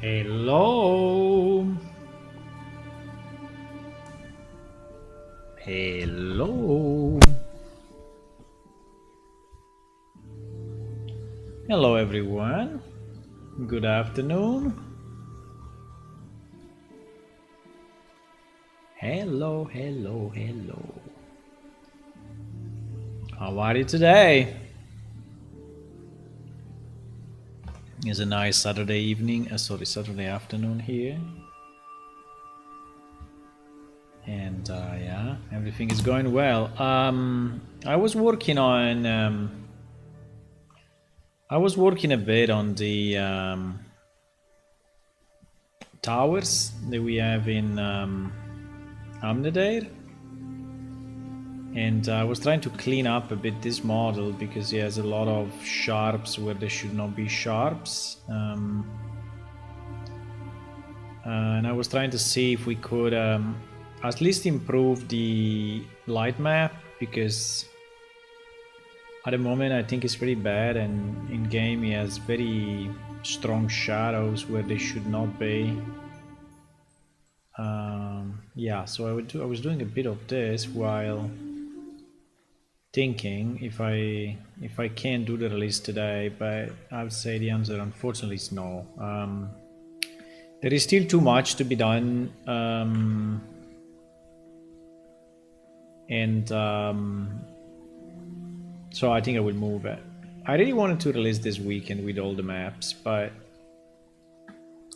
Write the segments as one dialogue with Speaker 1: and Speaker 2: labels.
Speaker 1: Hello. Hello. Hello, everyone. Good afternoon. Hello, hello, hello. How are you today? It's a nice Saturday evening, Saturday afternoon here. And yeah, everything is going well. I was working a bit on the towers that we have in Amnedare, and I was trying to clean up a bit this model because he has a lot of sharps where there should not be sharps. And I was trying to see if we could at least improve the light map, because at the moment I think it's pretty bad, and in game he has very strong shadows where they should not be. Yeah, so I was doing a bit of this while thinking if I can do the release today, but I would say the answer unfortunately is no. There is still too much to be done, and so I think I will move it. I really wanted to release this weekend with all the maps, but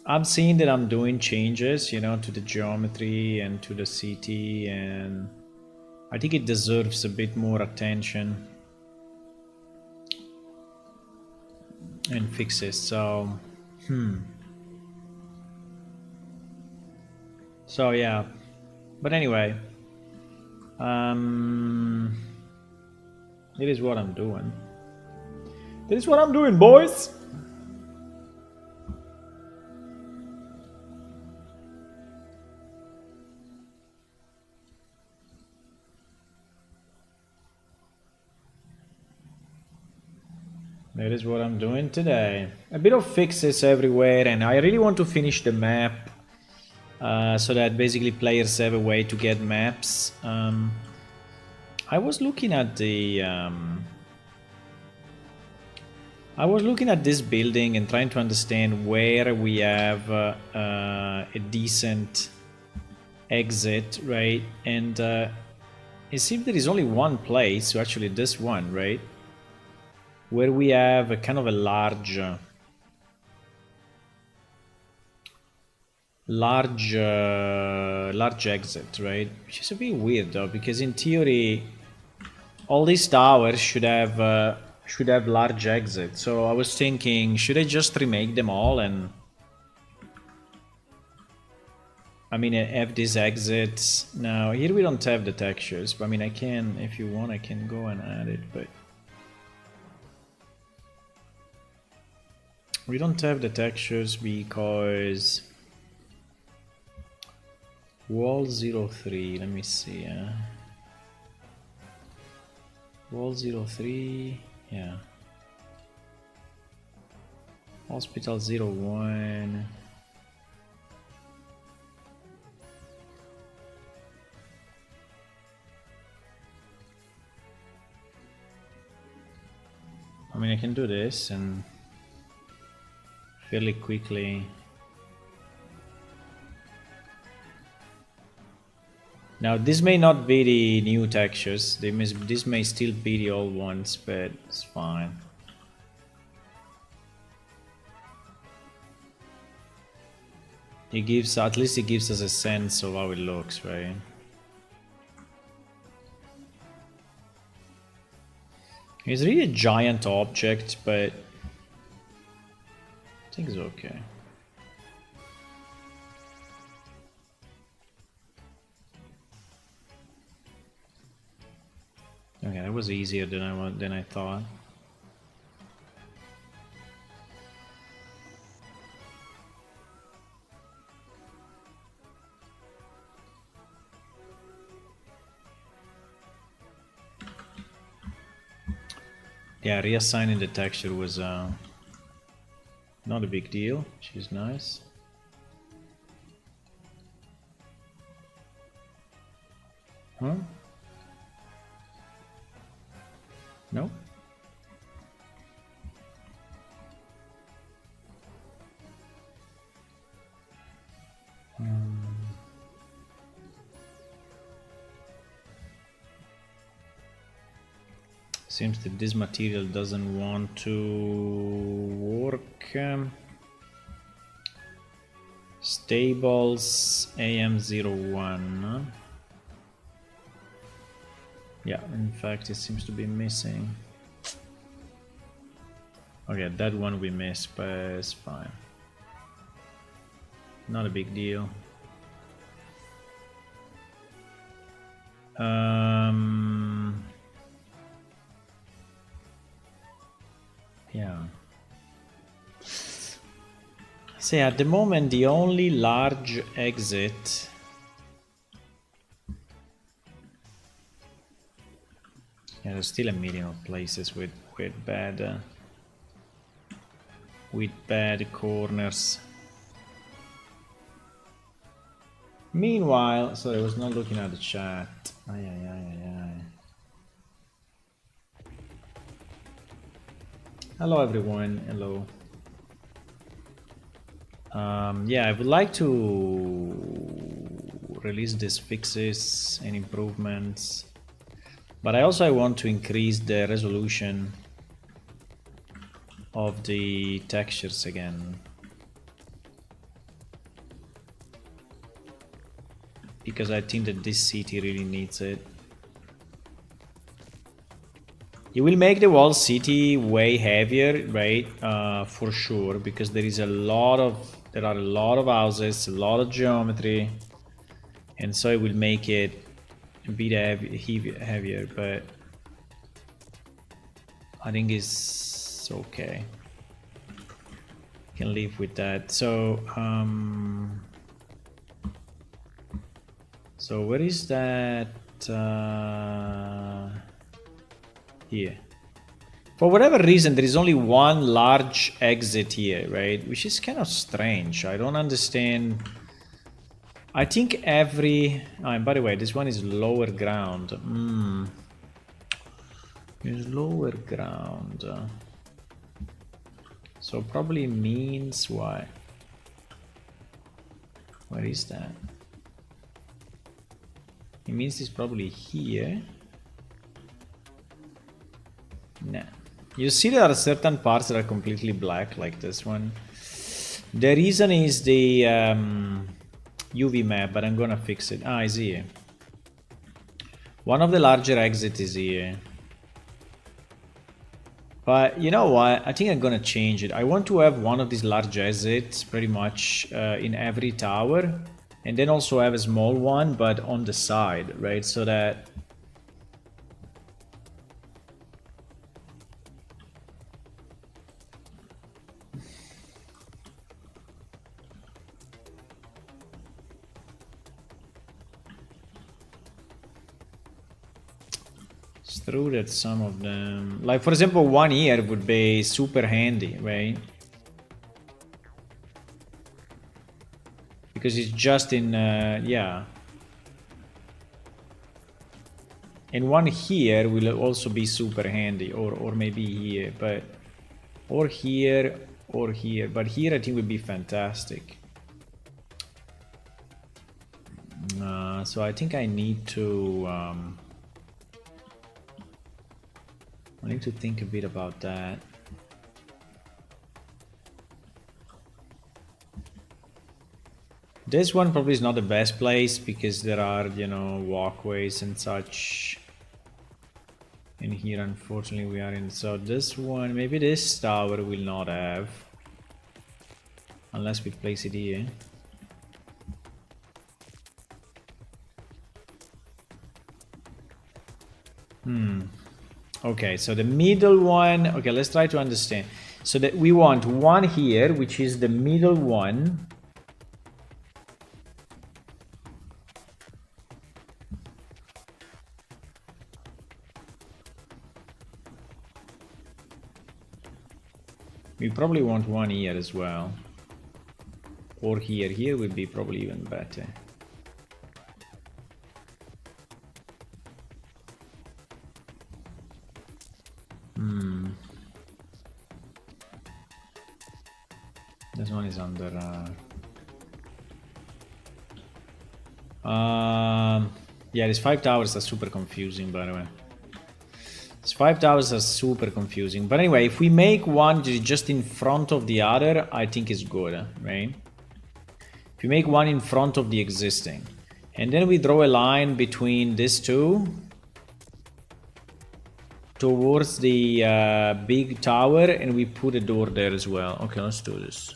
Speaker 1: I'm seeing that I'm doing changes, to the geometry and to the city, and I think it deserves a bit more attention and fixes. So, So yeah, but anyway, it is what I'm doing. That is what I'm doing, boys. That is what I'm doing today. A bit of fixes everywhere, and I really want to finish the map so that basically players have a way to get maps. I was looking at this building and trying to understand where we have a decent exit, right? And it seems there is only one place, so actually this one, right, where we have a kind of a large exit, right? Which is a bit weird though, because in theory all these towers should have large exits. So I was thinking, should I just remake them all and have these exits? Now here we don't have the textures, but I can, if you want, I can go and add it, but we don't have the textures because wall 03, let me see. Wall 03, yeah. Hospital 01. I can do this and fairly quickly. Now this may not be the new textures, this may still be the old ones, but it's fine. At least it gives us a sense of how it looks, right? It's really a giant object, but I think it's okay. Okay, that was easier than I thought. Yeah, reassigning the texture was not a big deal, which is nice. Huh? No? Seems that this material doesn't want to work. Stables AM01. Yeah, in fact, it seems to be missing. Okay, that one we missed, but it's fine. Not a big deal. Yeah. See, at the moment, the only large exit. Yeah, there's still a million of places with bad corners. Meanwhile, sorry, I was not looking at the chat. Hello everyone, hello. Yeah, I would like to release these fixes and improvements, but I also want to increase the resolution of the textures again, because I think that this city really needs it. You will make the whole city way heavier, right? For sure, because there are a lot of houses, a lot of geometry, and so it will make it a bit heavier. But I think it's okay. Can live with that. So, so where is that? Here. For whatever reason, there is only one large exit here, right? Which is kind of strange. I don't understand. I think every... Oh, by the way, this one is lower ground. It's lower ground. So probably means what? Where is that? It means it's probably here. Nah. You see there are certain parts that are completely black, like this one. The reason is the UV map, but I'm gonna fix it. Ah, it's here. One of the larger exits is here. But you know what? I think I'm gonna change it. I want to have one of these large exits pretty much in every tower. And then also have a small one, but on the side, right? So that... It's true that some of them... Like, for example, one here would be super handy, right? Because it's just in... yeah. And one here will also be super handy, or maybe here, but... Or here, or here. But here I think would be fantastic. So I think I need to... I need to think a bit about that. This one probably is not the best place because there are, you know, walkways and such. And here, unfortunately, we are in. So this one, maybe this tower will not have, unless we place it here. Okay, so the middle one. Okay, let's try to understand. So that we want one here, which is the middle one. We probably want one here as well. Or here. Here would be probably even better. Yeah, these 5 towers are super confusing, by the way. These 5 towers are super confusing. But anyway, if we make one just in front of the other, I think it's good, right? If we make one in front of the existing, and then we draw a line between these two towards the big tower, and we put a door there as well. Okay, let's do this.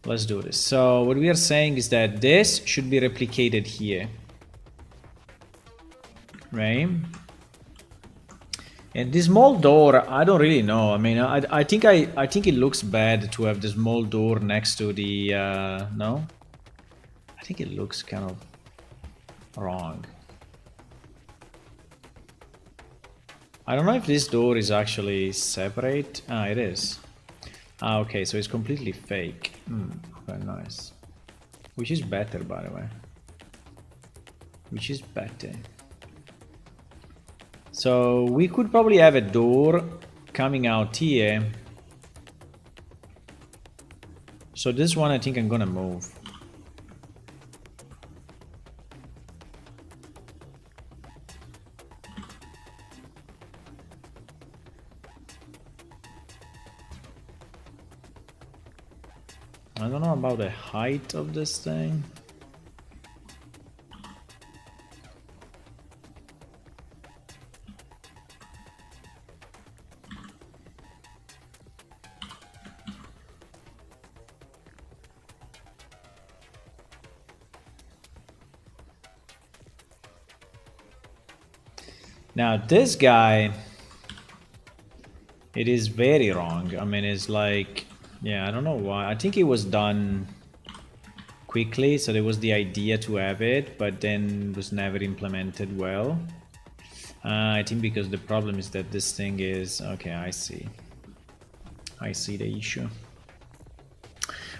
Speaker 1: Let's do this. So what we are saying is that this should be replicated here, right? And this small door, I don't really know. I mean, I think it looks bad to have the small door next to the no. I think it looks kind of wrong. I don't know if this door is actually separate. Ah, it is. Ah, okay, so it's completely fake. Very nice. Which is better, by the way. Which is better. So we could probably have a door coming out here. So this one I think I'm gonna move. I don't know about the height of this thing. Now this guy, it is very wrong. I mean, it's like, yeah, I don't know why. I think it was done quickly, so there was the idea to have it, but then was never implemented well. I think because the problem is that this thing is, okay, I see the issue.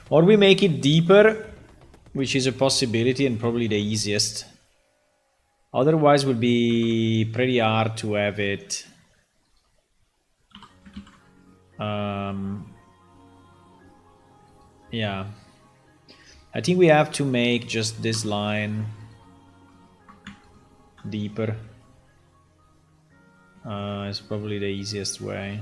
Speaker 1: Or we make it deeper, which is a possibility and probably the easiest. Otherwise would be pretty hard to have it yeah, I think we have to make just this line deeper. It's probably the easiest way.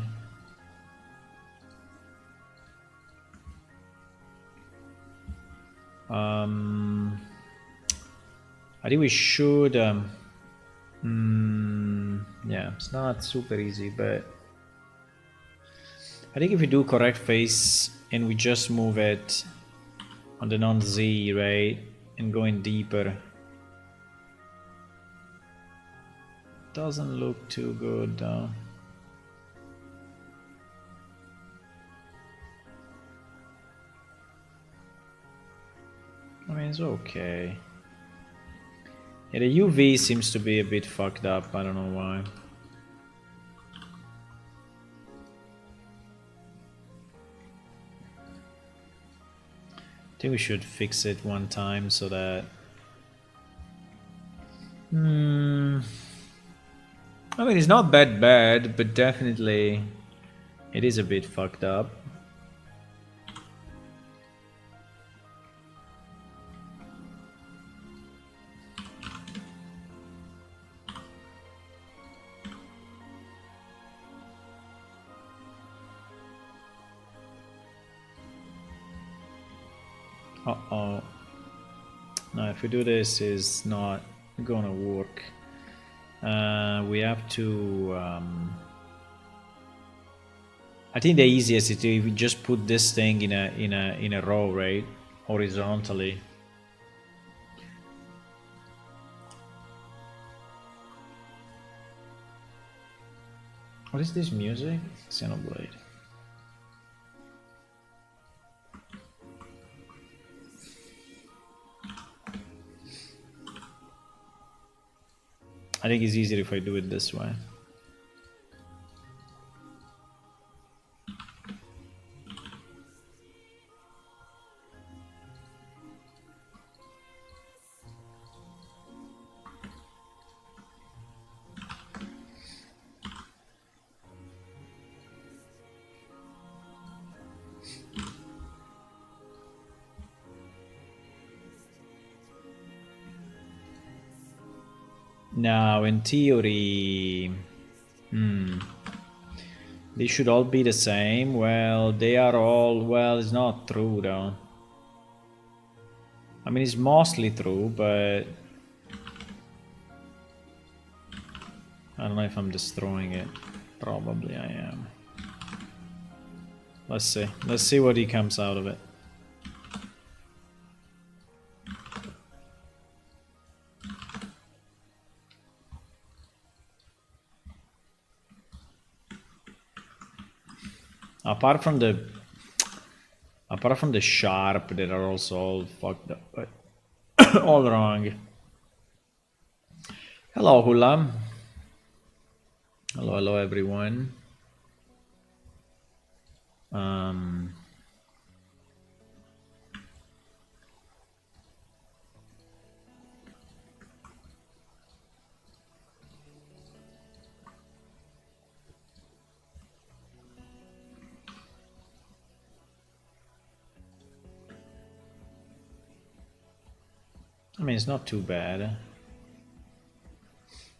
Speaker 1: I think we should yeah, it's not super easy, but I think if we do correct face and we just move it on the non-Z, right, and going deeper, doesn't look too good though. I mean, it's okay. Yeah, the UV seems to be a bit fucked up, I don't know why. I think we should fix it one time so that... I mean, it's not that bad, but definitely it is a bit fucked up. Uh-oh. No, if we do this, it's not gonna work. We have to... I think the easiest is if we just put this thing in a row, right? Horizontally. What is this music? Xenoblade. I think it's easier if I do it this way. Now, in theory, they should all be the same. Well, they are all... Well, it's not true, though. I mean, it's mostly true, but... I don't know if I'm destroying it. Probably I am. Let's see. Let's see what he comes out of it. Apart from the sharp, that are also all fucked up, but all wrong. Hello, Hula. Hello, everyone. I mean, it's not too bad.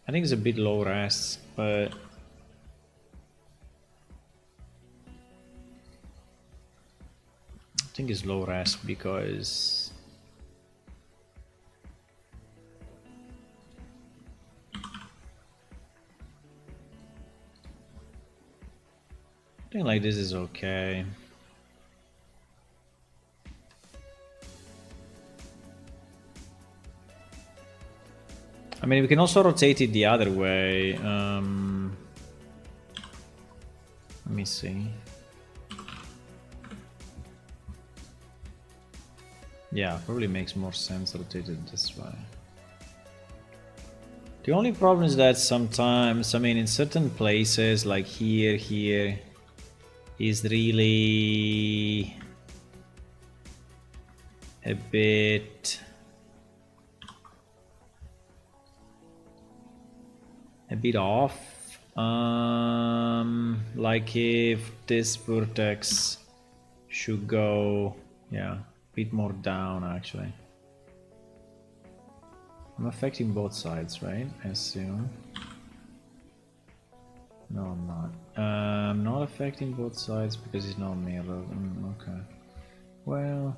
Speaker 1: I think it's a bit low res, but I think it's low res because I think like this is okay. I mean, we can also rotate it the other way. Let me see. Yeah, probably makes more sense rotated this way. The only problem is that sometimes, I mean, in certain places, like here, is really a bit off. Like if this vertex should go, yeah, a bit more down actually. I'm affecting both sides, right? I assume. No, I'm not. I'm not affecting both sides because it's not mirrored. Okay. Well.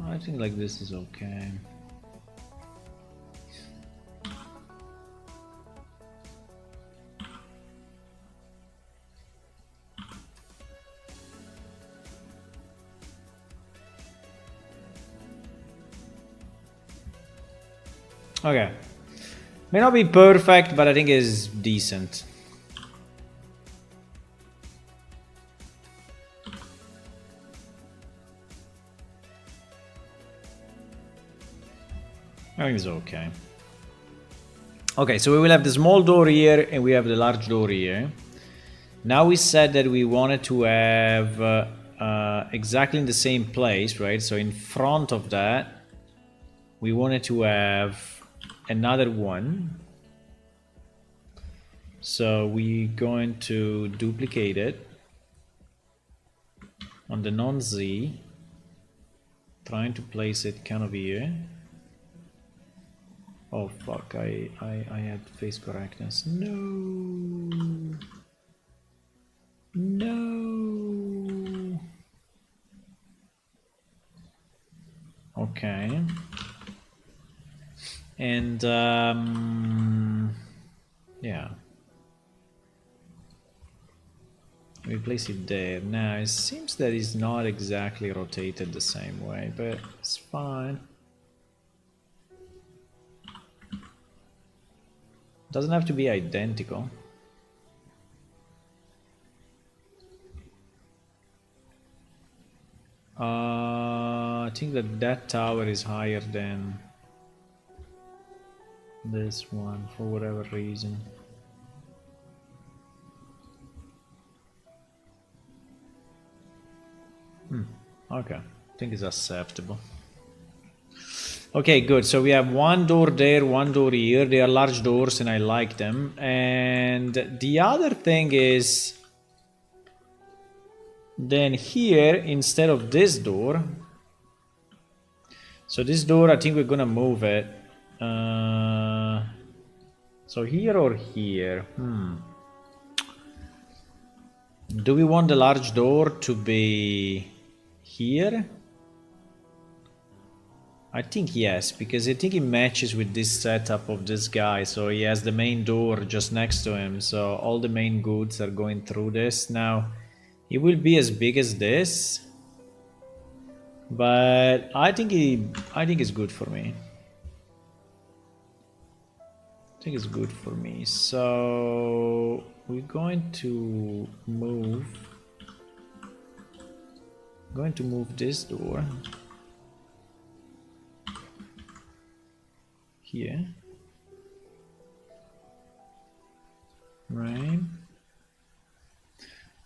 Speaker 1: I think like this is okay. Okay. May not be perfect, but I think it's decent. I think it's okay. Okay, so we will have the small door here and we have the large door here. Now we said that we wanted to have exactly in the same place, right? So in front of that, we wanted to have another one. So we're going to duplicate it on the non-Z, trying to place it kind of here. Oh fuck, I had face correctness. No. No. Okay. And yeah. We place it there. Now it seems that it's not exactly rotated the same way, but it's fine. Doesn't have to be identical. I think that tower is higher than this one for whatever reason. Okay, I think it's acceptable. Okay, good. So we have one door there, one door here. They are large doors and I like them. And the other thing is, then here, instead of this door, so this door, I think we're gonna move it. So here or here? Do we want the large door to be here? I think yes, because I think it matches with this setup of this guy. So he has the main door just next to him. So all the main goods are going through this. Now, it will be as big as this. But I think it's good for me. I think it's good for me. So we're going to move this door here, right?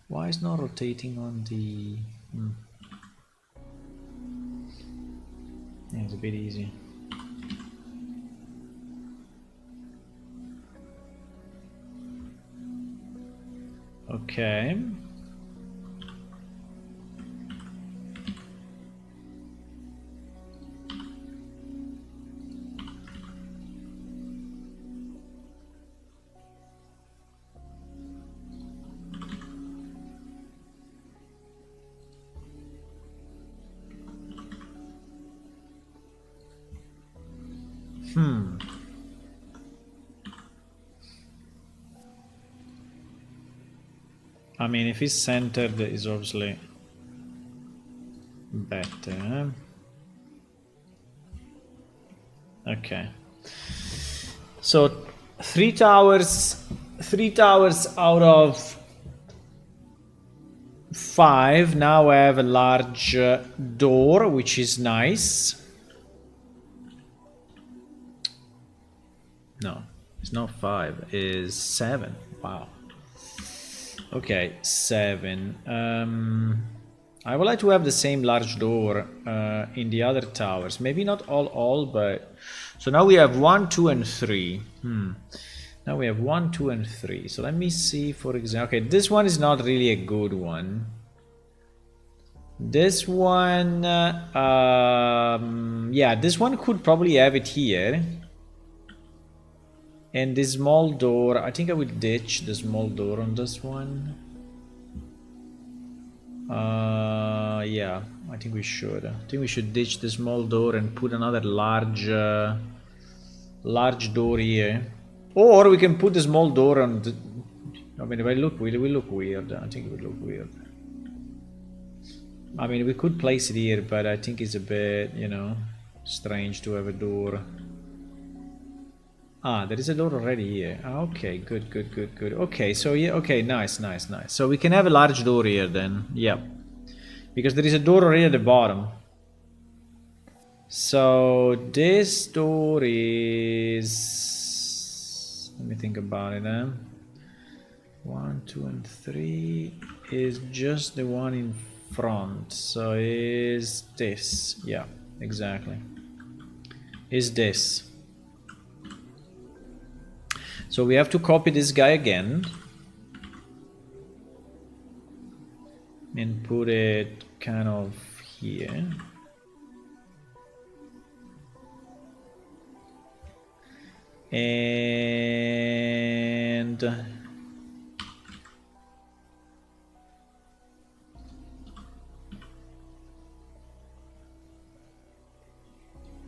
Speaker 1: Why is not rotating on the yeah, it's a bit easy. Okay. I mean, if it's centered, it's obviously better. Okay. So 3 towers out of 5 now have a large door, which is nice. No, it's not 5, it's 7. Wow. Okay, 7. I would like to have the same large door in the other towers. Maybe not all, but... So now we have 1, 2, and 3. Now we have 1, 2, and 3. So let me see, for example... Okay, this one is not really a good one. This one... yeah, this one could probably have it here. And this small door, I think I would ditch the small door on this one. Yeah, I think we should. I think we should ditch the small door and put another large door here. Or we can put the small door on the... I mean, it will look weird. I think it would look weird. I mean, we could place it here, but I think it's a bit, you know, strange to have a door. Ah, there is a door already here. Okay, good. Okay, so yeah, okay, nice. So we can have a large door here then. Yep. Because there is a door already at the bottom. So this door is... Let me think about it, 1, 2, and 3 is just the one in front. So is this. Yeah, exactly. Is this. So we have to copy this guy again and put it kind of here. And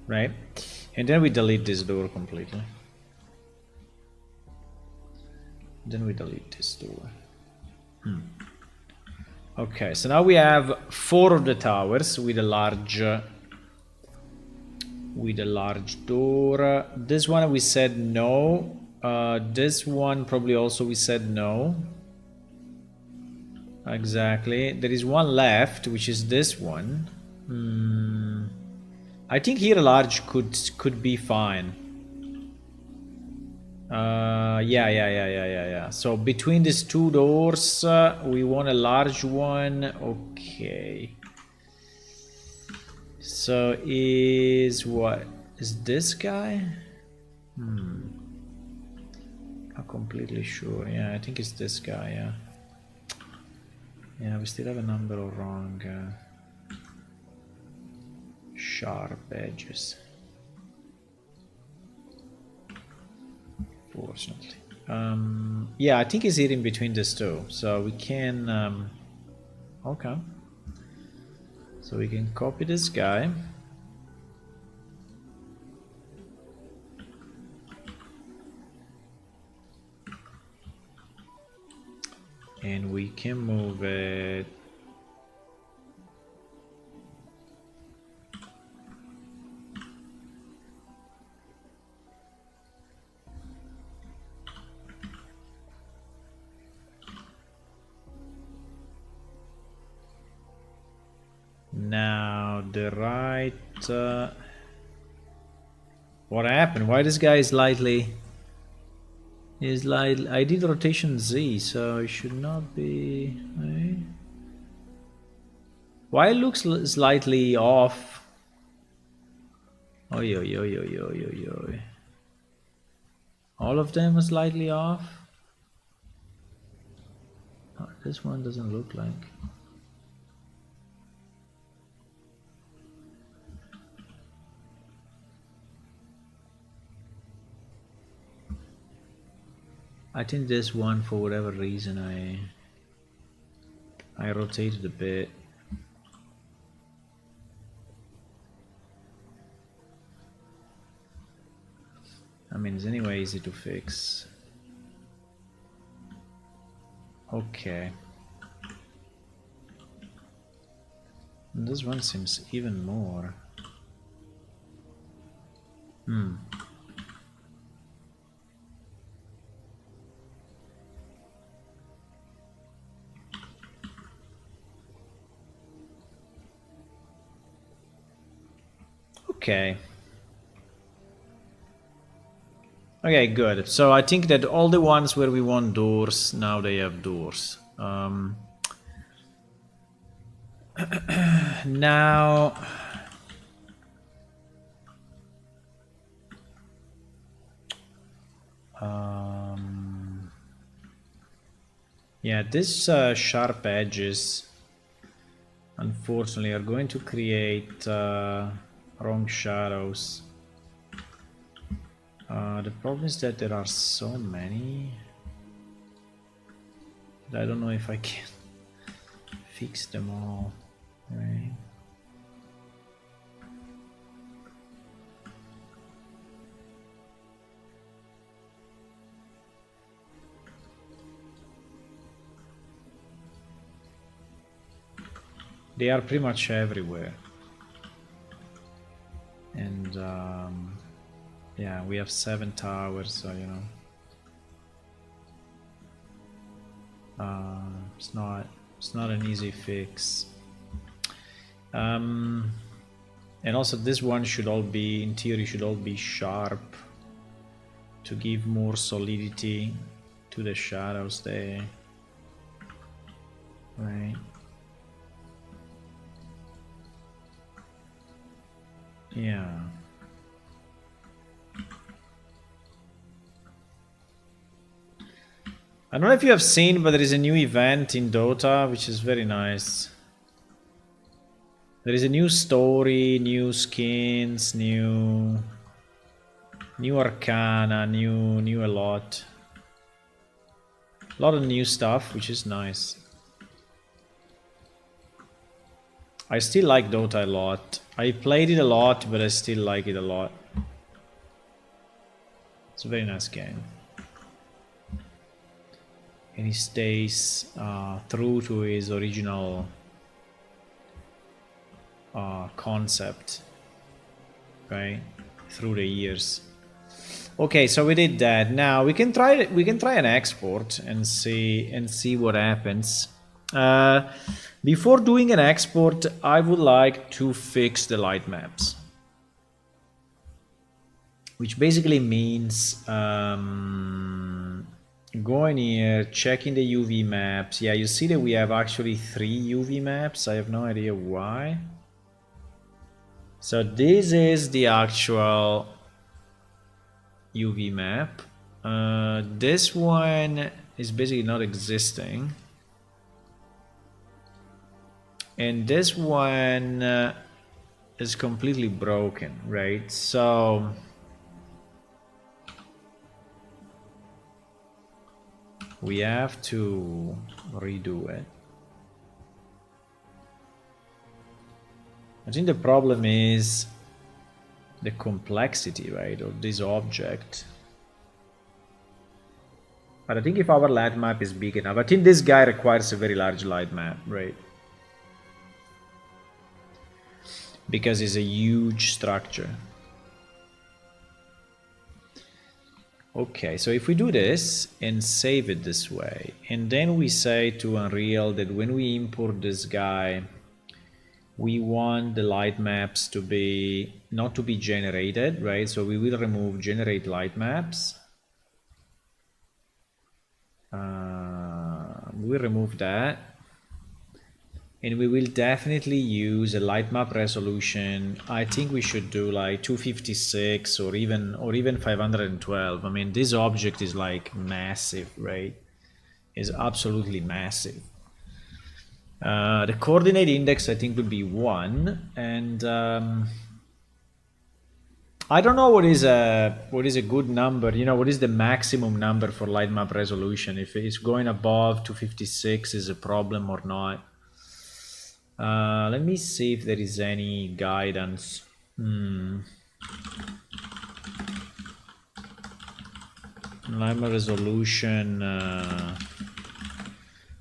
Speaker 1: right, and then we delete this door completely. Then we delete this door. Okay, so now we have 4 of the towers with a large door. This one we said no. This one probably also we said no. Exactly. There is one left, which is this one. I think here a large could be fine. Yeah. So between these 2 doors, we want a large one. Okay. So is what is this guy? Not completely sure. Yeah, I think it's this guy. Yeah. Yeah, we still have a number of wrong sharp edges. Fortunately. Yeah, I think it's here in between these two. So we can. Okay. So we can copy this guy. And we can move it. Now the right. What happened? Why this guy is slightly? Is like I did rotation Z, so it should not be. Eh? Why it looks slightly off? Oi, oi, oi, oi, oi, oi, oi. All of them are slightly off. Oh, this one doesn't look like. I think this one, for whatever reason, I rotated a bit. I mean, it's anyway easy to fix. Okay. And this one seems even more. Okay. Okay, good. So I think that all the ones where we want doors, now they have doors. Now... yeah, these sharp edges, unfortunately, are going to create wrong shadows. The problem is that there are so many that I don't know if I can fix them all. Right? They are pretty much everywhere. And yeah, we have 7 towers, so you know, it's not an easy fix. And also this one should all be, in theory, should all be sharp to give more solidity to the shadows there. Right. Yeah. I don't know if you have seen, but there is a new event in Dota, which is very nice. There is a new story, new skins, new arcana, new a lot. A lot of new stuff, which is nice. I still like Dota a lot. I played it a lot, but I still like it a lot. It's a very nice game. And he stays true to his original concept, right, through the years. Okay, so we did that. Now we can try an export and see what happens. Before doing an export, I would like to fix the light maps, which basically means going here, checking the UV maps. Yeah, you see that we have actually 3 UV maps. I have no idea why. So this is the actual UV map. This one is basically not existing. And this one is completely broken, right? So we have to redo it. I think the problem is the complexity, right, of this object. But I think if our light map is big enough, I think this guy requires a very large light map, right? Because it's a huge structure. Okay, so if we do this and save it this way, and then we say to Unreal that when we import this guy, we want the light maps to be not to be generated, right? So we will remove generate light maps. We will remove that, and we will definitely use a light map resolution. I think we should do like 256 or even 512. I mean, this object is like massive, right? Is absolutely massive. The coordinate index I think would be 1, and I don't know what is a good number. You know, what is the maximum number for light map resolution? If it's going above 256 is a problem or not. Let me see if there is any guidance. Light map resolution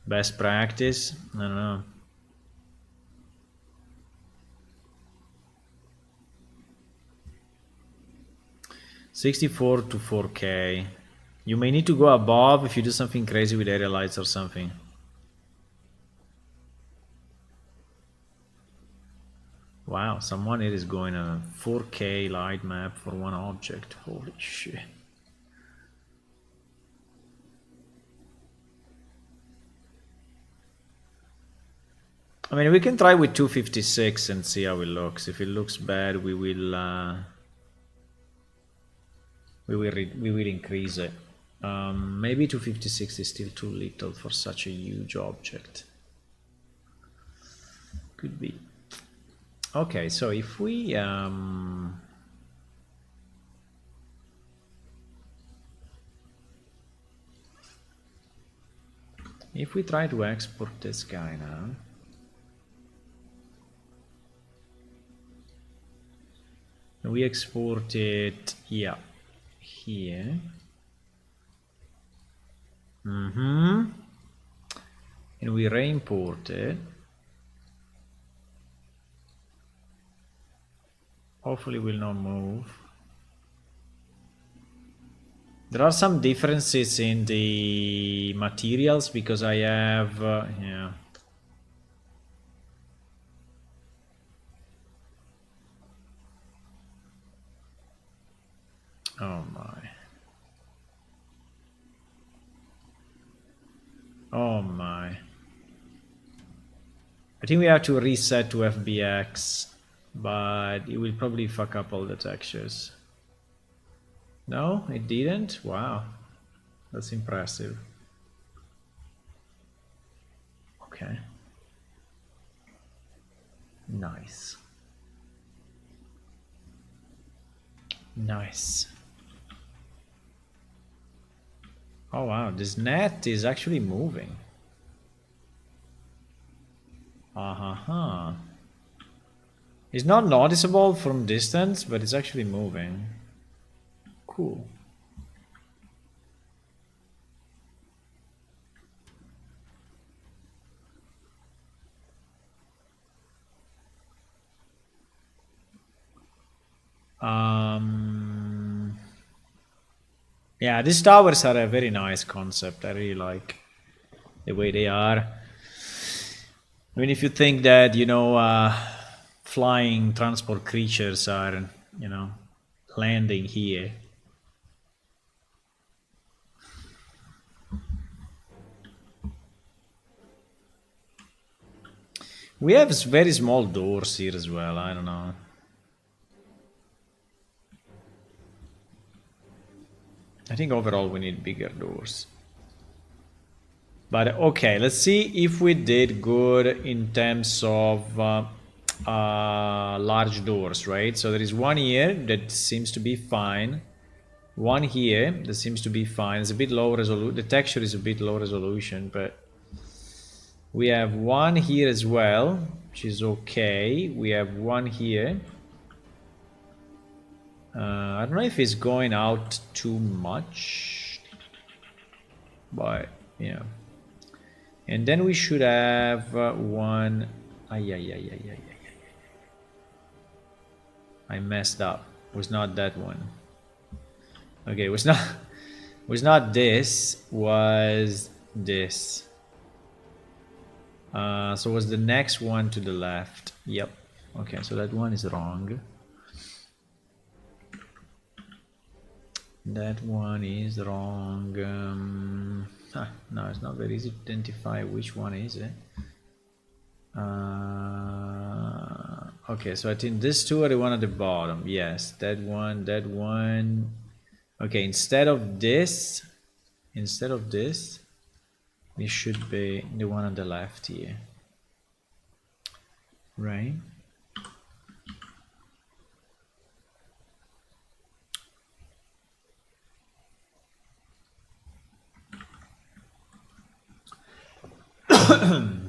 Speaker 1: best practice. I don't know. $64 to 4K. You may need to go above if you do something crazy with area lights or something. Wow, someone here is going a 4K light map for one object. Holy shit. I mean, we can try with 256 and see how it looks. If it looks bad, we will increase it. Maybe 256 is still too little for such a huge object. Could be. Okay, so if we try to export this guy now, and we export it, yeah, here. And we re-import it. Hopefully will not move. There are some differences in the materials because I have, yeah. Oh my. Oh my. I think we have to reset to FBX, but it will probably fuck up all the textures. No, it didn't? Wow. That's impressive. Okay. Nice. Nice. Oh wow, this net is actually moving. It's not noticeable from distance, but it's actually moving. Cool. Yeah, these towers are a very nice concept. I really like the way they are. I mean, if you think that, you know, flying transport creatures are, you know, landing here. We have very small doors here as well, I don't know. I think overall we need bigger doors. But okay, let's see if we did good in terms of large doors, right? So there is one here that seems to be fine. One here that seems to be fine. It's a bit low resolution. The texture is a bit low resolution, but we have one here as well, which is okay. We have one here. I don't know if it's going out too much, but yeah. And then we should have one. I messed up. It was not that one. Okay, it was not. Was not this. Was this? So was the next one to the left? Yep. Okay, so that one is wrong. That one is wrong. No, it's not very easy to identify which one is it. Okay, so I think these two are the one at the bottom. Yes, that one, that one. Okay, instead of this, it should be the one on the left here. Right?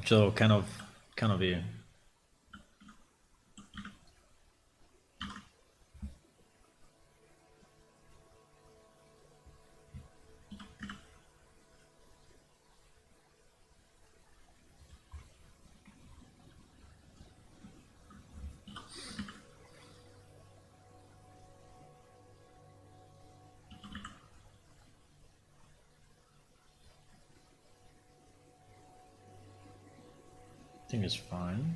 Speaker 1: So kind of here. I think it's fine.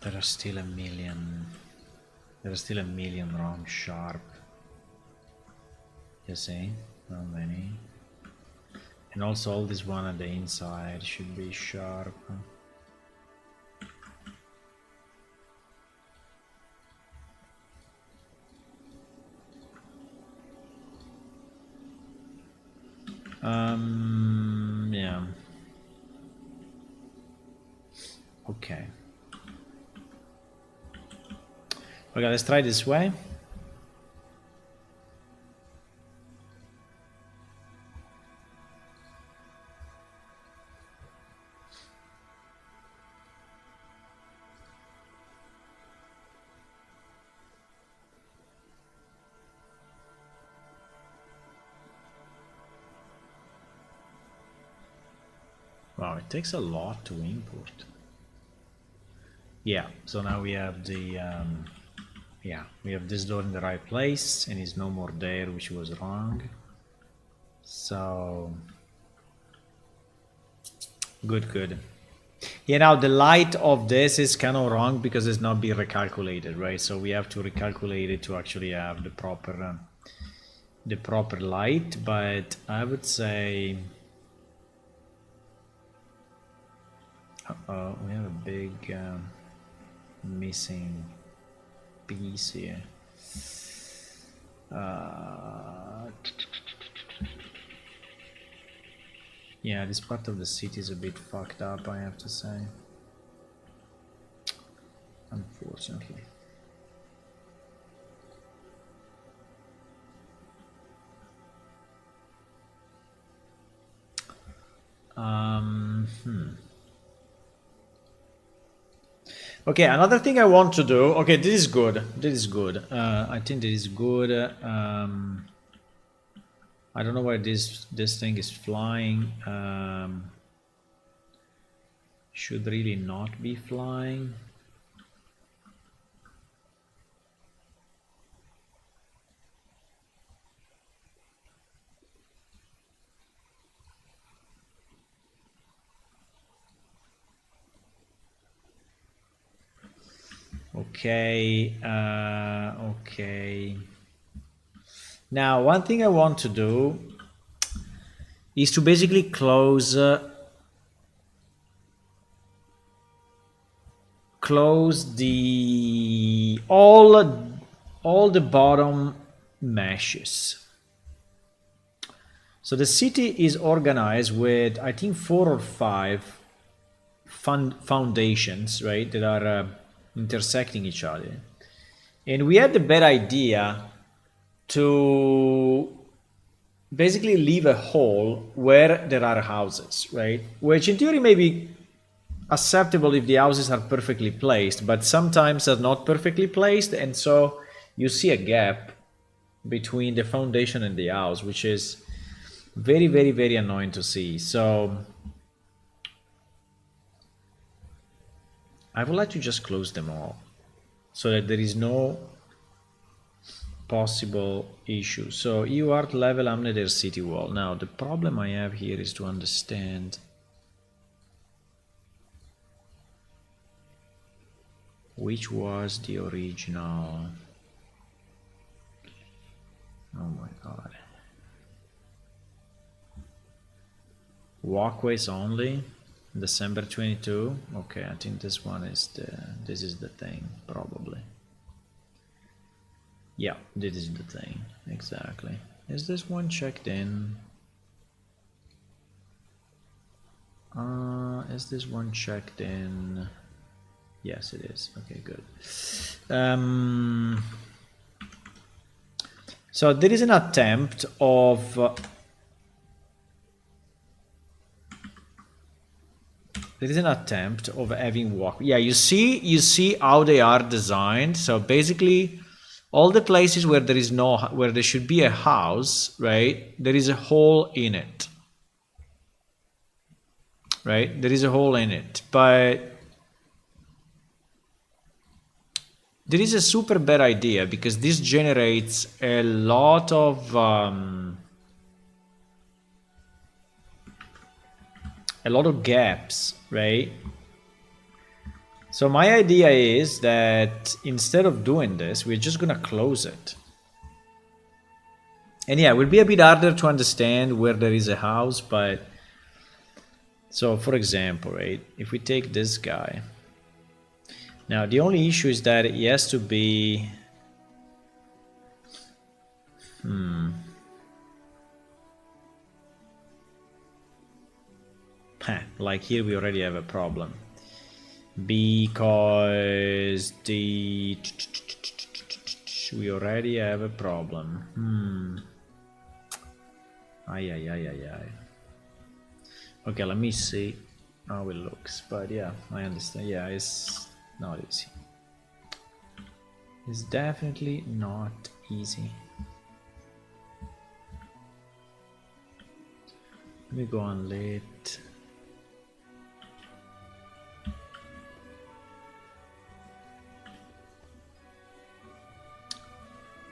Speaker 1: There are still a million. There are still a million wrong sharp. You see? How many? And also all this one at the inside should be sharp. Yeah. Okay. Okay, let's try this way. Wow, it takes a lot to import. Yeah, so now we have the yeah, we have this door in the right place and it's no more there, which was wrong. So good. Yeah, now the light of this is kind of wrong because it's not being recalculated, right? So we have to recalculate it to actually have the proper light, but I would say we have a big missing piece here. Yeah, this part of the city is a bit fucked up, I have to say. Unfortunately. Okay, another thing I want to do. Okay, this is good. I think this is good. I don't know why this thing is flying. Should really not be flying. Okay, okay. Now, one thing I want to do is to basically close close the all the bottom meshes. So the city is organized with, I think, 4 or 5 foundations, right, that are intersecting each other. And we had the bad idea to basically leave a hole where there are houses, right? Which in theory may be acceptable if the houses are perfectly placed, but sometimes they're not perfectly placed, and so you see a gap between the foundation and the house, which is very, very, very annoying to see. So I would like to just close them all so that there is no possible issue. So EU art level Amneder city wall. Now the problem I have here is to understand which was the original. Oh my god. Walkways only, December 22. Okay, I think this one is this is the thing, probably. Yeah, this is the thing, exactly. Is this one checked in? Is this one checked in? Yes, it is. Okay, good. So there is an attempt of having walk. Yeah, you see how they are designed. So basically, all the places where there is where there should be a house, right? There is a hole in it, right? There is a hole in it, but there is a super bad idea because this generates a lot of gaps, right? So my idea is that instead of doing this, we're just gonna close it. And yeah, it will be a bit harder to understand where there is a house, but so for example, right, if we take this guy, now the only issue is that he has to be like here we already have a problem because we already have a problem. Ay. Okay, let me see how it looks, but yeah, I understand. Yeah, it's not easy. It's definitely not easy. Let me go on late.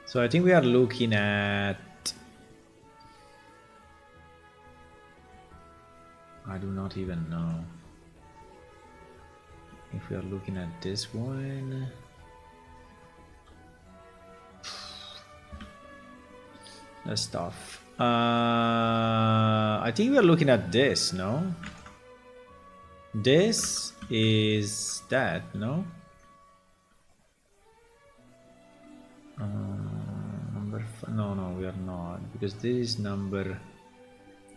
Speaker 1: So I think we are looking at, I do not even know if we are looking at this one. That's tough. I think we are looking at this, no? This is that, no? No, we are not, because this is number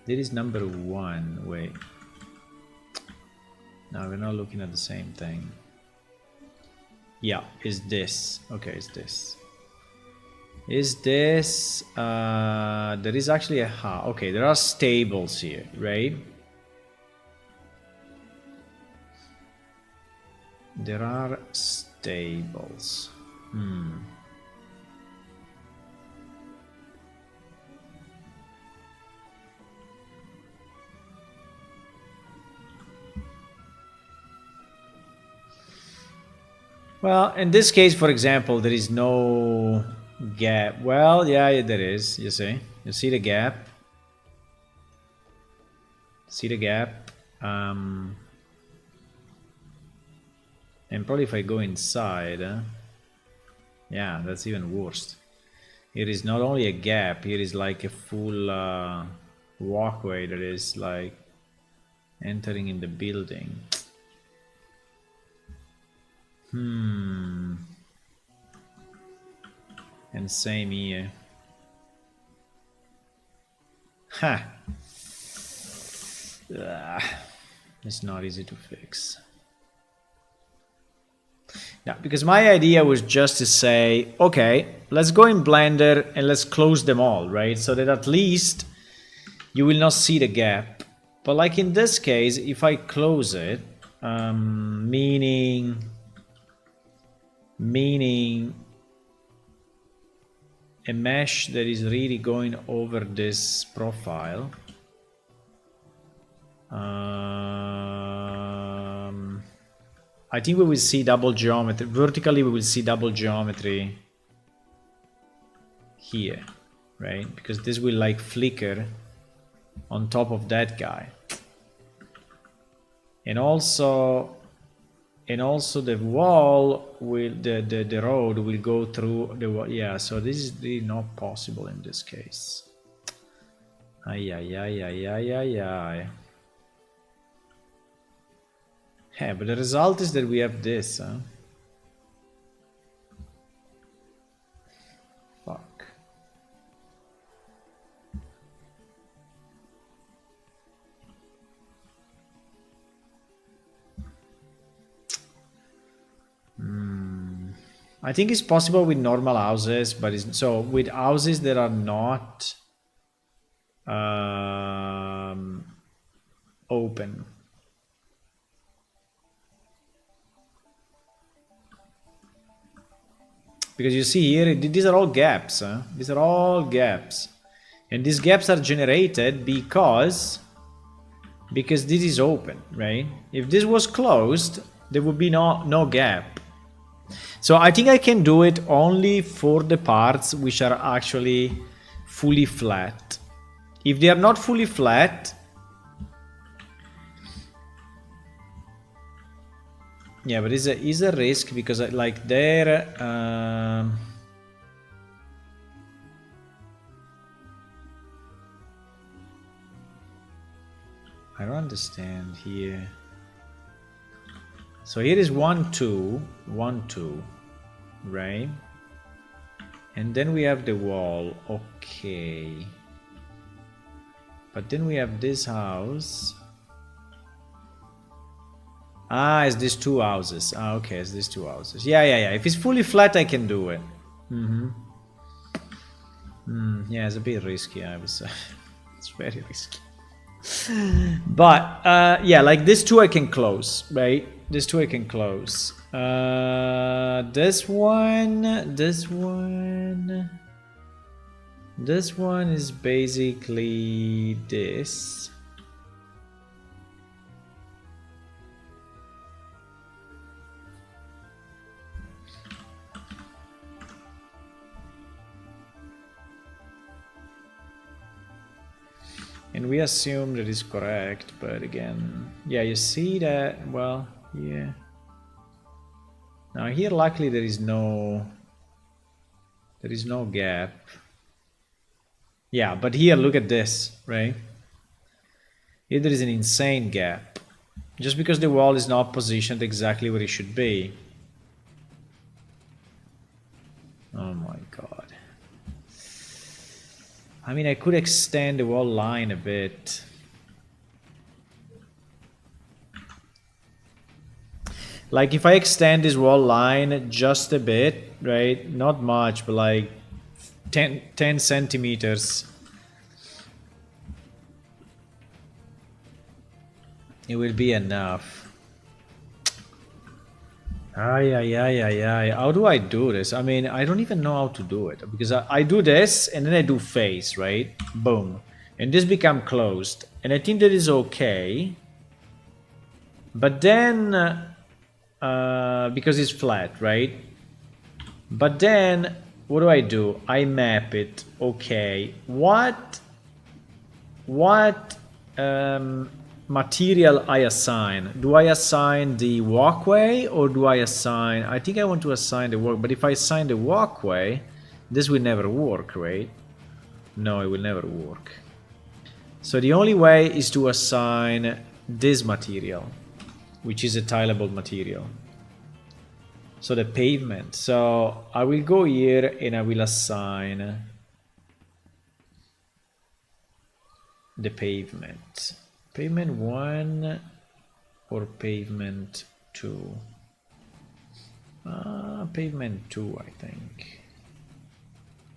Speaker 1: 1. Wait, no, we're not looking at the same thing. Yeah, is this okay? Is this there is actually a house. Okay, there are stables here, right? There are stables. Well, in this case, for example, there is no gap. Well, yeah, there is. You see the gap. See the gap. And probably if I go inside, yeah, that's even worse. Here is not only a gap. Here is like a full walkway that is like entering in the building. And same here. Ha! It's not easy to fix. Yeah, because my idea was just to say, okay, let's go in Blender and let's close them all, right? So that at least you will not see the gap. But like in this case, if I close it, meaning a mesh that is really going over this profile. I think we will see double geometry. Vertically, we will see double geometry here, right? Because this will like flicker on top of that guy. And also the wall will, the road will go through the wall. Yeah, so this is really not possible in this case. Ay, ay, ay, ay, ay, ay, ay. Yeah, but the result is that we have this, huh? Fuck. I think it's possible with normal houses, but it's so with houses that are not open. Because you see here, these are all gaps. Huh? These are all gaps. And these gaps are generated because this is open, right? If this was closed, there would be no gap. So I think I can do it only for the parts which are actually fully flat. If they are not fully flat, yeah, but it's a risk because like there, I don't understand here. So here is 1, 2, 1, 2, right? And then we have the wall, okay. But then we have this house. Ah, it's these two houses. Ah, okay, it's these two houses. Yeah. If it's fully flat, I can do it. Yeah, it's a bit risky, I would say. It's very risky. But yeah, like this two I can close, right? This two I can close. This one is basically this. And we assume that is correct, but again, yeah, you see that, well, yeah. Now here, luckily, there is no gap. Yeah, but here, look at this, right? Here there is an insane gap. Just because the wall is not positioned exactly where it should be. Oh my god. I mean, I could extend the wall line a bit. Like if I extend this wall line just a bit, right? Not much, but like 10 centimeters. It will be enough. Ay. How do I do this? I mean, I don't even know how to do it. Because I do this, and then I do face, right? Boom. And this become closed. And I think that is okay. But then, because it's flat, right? But then, what do? I map it. Okay. What material I assign? Do I assign the walkway or do I assign... I think I want to assign the walk, but if I assign the walkway, this will never work, right? No, it will never work. So the only way is to assign this material, which is a tileable material. So the pavement. So I will go here and I will assign the pavement. Pavement 1 or pavement 2? Pavement 2, I think.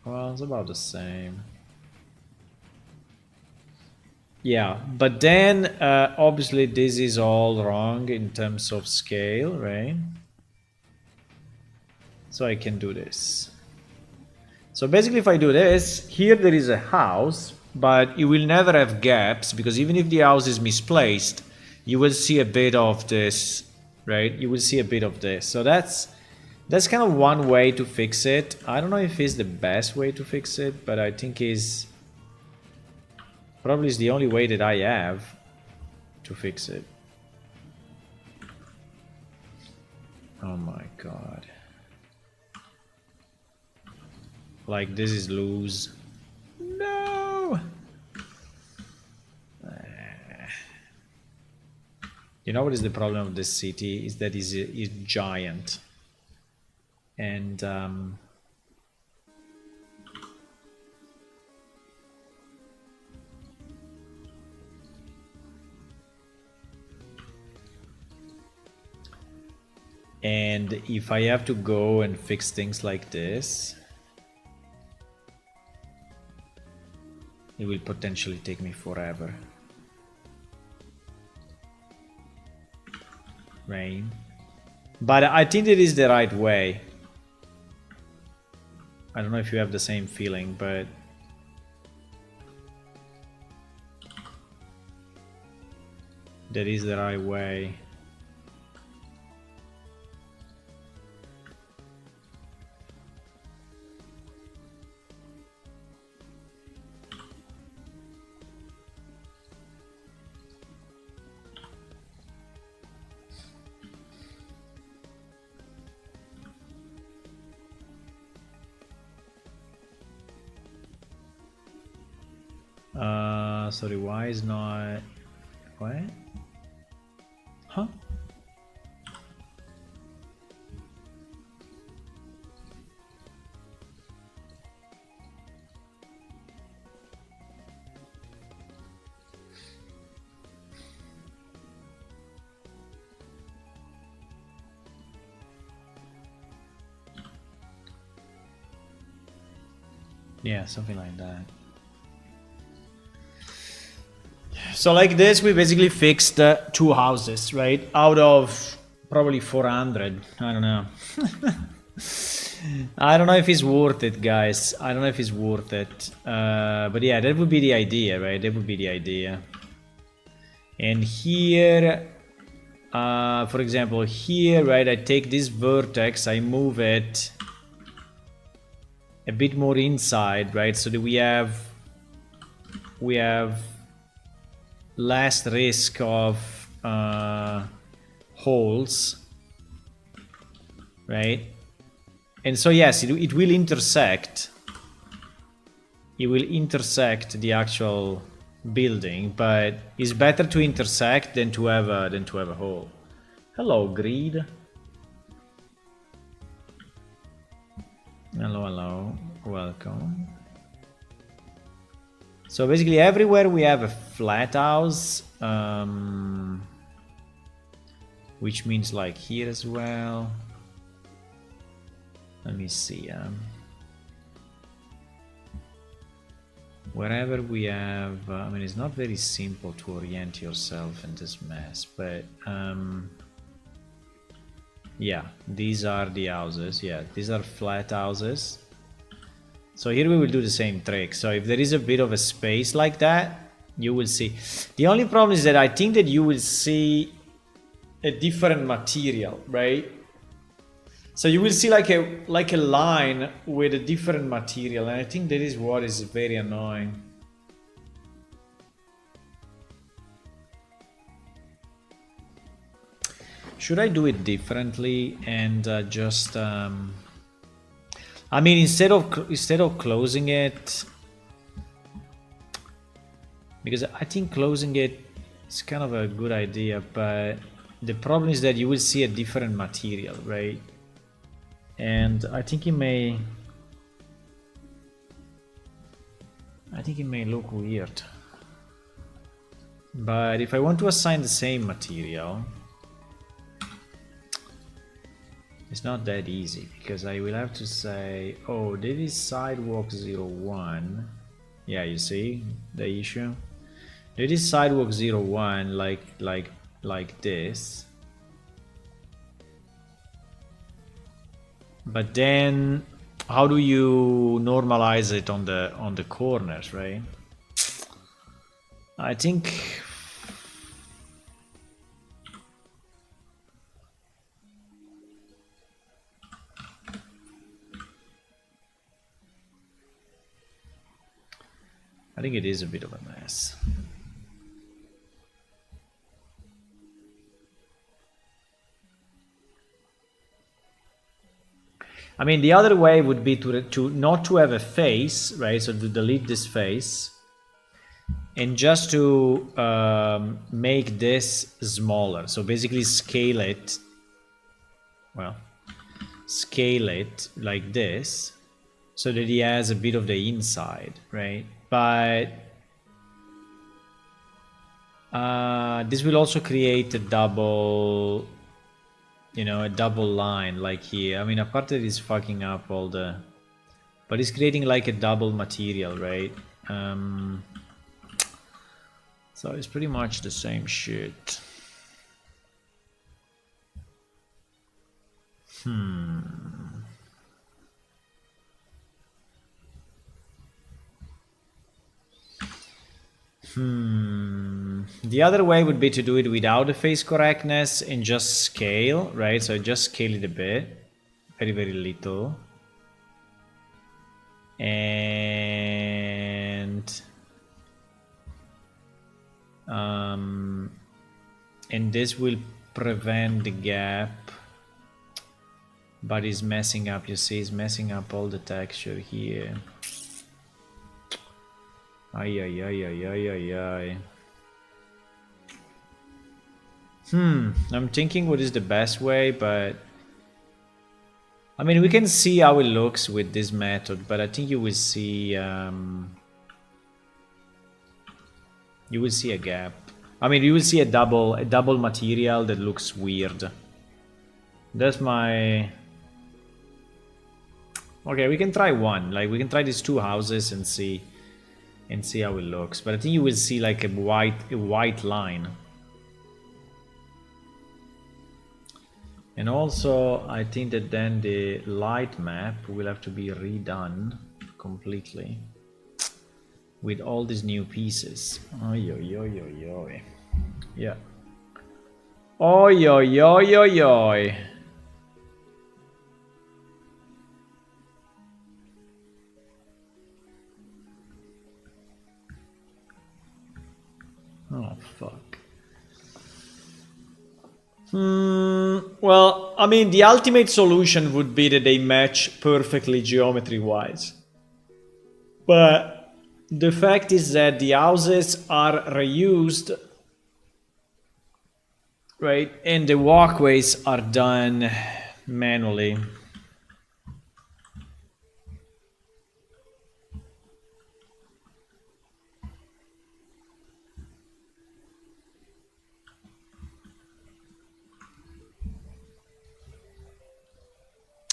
Speaker 1: Well, it's about the same. Yeah, but then obviously this is all wrong in terms of scale, right? So I can do this. So basically if I do this, here there is a house, but you will never have gaps because even if the house is misplaced, you will see a bit of this, right? You will see a bit of this. So that's kind of one way to fix it. I don't know if it's the best way to fix it, but I think is probably is the only way that I have to fix it. Oh my god. Like this is loose. No! You know what is the problem of this city? Is that it's giant. And and if I have to go and fix things like this, it will potentially take me forever. Rain. But I think it is the right way. I don't know if you have the same feeling, but that is the right way. Sorry, why is not... What? Huh? Yeah, something like that. So like this, we basically fixed 2 houses, right? Out of probably 400. I don't know. I don't know if it's worth it, guys. I don't know if it's worth it. But yeah, that would be the idea, right? That would be the idea. And here, for example, here, right? I take this vertex, I move it a bit more inside, right? So that we have less risk of holes, right? And so yes, it will intersect. It will intersect the actual building, but it's better to intersect than to have a hole. Hello, Greed. Hello, hello. Welcome. So basically everywhere we have a flat house, which means like here as well. Let me see. Wherever we have, I mean, it's not very simple to orient yourself in this mess, but yeah, these are the houses. Yeah, these are flat houses. So here we will do the same trick. So if there is a bit of a space like that, you will see. The only problem is that I think that you will see a different material, right? So you will see like a line with a different material, and I think that is what is very annoying. Should I do it differently and just I mean, instead of closing it, because I think closing it is kind of a good idea, but the problem is that you will see a different material, right? and I think it may look weird. But if I want to assign the same material, it's not that easy, because I will have to say, oh, this is sidewalk 01. Yeah, you see the issue? This is sidewalk 01, like this. But then how do you normalize it on the corners, right? I think it is a bit of a mess. I mean, the other way would be to not to have a face, right? So to delete this face, and just to make this smaller. So basically scale it. Well, scale it like this, so that he has a bit of the inside, right? But this will also create a double, you know, a double line like here. I mean, apart that it's fucking up all the, but it's creating like a double material, right? So it's pretty much the same shit. The other way would be to do it without the face correctness and just scale, right? So just scale it a bit, very, very little. And this will prevent the gap, but it's messing up, you see, it's messing up all the texture here. Ay, ay, ay, ay, ay, ay, ay. I'm thinking what is the best way, but I mean, we can see how it looks with this method, but I think you will see a gap. I mean, you will see a double material that looks weird. That's my... Okay, we can try one. Like, we can try these two houses and see how it looks. But I think you will see like a white line. And also, I think that then the light map will have to be redone completely with all these new pieces. Oi, oi, oi, oi, oi. Yeah. Oi, oi, oi, oi, oi. Oh, fuck. Well, I mean, the ultimate solution would be that they match perfectly geometry-wise. But the fact is that the houses are reused, right? And the walkways are done manually.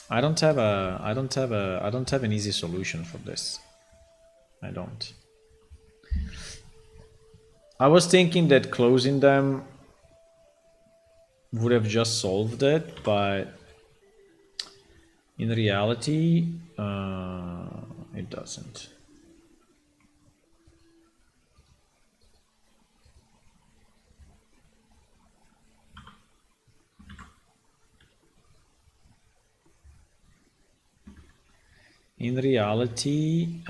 Speaker 1: I don't have an easy solution for this. I don't. I was thinking that closing them would have just solved it, but in reality, it doesn't. In reality,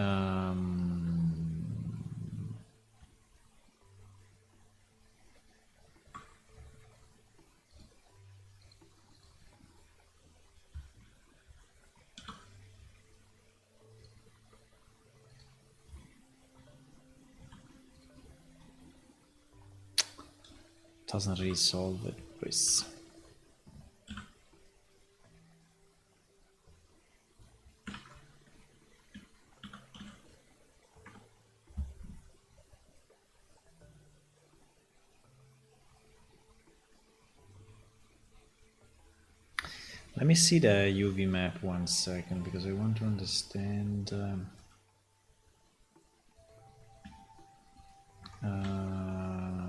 Speaker 1: doesn't really solve it, Chris. Let me see the UV map 1 second, because I want to understand the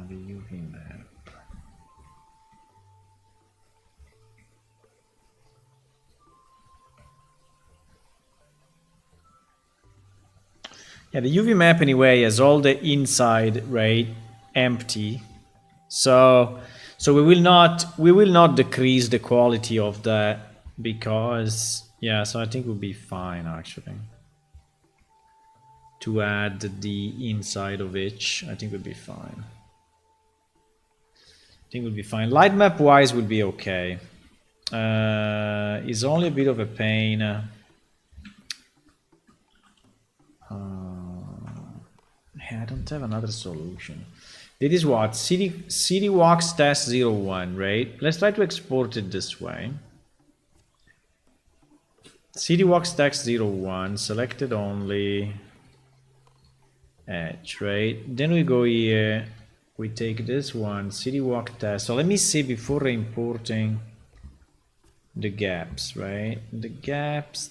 Speaker 1: UV map. Yeah, the UV map anyway has all the inside, right, empty. So we will not decrease the quality of that, because yeah, so I think we'll be fine actually. To add the inside of each, I think we'll be fine. I think we'll be fine. Light map wise will be okay. It's only a bit of a pain. I don't have another solution. This is what? CD walks test 01, right? Let's try to export it this way. CD walks text 01, selected only edge, right? Then we go here, we take this one, CD walk test. So let me see before importing the gaps, right? The gaps,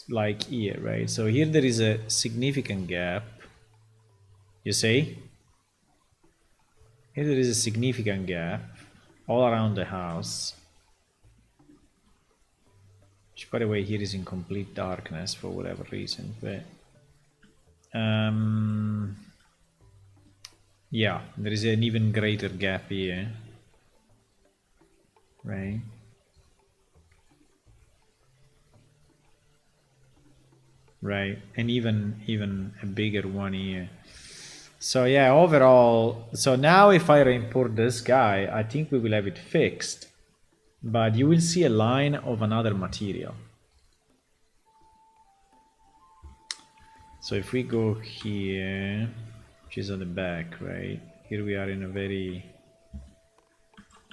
Speaker 1: like here, right? So here there is a significant gap. You see? Here there is a significant gap all around the house. Which, by the way, here is in complete darkness for whatever reason, but yeah, there is an even greater gap here, right? Right, and even a bigger one here. So yeah, overall, so now if I import this guy, I think we will have it fixed, but you will see a line of another material. So if we go here, which is at the back, right? Here we are in a very,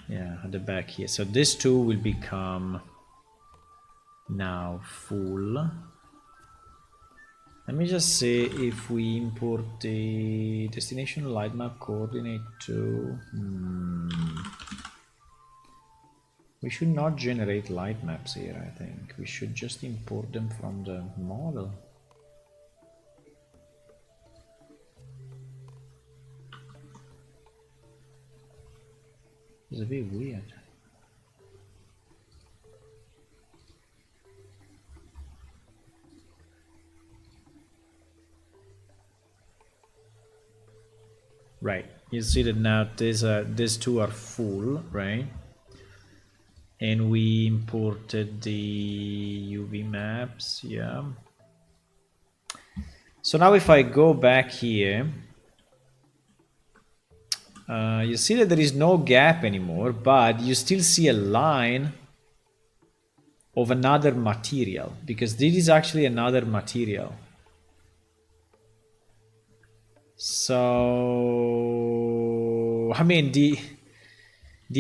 Speaker 1: yeah, at the back here. So this two will become now full. Let me just see if we import the destination light map coordinate to. We should not generate light maps here, I think. We should just import them from the model. It's a bit weird. Right, you see that now these two are full, right? And we imported the UV maps, yeah. So now if I go back here, you see that there is no gap anymore, but you still see a line of another material, because this is actually another material. So, I mean, the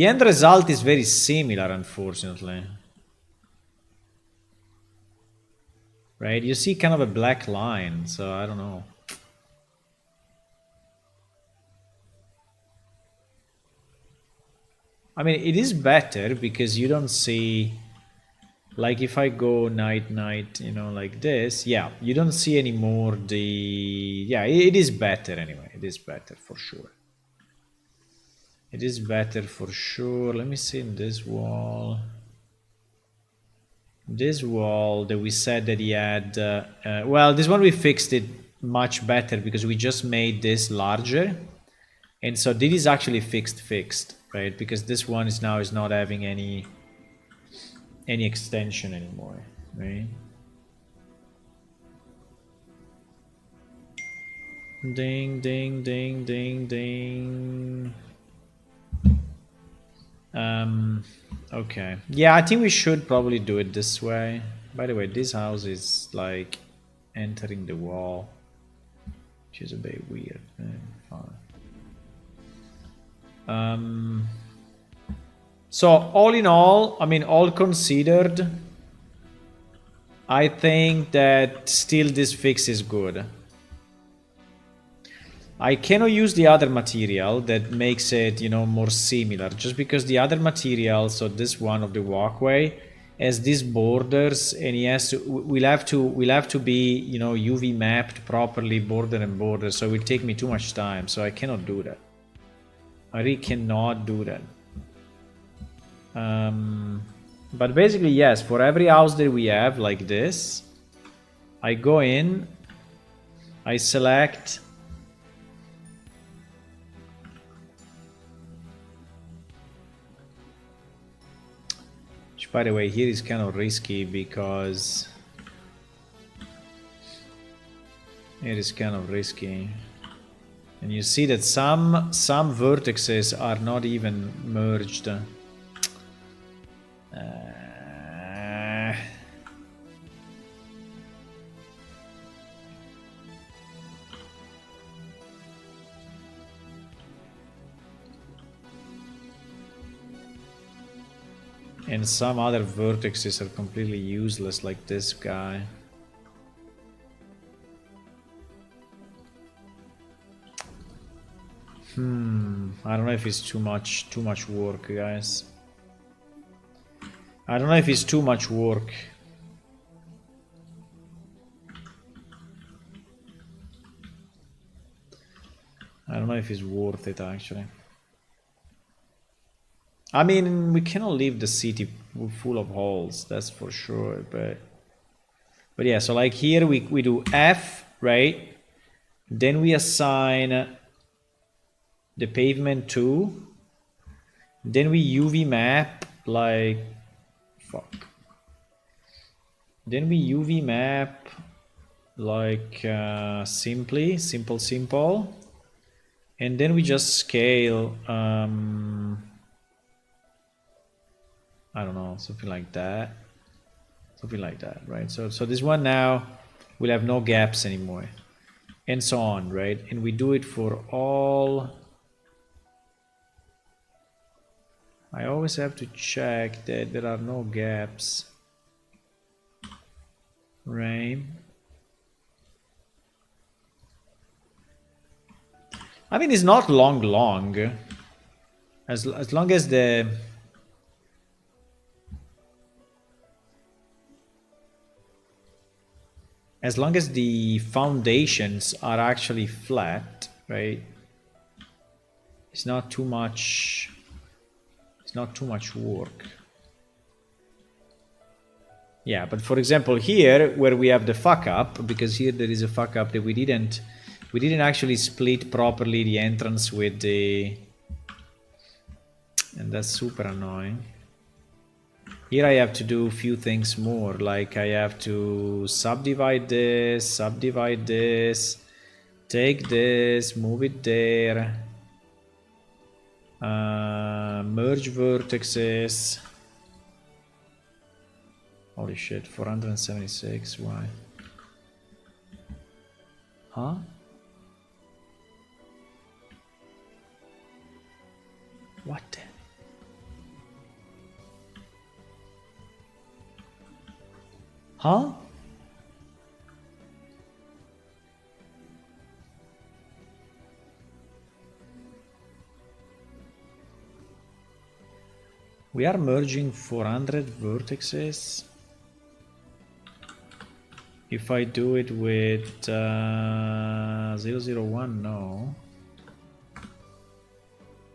Speaker 1: end result is very similar, unfortunately. Right? You see kind of a black line, so I don't know. I mean, it is better because you don't see, like if I go night, you know, like this, yeah, you don't see anymore the, yeah, it is better anyway. It is better for sure. It is better for sure. Let me see in this wall. This wall that we said that he had, well, this one we fixed it much better because we just made this larger. And so this is actually fixed, right? Because this one is now is not having any extension anymore, right? Ding, ding, ding, ding, ding. Okay. Yeah, I think we should probably do it this way. By the way, this house is like entering the wall, which is a bit weird. Fine. So all in all, I mean, all considered, I think that still this fix is good. I cannot use the other material that makes it, you know, more similar, just because the other material, so this one of the walkway, has these borders, and he has to, we'll have to be, you know, UV mapped properly, border and border, so it will take me too much time, so I cannot do that. I really cannot do that. But basically, yes, for every house that we have like this, I go in, I select, which by the way here is kind of risky because it is kind of risky, and you see that some vertices are not even merged. And some other vertices are completely useless, like this guy. I don't know if it's too much work, guys. I don't know if it's too much work. I don't know if it's worth it, actually. I mean, we cannot leave the city full of holes, that's for sure, but yeah, so like here we do F, right? Then we assign the pavement 2. Then we UV map, like, fuck. Then we UV map, like, simple. And then we just scale, I don't know, something like that, right? So this one now will have no gaps anymore, and so on, right? And we do it for all. I always have to check that there are no gaps, right? I mean, it's not long, as long as the foundations are actually flat, right? It's not too much. It's not too much work. Yeah, but for example here, where we have the fuck up, because here there is a fuck up that we didn't actually split properly the entrance with the, and that's super annoying. Here I have to do a few things more, like I have to subdivide this, take this, move it there, merge vertices. Holy shit, 476, why? Huh? What? Huh? We are merging 400 vertices. If I do it with 001, no.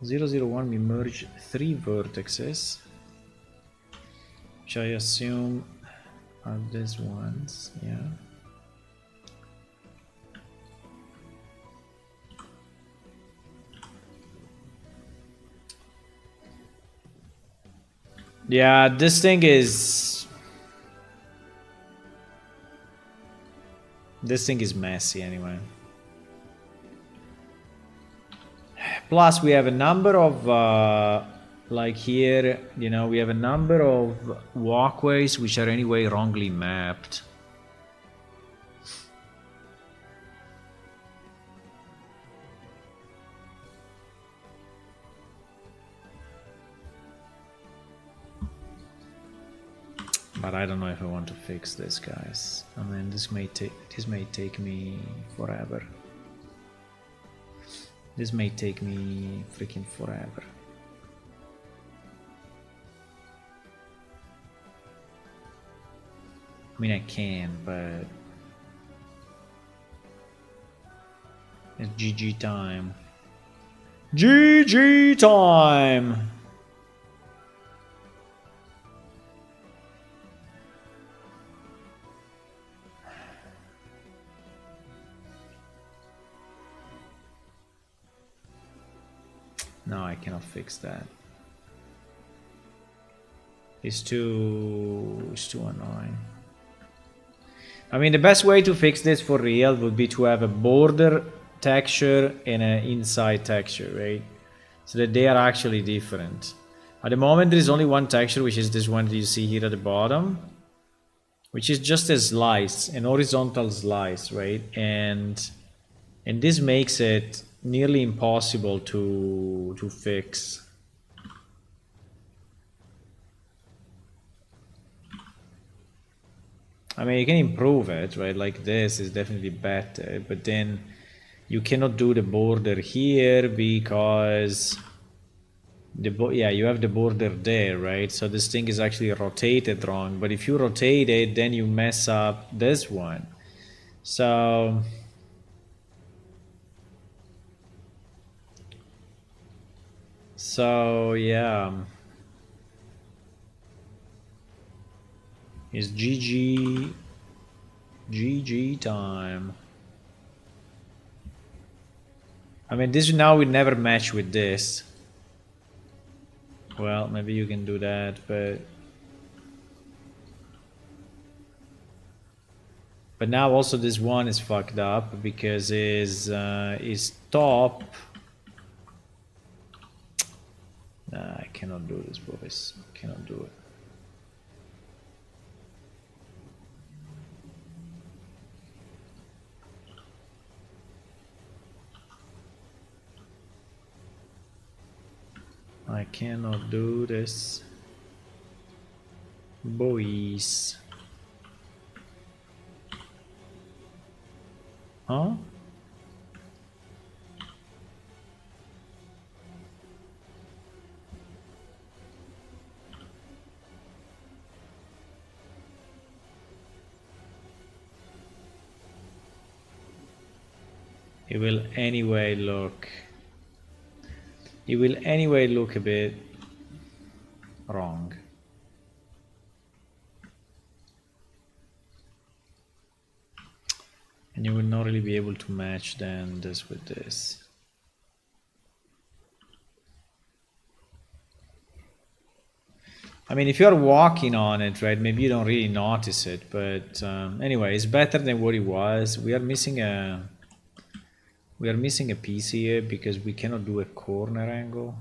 Speaker 1: 001, we merge 3 vertices, which I assume are these ones, yeah. Yeah, this thing is messy anyway. Plus we have a number of like here, you know, we have a number of walkways which are anyway wrongly mapped. But I don't know if I want to fix this, guys. I mean, this may take me forever. This may take me freaking forever. I mean, I can, but it's GG time. GG time! No, I cannot fix that. It's too annoying. I mean, the best way to fix this for real would be to have a border texture and an inside texture, right? So that they are actually different. At the moment, there is only one texture, which is this one that you see here at the bottom, which is just a slice, an horizontal slice, right? And this makes it nearly impossible to fix. I mean, you can improve it, right? Like this is definitely better, but then you cannot do the border here because yeah, you have the border there, right? So this thing is actually rotated wrong, but if you rotate it, then you mess up this one. So yeah, it's GG time. I mean, this now will never match with this. Well, maybe you can do that, but now also this one is fucked up because is top. Nah, I cannot do this, boys. I cannot do it. I cannot do this, boys. Huh? It will anyway look. It will anyway look a bit wrong. And you will not really be able to match then this with this. I mean, if you're walking on it, right, maybe you don't really notice it, but anyway, it's better than what it was. We are missing a piece here because we cannot do a corner angle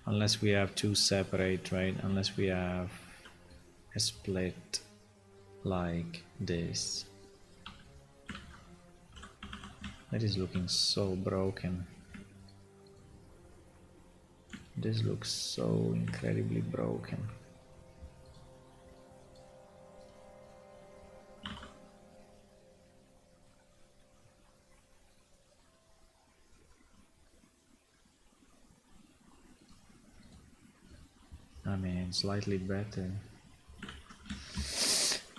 Speaker 1: unless we have two separate, right? Unless we have a split like this. That is looking so broken. This looks so incredibly broken. I mean, slightly better.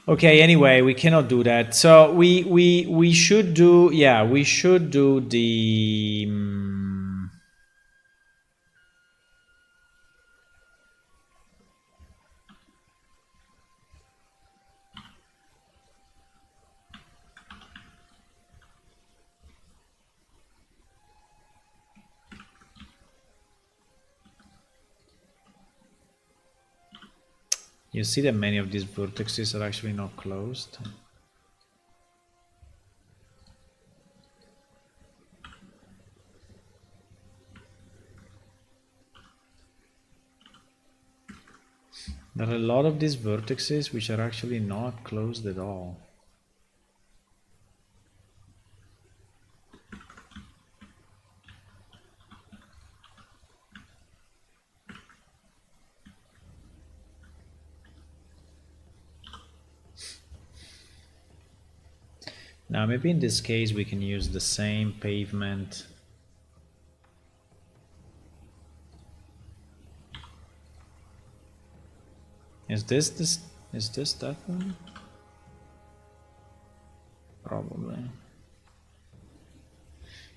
Speaker 1: Okay, anyway, we cannot do that. So we should do, yeah, we should do the you see that many of these vertices are actually not closed. There are a lot of these vertices which are actually not closed at all. Now maybe in this case we can use the same pavement Is this that one? Probably.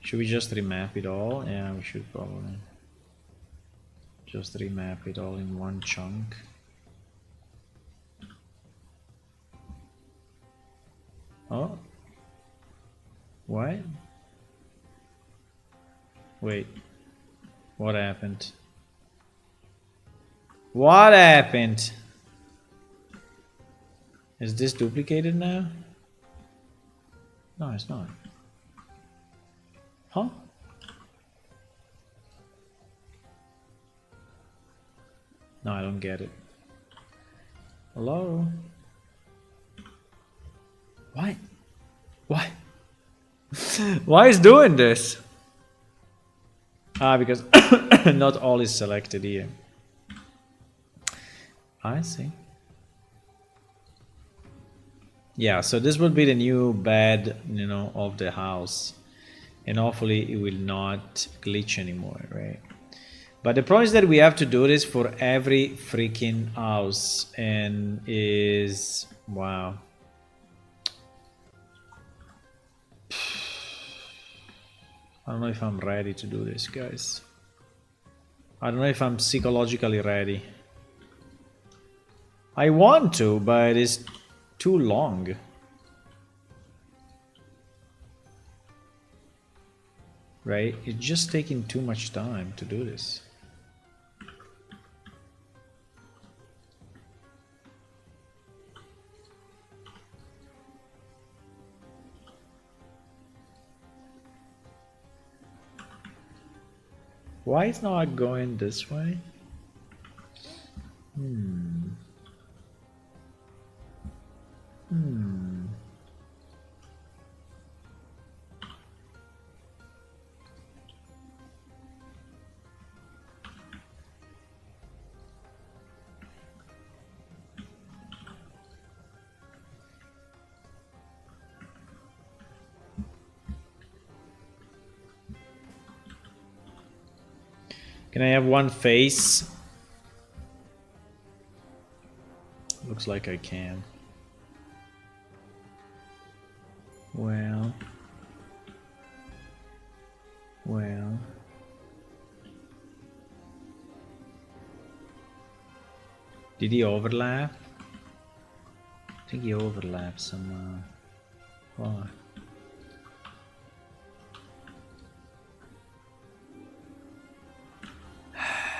Speaker 1: Should we just remap it all? Yeah, we should probably. Just remap it all in one chunk. Oh. What? Wait. What happened? What happened? Is this duplicated now? No, it's not. Huh? No, I don't get it. Hello? Why? Why? Why is doing this? Ah, because not all is selected here. I see. Yeah, so this will be the new bed, of the house. And hopefully it will not glitch anymore, right? But the problem is that we have to do this for every freaking house, and is wow. I don't know if I'm ready to do this, guys. I don't know if I'm psychologically ready. I want to, but it's too long. Right? It's just taking too much time to do this. Why is not going this way? Can I have one face? Looks like I can. Well. Did he overlap? I think he overlapped somehow. Oh.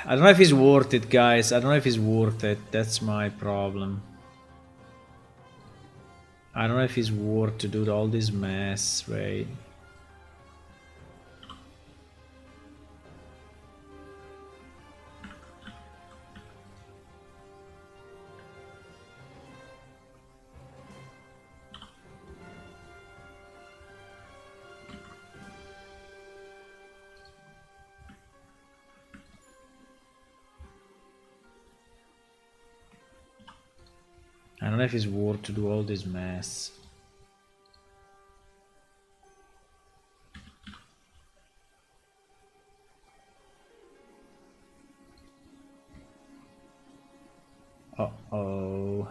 Speaker 1: I don't know if he's worth it, guys. I don't know if he's worth it. That's my problem. I don't know if he's worth to do all this mess, right? I don't know if it's worth to do all this mess. Uh-oh.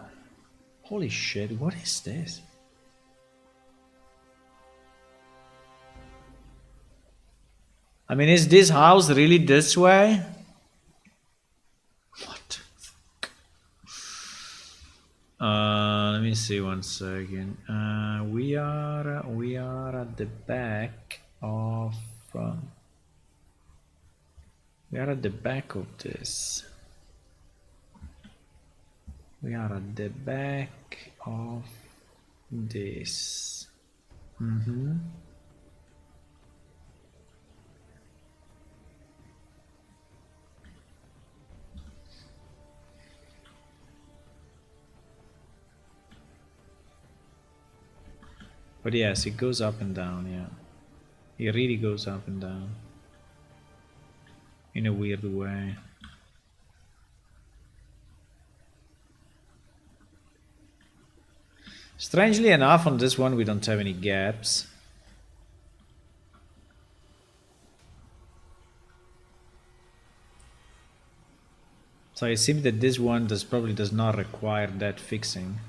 Speaker 1: Holy shit, what is this? I mean, is this house really this way? What? Let me see 1 second. We are at the back of. We are at the back of this. We are at the back of this. But yes, it goes up and down, yeah. It really goes up and down. In a weird way. Strangely enough, on this one we don't have any gaps. So it seems that this one probably does not require that fixing.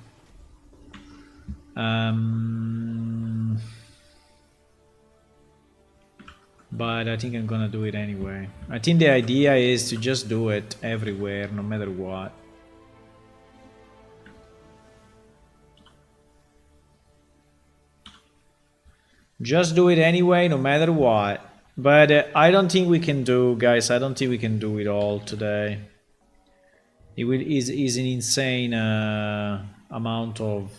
Speaker 1: But I think I'm gonna do it anyway. I think the idea is to just do it everywhere, no matter what. Just do it anyway, no matter what. But I don't think we can do, guys, I don't think we can do it all today. It is an insane amount of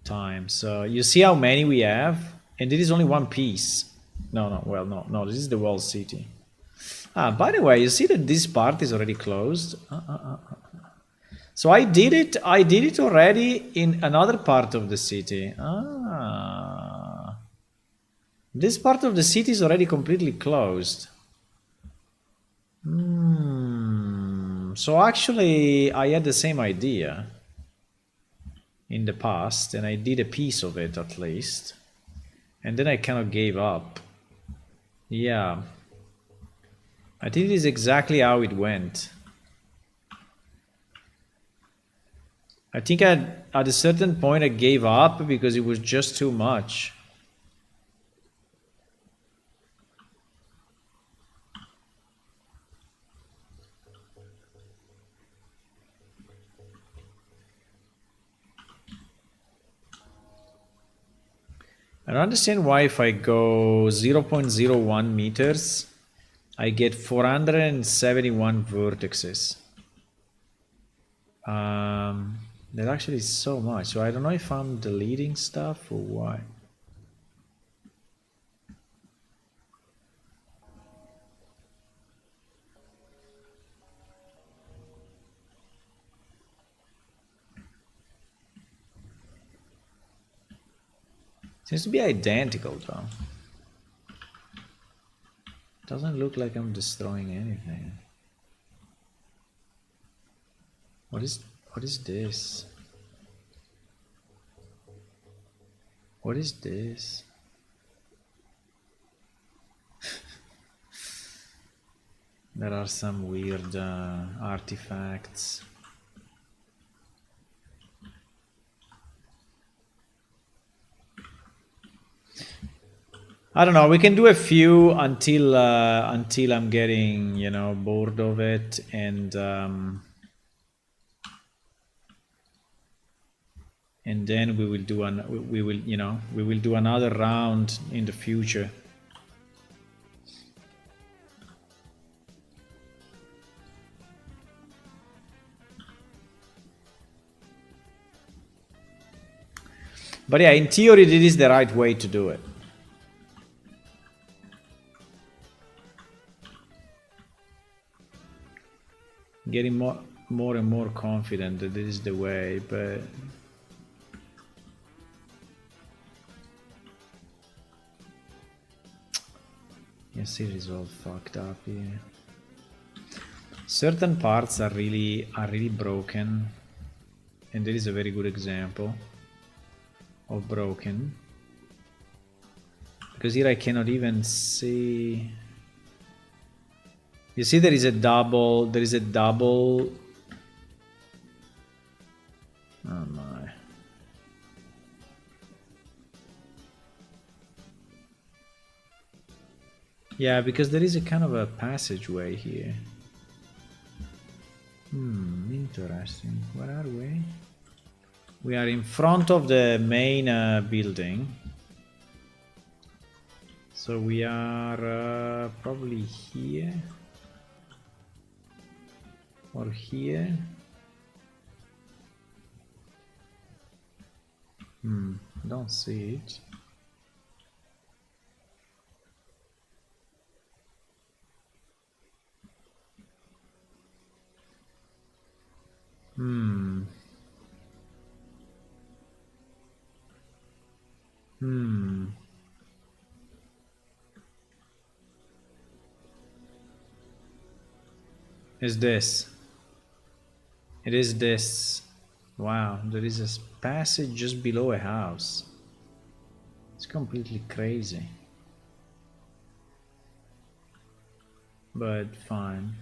Speaker 1: time. So you see how many we have? And it is only one piece. No, this is the wall city. Ah, by the way, you see that this part is already closed? So I did it already in another part of the city. This part of the city is already completely closed. So actually, I had the same idea in the past, and I did a piece of it at least. And then I kind of gave up. Yeah. I think this is exactly how it went. I think at a certain point I gave up because it was just too much. I don't understand why if I go 0.01 meters, I get 471 vertices. That actually is so much. So I don't know if I'm deleting stuff or what. Seems to be identical though. Doesn't look like I'm destroying anything. What is this? What is this? There are some weird artifacts. I don't know. We can do a few until I'm getting, you know, bored of it, and then we will do we will do another round in the future. But yeah, in theory, it is the right way to do it. Getting more and more confident that this is the way, but yes, it is all fucked up here. Certain parts are really broken, and there is a very good example of broken, because here I cannot even see. You see, there is a double. Oh my. Yeah, because there is a kind of a passageway here. Interesting. Where are we? We are in front of the main building. So we are probably here. Or here. Don't see it. Is this? It is this. Wow, there is a passage just below a house. It's completely crazy. But fine.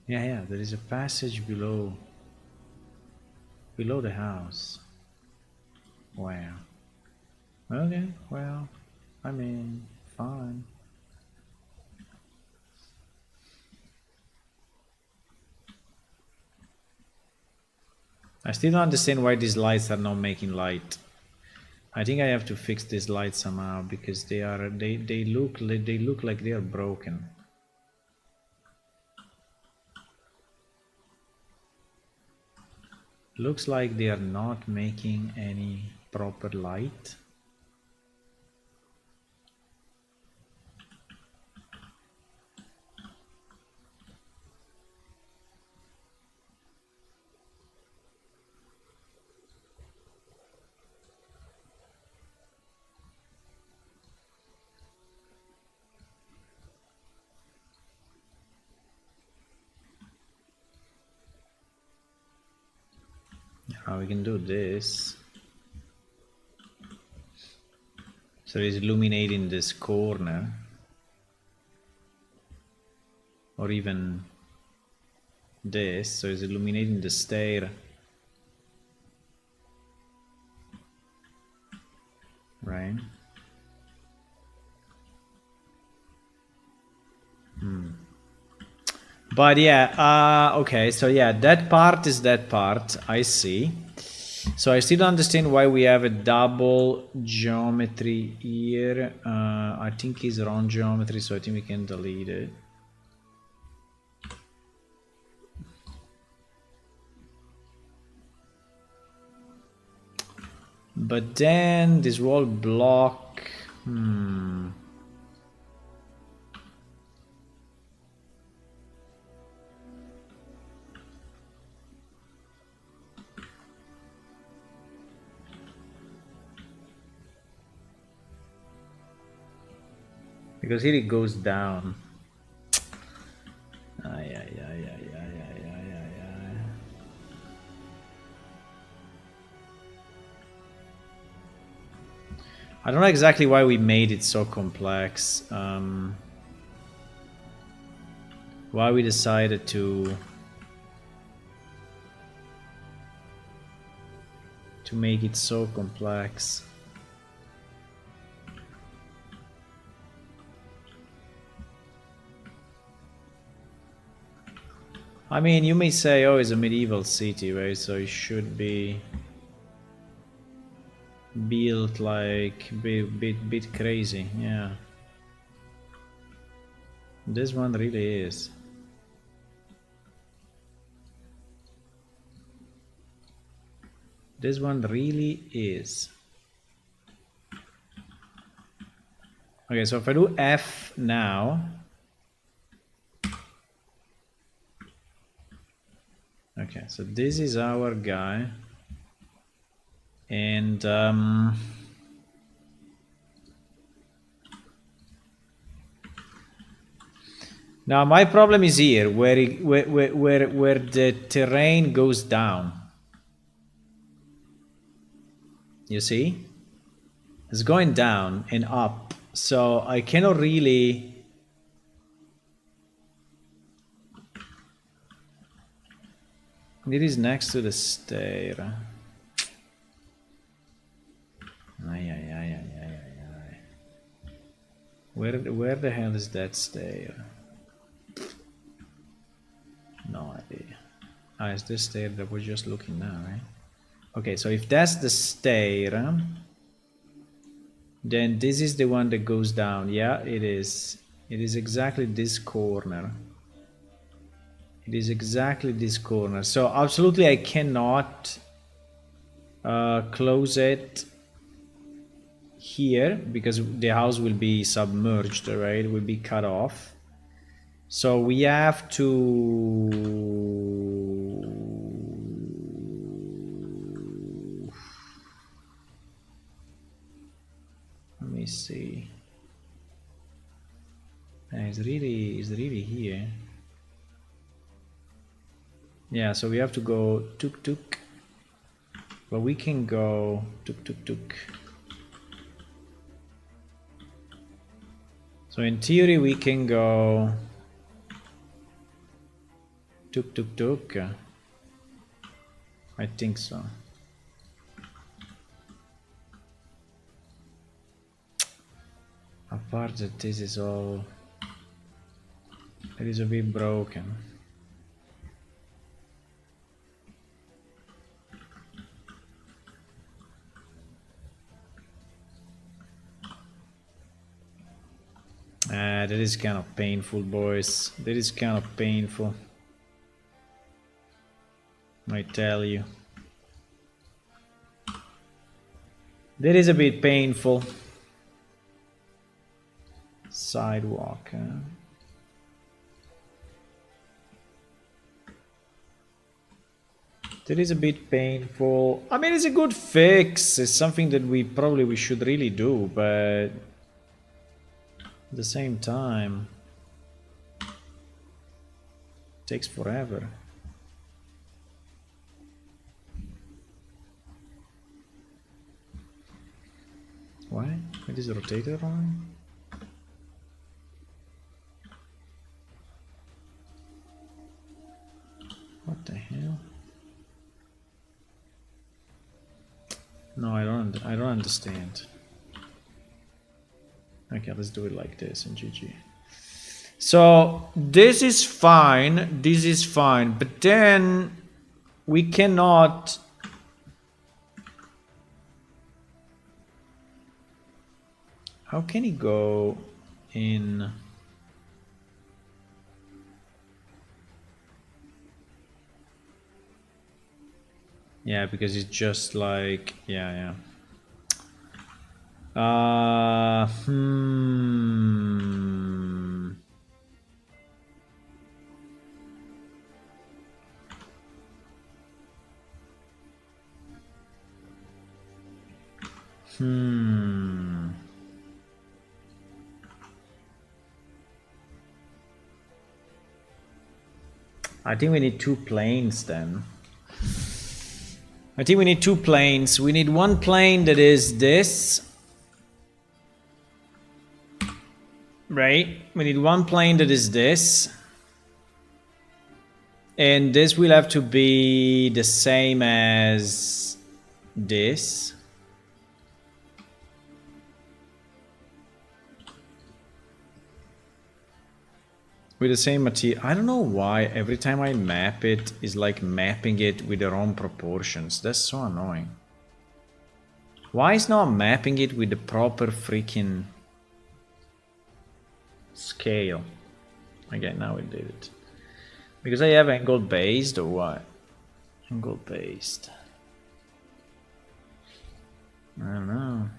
Speaker 1: Yeah, there is a passage below the house. Wow. Okay, well, I mean, fine. I still don't understand why these lights are not making light. I think I have to fix this light somehow because they look like they are broken. Looks like they are not making any proper light. We can do this. So it's illuminating this corner. Or even this, so it's illuminating the stair. Right? But yeah, okay, so yeah, that part is that part, I see. So I still don't understand why we have a double geometry here. I think it's wrong geometry, so I think we can delete it. But then this wall block, because here it goes down. Ay, ay, ay, ay, ay, ay, ay, ay, ay. I don't know exactly why we made it so complex. Why we decided to make it so complex. I mean, you may say, oh, it's a medieval city, right? So it should be built like bit crazy, yeah. This one really is. This one really is. Okay, so if I do F now. Okay, so this is our guy. And now my problem is here, where the terrain goes down. You see? It's going down and up, so I cannot really. It is next to the stair. Ay, ay, ay, ay, ay, ay, ay. Where the hell is that stair? No idea. Ah, it's this stair that we're just looking now, right? Okay, so if that's the stair, then this is the one that goes down. Yeah, it is. It is exactly this corner. It is exactly this corner. So absolutely I cannot close it here because the house will be submerged, right? It will be cut off. So we have to. Let me see. It's really here. Yeah, so we have to go tuk tuk. But we can go tuk tuk tuk. So in theory we can go Tuk tuk tuk. I think so. Apart that this is all... It is a bit broken. That is kind of painful, boys. That is kind of painful. I tell you. That is a bit painful. Sidewalk, huh? That is a bit painful. I mean, it's a good fix. It's something that we should really do, but at the same time, it takes forever. Why? It is rotated wrong? What the hell? No, I don't understand. Okay, let's do it like this and GG. So this is fine, but then we cannot... How can he go in? Yeah, because it's just like, yeah. I think we need two planes then. I think we need two planes. We need one plane that is this. Right? We need one plane that is this. And this will have to be the same as this. With the same material. I don't know why every time I map it is like mapping it with the wrong proportions. That's so annoying. Why is not mapping it with the proper freaking scale? Okay, now it did it. Because I have angle based or what? Angle based. I don't know.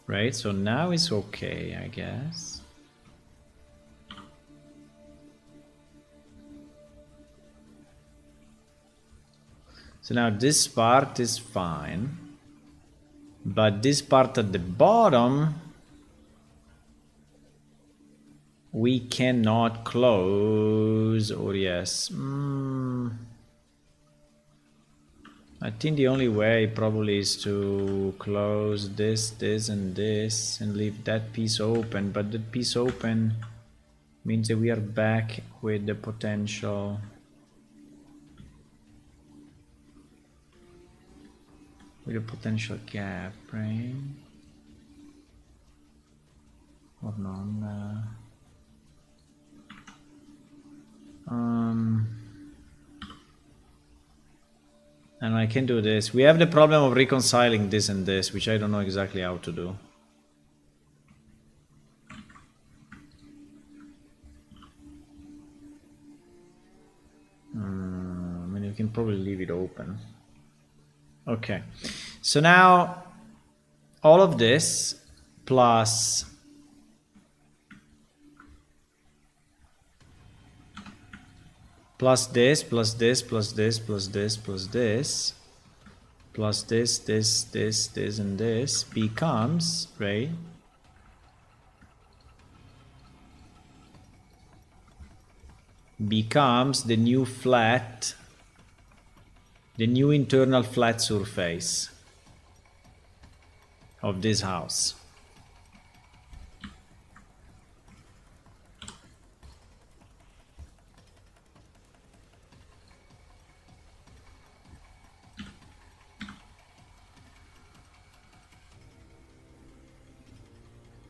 Speaker 1: Right, so now it's okay, I guess. So now this part is fine, but this part at the bottom we cannot close, or yes. I think the only way probably is to close this, this and this and leave that piece open, but that piece open means that we are back with the potential. With a potential gap, right? Or no? And I can do this. We have the problem of reconciling this and this, which I don't know exactly how to do. I mean, you can probably leave it open. Okay, so now all of this plus this, plus this, plus this, plus this, plus this, plus this, this, and this becomes, right? Becomes the new flat, the new internal flat surface. of this house.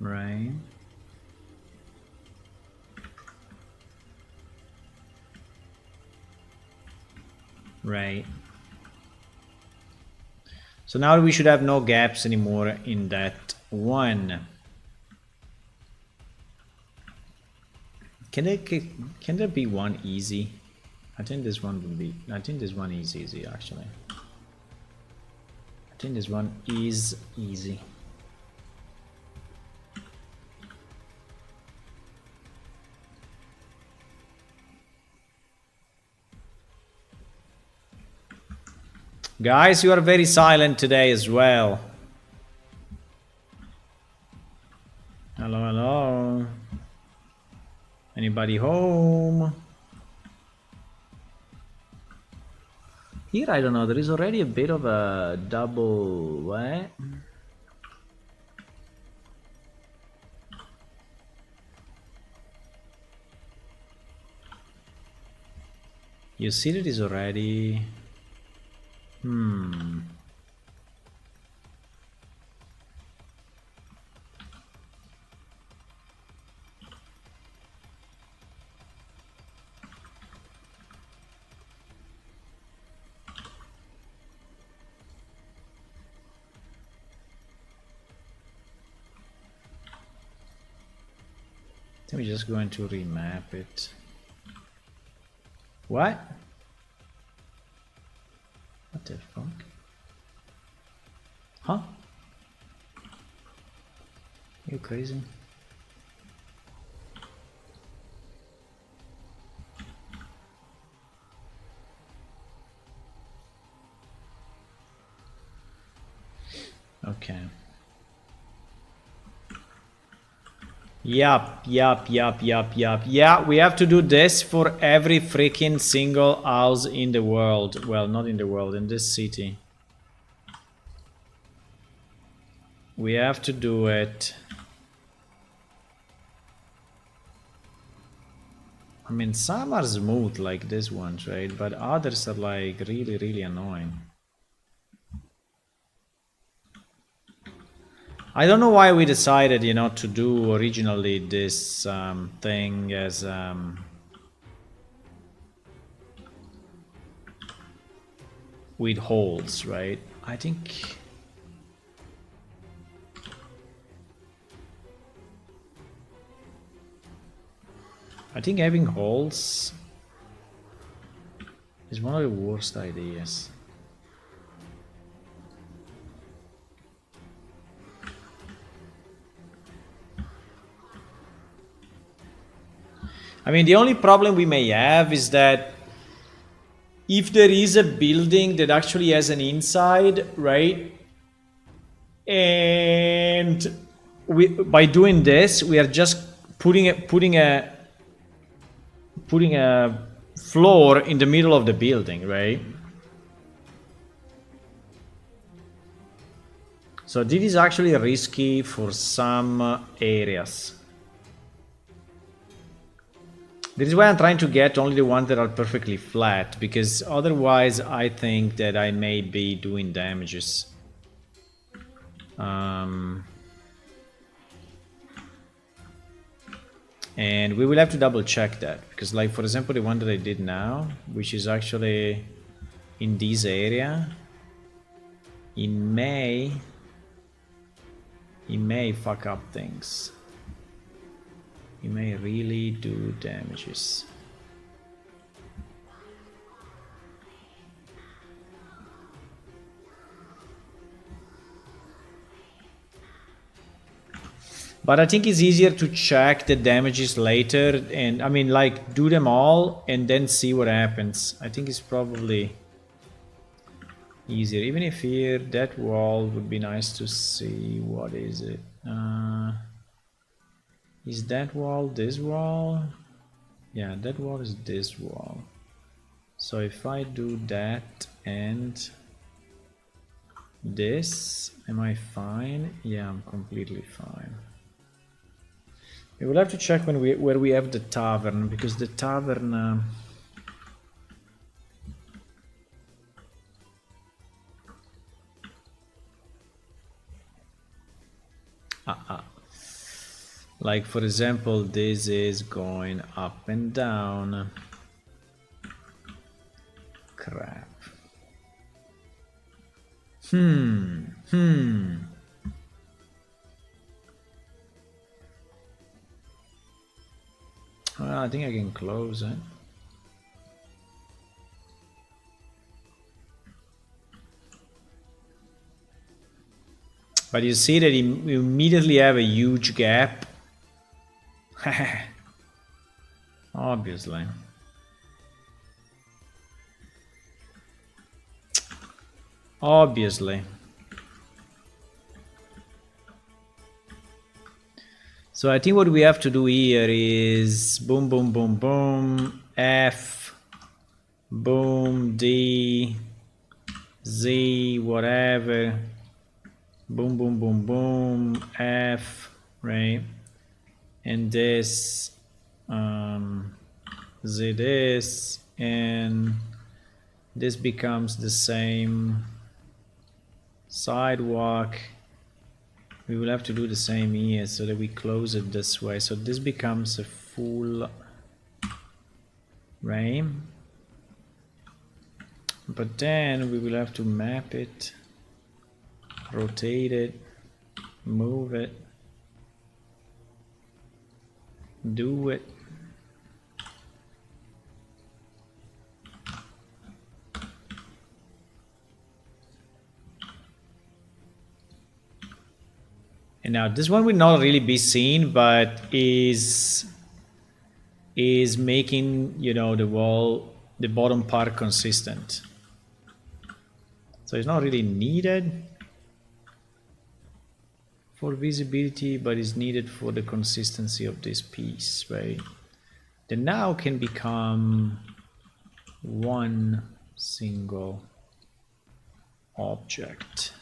Speaker 1: Right. Right. So now we should have no gaps anymore in that one. Can there be one easy? I think this one would be. I think this one is easy actually. I think this one is easy. Guys, you are very silent today as well. Hello, hello. Anybody home? Here, I don't know, there is already a bit of a double, what? You see that is already... We're just going to remap it. What? What the fuck? Huh? You crazy? Okay. Yup. Yeah, we have to do this for every freaking single house in the world. Well, not in the world, in this city. We have to do it. I mean, some are smooth like this ones, right? But others are like really, really annoying. I don't know why we decided, you know, to do originally this thing as with holes, right? I think having holes is one of the worst ideas. I mean, the only problem we may have is that if there is a building that actually has an inside, right? And by doing this, we are just putting a floor in the middle of the building, right? So this is actually risky for some areas. This is why I'm trying to get only the ones that are perfectly flat, because otherwise I think that I may be doing damages. And we will have to double check that, because like for example the one that I did now, which is actually in this area, it may fuck up things. You may really do damages. But I think it's easier to check the damages later and I mean like do them all and then see what happens. I think it's probably easier. Even if here that wall would be nice to see. What is it? Is that wall this wall? Yeah, that wall is this wall. So if I do that and this. Am I fine? Yeah, I'm completely fine. We will have to check where we have the tavern, because the tavern... Like, for example, this is going up and down. Crap. Well, I think I can close it. But you see that we immediately have a huge gap. Obviously. Obviously. So I think what we have to do here is boom, boom, boom, boom, F, boom, D, Z, whatever, boom, boom, boom, boom, F, right? And this, Z this, and this becomes the same sidewalk. We will have to do the same here so that we close it this way. So this becomes a full frame. But then we will have to map it, rotate it, move it, do it. And now this one will not really be seen, but is making, you know, the wall, the bottom part consistent. So it's not really needed for visibility, but is needed for the consistency of this piece, right? The now can become one single object.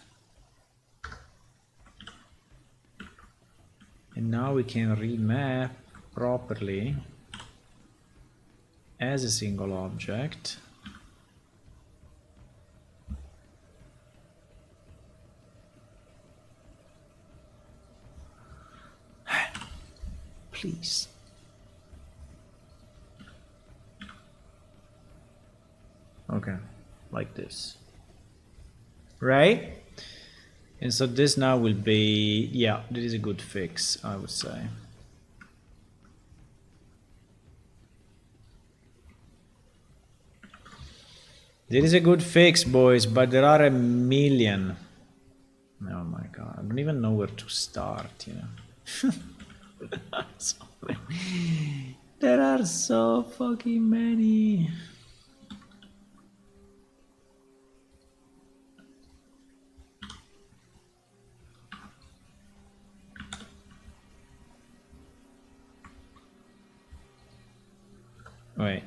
Speaker 1: And now we can remap properly as a single object. Please. Okay, like this. Right? And so this now will be, yeah, this is a good fix, I would say. This is a good fix, boys, but there are a million. Oh my god, I don't even know where to start, you know. There are so fucking many. Wait,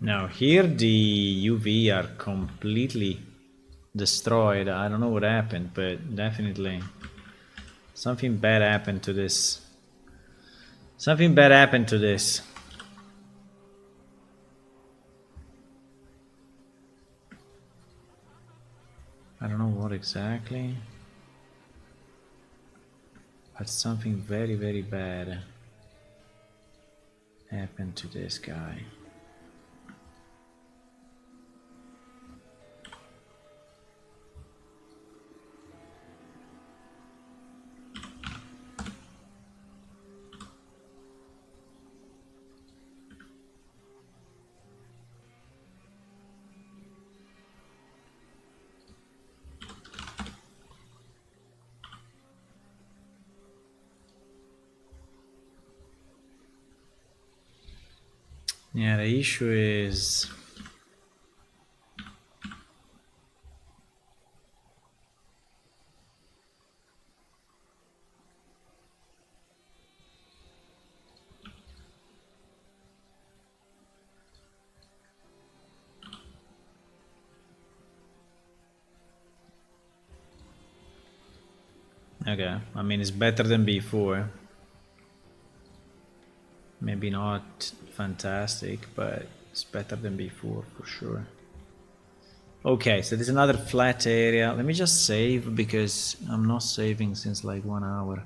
Speaker 1: now here the UV are completely destroyed. I don't know what happened, but definitely something bad happened to this. Something bad happened to this. I don't know what exactly, but something very, very bad happened to this guy. Yeah, the issue is Okay, I mean it's better than before. Maybe not fantastic, but it's better than before for sure. Okay, so there's another flat area. Let me just save because I'm not saving since like 1 hour.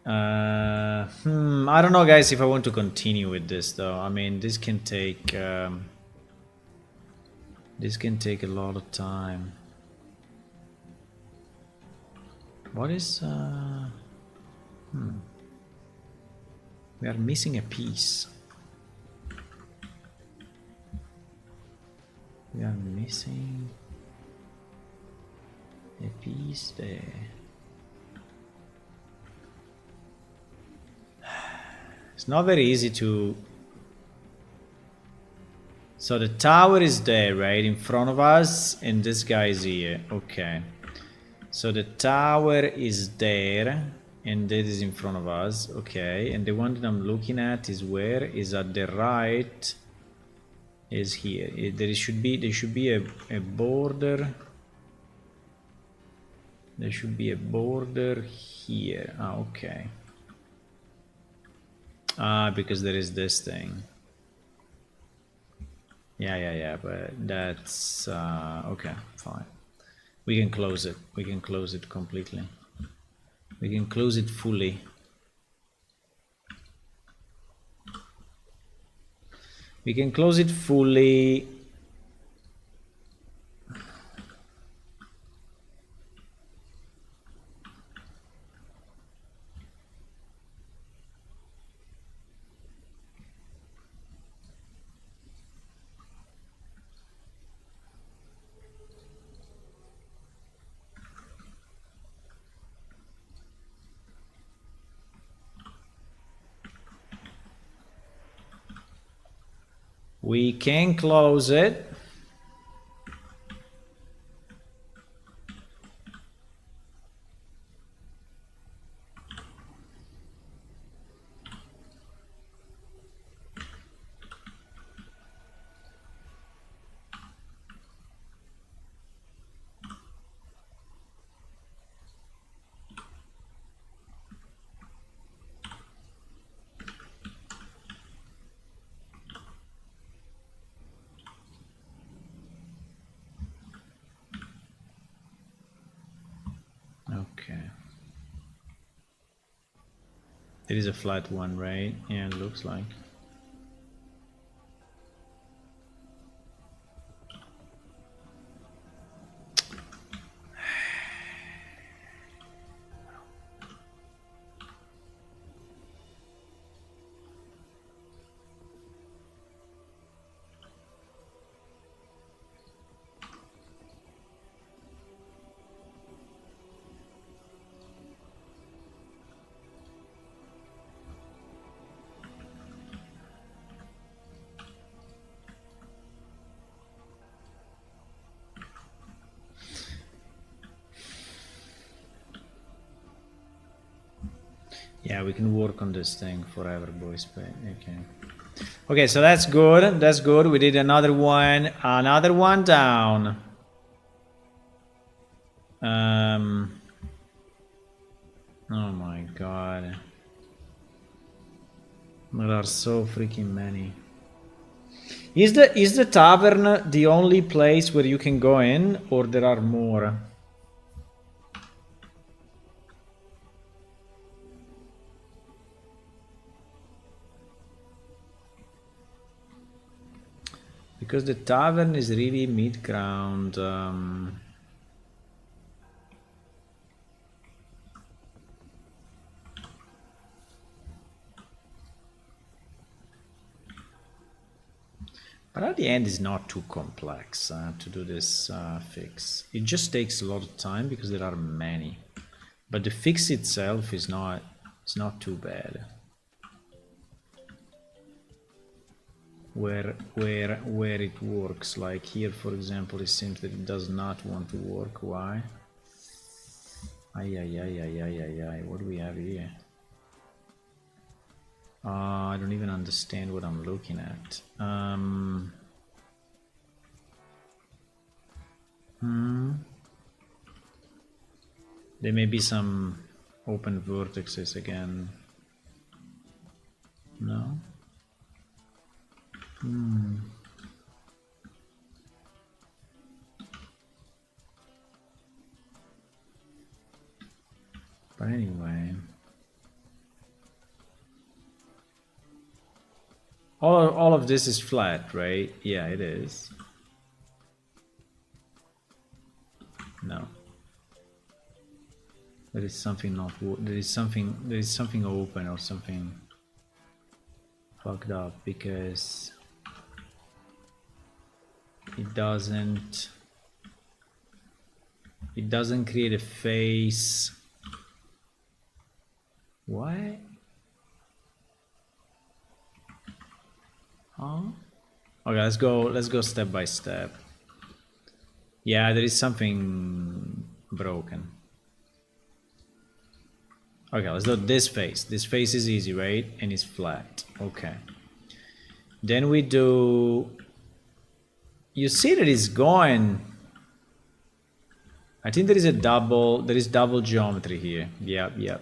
Speaker 1: I don't know, guys, if I want to continue with this though. I mean, this can take a lot of time. What is we are missing a piece. We are missing a piece there. It's not very easy to... So the tower is there, right, in front of us, and this guy is here. Okay. So the tower is there, and that is in front of us. Okay, and the one that I'm looking at is where? Is at the right. Is here. There should be a border. There should be a border here. Ah, okay. Ah, because there is this thing. Yeah, but that's okay, fine. We can close it. We can close it completely. We can close it fully. We can close it fully. We can close it. Okay. It is a flat one, right? Yeah, it looks like. Yeah, we can work on this thing forever, boys, but okay. Okay, so that's good. That's good. We did another one down. Oh my god. There are so freaking many. Is the tavern the only place where you can go in, or there are more? Because the tavern is really mid-ground. But at the end, it's not too complex to do this fix. It just takes a lot of time because there are many. But the fix itself is not. It's not too bad. Where it works, like here, for example, it seems that it does not want to work. Why? Ay. What do we have here? I don't even understand what I'm looking at. There may be some open vertices again. No? But anyway. All of this is flat, right? Yeah, it is. No. There is something not. There is something open or something fucked up because it doesn't create a face. Why? Huh? Okay, let's go step by step. Yeah, there is something broken. Okay, let's do this face. This face is easy, right? And it's flat. Okay. Then we do... You see that it's going... I think there is double geometry here. Yep.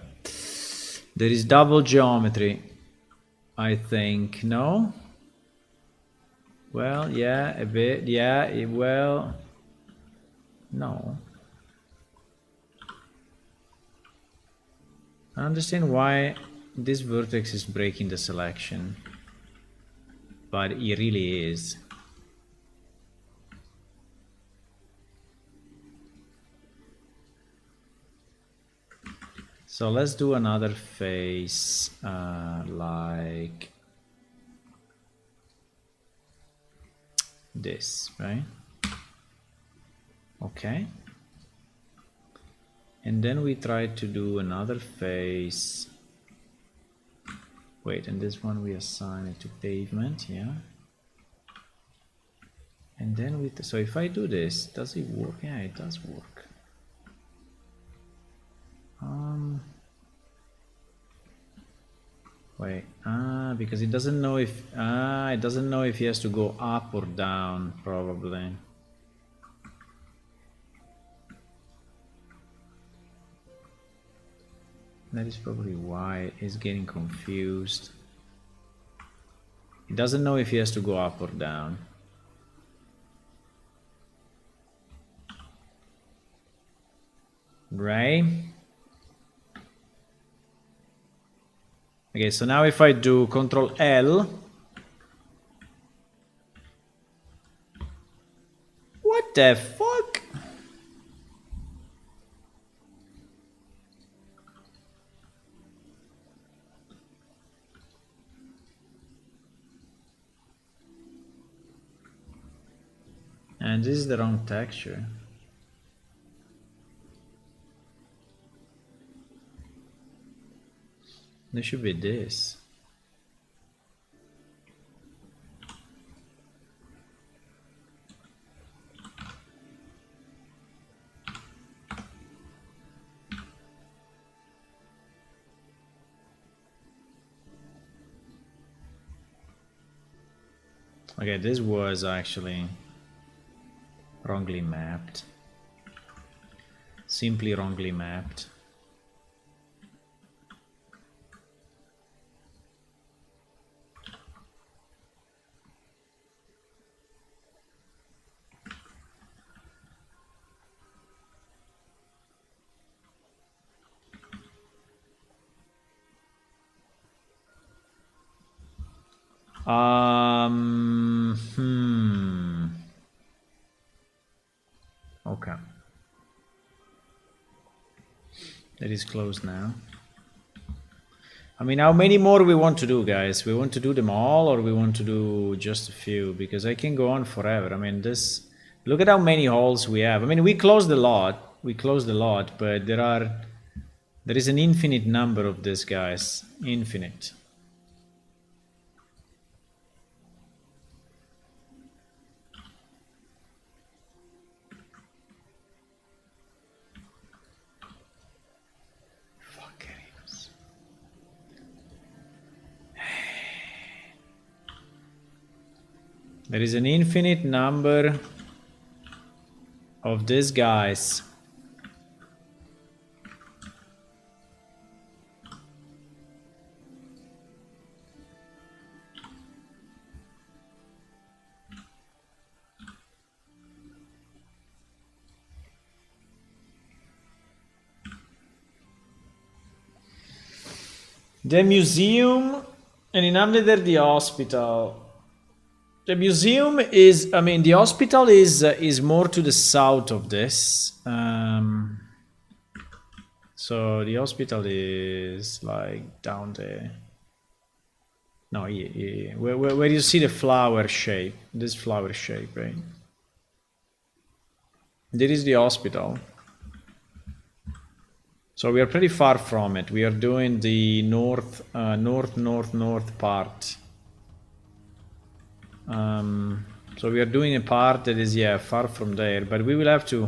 Speaker 1: There is double geometry. I think, no? Well, yeah, a bit. Yeah, well... No. I understand why this vertex is breaking the selection. But it really is. So let's do another face like this, right? Okay. And then we try to do another face. Wait, and this one we assign it to pavement, yeah. And then we, so if I do this, does it work? Yeah, it does work. Wait, because it doesn't know if he has to go up or down, probably. That is probably why it's getting confused. It doesn't know if he has to go up or down. Right? Okay, so now if I do Control L, what the fuck? And this is the wrong texture. There should be this. Okay, this was actually wrongly mapped. Simply wrongly mapped. Okay. That is closed now. I mean, how many more we want to do, guys? We want to do them all, or we want to do just a few? Because I can go on forever. I mean, this... Look at how many holes we have. I mean, we closed a lot. We closed a lot, but there is an infinite number of this, guys. Infinite. There is an infinite number of these guys. The museum, and in Amleder the hospital. The museum is, I mean, the hospital is more to the south of this. So the hospital is like down there. No, yeah. Where you see the flower shape, this flower shape, right? This is the hospital. So we are pretty far from it. We are doing the north part. So we are doing a part that is, yeah, far from there, but we will have to,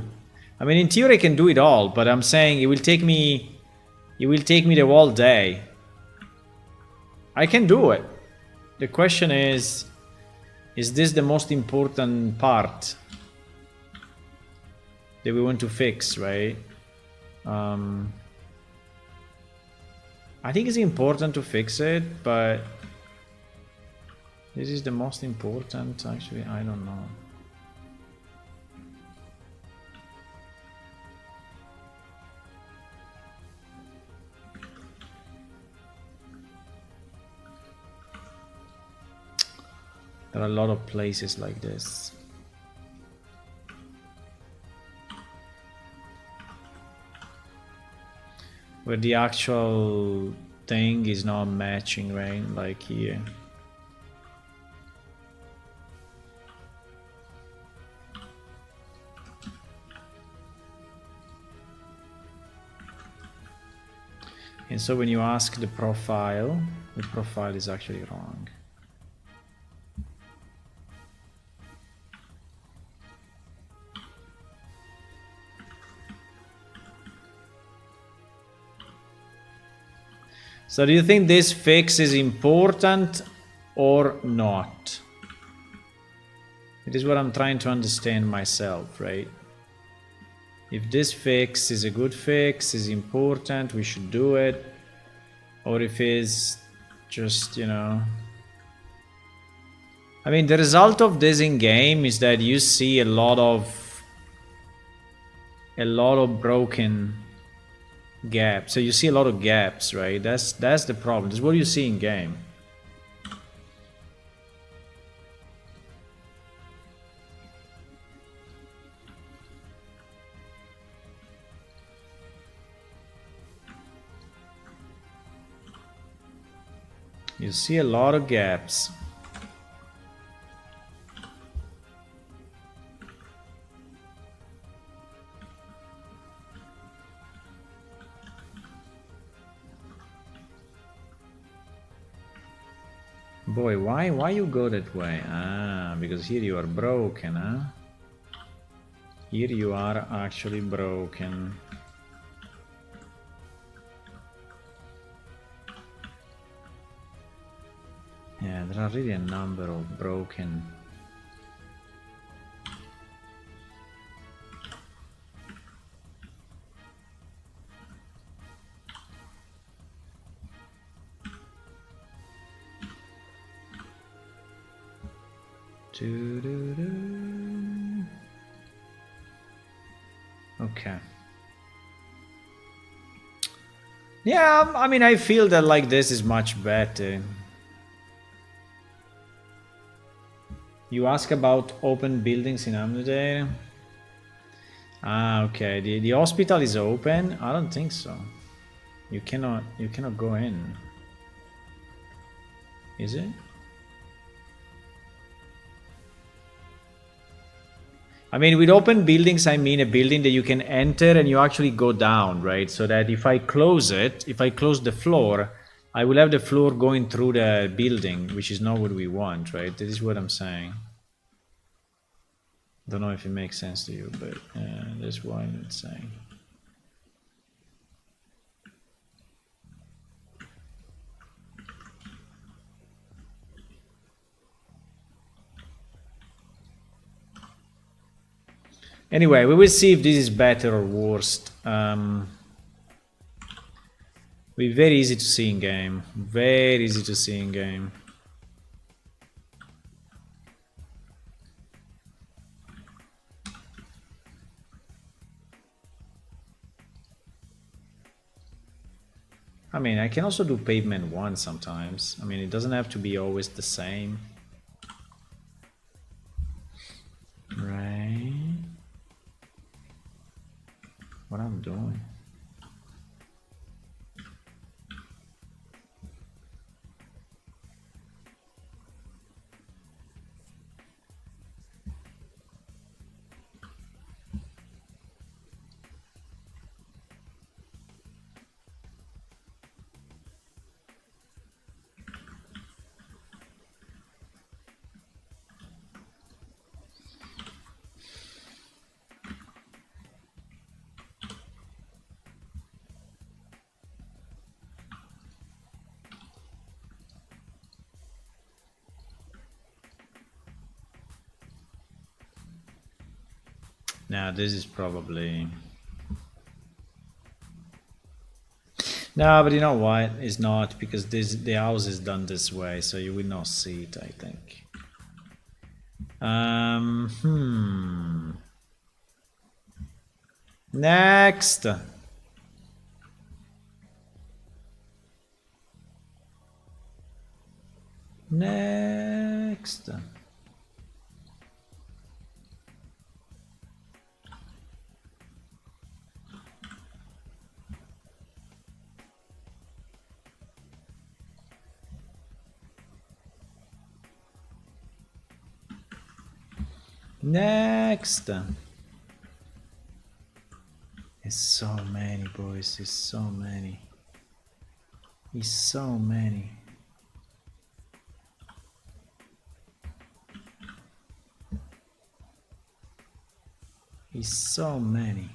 Speaker 1: I mean, in theory I can do it all, but I'm saying it will take me the whole day. I can do it. The question is this the most important part that we want to fix, right? I think it's important to fix it, but this is the most important, actually, I don't know. There are a lot of places like this. Where the actual thing is not matching, right? Like here. And so when you ask the profile is actually wrong. So do you think this fix is important or not? It is what I'm trying to understand myself, right? If this fix is a good fix, is important, we should do it. Or if it's just, you know... I mean, the result of this in game is that you see a lot of broken gaps. So you see a lot of gaps, right? That's the problem. That's what you see in game. You see a lot of gaps. Boy, why you go that way? Ah, because here you are broken, huh? Here you are actually broken. Yeah, there are really a number of broken. Okay. Yeah, I mean, I feel that like this is much better. You ask about open buildings in Amnudale? Ah, okay. The hospital is open? I don't think so. You cannot go in. Is it? I mean, with open buildings, I mean a building that you can enter and you actually go down, right? So that if I close it, if I close the floor, I will have the floor going through the building, which is not what we want, right? This is what I'm saying. Don't know if it makes sense to you, but that's what I'm saying. Anyway, we will see if this is better or worse. Be very easy to see in game. Very easy to see in game. I mean, I can also do pavement 1 sometimes. I mean, it doesn't have to be always the same. Right? What I'm doing. Now this is probably... No, but you know what? It's not, because the house is done this way, so you will not see it, I think. Next. Next. Next. It's so many, boys. It's so many. It's so many. It's so many.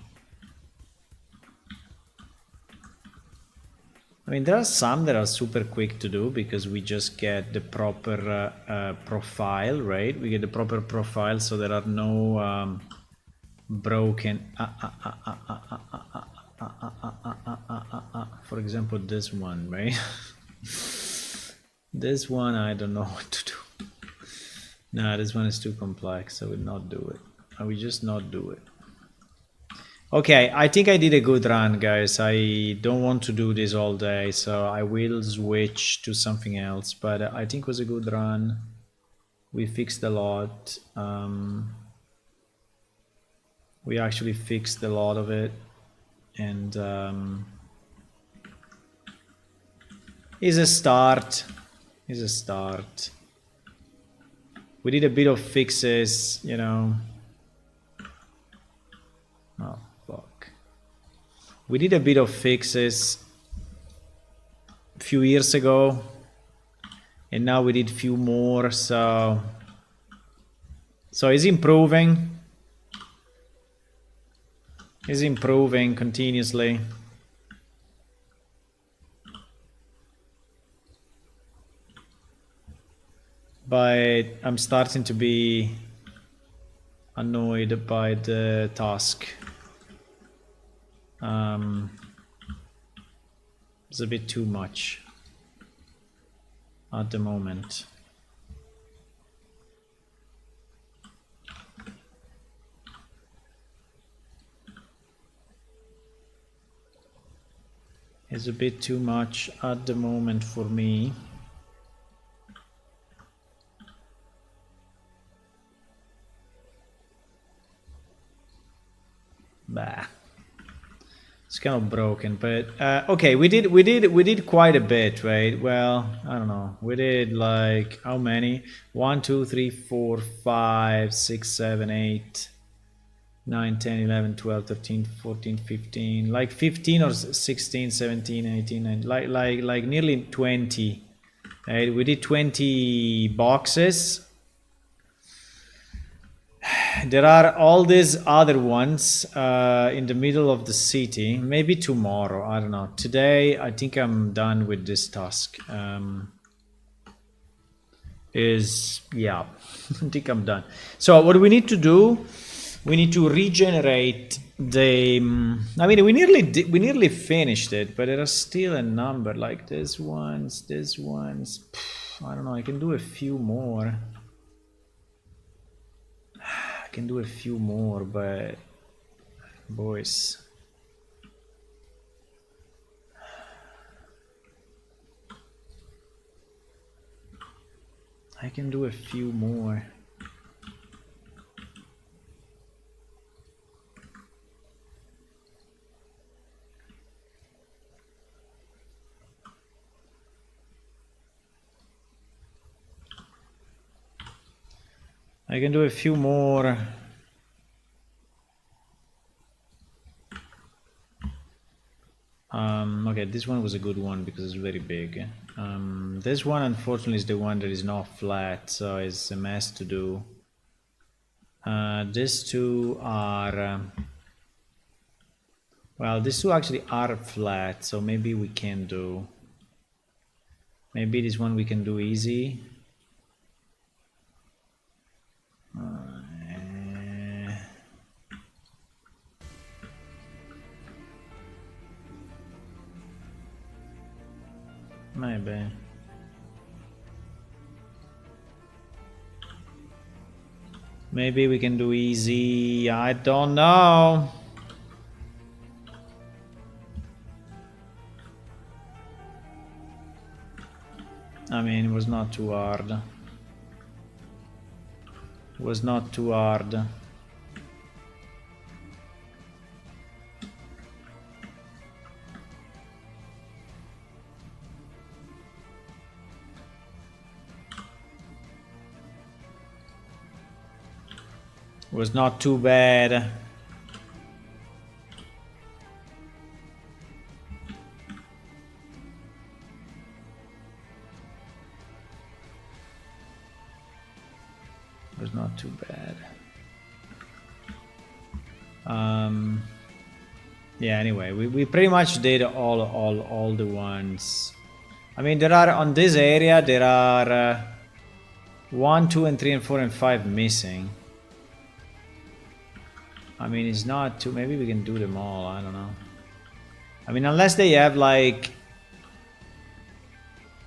Speaker 1: I mean, there are some that are super quick to do because we just get the proper profile, right? We get the proper profile, so there are no broken. For example, this one, right? This one, I don't know what to do. Nah, this one is too complex. I will not do it. I will just not do it. Okay, I think I did a good run, guys. I don't want to do this all day, so I will switch to something else. But I think it was a good run. We fixed a lot. We actually fixed a lot of it. And it's a start. It's a start. We did a bit of fixes, you know. Oh, fuck. We did a bit of fixes a few years ago, and now we did a few more, so it's improving. It's improving continuously. But I'm starting to be annoyed by the task. It's a bit too much at the moment. It's a bit too much at the moment for me. Bah. It's kind of broken, but okay, we did quite a bit, right? Well, I don't know. We did like how many? 1, 2, 3, 4, 5, 6, 7, 8, 9, 10, 11, 12, 13, 14, 15, like 15 or 16, 17, 18, 19, like nearly 20. Right? We did 20 boxes. There are all these other ones in the middle of the city. Maybe tomorrow, I don't know. Today, I think I'm done with this task. Yeah, I think I'm done. So what we need to do, we need to regenerate the... I mean, we nearly finished it, but there are still a number like these ones. I don't know, I can do a few more. Can do a few more, but boys, I can do a few more. I can do a few more. Okay, this one was a good one because it's very big. This one unfortunately is the one that is not flat, so it's a mess to do. These two are... well, these two actually are flat, so maybe we can do... maybe this one we can do easy. Maybe. Maybe we can do easy. I don't know. I mean, it was not too hard. It was not too hard. It was not too bad. It was not too bad. Yeah, anyway, we pretty much did all the ones. I mean, there are, on this area, there are 1, 2, and 3, and 4, and 5 missing. I mean, it's not too... maybe we can do them all, I don't know. I mean, unless they have, like,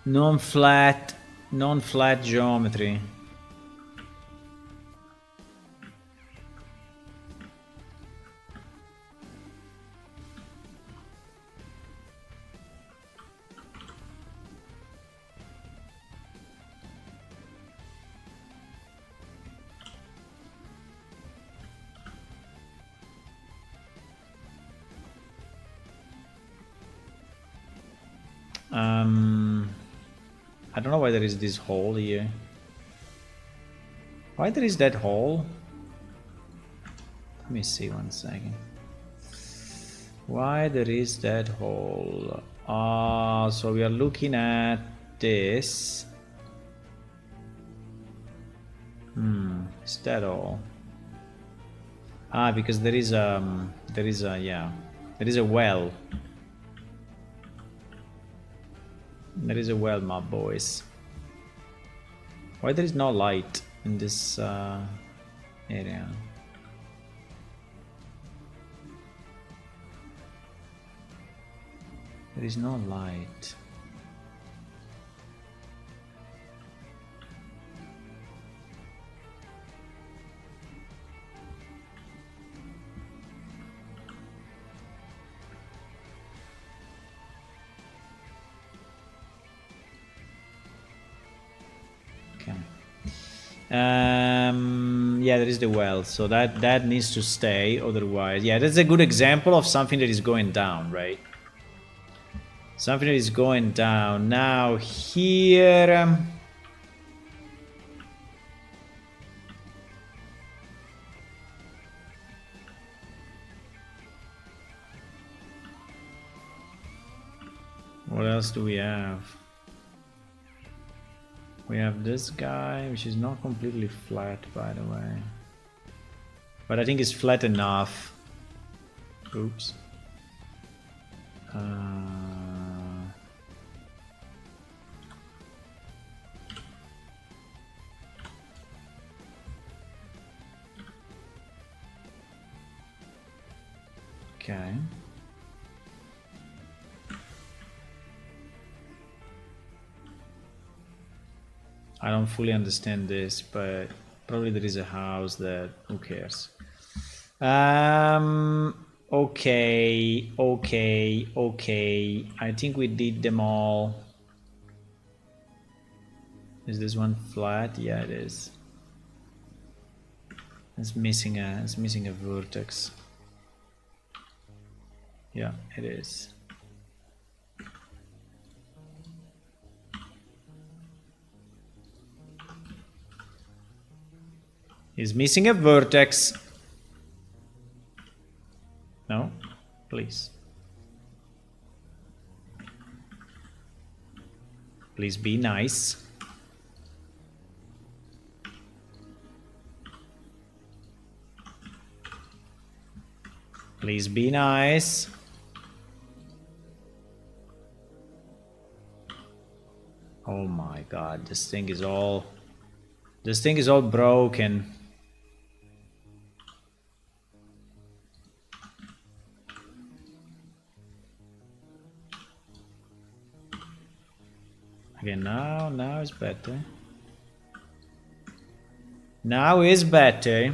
Speaker 1: non-flat geometry. I don't know why there is this hole here. Why there is that hole? Let me see 1 second. Why there is that hole? So we are looking at this. Is that all? Because there is a well. There is a well, my boys. Why there is no light in this area? There is no light. Yeah, there is the well, so that needs to stay, otherwise... yeah, that's a good example of something that is going down, right? Something that is going down. Now here... what else do we have? We have this guy, which is not completely flat, by the way. But I think it's flat enough. Oops. Okay. I don't fully understand this, but probably there is a house that... who cares? Okay. I think we did them all. Is this one flat? Yeah, it is. It's missing a vertex. Yeah, it is. It's missing a vertex. No, please. Please be nice. Please be nice. Oh my god, this thing is all broken. Okay, now it's better. Now is better.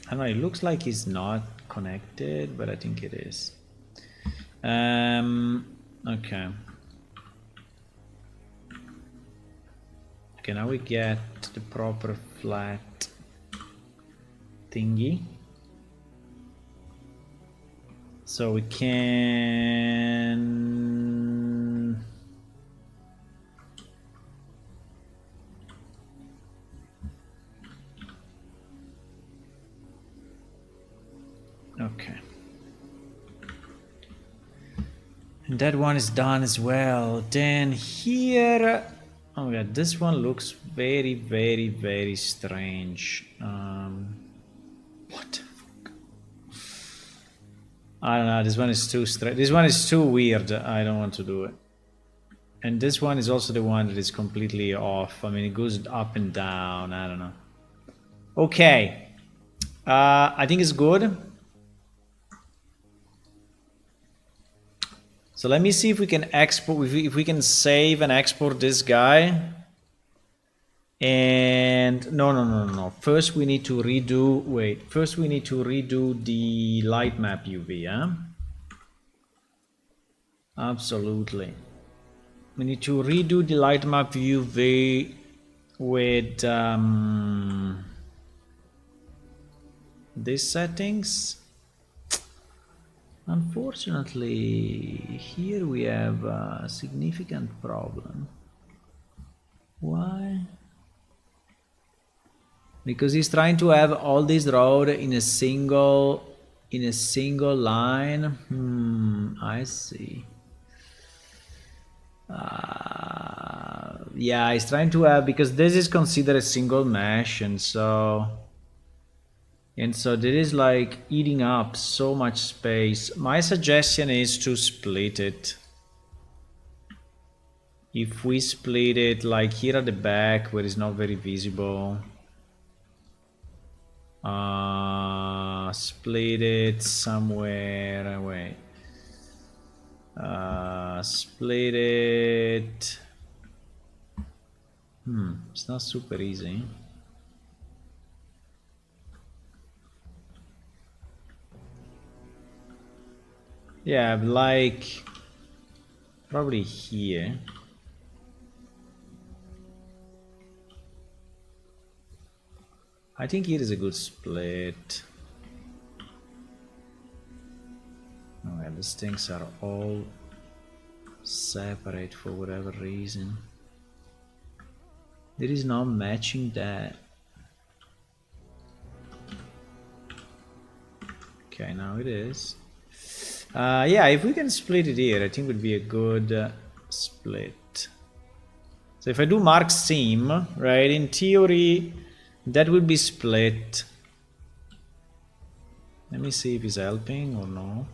Speaker 1: I don't know, it looks like it's not connected, but I think it is. Okay. Okay, now we get the proper flat thingy. So we can... Okay. And that one is done as well. Then here... Oh my god, this one looks very, very, very strange. What the fuck? I don't know, this one is too strange. This one is too weird. I don't want to do it. And this one is also the one that is completely off. I mean, it goes up and down. I don't know. Okay. I think it's good. So let me see if we can export, if we can save and export this guy. And no. First we need to redo, first we need to redo the light map UV, huh? Absolutely. We need to redo the light map UV with these settings. Unfortunately, here we have a significant problem. Why? Because he's trying to have all this road in a single line. I see. Yeah, he's trying to have, because this is considered a single mesh, and so there is like eating up so much space. My suggestion is to split it. If we split it like here at the back where it's not very visible, split it somewhere, wait, split it, it's not super easy. Yeah, like probably here. I think here is a good split. Oh yeah, these things are all separate for whatever reason. There is no matching that. Okay, now it is. Yeah, if we can split it here, I think would be a good split. So if I do mark seam, right, in theory, that would be split. Let me see if it's helping or no.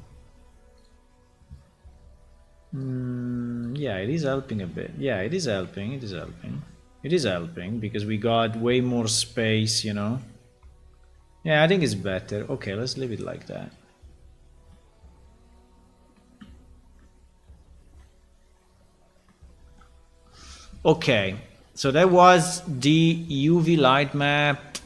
Speaker 1: Yeah, it is helping a bit. Yeah, it is helping. It is helping. It is helping because we got way more space, you know. Yeah, I think it's better. Okay, let's leave it like that. Okay, So that was the UV light map.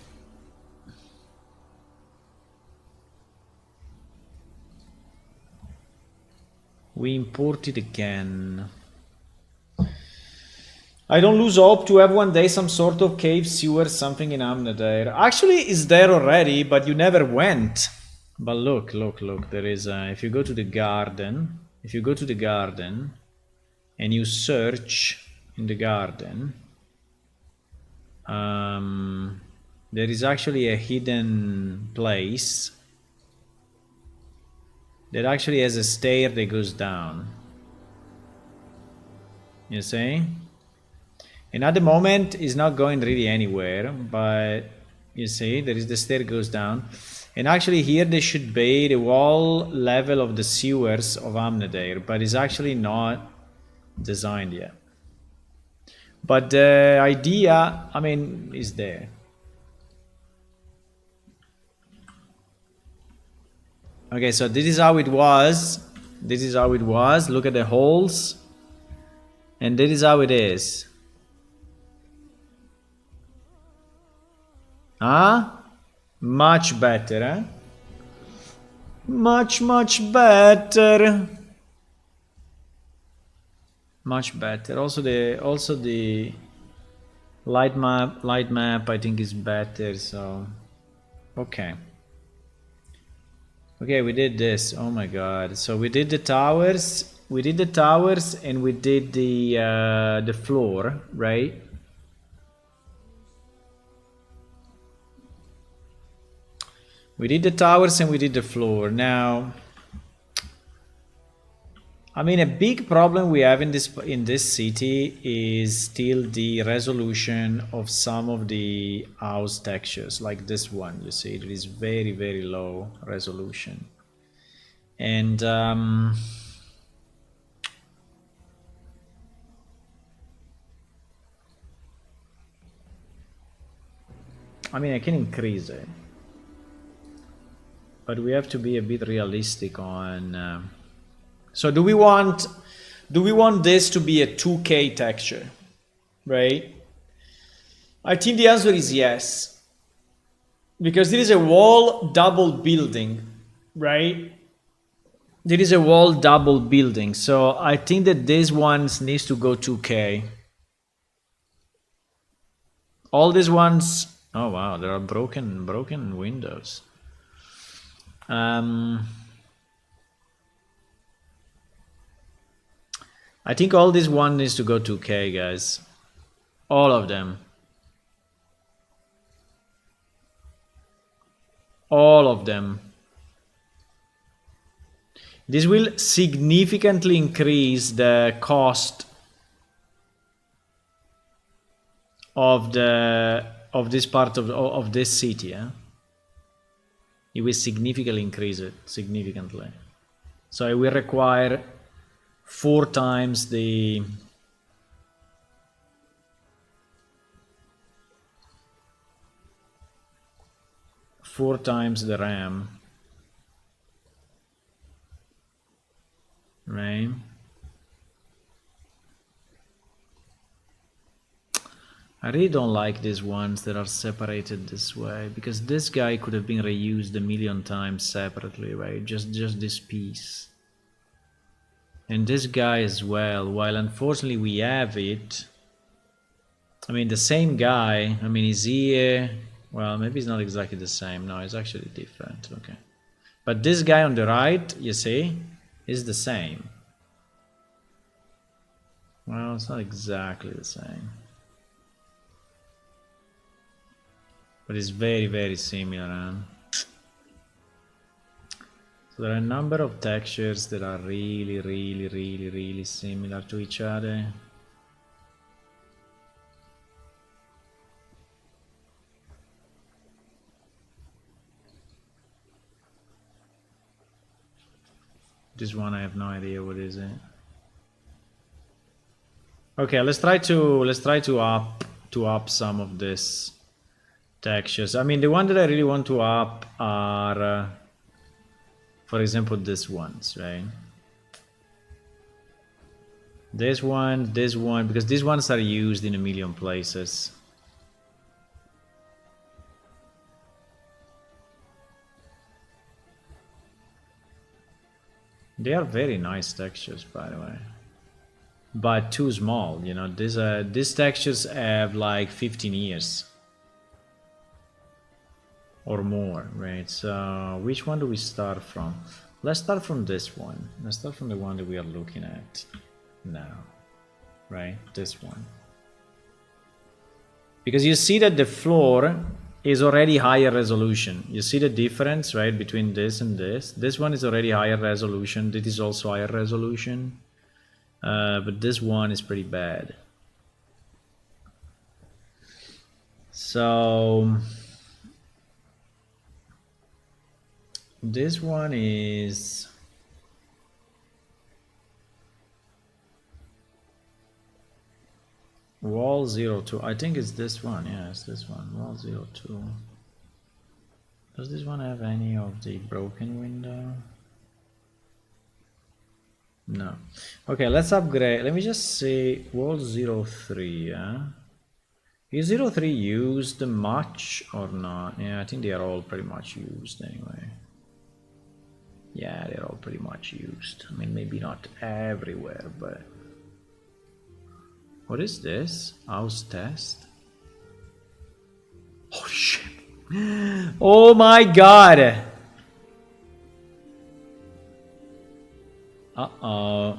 Speaker 1: We import it again. I don't lose hope to have one day some sort of cave sewer, something in Amnadair. Actually, it's there already, but you never went. But look, there is if you go to the garden, and you search in the garden, there is actually a hidden place that actually has a stair that goes down. You see? And at the moment it's not going really anywhere, but you see there is the stair goes down. And actually here there should be the wall level of the sewers of Amnadair, but it's actually not designed yet. But the idea, I mean, is there. Okay, so this is how it was. Look at the holes. And this is how it is. Much better, eh? Much better. Much better. Also the light map I think is better, so okay. Okay, we did this. Oh my god. So we did the towers. We did the towers and we did the floor, right? We did the towers and we did the floor. Now, I mean, a big problem we have in this city is still the resolution of some of the house textures, like this one. You see, it is very low resolution, and I mean, I can increase it, but we have to be a bit realistic on. So do we want this to be a 2K texture, right? I think the answer is yes, because there is a wall double building, right? There is a wall double building, so I think that this one needs to go 2K. All these ones. Oh wow, there are broken windows. I think all this one needs to go 2K, guys. All of them. All of them. This will significantly increase the cost of this part of this city. It will significantly increase it, significantly. So it will require 4 times the RAM, right? I really don't like these ones that are separated this way, because this guy could have been reused a million times separately, right? Just this piece. And this guy as well, while unfortunately we have it. I mean, the same guy, I mean, is here. Well, maybe it's not exactly the same. No, it's actually different. Okay. But this guy on the right, you see, is the same. Well, it's not exactly the same. But it's very similar. Huh? So there are a number of textures that are really similar to each other. This one I have no idea what is it. Okay, let's try to up some of this textures. I mean, the one that I really want to up are for example these ones, right? This one, because these ones are used in a million places. They are very nice textures, by the way, but too small. You know, these textures have like 15 years or more, right? So which one do we start from? Let's start from this one. Let's start from the one that we are looking at now, right? This one, because you see that the floor is already higher resolution. You see the difference, right, between this and this. This one is already higher resolution. This is also higher resolution, but this one is pretty bad. So this one is wall 02. I think it's this one. Yeah, it's this one. Wall 02. Does this one have any of the broken window? No. Okay, let's upgrade. Let me just say wall 03. Yeah. Is 03 used much or not? Yeah, I think they are all pretty much used anyway. Yeah, they're all pretty much used. I mean, maybe not everywhere, but... What is this? House test? Oh shit! Oh my god! Uh-oh.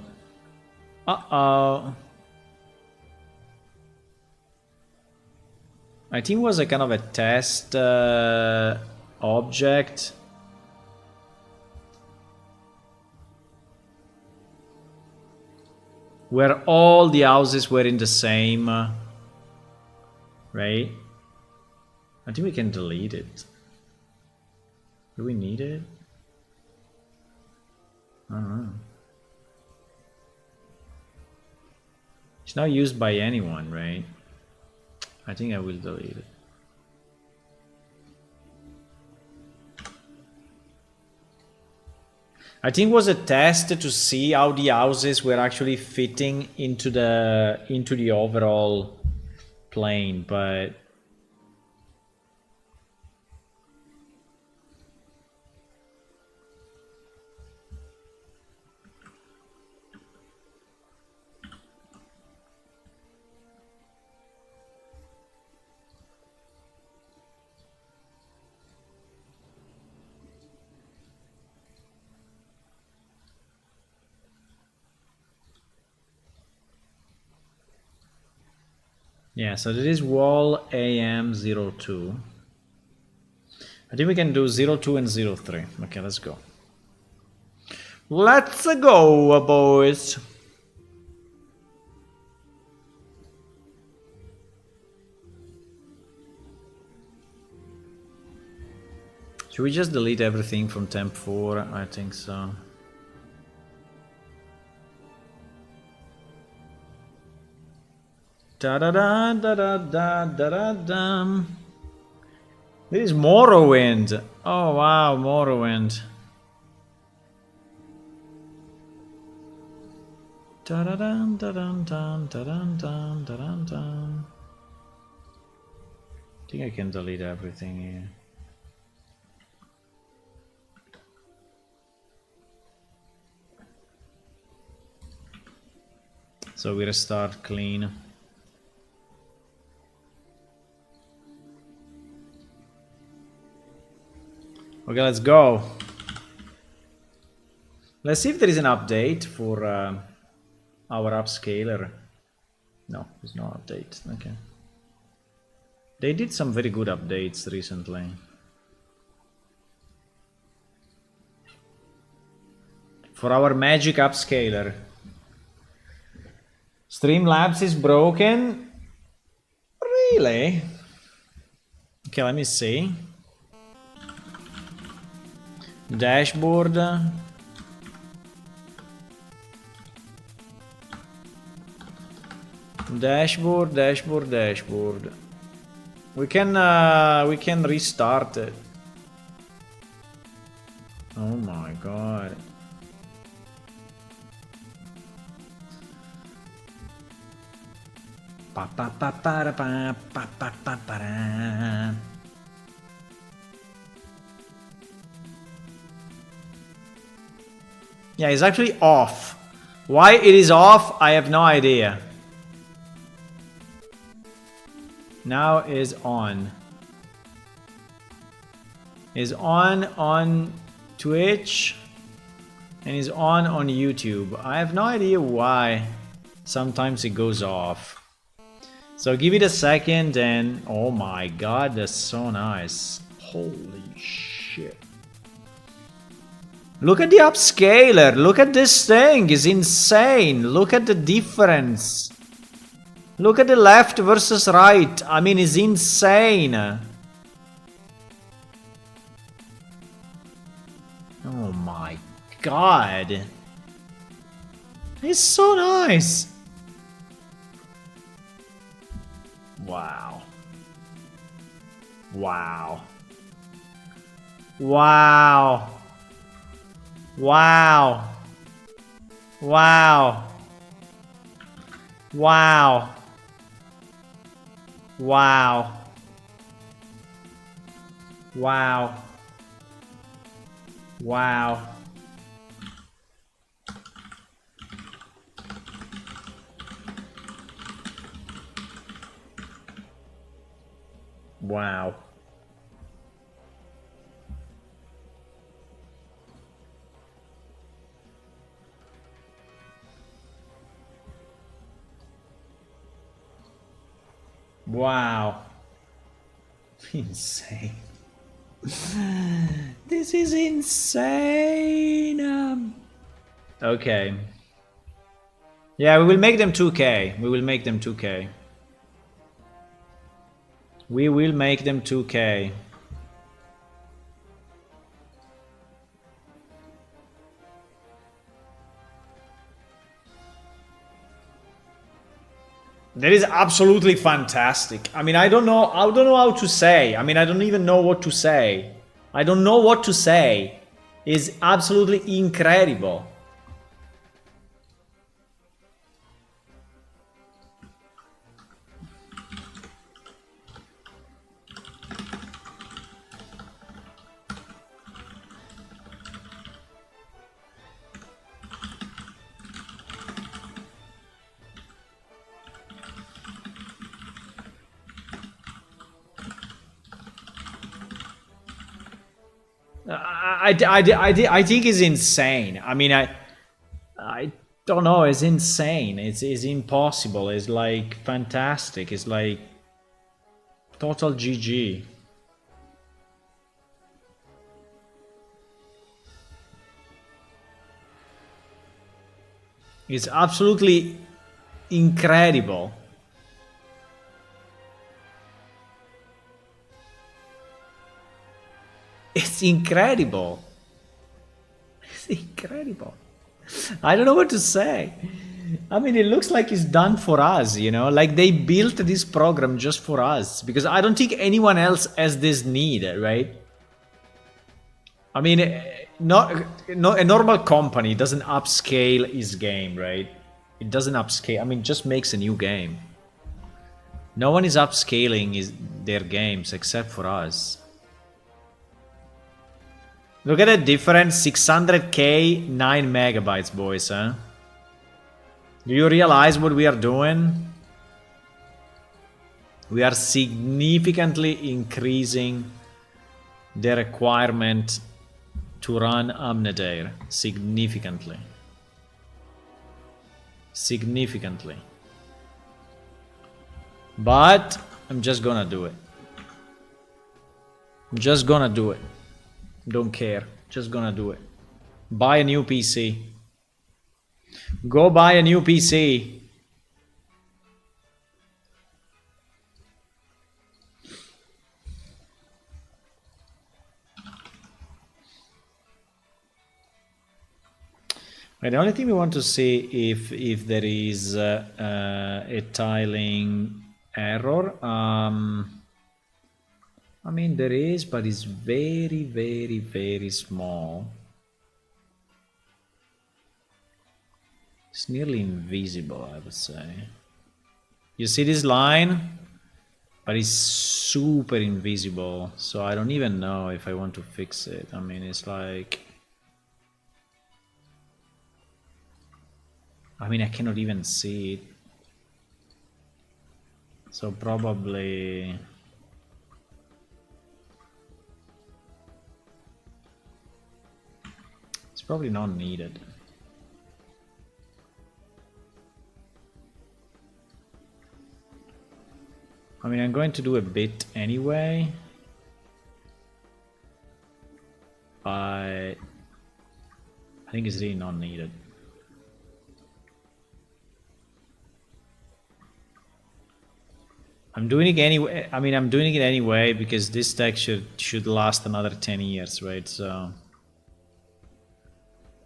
Speaker 1: Uh-oh. I think it was a kind of a test object. Where all the houses were in the same, right? I think we can delete it. Do we need it? I don't know. It's not used by anyone, right? I think I will delete it. I think it was a test to see how the houses were actually fitting into the overall plane, but yeah, so this is wall AM02. I think we can do 02 and 03. Okay, let's go. Let's go, boys. Should we just delete everything from temp 4? I think so. Da da da da da da da da da. This is Morrowind. Oh wow, Morrowind. Da da da da da da da da da da. I think I can delete everything here. So we restart clean. Okay, let's go. Let's see if there is an update for our upscaler. No, there's no update. Okay. They did some very good updates recently. For our magic upscaler. Streamlabs is broken? Really? Okay, let me see. Dashboard. Dashboard, dashboard, dashboard. We can restart it. Oh my god. Pa, pa, pa, para, pa, pa, pa, pa, para. Yeah, it's actually off. Why it is off, I have no idea. Now is on. Is on Twitch and is on YouTube. I have no idea why sometimes it goes off. So give it a second and oh my god, that's so nice. Holy shit. Look at the upscaler. Look at this thing. It's insane. Look at the difference. Look at the left versus right. I mean, it's insane. Oh my god. It's so nice. Wow. Wow. Wow. Wow. Wow. Wow. Wow. Wow. Wow. Wow. Wow. Insane. This is insane. Okay. Yeah, we will make them 2K. We will make them 2K. We will make them 2K. That is absolutely fantastic. I mean, I don't know how to say. I mean, I don't even know what to say. I don't know what to say. It's absolutely incredible. I think it's insane. I mean, I don't know. It's insane. It's impossible. It's like fantastic. It's like total GG. It's absolutely incredible. It's incredible. It's incredible. I don't know what to say. I mean, it looks like it's done for us, you know? Like they built this program just for us. Because I don't think anyone else has this need, right? I mean, a normal company doesn't upscale its game, right? It doesn't upscale. I mean, it just makes a new game. No one is upscaling their games except for us. Look at the difference, 600k, 9 megabytes, boys, huh? Do you realize what we are doing? We are significantly increasing the requirement to run Amnedare. Significantly. Significantly. But I'm just gonna do it. I'm just gonna do it. Don't care. Just gonna do it. Buy a new PC. Go buy a new PC. The only thing we want to see if there is a tiling error. I mean, there is, but it's very, very, very small. It's nearly invisible, I would say. You see this line? But it's super invisible, so I don't even know if I want to fix it. I mean, it's like... I mean, I cannot even see it. So probably... It's probably not needed. I mean, I'm going to do a bit anyway. But I think it's really not needed. I'm doing it anyway. I mean, I'm doing it anyway because this deck should last another 10 years, right? So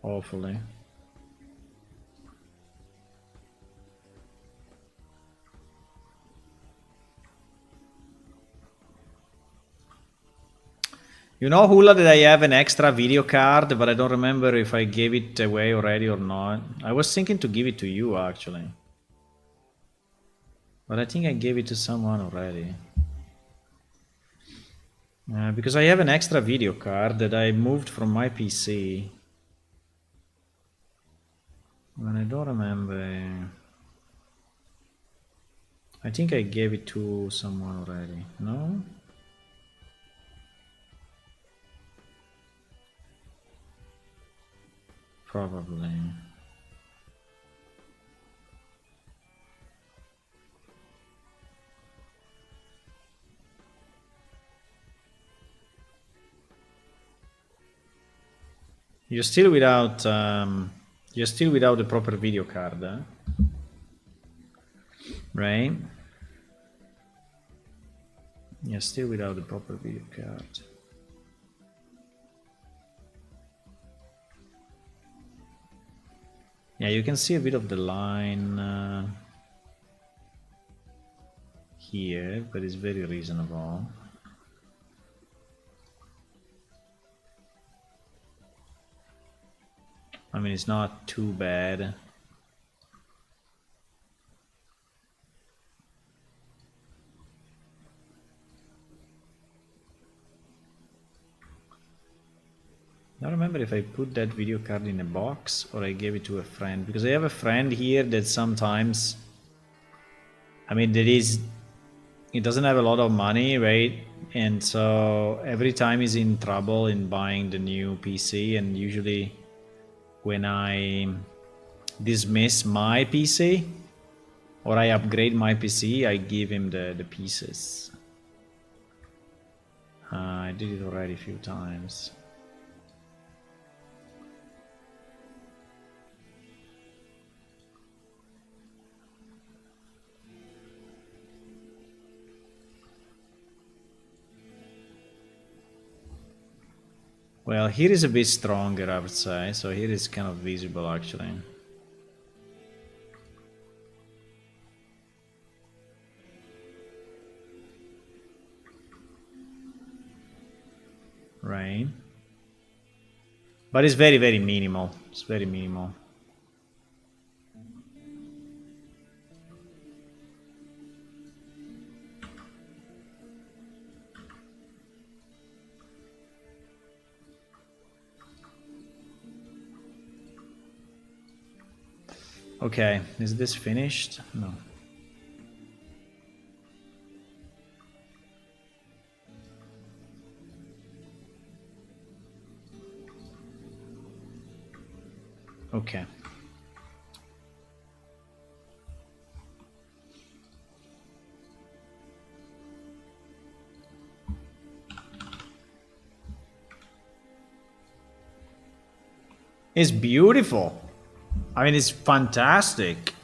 Speaker 1: hopefully. You know, Hula, that I have an extra video card, but I don't remember if I gave it away already or not. I was thinking to give it to you, actually. But I think I gave it to someone already. Because I have an extra video card that I moved from my PC. And I don't remember. I think I gave it to someone already. No? Probably. You're still without the proper video card, huh? Right? You're still without the proper video card. Yeah, you can see a bit of the line here, but it's very reasonable. I mean, it's not too bad. I don't remember if I put that video card in a box or I gave it to a friend, because I have a friend here that sometimes, I mean, he doesn't have a lot of money, right? And so every time he's in trouble in buying the new PC, and usually when I dismiss my PC or I upgrade my PC, I give him the pieces. I did it already a few times. Well, here is a bit stronger, I would say. So here is kind of visible, actually. Right. But it's very, very minimal. It's very minimal. Okay, is this finished? No. Okay. It's beautiful. I mean, it's fantastic.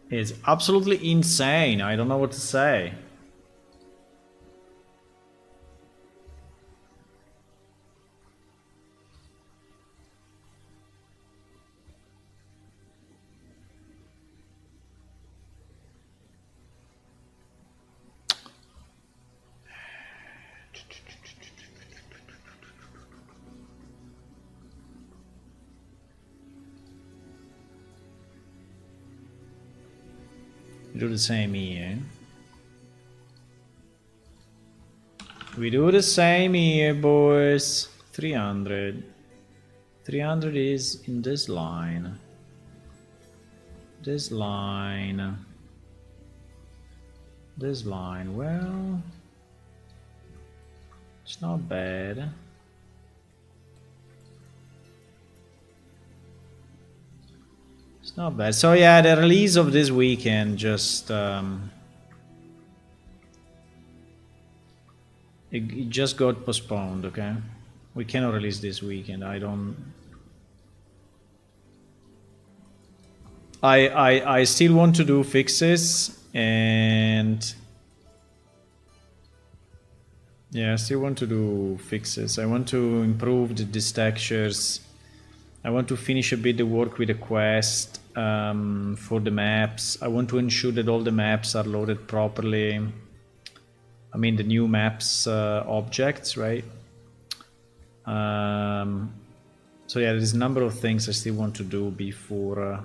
Speaker 1: It's absolutely insane. I don't know what to say. We do the same here. We do the same here, boys. 300. 300 is in this line. This line. This line. Well, it's not bad. It's not bad. So yeah, the release of this weekend just it just got postponed. Okay, we cannot release this weekend. I still want to do fixes, and yeah, I still want to do fixes. I want to improve these textures. I want to finish a bit the work with the quest for the maps. I want to ensure that all the maps are loaded properly. I mean the new maps objects, right? So yeah, there's a number of things I still want to do before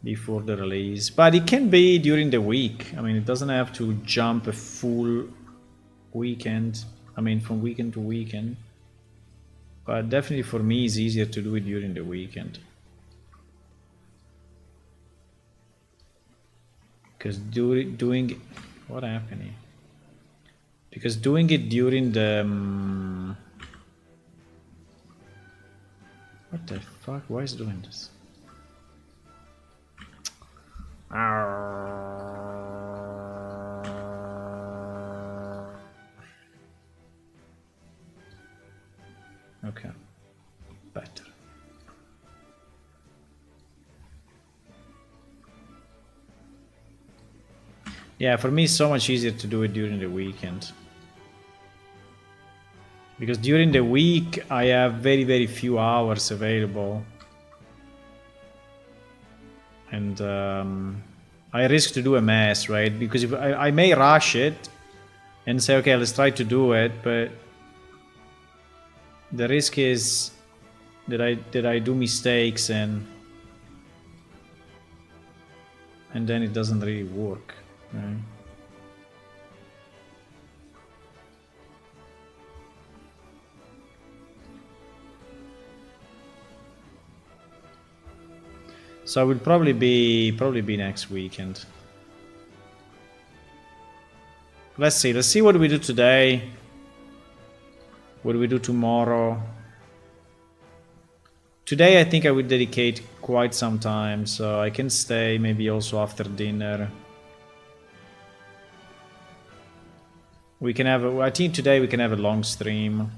Speaker 1: the release, but it can be during the week. I mean, it doesn't have to jump a full weekend. I mean, from weekend to weekend. But definitely for me, it's easier to do it during the weekend. Because doing what happened here? Because doing it during the what the fuck? Why is it doing this? Okay, better. Yeah, for me it's so much easier to do it during the weekend. Because during the week I have very, very few hours available. And I risk to do a mess, right? Because if I may rush it and say, okay, let's try to do it, but the risk is that I do mistakes and then it doesn't really work, right? So it will probably be next weekend. Let's see what we do today. What do we do tomorrow? Today I think I will dedicate quite some time, so I can stay maybe also after dinner. We can have I think today we can have a long stream.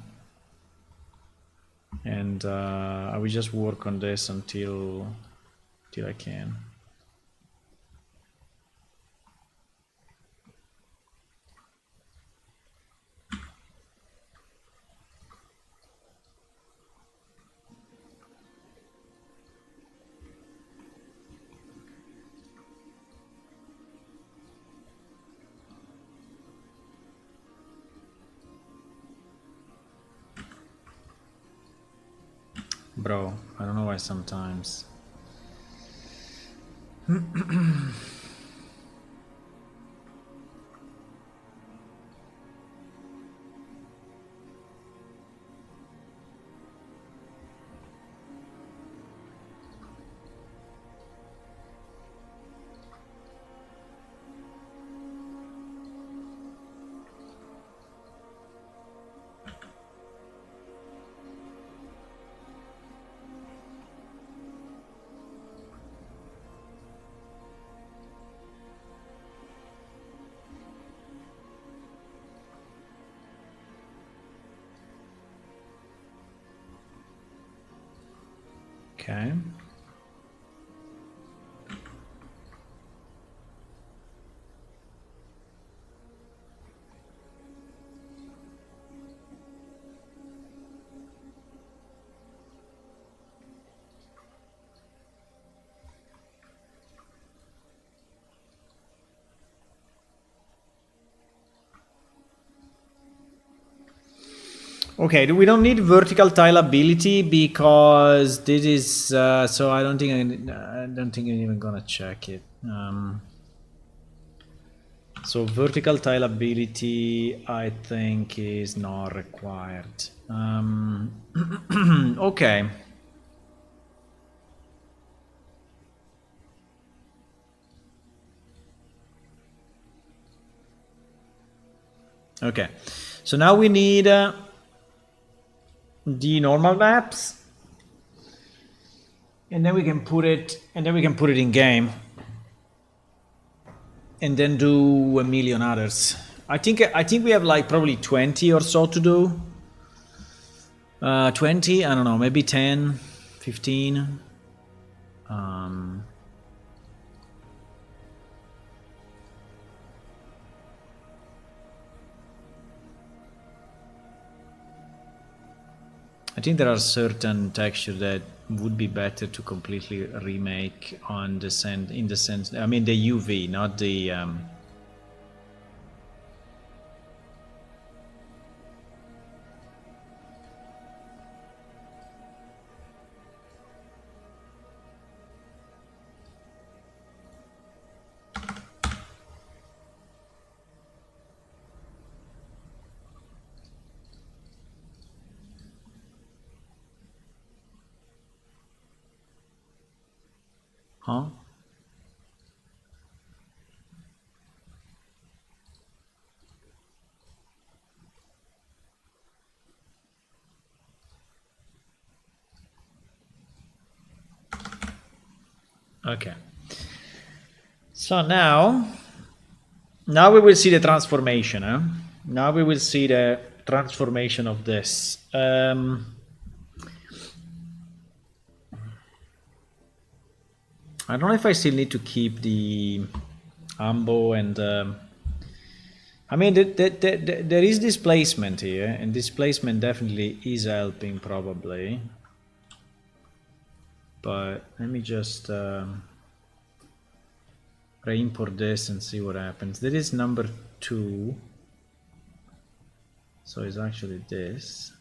Speaker 1: And I will just work on this until I can. Bro, I don't know why sometimes. Okay. Okay, we don't need vertical tile ability because this is so I don't think I'm even gonna check it. So vertical tile ability, I think, is not required. Okay. Okay. So now we need the normal maps, and then we can put it, in game, and then do a million others. I think we have like probably 20 or so to do. 20, I don't know, maybe 10, 15. I think there are certain textures that would be better to completely remake on the sense, I mean the UV, not the huh? Okay. So now we will see the transformation. Huh? Now we will see the transformation of this. I don't know if I still need to keep the Ambo and. I mean, there is displacement here, and displacement definitely is helping, probably. But let me just re-import this and see what happens. There is number 2. So it's actually this.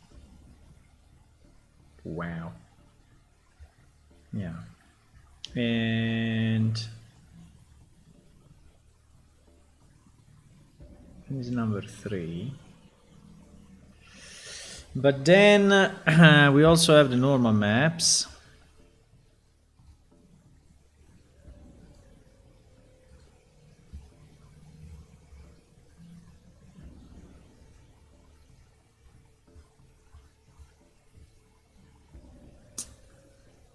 Speaker 1: Wow. Yeah. And this is number 3. But then we also have the normal maps.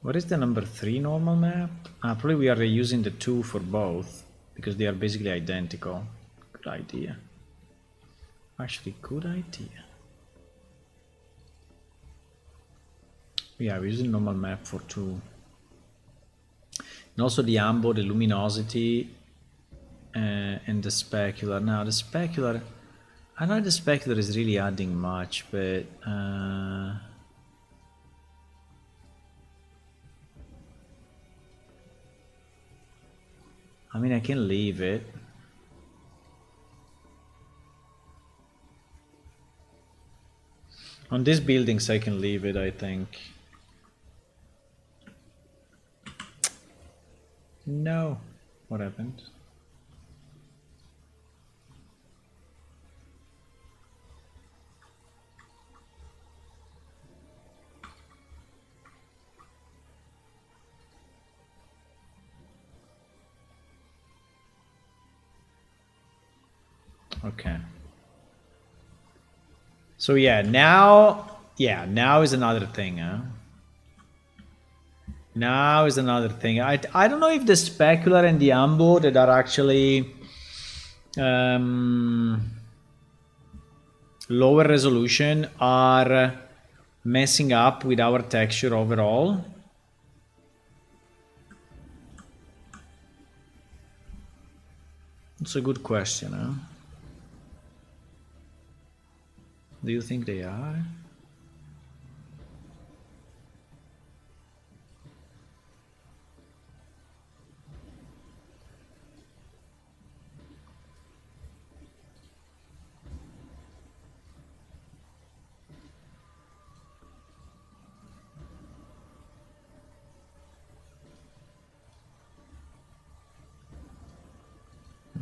Speaker 1: What is the number 3 normal map? Probably we are reusing the 2 for both, because they are basically identical. Good idea. Actually, good idea. Yeah, we're using normal map for 2. And also the ambo, the luminosity, and the specular. Now the specular, I know the specular is really adding much, but I mean, I can leave it. On these buildings, I can leave it, I think. No. What happened? Okay. So yeah, now is another thing, huh? Now is another thing. I don't know if the specular and the ambo that are actually lower resolution are messing up with our texture overall. It's a good question, huh? Do you think they are?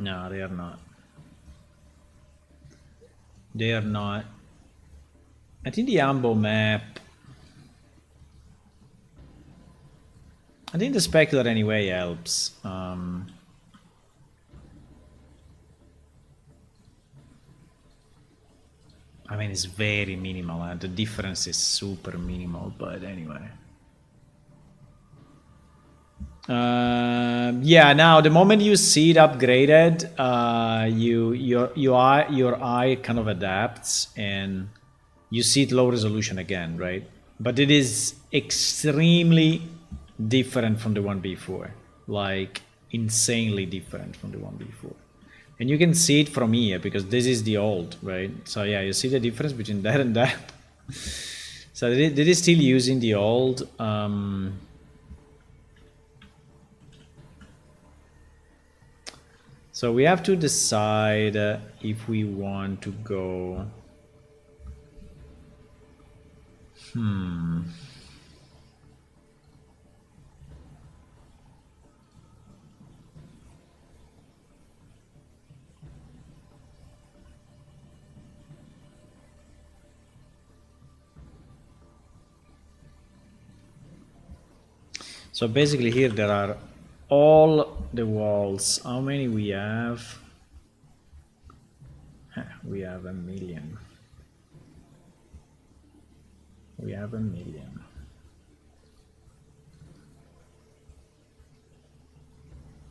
Speaker 1: No, they are not. They are not. I think the Ambo map. I think the specular anyway helps. I mean, it's very minimal, and the difference is super minimal. But anyway. Yeah. Now, the moment you see it upgraded, your eye kind of adapts, and you see it low resolution again, right? But it is extremely different from the one before, like insanely different from the one before. And you can see it from here because this is the old, right? So yeah, you see the difference between that and that. So they is still using the old. So we have to decide if we want to go. So basically here there are all the walls. How many we have? We have 1,000,000. We have 1,000,000.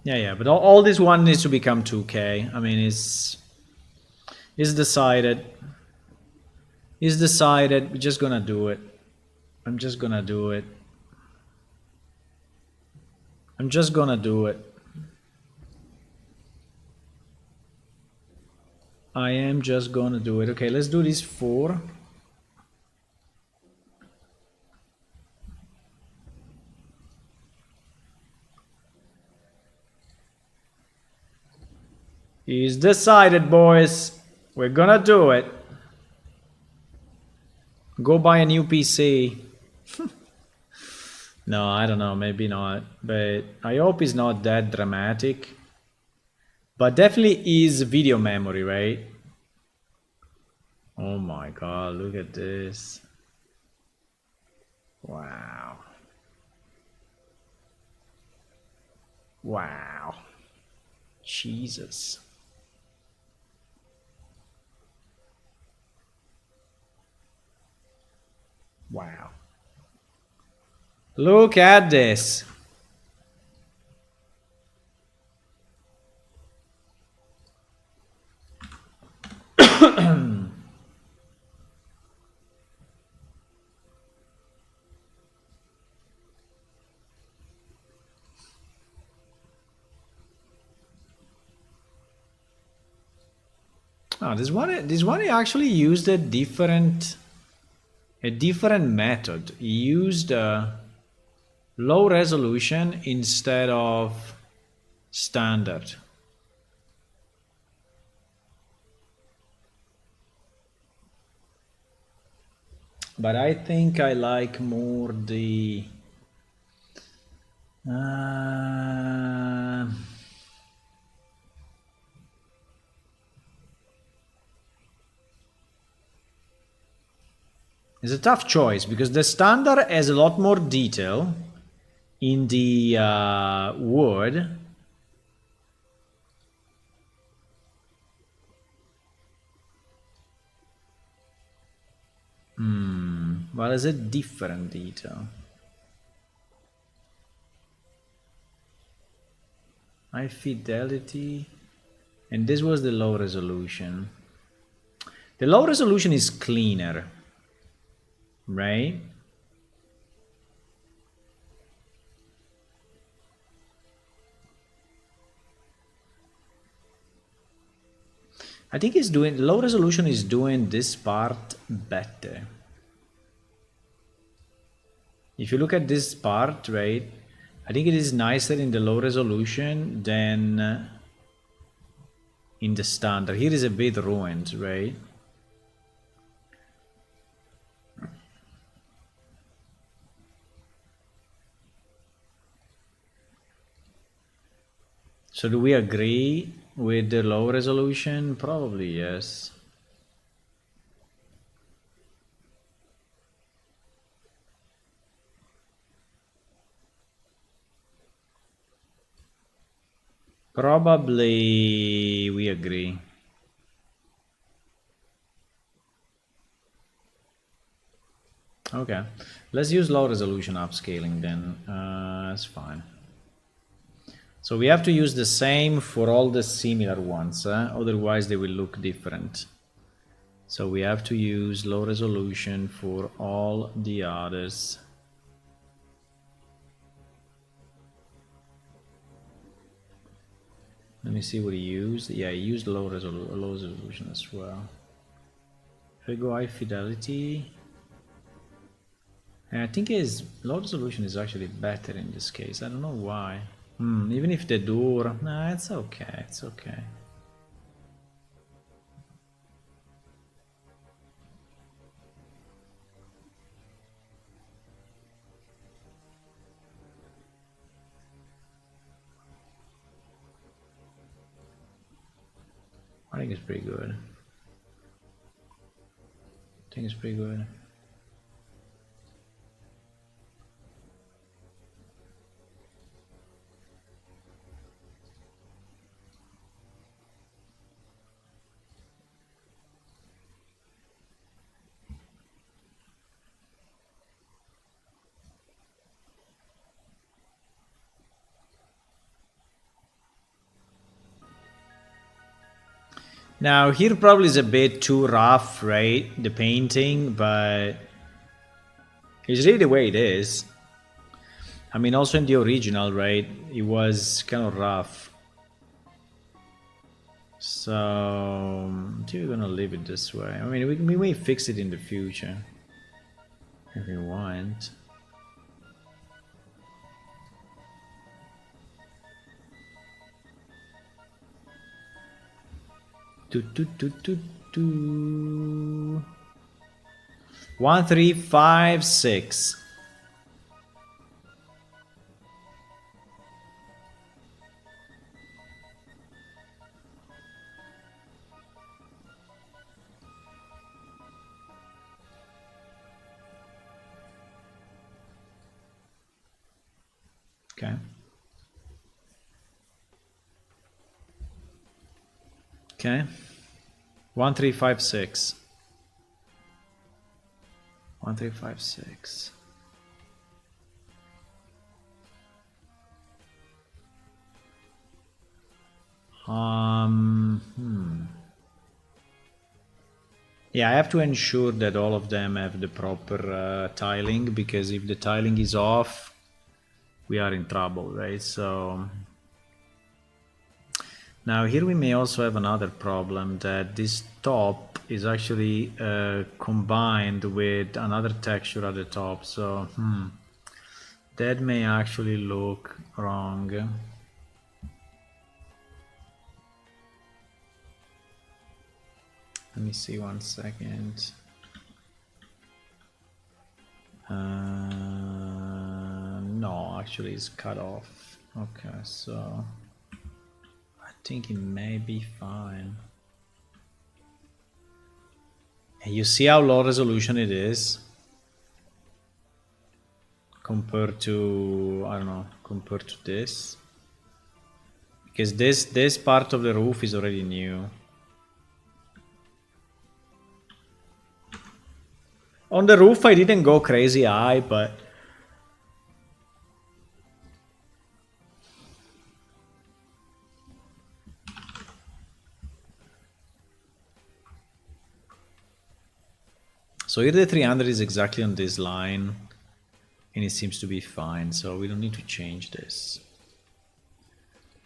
Speaker 1: Yeah, but all this one needs to become 2K. I mean, it's decided. It's decided. We're just gonna do it. I'm just gonna do it. I'm just gonna do it. I am just gonna do it. Okay, let's do these 4. It's decided, boys. We're gonna do it. Go buy a new PC. No, I don't know. Maybe not. But I hope it's not that dramatic. But definitely is video memory, right? Oh my god, look at this. Wow. Wow. Jesus. Wow. Look at this. Oh, this one actually used a different method. He used low resolution instead of standard. But I think I like more the it's a tough choice because the standard has a lot more detail in the wood. Well, it's a different detail. High fidelity, and this was the low resolution. The low resolution is cleaner, right? I think it's doing low resolution is doing this part better. If you look at this part, right, I think it is nicer in the low resolution than in the standard. Here is a bit ruined, right? So do we agree With the low resolution, probably yes. Probably we agree. Okay, let's use low resolution upscaling then. That's fine. So we have to use the same for all the similar ones, otherwise they will look different. So we have to use low resolution for all the others. Let me see what he used. Yeah, he used low resolution as well. If I go high fidelity, and I think his low resolution is actually better in this case. I don't know why. Even if the door, nah, it's okay. It's okay. I think it's pretty good. I think it's pretty good. Now here probably is a bit too rough, right? The painting, but it's really the way it is. I mean, also in the original, right? It was kind of rough. So I think we're gonna leave it this way. I mean, we may fix it in the future if we want. Do, do, do, do, do. 1, 3, 5, 6. Okay. Okay. 1, 3, 5, 6. 1, 3, 5, 6. Yeah, I have to ensure that all of them have the proper tiling, because if the tiling is off, we are in trouble, right? So now here we may also have another problem, that this top is actually combined with another texture at the top. So that may actually look wrong. Let me see 1 second. No, actually it's cut off. Okay, so I think it may be fine. And you see how low resolution it is compared to, I don't know, compared to this, because this part of the roof is already new. On the roof I didn't go crazy high, but so here the 300 is exactly on this line, and it seems to be fine, so we don't need to change this.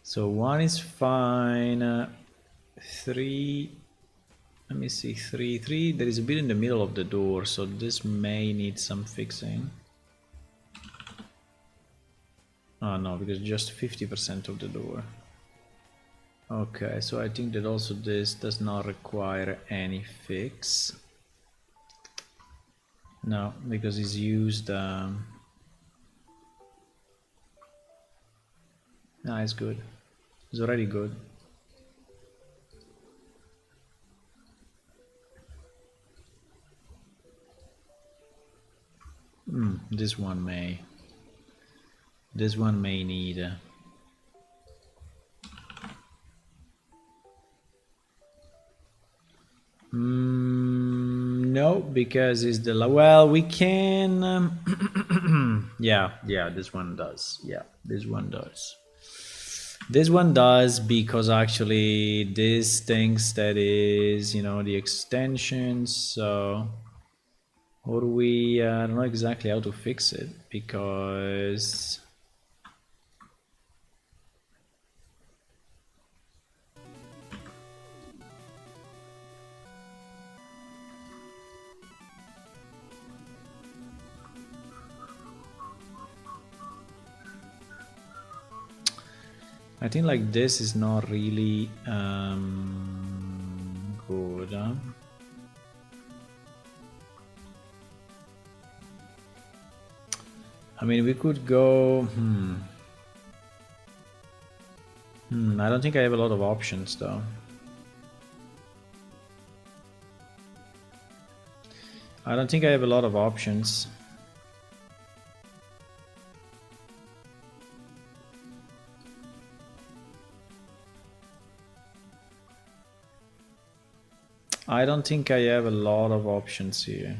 Speaker 1: So 1 is fine. 3, let me see, 3, there is a bit in the middle of the door, so this may need some fixing. Oh no, because just 50% of the door. Okay, so I think that also this does not require any fix. No, because it's used. No, it's good. It's already good. This one may. This one may need. No, because it's the well. We can. Yeah, this one does. Yeah, this one does. This one does because actually this thinks that is the extensions. So, or we I don't know exactly how to fix it because. I think like this is not really good. Huh? I mean, we could go. I don't think I have a lot of options though. I don't think I have a lot of options. I don't think I have a lot of options here.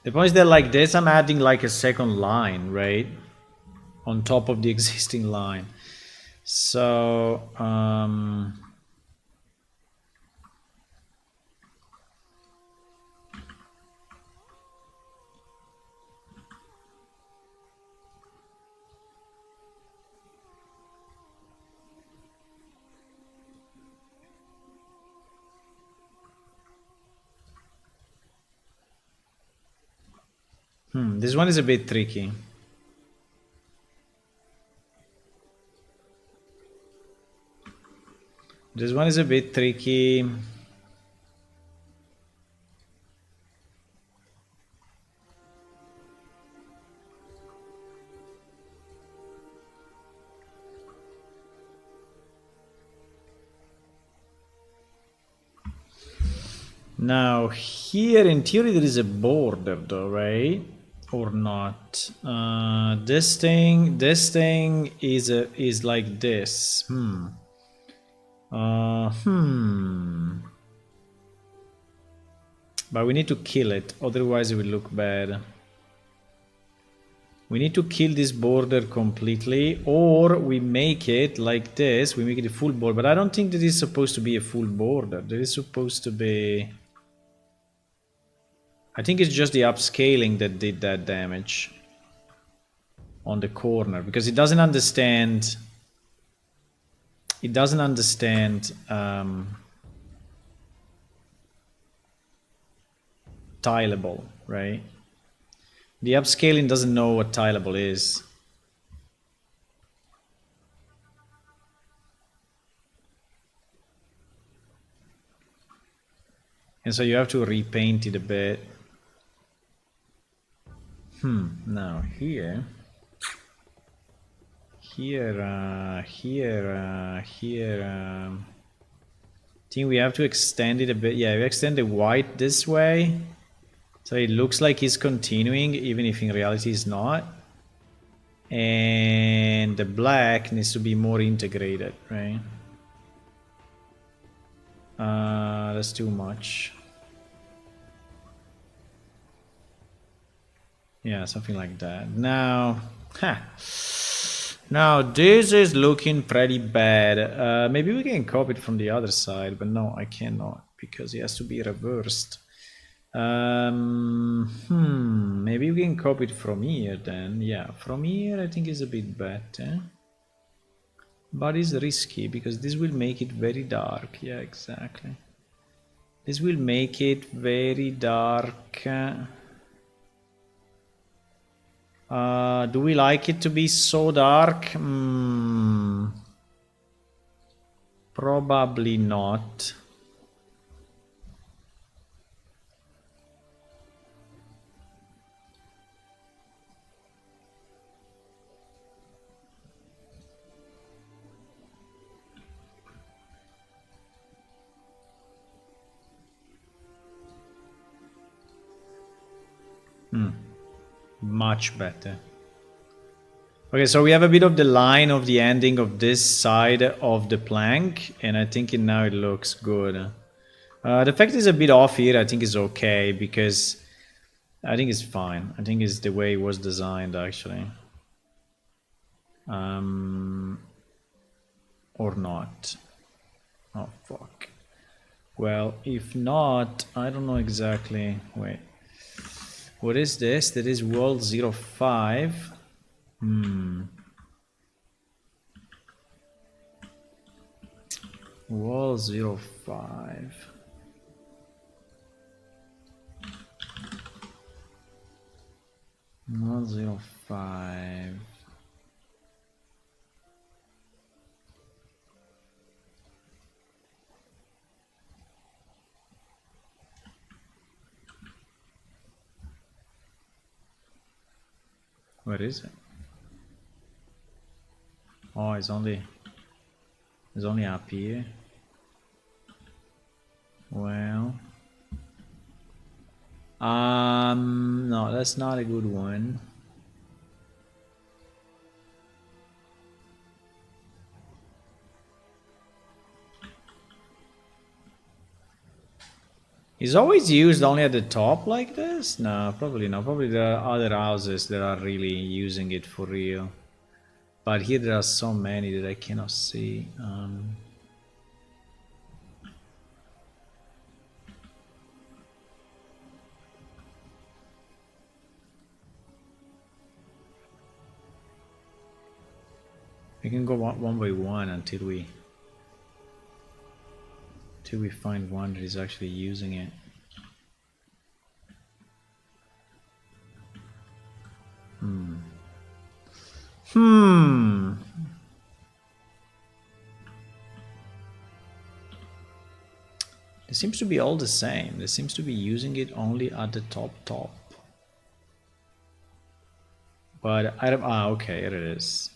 Speaker 1: The point is that like this, I'm adding like a second line, right? On top of the existing line. So, this one is a bit tricky. This one is a bit tricky. Now here in theory there is a border though, right? Or not? This thing is like this. But we need to kill it, otherwise it will look bad. We need to kill this border completely, or we make it like this, we make it a full border, but I don't think that is supposed to be a full border. There is supposed to be... I think it's just the upscaling that did that damage on the corner, because it doesn't understand... It doesn't understand tileable, right? The upscaling doesn't know what tileable is. And so you have to repaint it a bit. Now here. Here. I think we have to extend it a bit. Yeah, we extend the white this way. So it looks like he's continuing, even if in reality he's not. And the black needs to be more integrated, right? That's too much. Yeah, something like that. Now, now this is looking pretty bad. Maybe we can copy it from the other side, but no, I cannot because it has to be reversed. Maybe we can copy it from here then. Yeah, from here I think is a bit better. But it's risky because this will make it very dark. Yeah, exactly. This will make it very dark. Do we like it to be so dark? Probably not. Much better. Okay, so we have a bit of the line of the ending of this side of the plank, and I think now it looks good. The fact is a bit off here, I think is okay, because I think it's fine. I think it's the way it was designed, actually. Or not. Oh, fuck. Well, if not, I don't know exactly. Wait. What is this? That is World 05. Wall 05. Wall 05. Where is it? Oh, it's only up here. Well, no, that's not a good one. Is always used only at the top like this? No, probably not. Probably there are other houses that are really using it for real. But here there are so many that I cannot see. We can go one by one until we find one that is actually using it. It seems to be all the same. They seems to be using it only at the top. But I don't. Okay, here it is.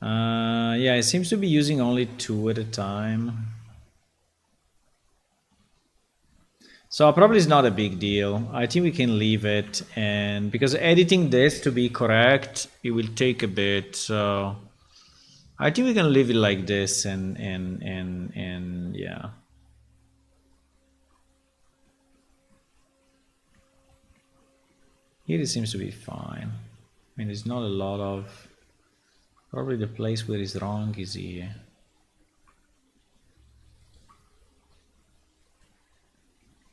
Speaker 1: Yeah, it seems to be using only 2 at a time. So probably it's not a big deal. I think we can leave it, and because editing this to be correct, it will take a bit. So I think we can leave it like this, and yeah. Here it seems to be fine. I mean, there's not a lot of. Probably the place where it's wrong is here.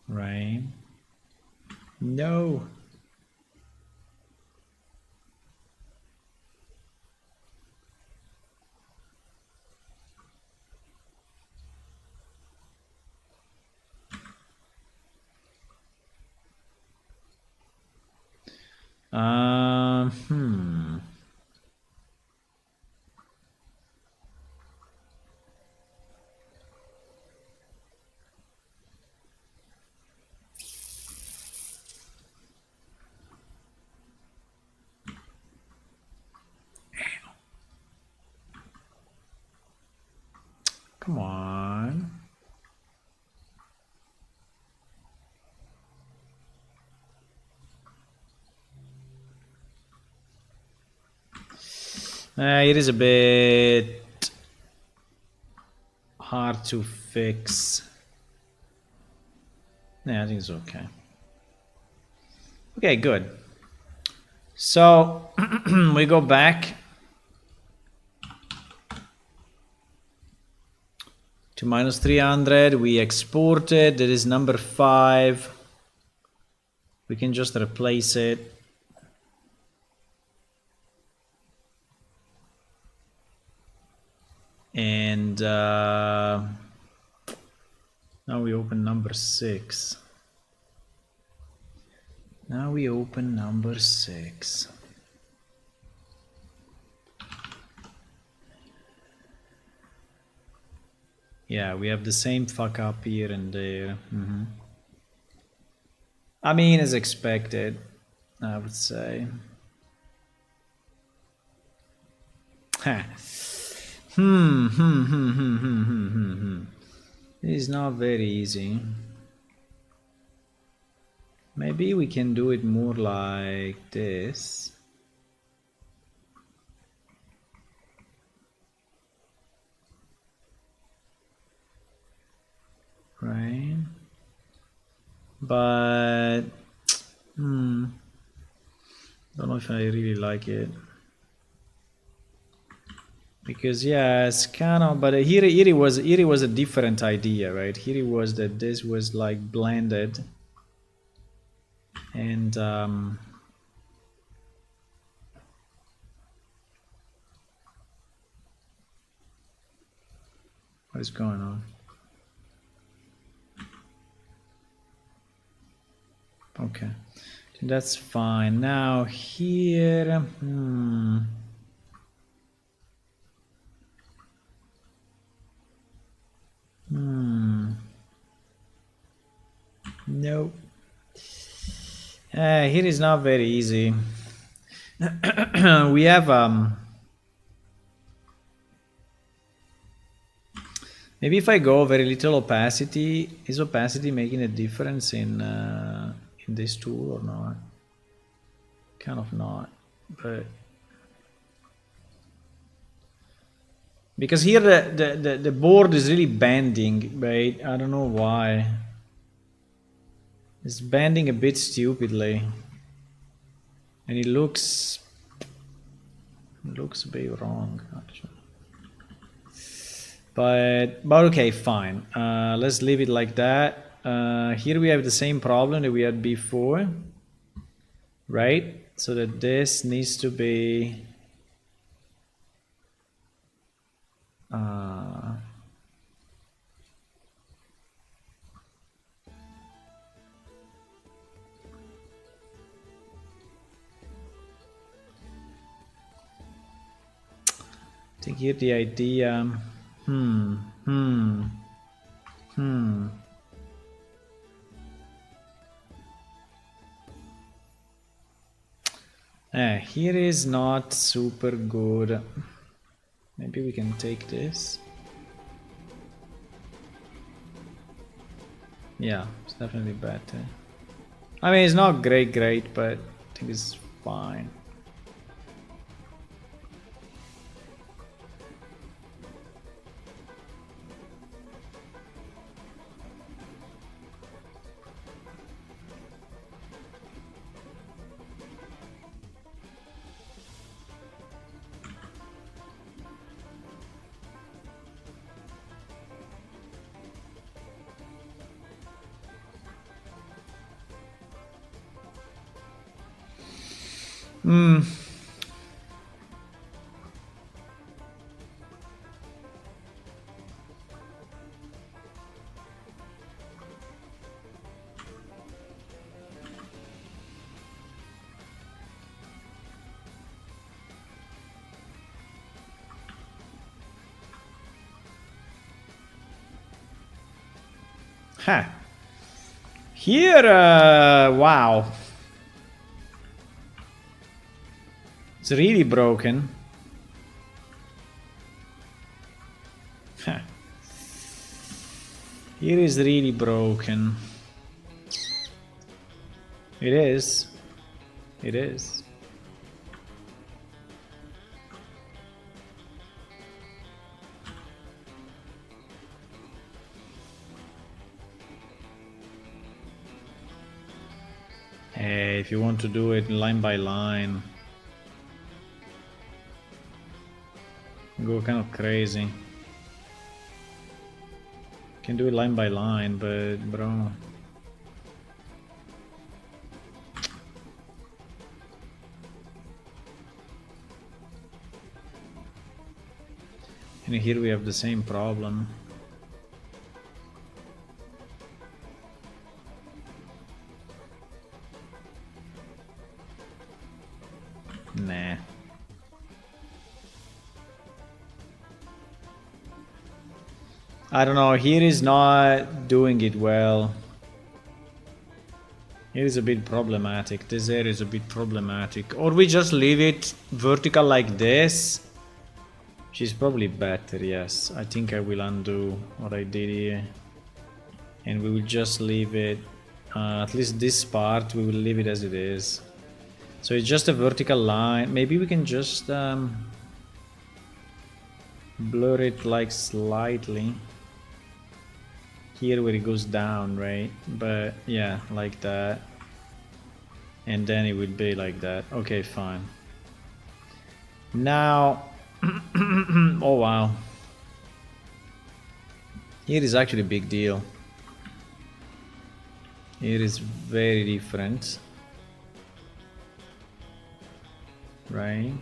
Speaker 1: Rain. No. Come on. It is a bit hard to fix. Yeah, I think it's okay. Okay, good. So we go back to -300. We export it. That is number 5. We can just replace it. And now we open number 6. Now we open number 6. Yeah, we have the same fuck up here and there. I mean, as expected, I would say. It is not very easy. Maybe we can do it more like this. Right? But don't know if I really like it. Because yeah, it's kind of, but here it was a different idea, right? Here it was that this was like blended, and what is going on? Okay, that's fine. Now here, nope. Here is not very easy. We have maybe if I go very little opacity, is opacity making a difference in this tool or not? Kind of not, but because here the board is really bending, right? I don't know why. It's bending a bit stupidly, and it looks a bit wrong actually. But okay, fine. Let's leave it like that. Here we have the same problem that we had before, right? So that this needs to be I think here the idea. Here is not super good. Maybe we can take this. Yeah, it's definitely better. I mean, it's not great, but I think it's fine. Huh. Here, wow. It's really broken. Huh. Here is really broken. It is. It is. Hey, if you want to do it line by line, go kind of crazy. Can do it line by line, but bro. And here we have the same problem. Nah. I don't know, here is not doing it well. Here is a bit problematic. This area is a bit problematic. Or we just leave it vertical like this. Which is probably better, yes. I think I will undo what I did here. And we will just leave it At least this part, we will leave it as it is. So it's just a vertical line. Maybe we can just blur it like slightly. Here where it goes down, right? But yeah, like that. And then it would be like that. Okay, fine. Now, oh wow. Here is actually a big deal. Here is very different. Right?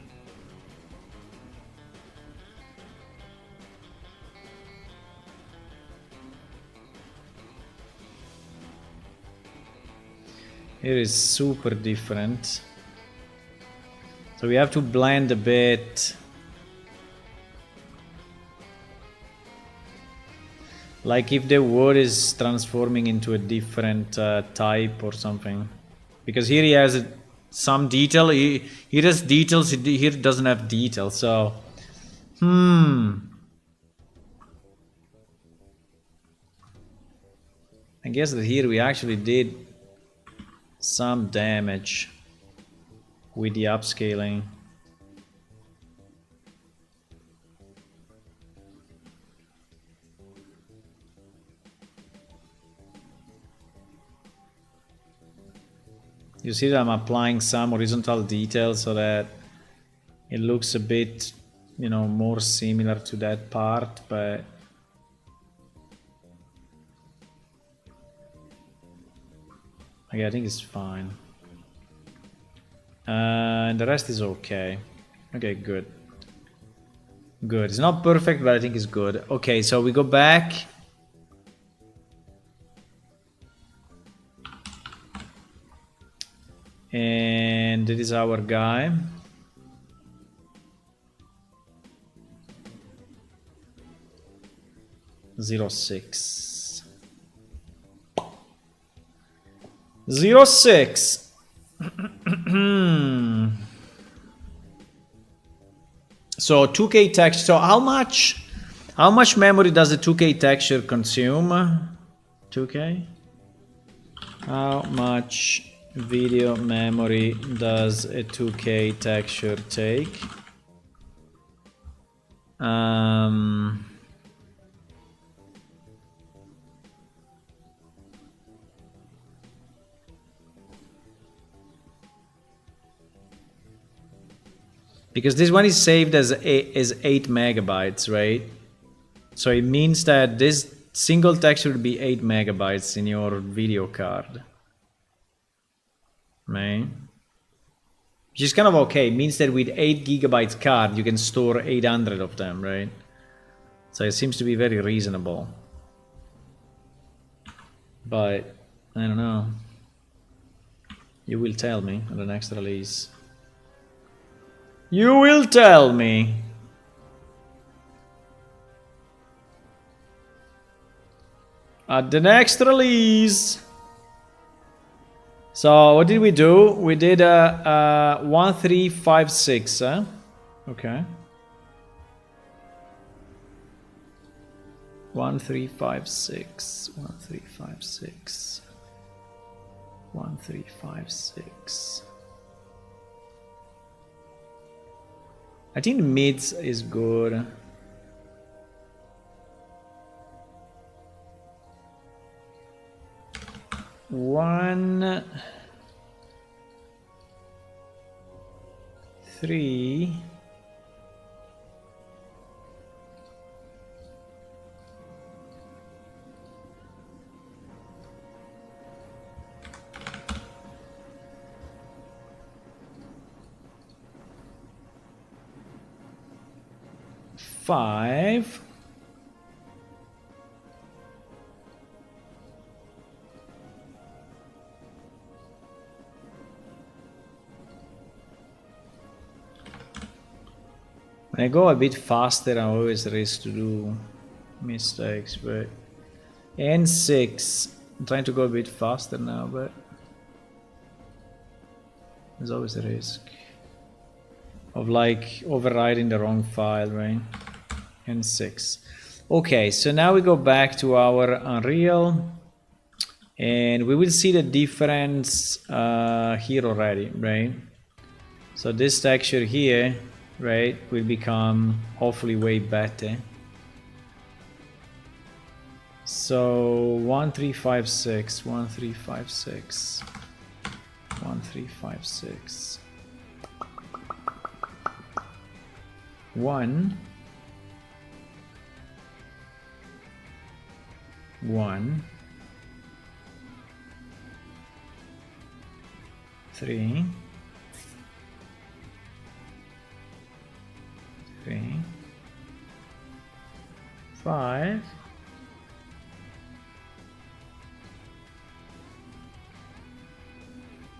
Speaker 1: Here is super different. So we have to blend a bit. Like if the wood is transforming into a different type or something. Because here he has some detail. Here has details, here it doesn't have detail. So, I guess that here we actually did some damage with the upscaling. You see that I'm applying some horizontal detail so that it looks a bit, you know, more similar to that part, but okay, I think it's fine. And the rest is okay. Okay, good. Good. It's not perfect, but I think it's good. Okay, so we go back. And it is our guy. Zero 06. 06. So 2K texture. So how much memory does the 2K texture consume? 2K? How much video memory does a 2K texture take? Because this one is saved as 8 megabytes, right? So it means that this single texture would be 8 megabytes in your video card. Right? Which is kind of okay. It means that with 8 gigabytes card, you can store 800 of them, right? So it seems to be very reasonable. But, I don't know. You will tell me at the next release. You will tell me. At the next release. So what did we do? We did 1356, huh? Okay. 1356, 1356, 1356. I think mids is good. One, 3. Five. When I go a bit faster, I always risk to do mistakes, but N6. I'm trying to go a bit faster now, but there's always a risk of like overriding the wrong file, right? N6. Okay, so now we go back to our Unreal And we will see the difference here already, right? So this texture here, right, will become hopefully way better. So 1356, 1356, 1356. 1 1 3 3 5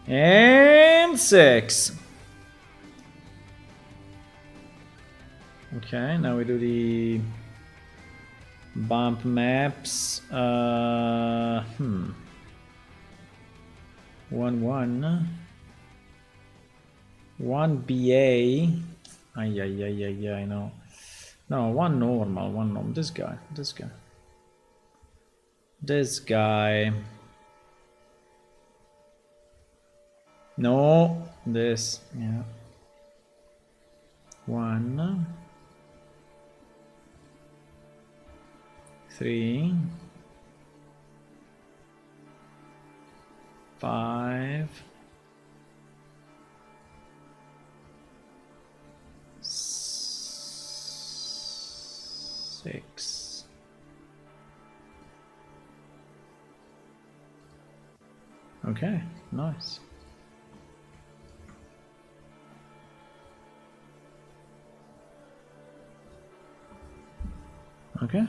Speaker 1: and 6. Okay, now we do the bump maps. 1 1 1 BA. I know. No, one normal. This guy. No, this. Yeah. 1 3 5 6 Okay, nice. Okay.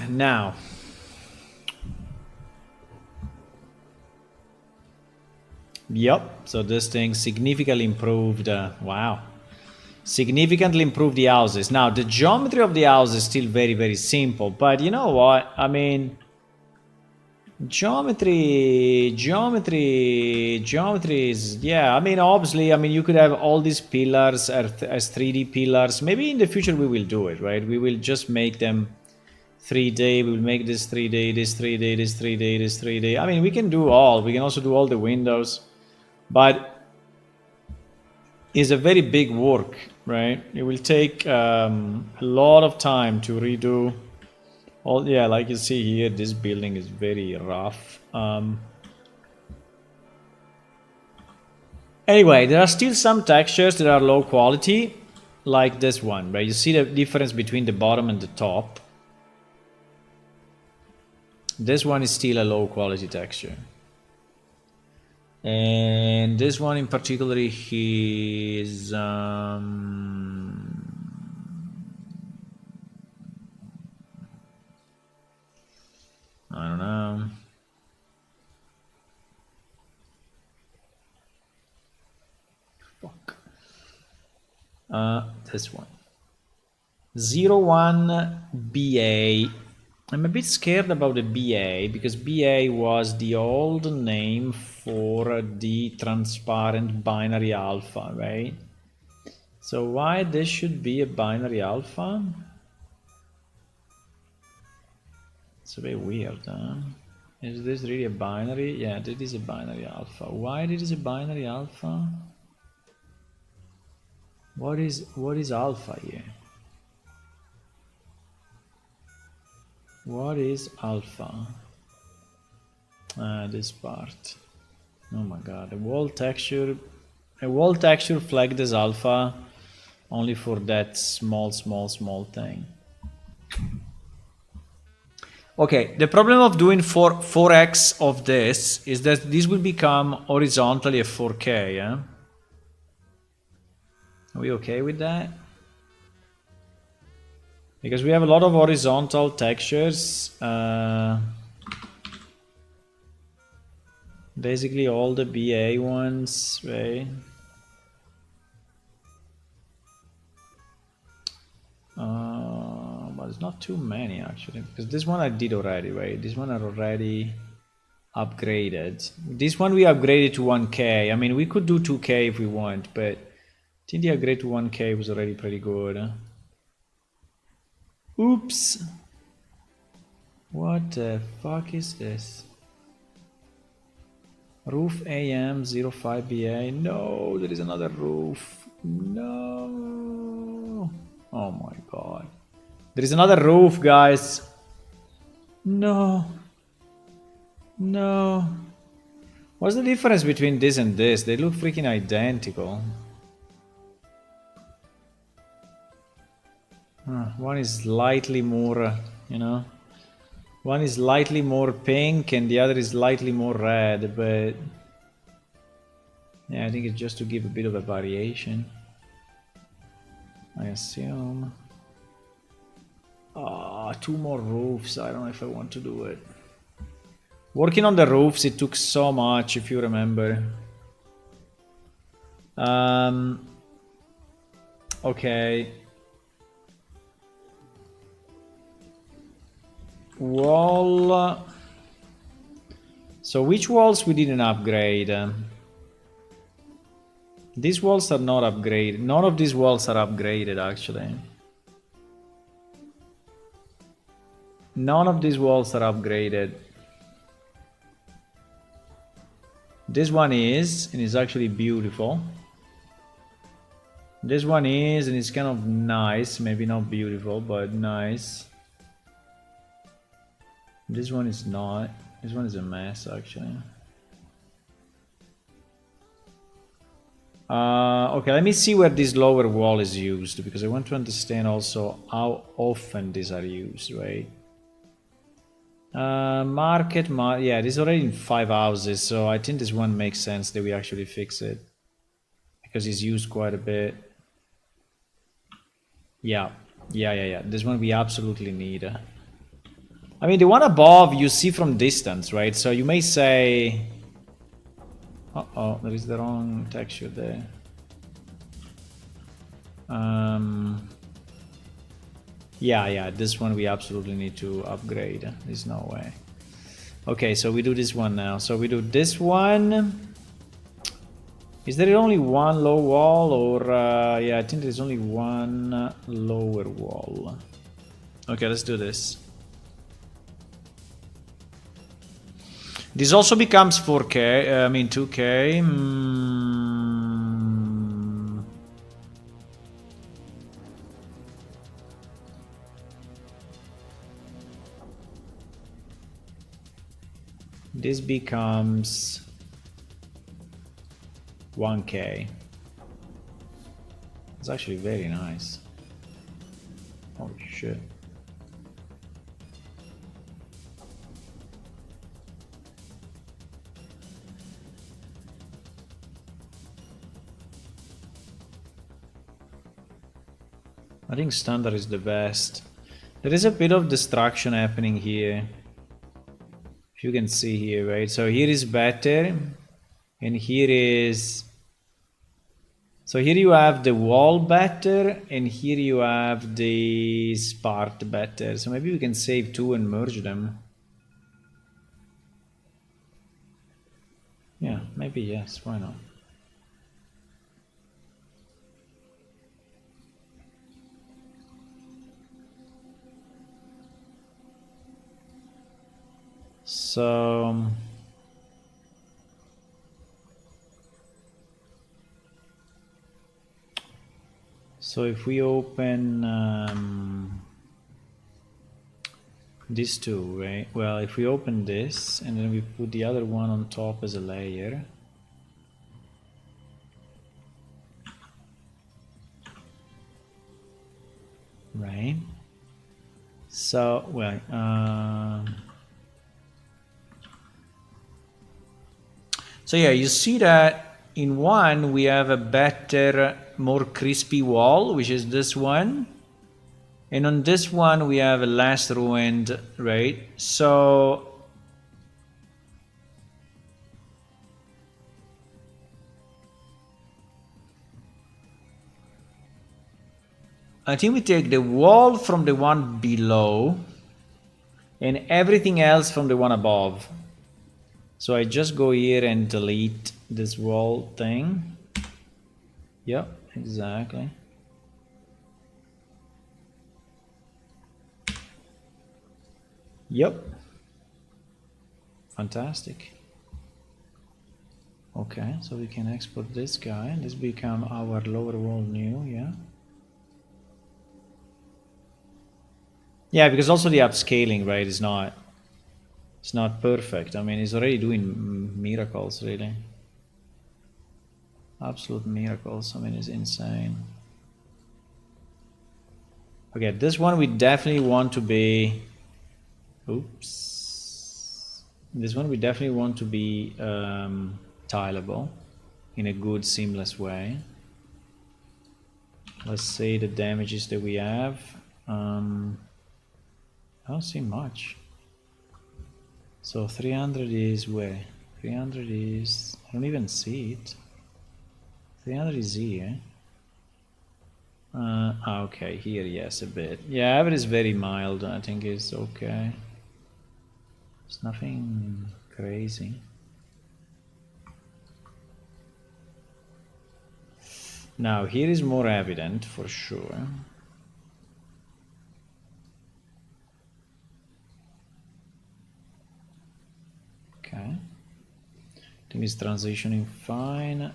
Speaker 1: Now, yep, so this thing significantly improved, wow. Significantly improved the houses. Now, the geometry of the house is still very, very simple, but you know what? I mean, geometry is, yeah, I mean, obviously, I mean, you could have all these pillars as 3D pillars. Maybe in the future we will do it, right? We will just make them 3D. We will make this 3D, this 3D, this 3D, this 3D. I mean, we can also do all the windows, but it's a very big work, right? It will take a lot of time to redo all. Yeah, like you see here, this building is very rough. Anyway, there are still some textures that are low quality, like this one, right? You see the difference between the bottom and the top. This one is still a low quality texture. And this one in particular is I don't know. Fuck. This one. 01 BA. I'm a bit scared about the BA because BA was the old name for the transparent binary alpha, right? So why this should be a binary alpha? It's a bit weird, huh? Is this really a binary? Yeah, this is a binary alpha. Why this is a binary alpha? What is alpha here? What is alpha? This part. Oh my god, a wall texture flagged as alpha only for that small thing. Okay, the problem of doing 4x of this is that this will become horizontally a 4K, yeah? Are we okay with that? Because we have a lot of horizontal textures. Basically all the BA ones, right? But it's not too many actually, because this one I did already, right? This one I already upgraded. This one we upgraded to 1K. I mean, we could do 2K if we want, but I think the upgrade to 1K was already pretty good. Oops. What the fuck is this? Roof AM 05BA. No, there is another roof. No. Oh my god. There is another roof, guys. No. No. What's the difference between this and this? They look freaking identical. One is slightly more, you know. One is slightly more pink and the other is slightly more red, but yeah, I think it's just to give a bit of a variation, I assume. Two more roofs. I don't know if I want to do it. Working on the roofs, it took so much, if you remember. Okay. Wall. So which walls we didn't upgrade? These walls are not upgraded. None of these walls are upgraded, actually. None of these walls are upgraded. This one is, and it's actually beautiful. This one is, and it's kind of nice. Maybe not beautiful, but nice. This one is not. This one is a mess, actually. Okay, let me see where this lower wall is used, because I want to understand also how often these are used, right? Yeah, this is already in 5 houses, so I think this one makes sense that we actually fix it, because it's used quite a bit. Yeah. This one we absolutely need. I mean, the one above you see from distance, right? So you may say... Uh-oh, there is the wrong texture there. Yeah, this one we absolutely need to upgrade. There's no way. Okay, so we do this one now. So we do this one. Is there only one low wall, or yeah, I think there's only one lower wall. Okay, let's do this. This also becomes 4K, I mean 2K. This becomes 1K. It's actually very nice. Holy shit. I think standard is the best. There is a bit of destruction happening here. If you can see here, right? So here is better. And here is... So here you have the wall better. And here you have this part better. So maybe we can save two and merge them. Yeah, maybe yes. Why not? So if we open these two, right? Well, if we open this and then we put the other one on top as a layer. Right? So, well, so yeah, you see that in one we have a better, more crispy wall, which is this one. And on this one we have a less ruined, right? So I think we take the wall from the one below and everything else from the one above. So I just go here and delete this wall thing. Yep, exactly. Yep. Fantastic. Okay, so we can export this guy and this become our lower wall new, yeah. Yeah, because also the upscaling, right, is not, it's not perfect. I mean, it's already doing miracles, really. Absolute miracles. I mean, it's insane. Okay, this one we definitely want to be, oops. This one we definitely want to be tileable in a good seamless way. Let's see the damages that we have. I don't see much. So 300 is where? 300 is, I don't even see it. 300 is here. Okay, here, yes, a bit. Yeah, average is very mild. I think it's okay. It's nothing crazy. Now, here is more evident for sure. Okay. I think it's transitioning fine.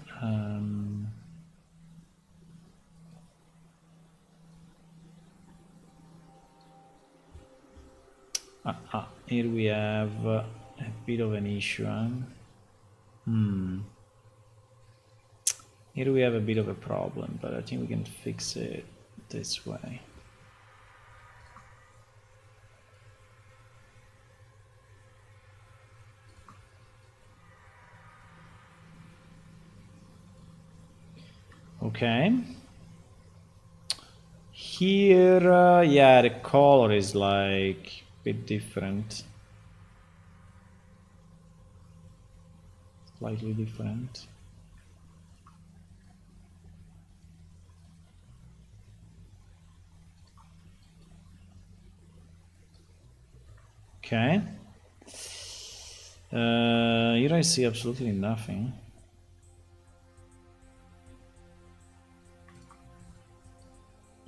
Speaker 1: Here we have a bit of an issue. Here we have a bit of a problem, but I think we can fix it this way. Okay. Here, yeah, the color is like a bit different. Slightly different. Okay. Here I see absolutely nothing.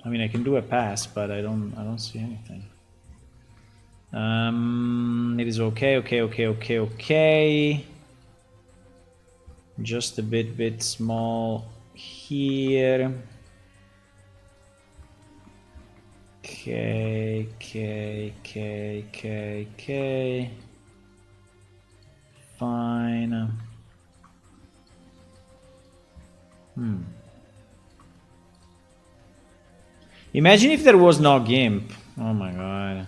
Speaker 1: I mean, I can do a pass, but I don't see anything. It is okay, okay. Just a bit small here. Okay. Fine. Imagine if there was no GIMP. Oh my god.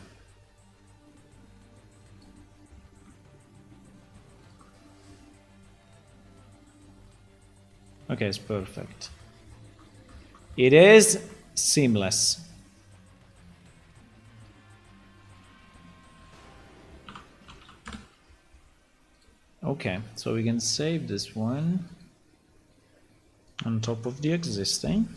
Speaker 1: Okay, it's perfect. It is seamless. Okay, so we can save this one on top of the existing.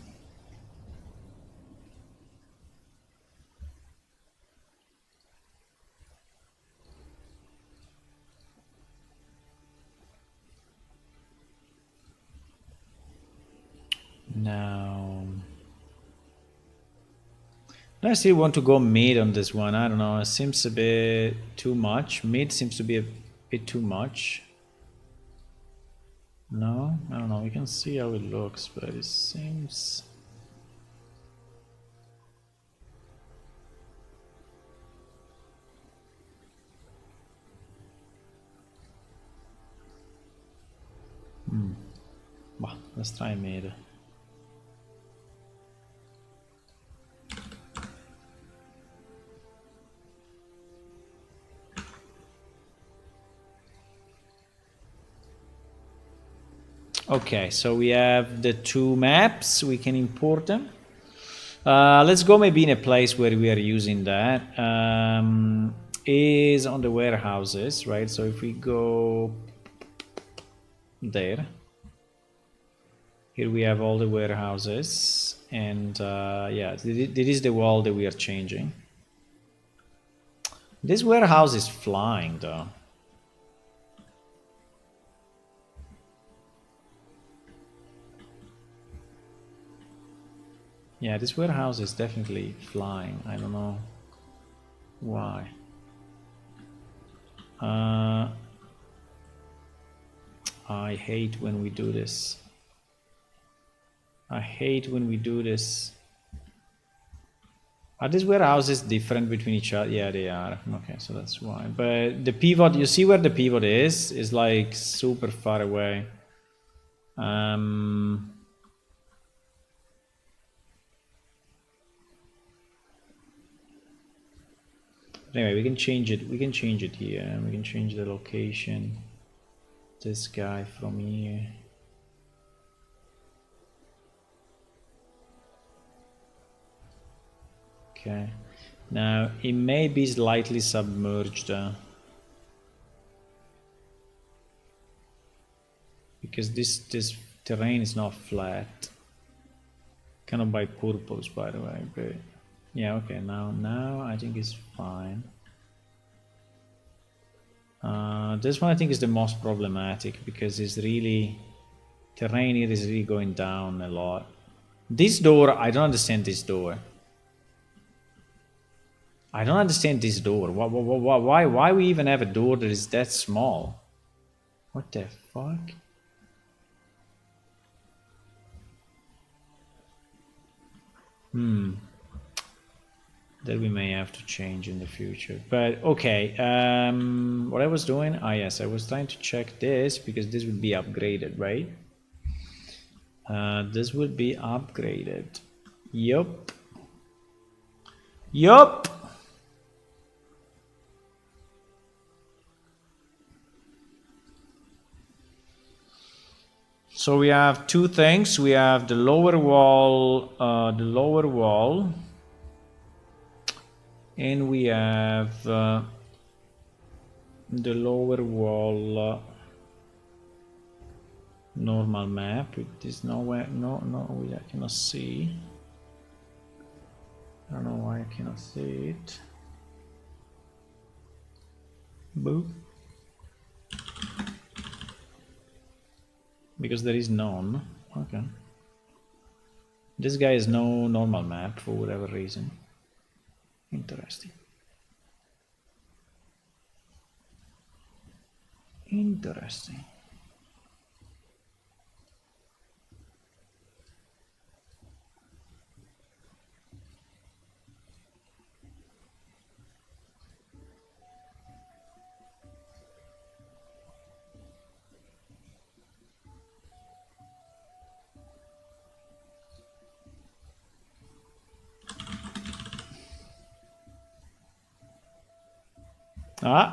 Speaker 1: Now, I still want to go mid on this one. I don't know. It seems a bit too much. Mid seems to be a bit too much. No, I don't know. We can see how it looks, but it seems. Well, let's try mid. Okay, so we have the two maps. We can import them. Let's go maybe in a place where we are using that. Is on the warehouses, right? So if we go there, here we have all the warehouses, and yeah, this is the wall that we are changing. This warehouse is flying though. Yeah, this warehouse is definitely flying. I don't know why. I hate when we do this. I hate when we do this. Are these warehouses different between each other? Yeah, they are. Okay, so that's why. But the pivot, you see where the pivot is like super far away. Anyway, we can change it. We can change it here. We can change the location. This guy from here. Okay. Now it may be slightly submerged because this terrain is not flat. Kind of by purpose, by the way. But yeah, okay. Now I think it's fine. This one I think is the most problematic because it's really terrain here is really going down a lot. This door, I don't understand this door. I don't understand this door. Why we even have a door that is that small? What the fuck? That we may have to change in the future. But okay, what I was doing, yes, I was trying to check this because this would be upgraded, right? This will be upgraded. Yup. So we have two things. We have the lower wall, and we have the lower wall normal map. It is nowhere. No, I cannot see. I don't know why I cannot see it. Boop. Because there is none. Okay. This guy has no normal map for whatever reason. Interesting. Interesting.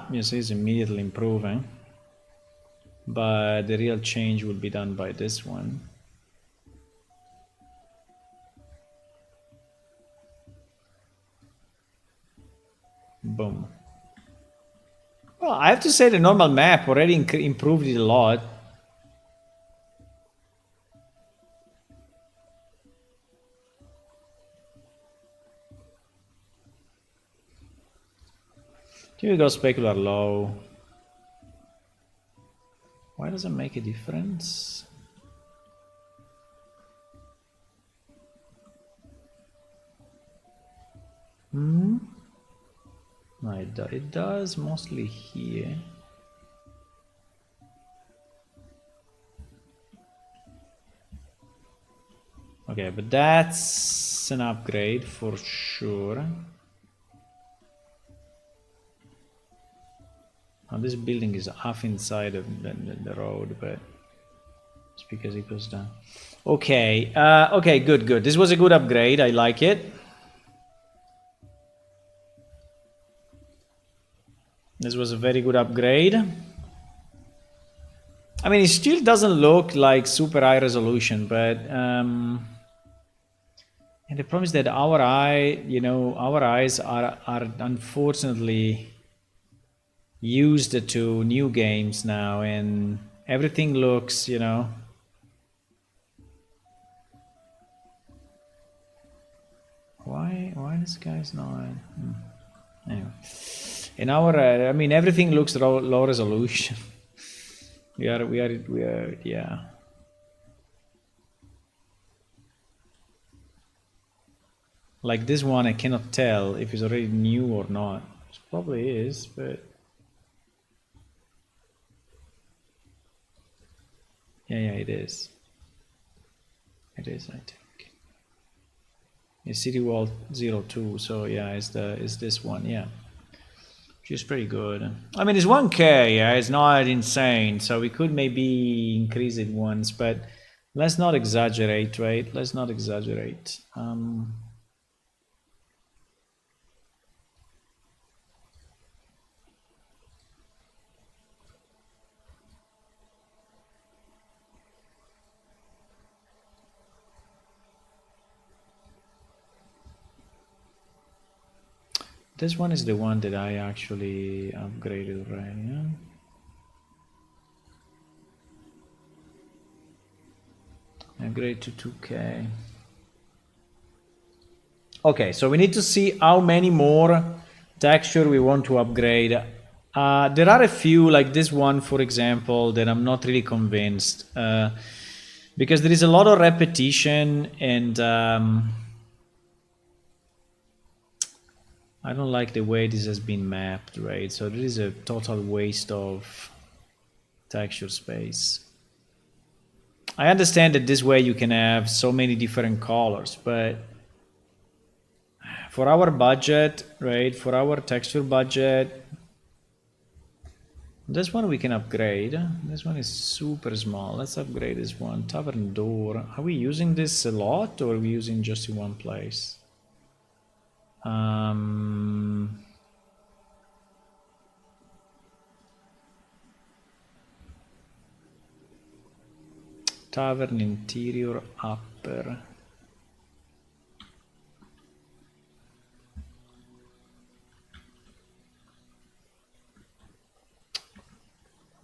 Speaker 1: You see it's immediately improving. But the real change will be done by this one. Boom. Well, I have to say the normal map already improved it a lot. Here we go, specular low. Why does it make a difference? No, it does mostly here. Okay, but that's an upgrade for sure. Now this building is half inside of the road, but it's because it goes down. Okay, okay, good. This was a good upgrade. I like it. This was a very good upgrade. I mean, it still doesn't look like super high resolution, but and the problem is that our eyes are unfortunately used to new games now, and everything looks, why this guy's not anyway. In our I mean, everything looks low resolution. we are yeah. Like this one, I cannot tell if it's already new or not. It probably is, but Yeah, it is. It is, I think. It's City Wall 02, so yeah, it's this one, yeah. Which is pretty good. I mean, it's 1K, yeah, it's not insane, so we could maybe increase it once, but let's not exaggerate, right? Let's not exaggerate. This one is the one that I actually upgraded already, yeah? Upgrade to 2K. Okay, so we need to see how many more texture we want to upgrade. There are a few, like this one, for example, that I'm not really convinced. Because there is a lot of repetition and I don't like the way this has been mapped, right? So there is a total waste of texture space. I understand that this way you can have so many different colors, but for our budget, right? For our texture budget, this one we can upgrade. This one is super small. Let's upgrade this one. Tavern door. Are we using this a lot or are we using just in one place? Tavern interior upper.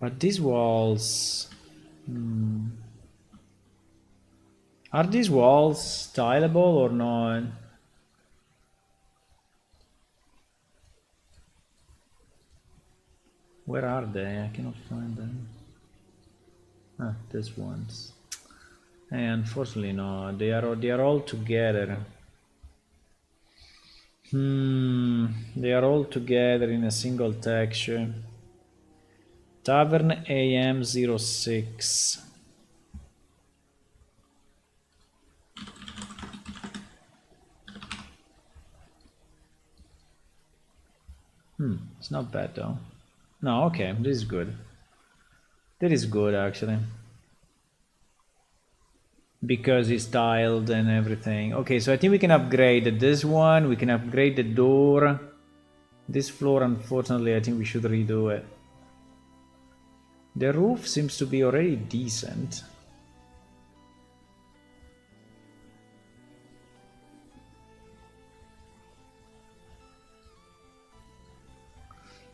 Speaker 1: But these walls... Are these walls styleable or not? Where are they? I cannot find them. Ah, these ones. And unfortunately, no. They are all together. They are all together in a single texture. Tavern AM06. It's not bad though. No, okay, this is good. That is good actually. Because it's tiled and everything. Okay, so I think we can upgrade this one. We can upgrade the door. This floor, unfortunately, I think we should redo it. The roof seems to be already decent.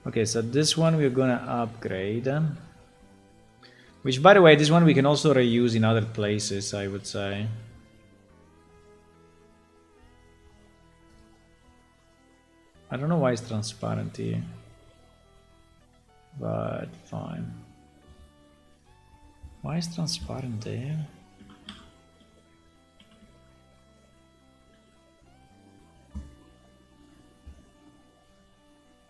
Speaker 1: Okay, so this one we're gonna upgrade. Which, by the way, this one we can also reuse in other places, I would say. I don't know why it's transparent here. But fine. Why is transparent there?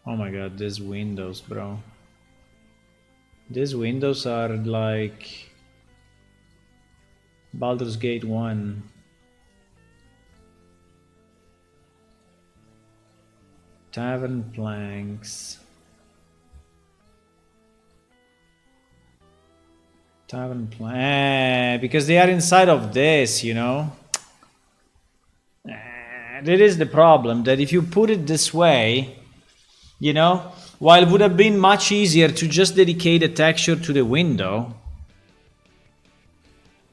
Speaker 1: Oh my god, these windows, bro. These windows are like Baldur's Gate 1. Tavern planks. Tavern plank. Because they are inside of this, you know? That is the problem, that if you put it this way, you know, while it would have been much easier to just dedicate a texture to the window.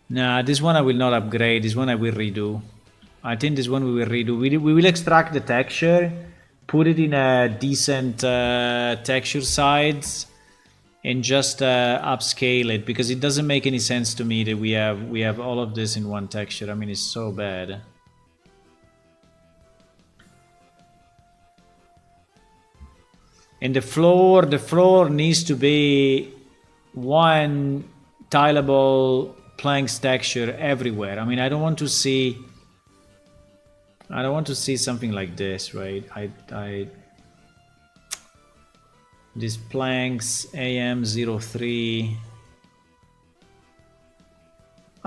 Speaker 1: Nah, this one I will not upgrade. This one I will redo. I think this one we will redo. We will extract the texture, put it in a decent texture size, and just upscale it, because it doesn't make any sense to me that we have all of this in one texture. I mean, it's so bad. And the floor needs to be one tileable planks texture everywhere. I mean, I don't want to see something like this, right? These planks AM03.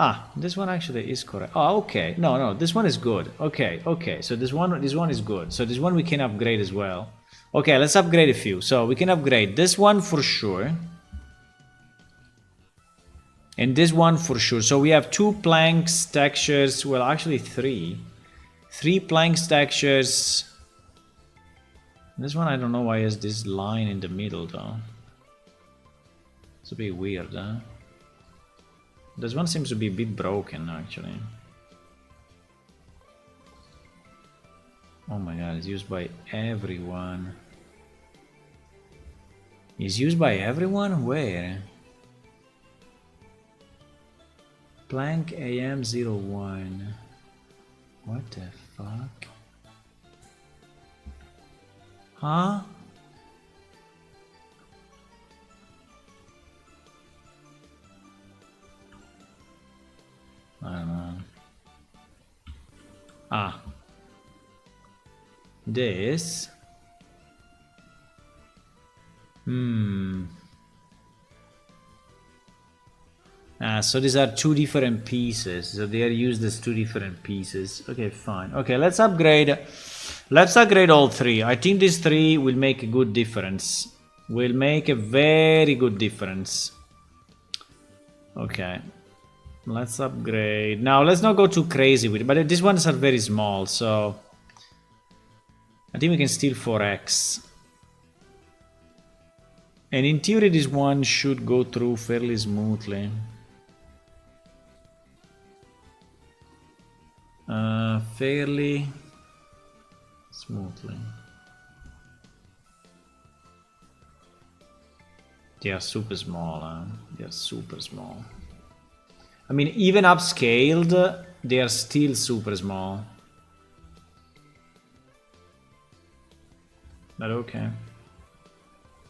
Speaker 1: Ah, this one actually is correct. Oh, okay. No, this one is good. Okay. So this one is good. So this one we can upgrade as well. Okay, let's upgrade a few. So we can upgrade this one for sure. And this one for sure. So we have 2 planks textures. Well, actually 3. 3 planks textures. This one I don't know why has this line in the middle though. It's a bit weird, huh? This one seems to be a bit broken, actually. Oh my god, it's used by everyone. It's used by everyone? Where? Plank AM01. What the fuck? Huh? I don't know. Ah. This. So these are 2 different pieces. So they are used as 2 different pieces. Okay, fine. Okay, let's upgrade. Let's upgrade all 3. I think these 3 will make a good difference. Will make a very good difference. Okay. Let's upgrade. Now, let's not go too crazy with it. But these ones are very small, so... I think we can steal 4x. And in theory, this one should go through fairly smoothly. Fairly smoothly. They are super small, huh? They are super small. I mean, even upscaled, they are still super small. But okay.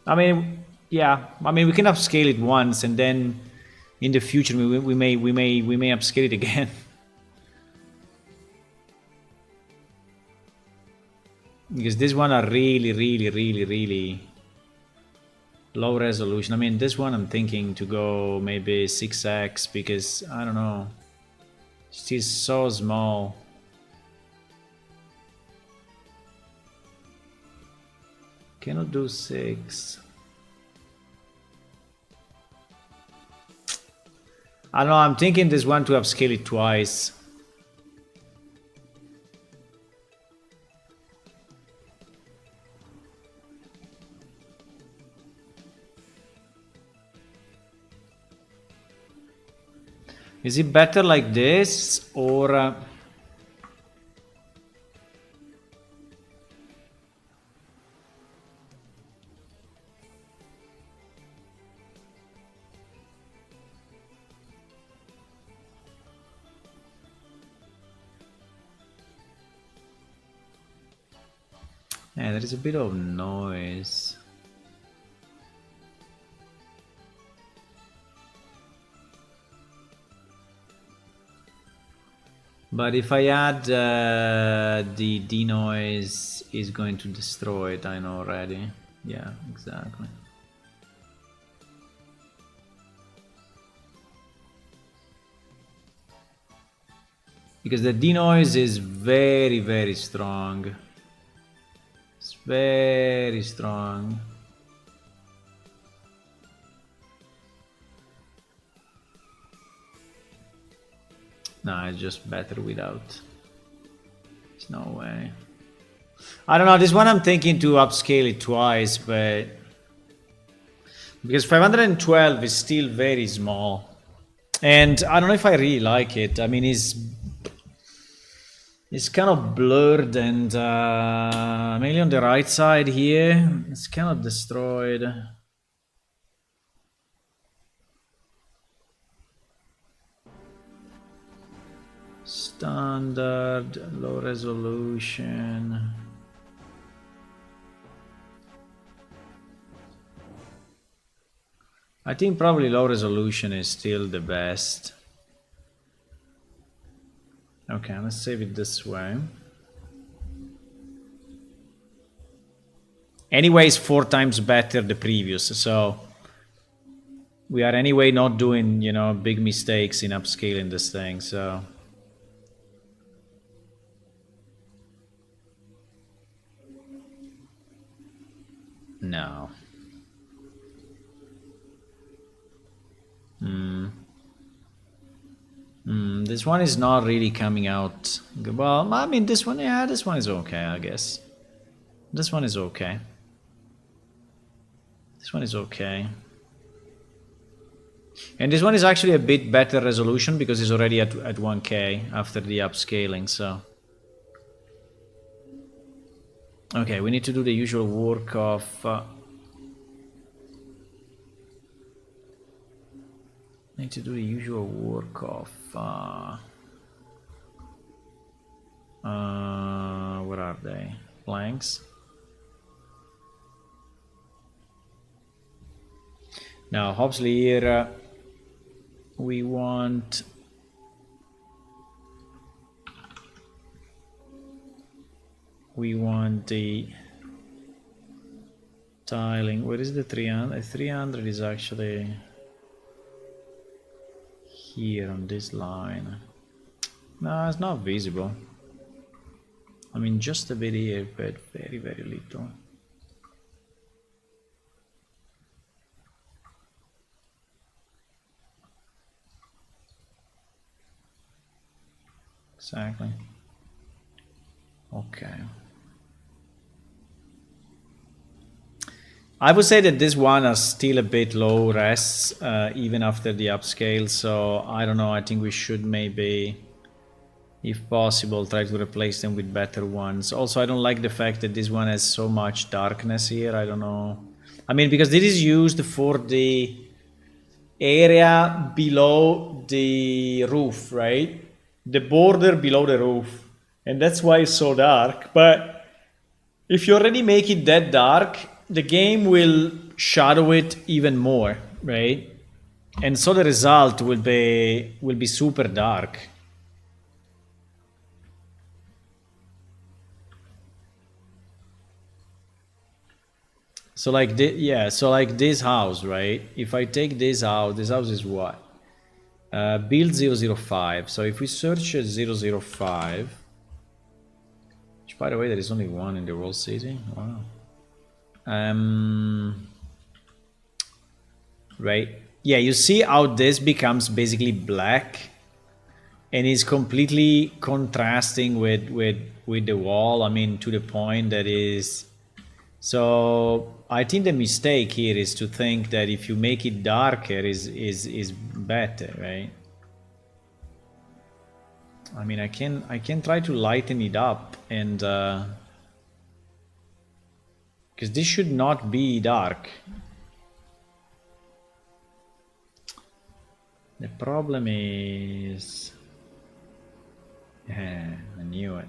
Speaker 1: I mean, yeah. I mean, we can upscale it once, and then in the future we may upscale it again. Because this one are really low resolution. I mean, this one I'm thinking to go maybe 6x because I don't know. It's still so small. Cannot do 6. I don't know, I'm thinking this one to upscale it twice. Is it better like this or... Yeah, there is a bit of noise. But if I add the denoise is going to destroy it, I know already. Yeah, exactly. Because the denoise is very strong. It's very strong. No, it's just better without. There's no way. I don't know, this one I'm thinking to upscale it twice, but... Because 512 is still very small. And I don't know if I really like it. I mean, it's kind of blurred and mainly on the right side here. It's kind of destroyed. Standard, low resolution. I think probably low resolution is still the best. Okay, let's save it this way. Anyways, 4 times better the previous, so we are anyway not doing, you know, big mistakes in upscaling this thing, so. No. This one is not really coming out. Well, I mean, this one, yeah, this one is okay, I guess. This one is okay. This one is okay. And this one is actually a bit better resolution because it's already at 1K after the upscaling, so. Okay, we need to do the usual work of... need to do the usual work of... what are they? Blanks. Now, obviously here we want the tiling. Where is the 300? 300 is actually here on this line. No, it's not visible. I mean, just a bit here, but very, very little. Exactly. Okay. I would say that this one is still a bit low res, even after the upscale. So I don't know. I think we should maybe, if possible, try to replace them with better ones. Also, I don't like the fact that this one has so much darkness here. I don't know. I mean, because this is used for the area below the roof, right? The border below the roof. And that's why it's so dark. But if you already make it that dark, the game will shadow it even more, right? And so the result will be super dark. So like so like this house, right? If I take this house is what? Build 005. So if we search 005, which by the way there is only one in the whole city. Wow. Right, yeah, you see how this becomes basically black and is completely contrasting with the wall. I mean, to the point that is, so I think the mistake here is to think that if you make it darker is better, right? I mean, I can try to lighten it up and because this should not be dark. The problem is, yeah, I knew it.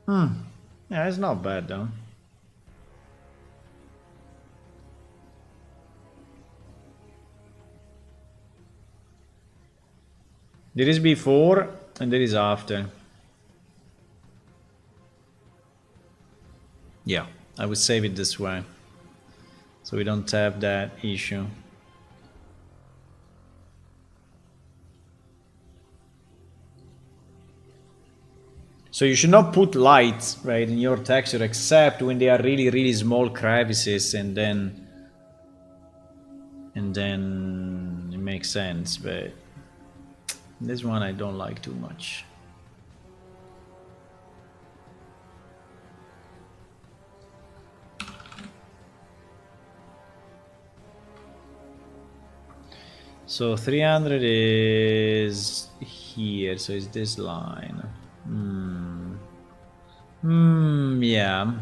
Speaker 1: Yeah, it's not bad though. There is before and there is after. Yeah, I would save it this way, so we don't have that issue. So you should not put lights, right, in your texture except when they are really, really small crevices, and then it makes sense, but this one I don't like too much. So 300 is here, so it's this line. Yeah.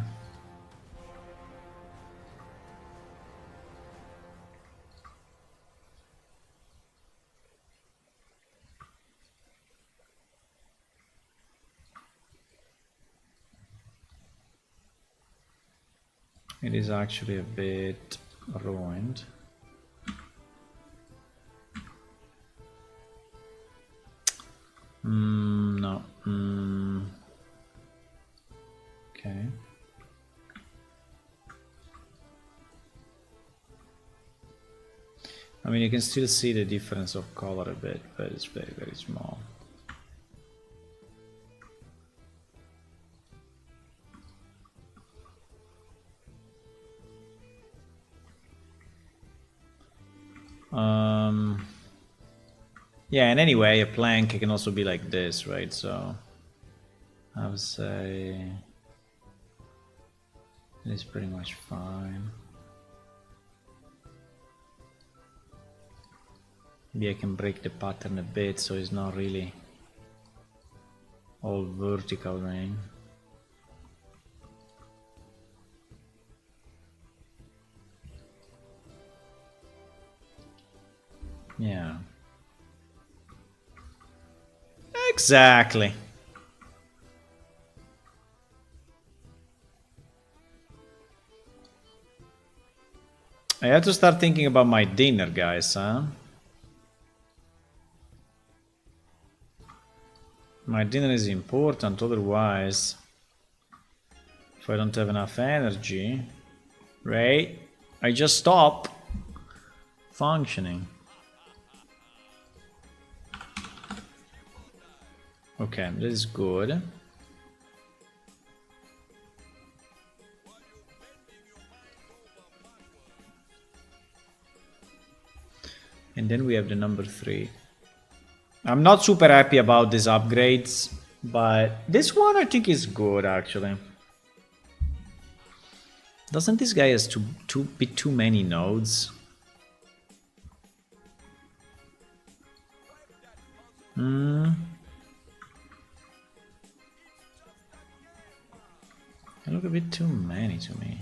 Speaker 1: It is actually a bit ruined. No. Okay. mean, you can still see the difference of color a bit, but it's very, very small. Yeah, and anyway, a plank can also be like this, right? So I would say it's pretty much fine. Maybe I can break the pattern a bit so it's not really all vertical, right? Yeah. Exactly. I have to start thinking about my dinner, guys, huh? My dinner is important, otherwise, if I don't have enough energy, right, I just stop functioning. Okay, this is good. And then we have the number 3. I'm not super happy about these upgrades, but this one I think is good actually. Doesn't this guy has too many nodes? They look a bit too many to me.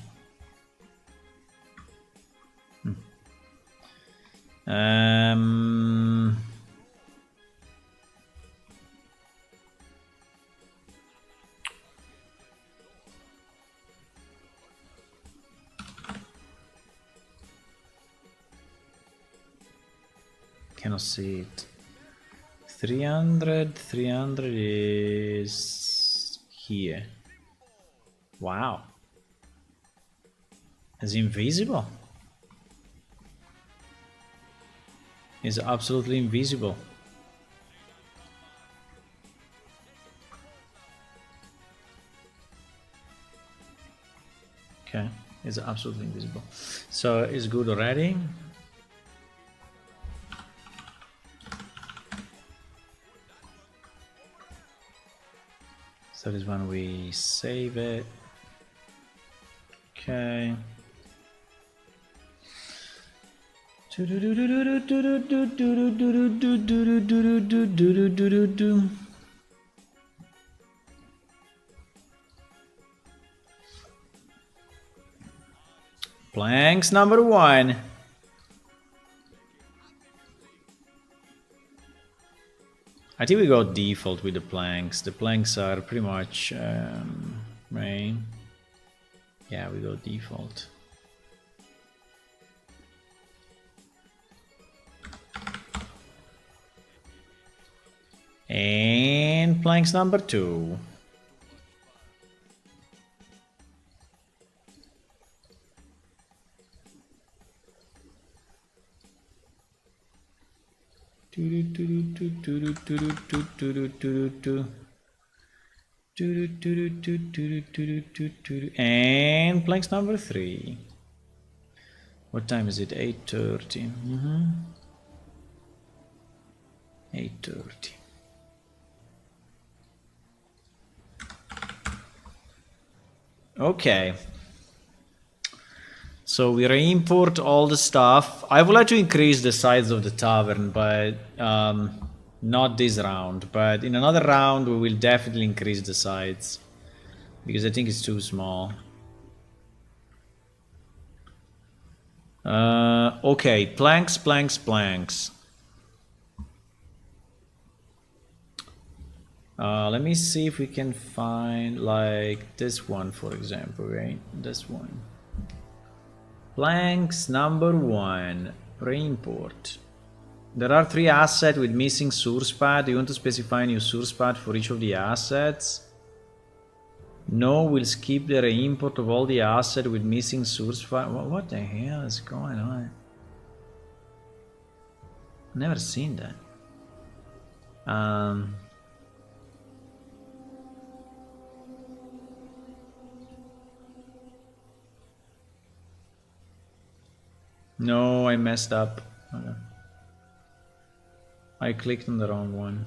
Speaker 1: Cannot see it. 300 is here. Wow. It's invisible. It's absolutely invisible. Okay, it's absolutely invisible. So it's good already. So this one we save it. Okay. Planks number 1. I think we go default with the planks. The planks are pretty much right. Yeah, we go default. And planks number 2. And planks number 3. What time is it? 8:30. 8:30. Okay. So we re-import all the stuff. I would like to increase the size of the tavern, but not this round. But in another round, we will definitely increase the size because I think it's too small. Okay, planks. Let me see if we can find like this one, for example, right? This one. Planks number 1, re-import. There are 3 assets with missing source path. Do you want to specify a new source path for each of the assets? No, we'll skip the re-import of all the assets with missing source path. What the hell is going on? Never seen that. No, I messed up. Okay. I clicked on the wrong one.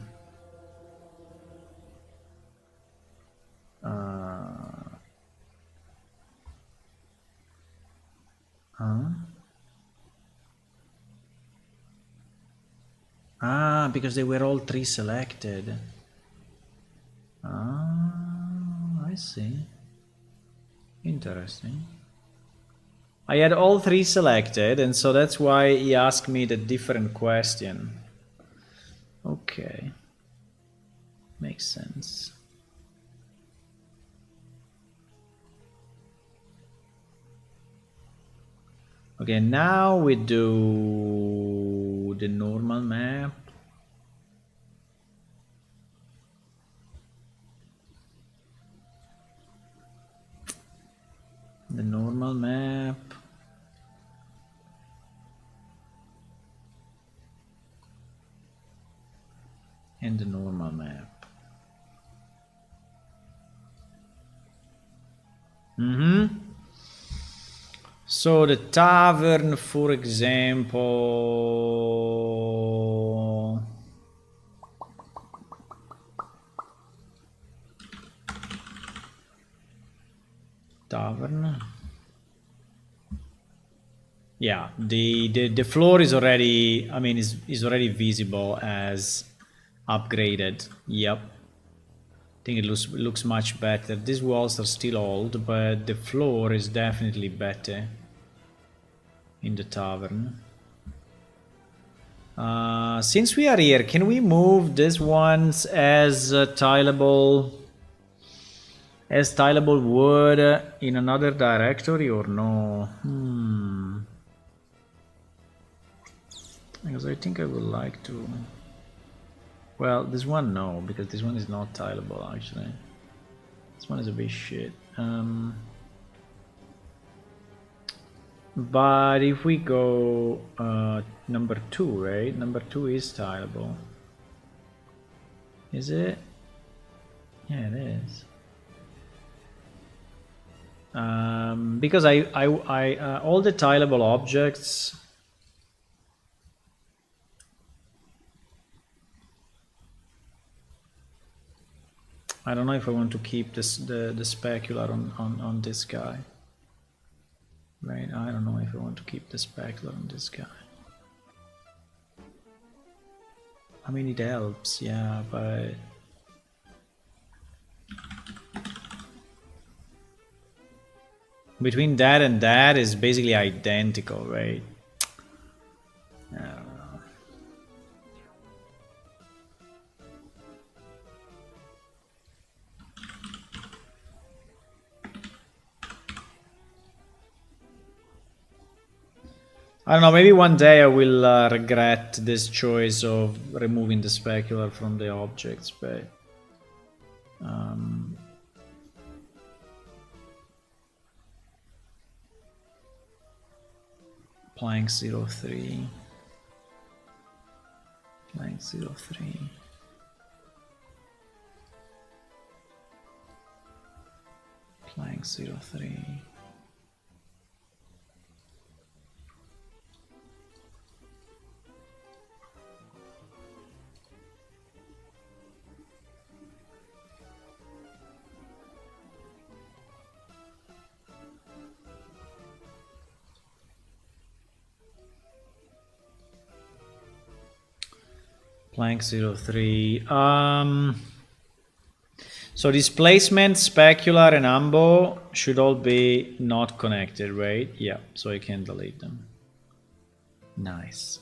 Speaker 1: Ah, because they were all 3 selected. Ah, I see. Interesting. I had all 3 selected, and so that's why he asked me the different question. Okay. Makes sense. Okay, now we do the normal map. The normal map. And the normal map. So the tavern, for example. Tavern. Yeah, the floor is already, I mean, is already visible as upgraded. Yep. I think it looks much better. These walls are still old, but the floor is definitely better in the tavern. Since we are here, can we move these ones as tileable wood in another directory or no? Because I think I would like to. Well, this one no, because this one is not tileable actually. This one is a bit shit. But if we go number 2, right? Number 2 is tileable. Is it? Yeah, it is. Because I all the tileable objects. I don't know if I want to keep this the specular on this guy. Right, I don't know if I want to keep the specular on this guy. I mean, it helps, yeah, but between that and that is basically identical, right? I don't know. I don't know, maybe one day I will regret this choice of removing the specular from the objects, but plank 03, plank 03, plank 03. Plank 03. So displacement, specular, and ambo should all be not connected, right? Yeah, so I can delete them. Nice.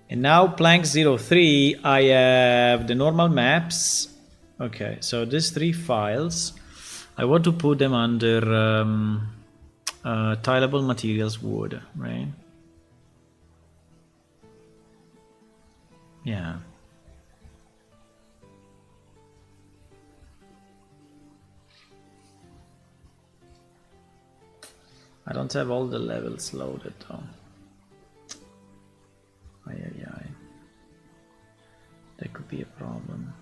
Speaker 1: And now plank 03, I have the normal maps. Okay, so these 3 files, I want to put them under tileable materials wood, right? Yeah. I don't have all the levels loaded though. Ay, ay, ay. a problem.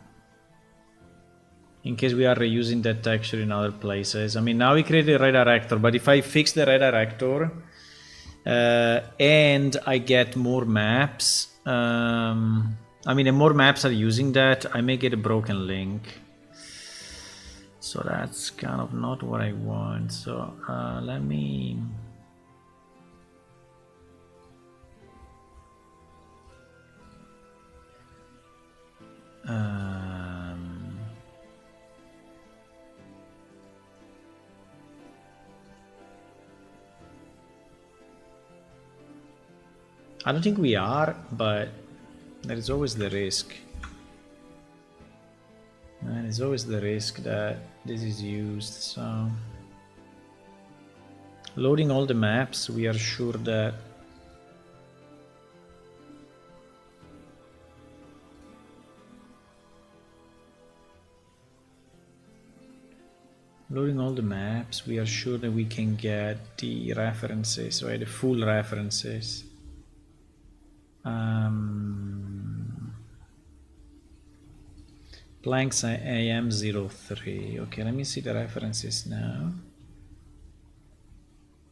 Speaker 1: In case we are reusing that texture in other places. I mean, now we create a redirector, but if I fix the redirector and I get more maps, I mean, and more maps are using that, I may get a broken link. So that's kind of not what I want. So let me... I don't think we are, but there is always the risk. And there's always the risk that this is used, so... Loading all the maps, we are sure that... Loading all the maps, we are sure that we can get the references, right? The full references. Blanks AM03. Okay, let me see the references now.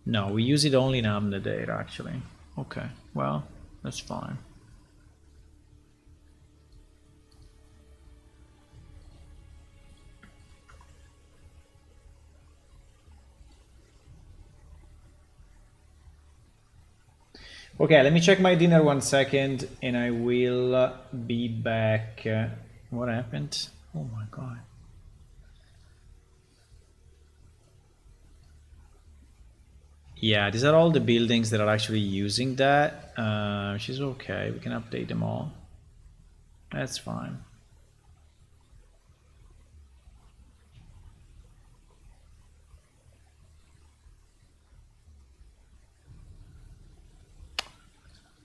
Speaker 1: No, we use it only in Amnedate actually. Okay, well, that's fine. Okay, let me check my dinner 1 second and I will be back. What happened? Oh my god. Yeah, these are all the buildings that are actually using that, which is okay. We can update them all. That's fine.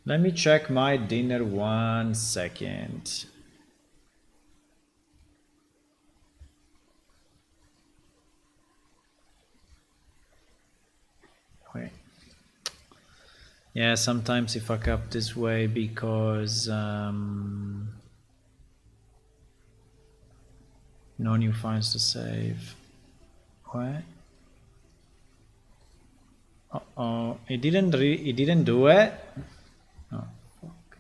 Speaker 1: Let me check my dinner 1 second. Wait. Yeah, sometimes you fuck up this way because no new files to save. What? Uh-oh, it didn't do it. Oh, fuck.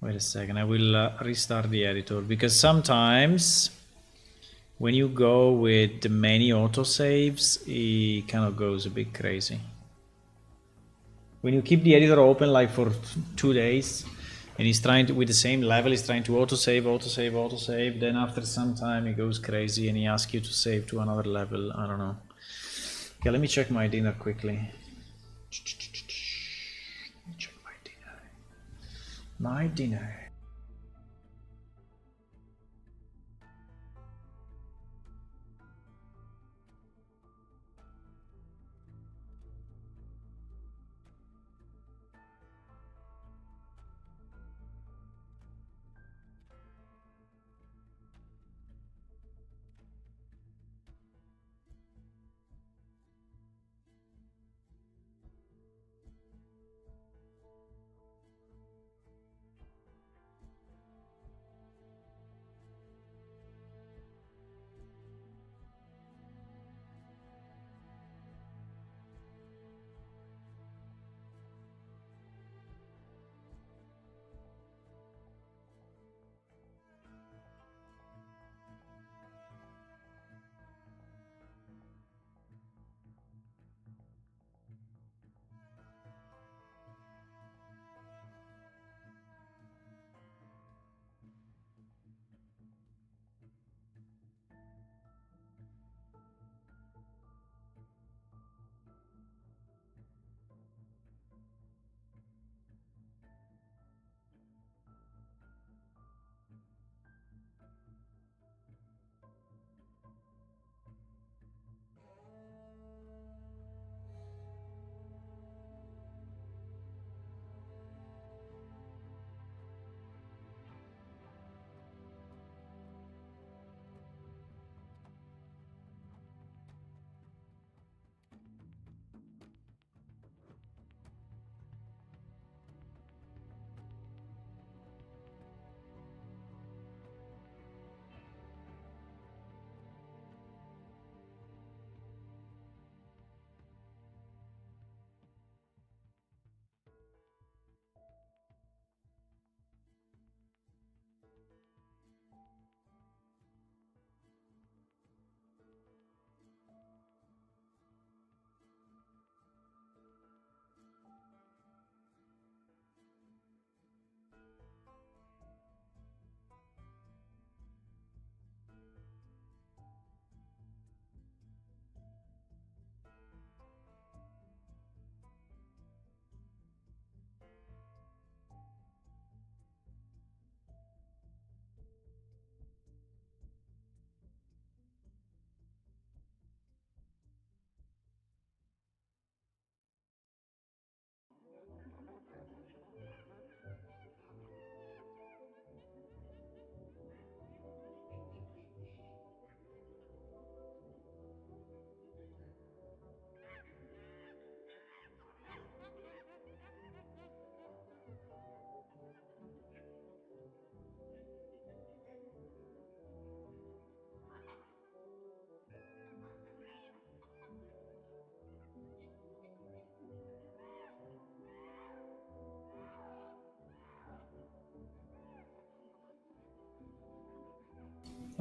Speaker 1: Wait a second, I will restart the editor because sometimes when you go with many autosaves, it kind of goes a bit crazy. When you keep the editor open like for 2 days and he's trying to, with the same level, he's trying to autosave, then after some time it goes crazy and he asks you to save to another level. I don't know. Okay, let me check my dinner quickly. Let me check my dinner. My dinner.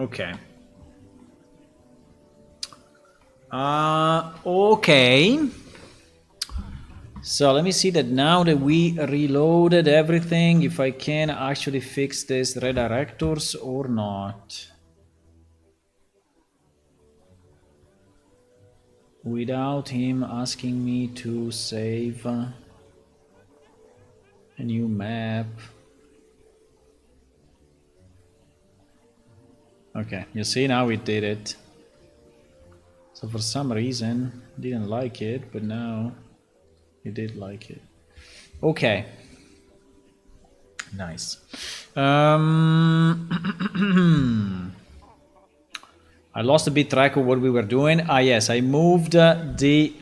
Speaker 1: Okay. Okay. So let me see that now that we reloaded everything, if I can actually fix this redirectors or not. Without him asking me to save a new map. Okay, you see now we did it. So for some reason, didn't like it, but now you did like it. Okay. Nice. I lost a bit track of what we were doing. Ah, yes, I moved the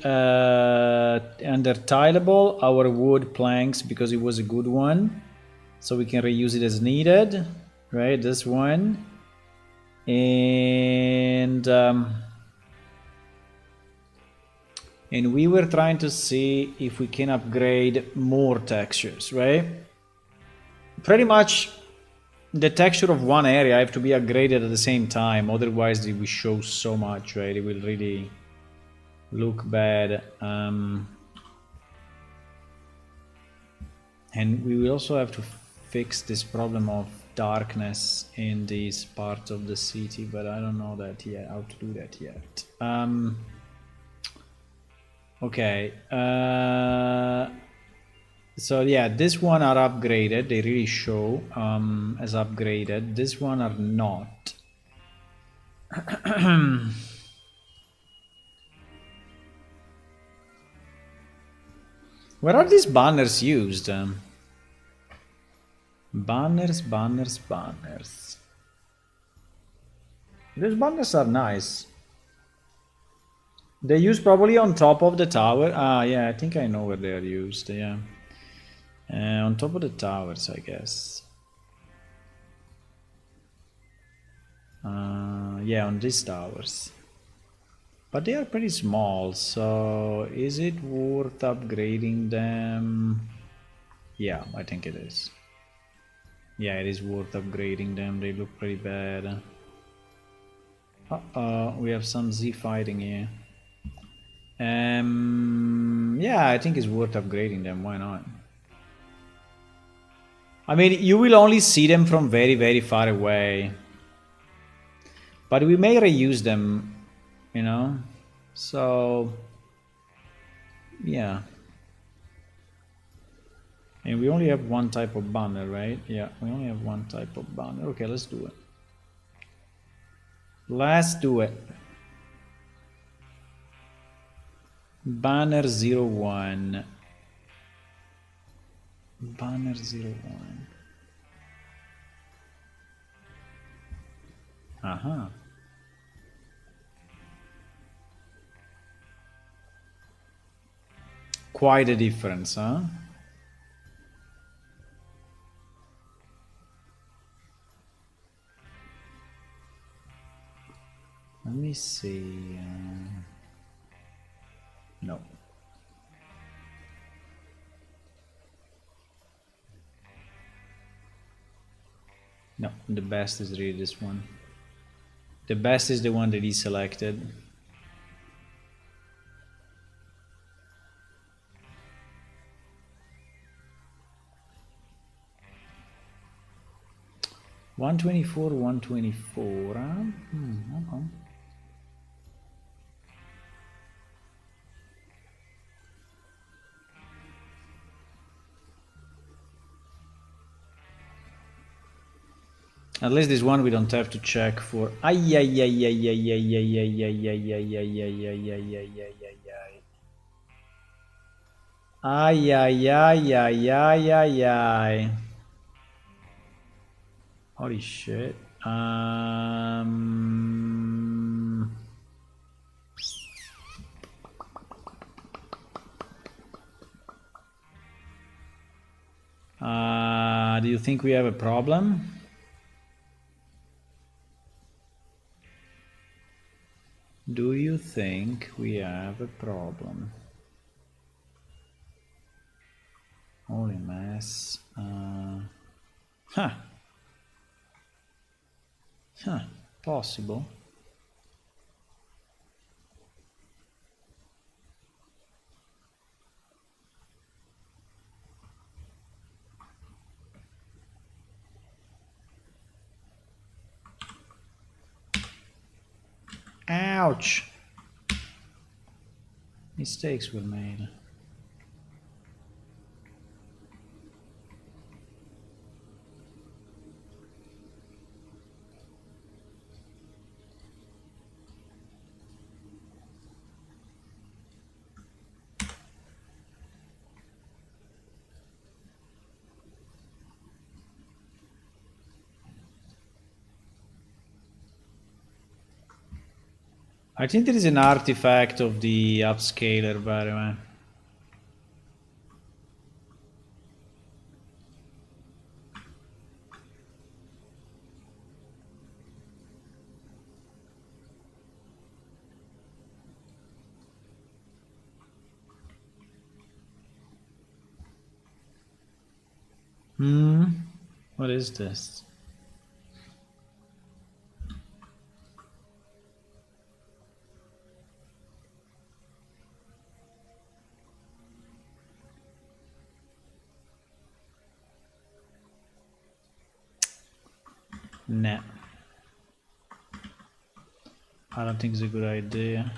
Speaker 1: under tileable, our wood planks, because it was a good one. So we can reuse it as needed, right? This one. And we were trying to see if we can upgrade more textures, right? Pretty much the texture of one area have to be upgraded at the same time, otherwise it will show so much, right? It will really look bad. And we will also have to fix this problem of darkness in these parts of the city, but I don't know that yet, how to do that yet. Okay. So yeah, this one are upgraded. They really show as upgraded. This one are not. Where are these banners used? Banners. These banners are nice. They use probably on top of the tower. Ah, yeah, I think I know where they are used. Yeah, on top of the towers, I guess. Yeah, on these towers. But they are pretty small, so is it worth upgrading them? Yeah, I think it is. Yeah, it is worth upgrading them. They look pretty bad. Uh-oh, we have some Z fighting here. Yeah, I think it's worth upgrading them. Why not? I mean, you will only see them from very, very far away. But we may reuse them, you know? So, yeah. And we only have one type of banner, right? Yeah, we only have one type of banner. Okay, let's do it. Let's do it. Banner 01. Banner 01. Aha. Quite a difference, huh? Let me see. No. No, the best is really this one. The best is the one that he selected. One 124. Okay. At least this one we don't have to check for. Ay ay ay ay ay ay ay ay ay ay ay ay ay ay ay ay ay ay. Ay ay ay ay ay ay ay. Holy shit. Do you think we have a problem? Do you think we have a problem? Holy mess. Huh. possible. Ouch! Mistakes were made. I think there is an artifact of the upscaler, by the way. What is this? Nah. I don't think it's a good idea.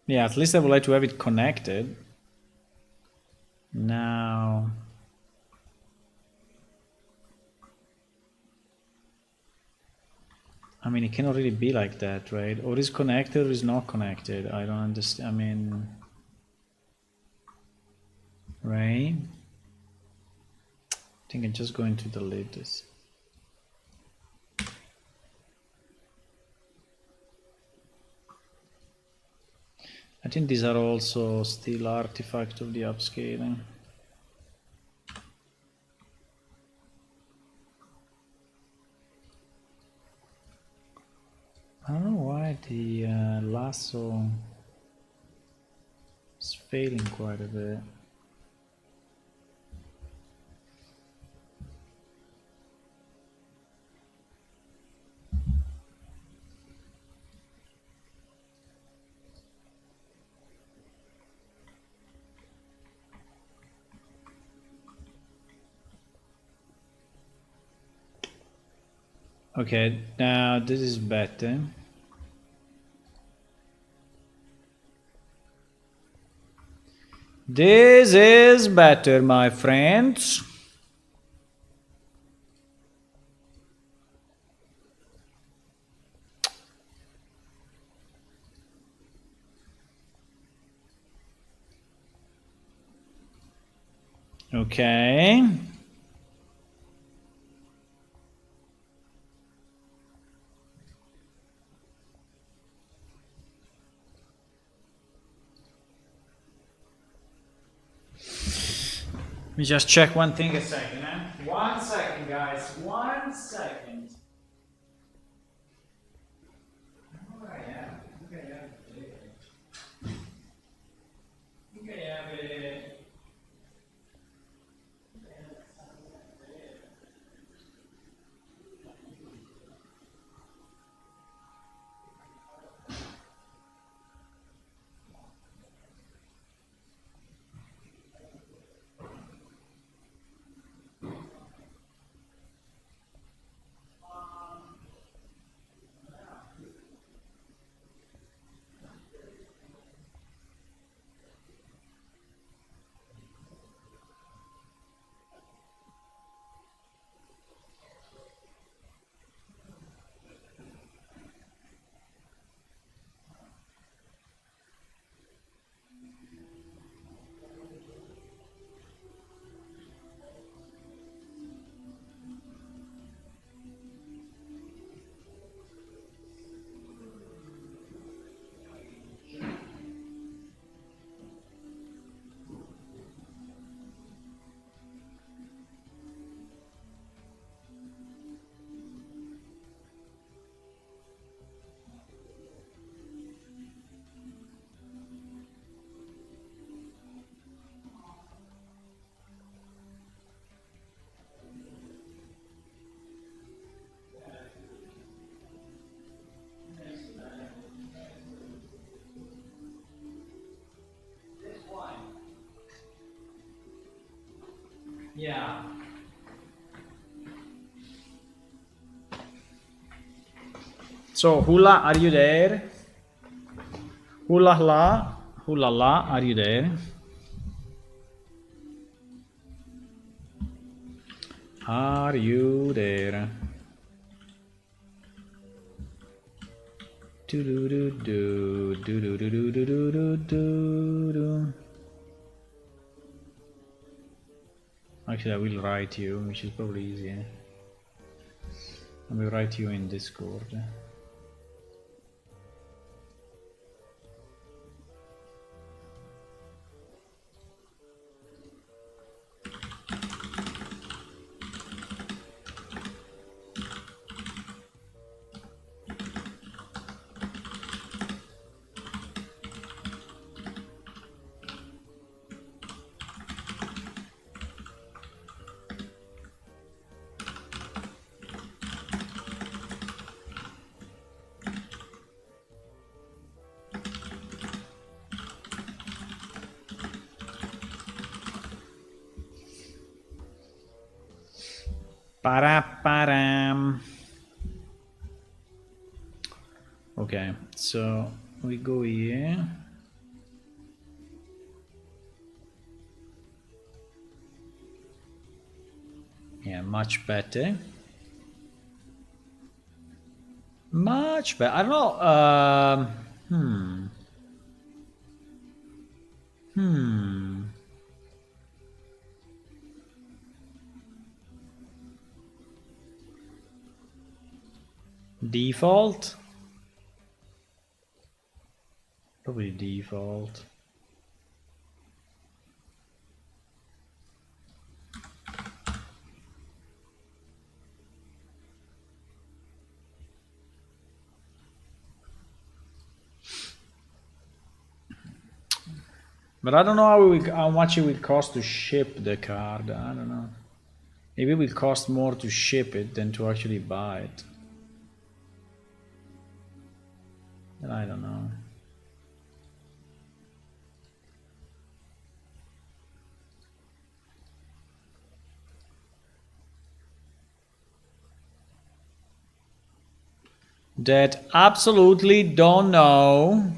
Speaker 1: Yeah, at least I would like to have it connected. Now, I mean, it cannot really be like that, right? Or is connected or is not connected. I don't understand. I mean, right? I think I'm just going to delete this. I think these are also still artifacts of the upscaling. I don't know why the lasso is failing quite a bit. Okay, now this is better. This is better, my friends. Okay. Let me just check one thing a second, eh? 1 second, guys. 1 second. Oh, yeah. Okay, yeah. Okay, yeah. Yeah. So, Hula, are you there? Hula la, are you there? Are you there? Do do do do do do do do do do do do. Actually, I will write you, which is probably easier. I will write you in Discord. Para-param. Okay, so we go here. Yeah, much better. Much better. I don't know. Default? Probably default. But I don't know how much it will cost to ship the card. I don't know. Maybe it will cost more to ship it than to actually buy it. But I don't know. That absolutely don't know.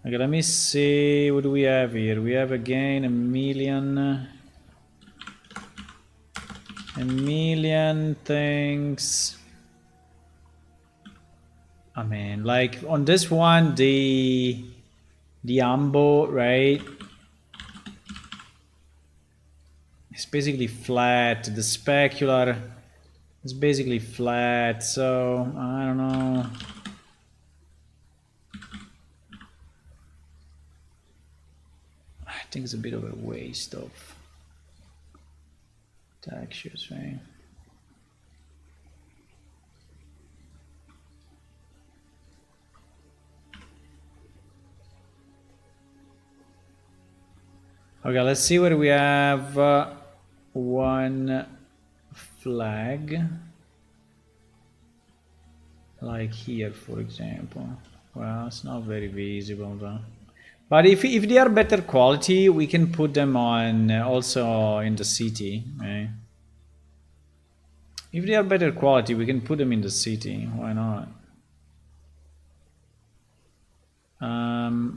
Speaker 1: Okay, let me see. What do we have here? We have again a million things. I mean, like on this one, the ambo, right? It's basically flat. The specular is basically flat. So I don't know. I think it's a bit of a waste of textures, right? Okay, let's see what we have. One flag, like here, for example. Well, it's not very visible though. But if they are better quality, we can put them on also in the city, right? If they are better quality, we can put them in the city. Why not?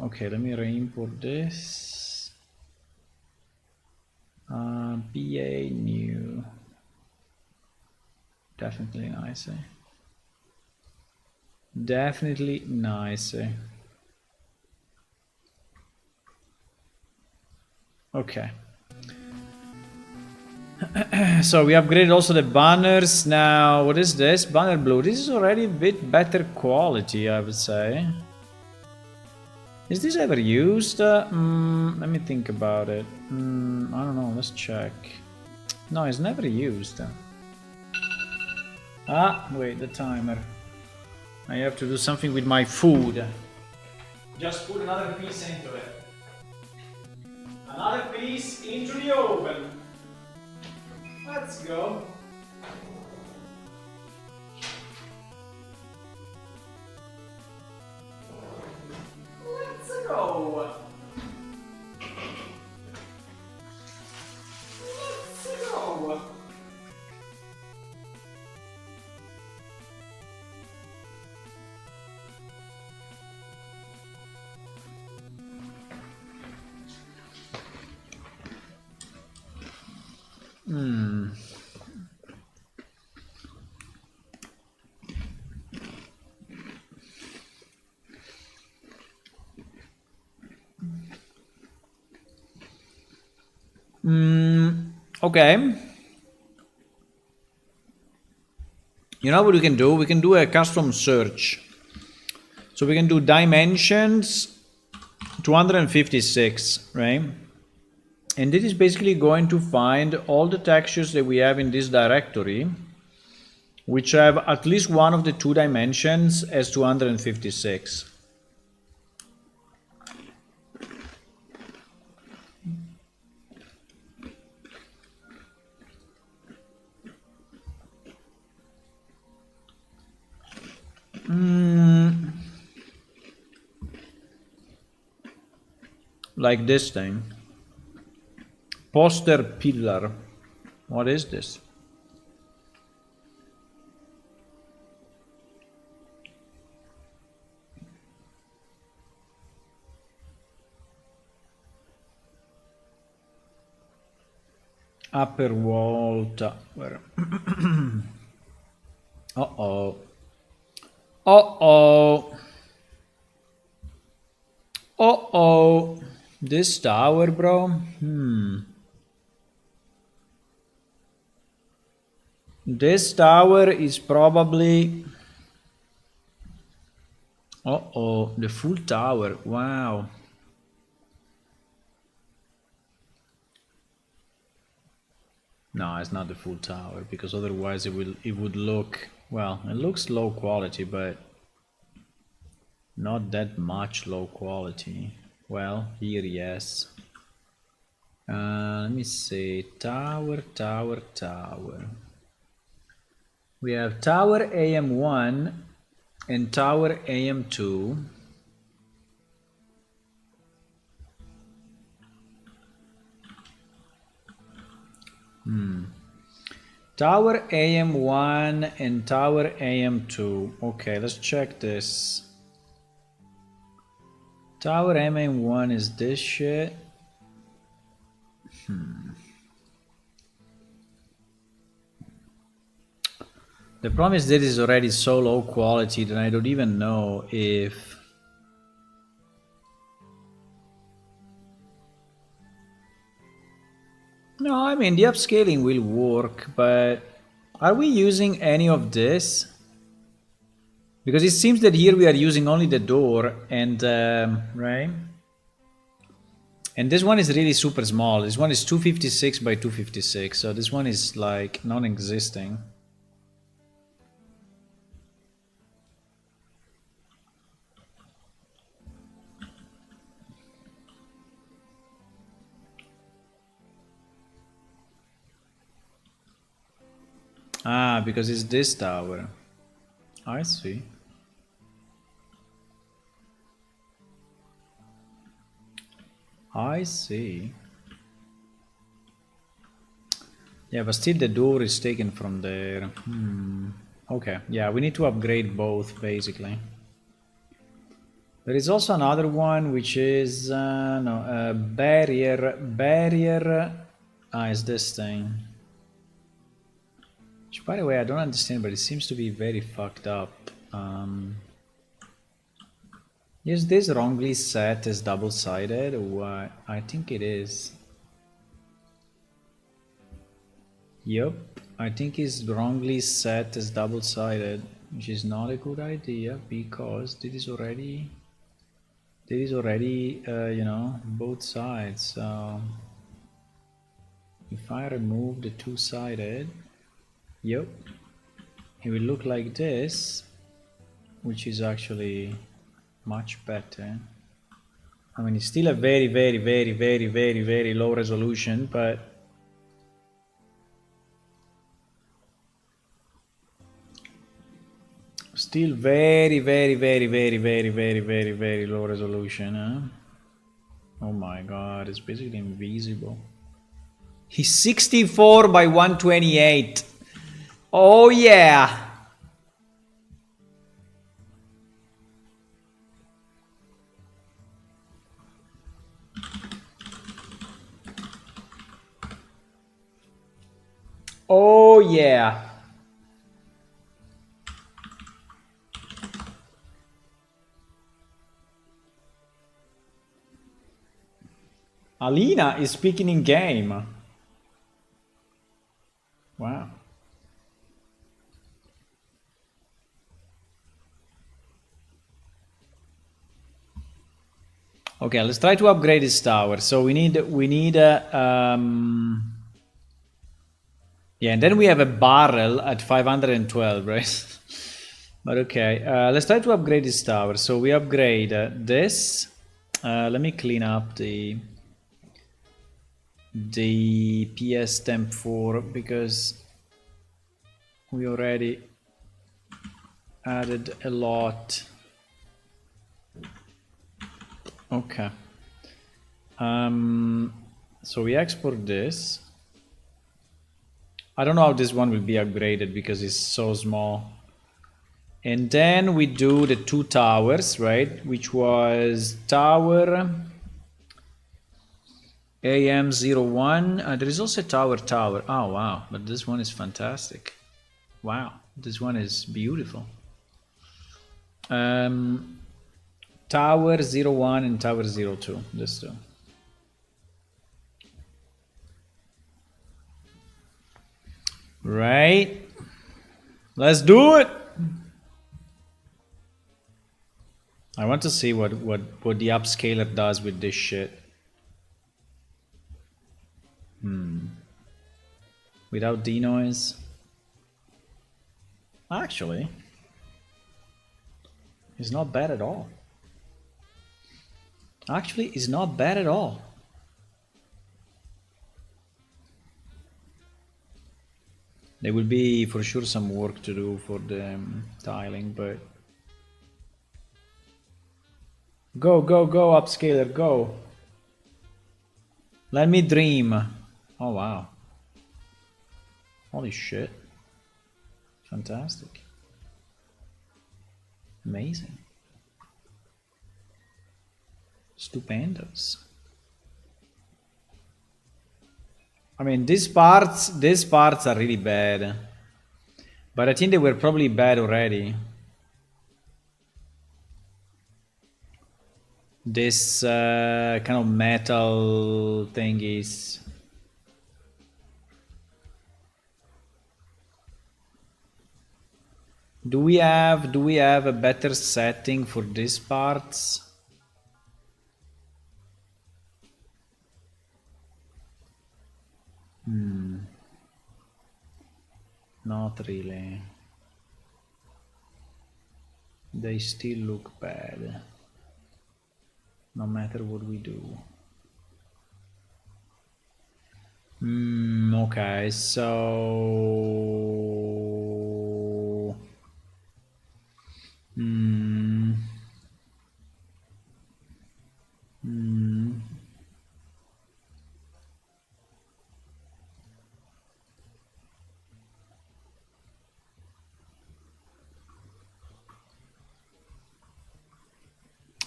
Speaker 1: Okay, let me re-import this. BA new. Definitely nicer. Definitely nicer. Okay. So we upgraded also the banners. Now, what is this? Banner blue. This is already a bit better quality, I would say. Is this ever used? Let me think about it. I don't know. Let's check. No, it's never used. Ah, wait, the timer. I have to do something with my food. Just put another piece into it. Another piece into the oven. Let's go. Let's go. Okay. You know what we can do? We can do a custom search. So we can do dimensions 256, right? And this is basically going to find all the textures that we have in this directory, which have at least one of the two dimensions as 256. Like this thing. Poster pillar. What is this? Upper wall tower. Uh-oh. Uh-oh. Uh-oh. This tower, bro? This tower is probably... Uh-oh, the full tower. Wow. No, it's not the full tower, because otherwise it would look... Well, it looks low quality, but not that much low quality. Well, here, yes. Let me see. Tower, tower, tower. We have tower AM1 and tower AM2. Tower AM1 and tower AM2. Okay, let's check this. Tower AM1 is this shit. The problem is that it is already so low quality that I don't even know if... No, I mean, the upscaling will work, but are we using any of this? Because it seems that here we are using only the door and, right? And this one is really super small. This one is 256 by 256, so this one is like non-existing. Ah, because it's this tower. I see. I see. Yeah, but still the door is taken from there. Okay, yeah, we need to upgrade both, basically. There is also another one, which is, barrier, is this thing. Which, by the way, I don't understand, but it seems to be very fucked up. Is this wrongly set as double-sided, or what? I think it is. Yup, I think it's wrongly set as double-sided, which is not a good idea, because this is already, you know, both sides. So if I remove the two-sided, yep, it will look like this, which is actually much better. I mean, it's still a very, very, very, very, very, very low resolution, but still very, very, very, very, very, very, very, very low resolution, huh? Oh my god, it's basically invisible. He's 64 by 128. Oh yeah! Oh yeah. Alina is speaking in game. Wow. Okay, let's try to upgrade this tower. So we need yeah, and then we have a barrel at 512, right? But okay, let's try to upgrade this tower. So we upgrade this. Let me clean up the PS temp 4 because we already added a lot. Okay. So we export this. I don't know how this one will be upgraded because it's so small. And then we do the two towers, right? Which was tower AM01. There is also tower. Oh, wow. But this one is fantastic. Wow. This one is beautiful. Tower 01 and tower 02. These two. Right. Let's do it. I want to see what the upscaler does with this shit. Without denoise. Actually, it's not bad at all. Actually, it's not bad at all. There will be for sure some work to do for the tiling, but go upscaler, go. Let me dream. Oh wow. Holy shit. Fantastic. Amazing. Stupendos. I mean, these parts are really bad. But I think they were probably bad already. This kind of metal thingies. Do we have a better setting for these parts? Not really. They still look bad. No matter what we do. Okay, so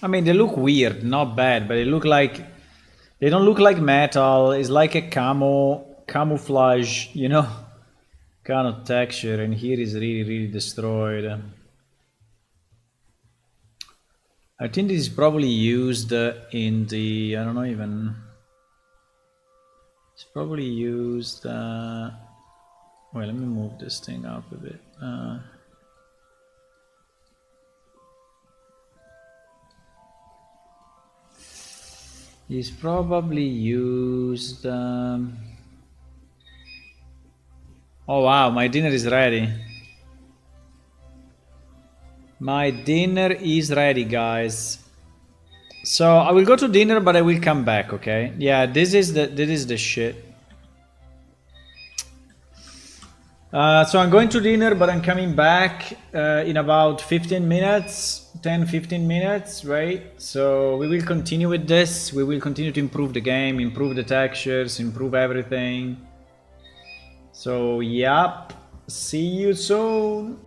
Speaker 1: I mean, they look weird, not bad, but they look like they don't look like metal. It's like a camouflage, you know, kind of texture, and here is really destroyed. I think this is probably used in the I don't know even. It's probably used. Wait, let me move this thing up a bit. He's probably used. Oh wow, my dinner is ready. My dinner is ready, guys. So I will go to dinner, but I will come back. Okay? Yeah, this is the shit. So I'm going to dinner, but I'm coming back in about 15 minutes, 10-15 minutes, right? So we will continue with this. We will continue to improve the game, improve the textures, improve everything. So, yep. See you soon.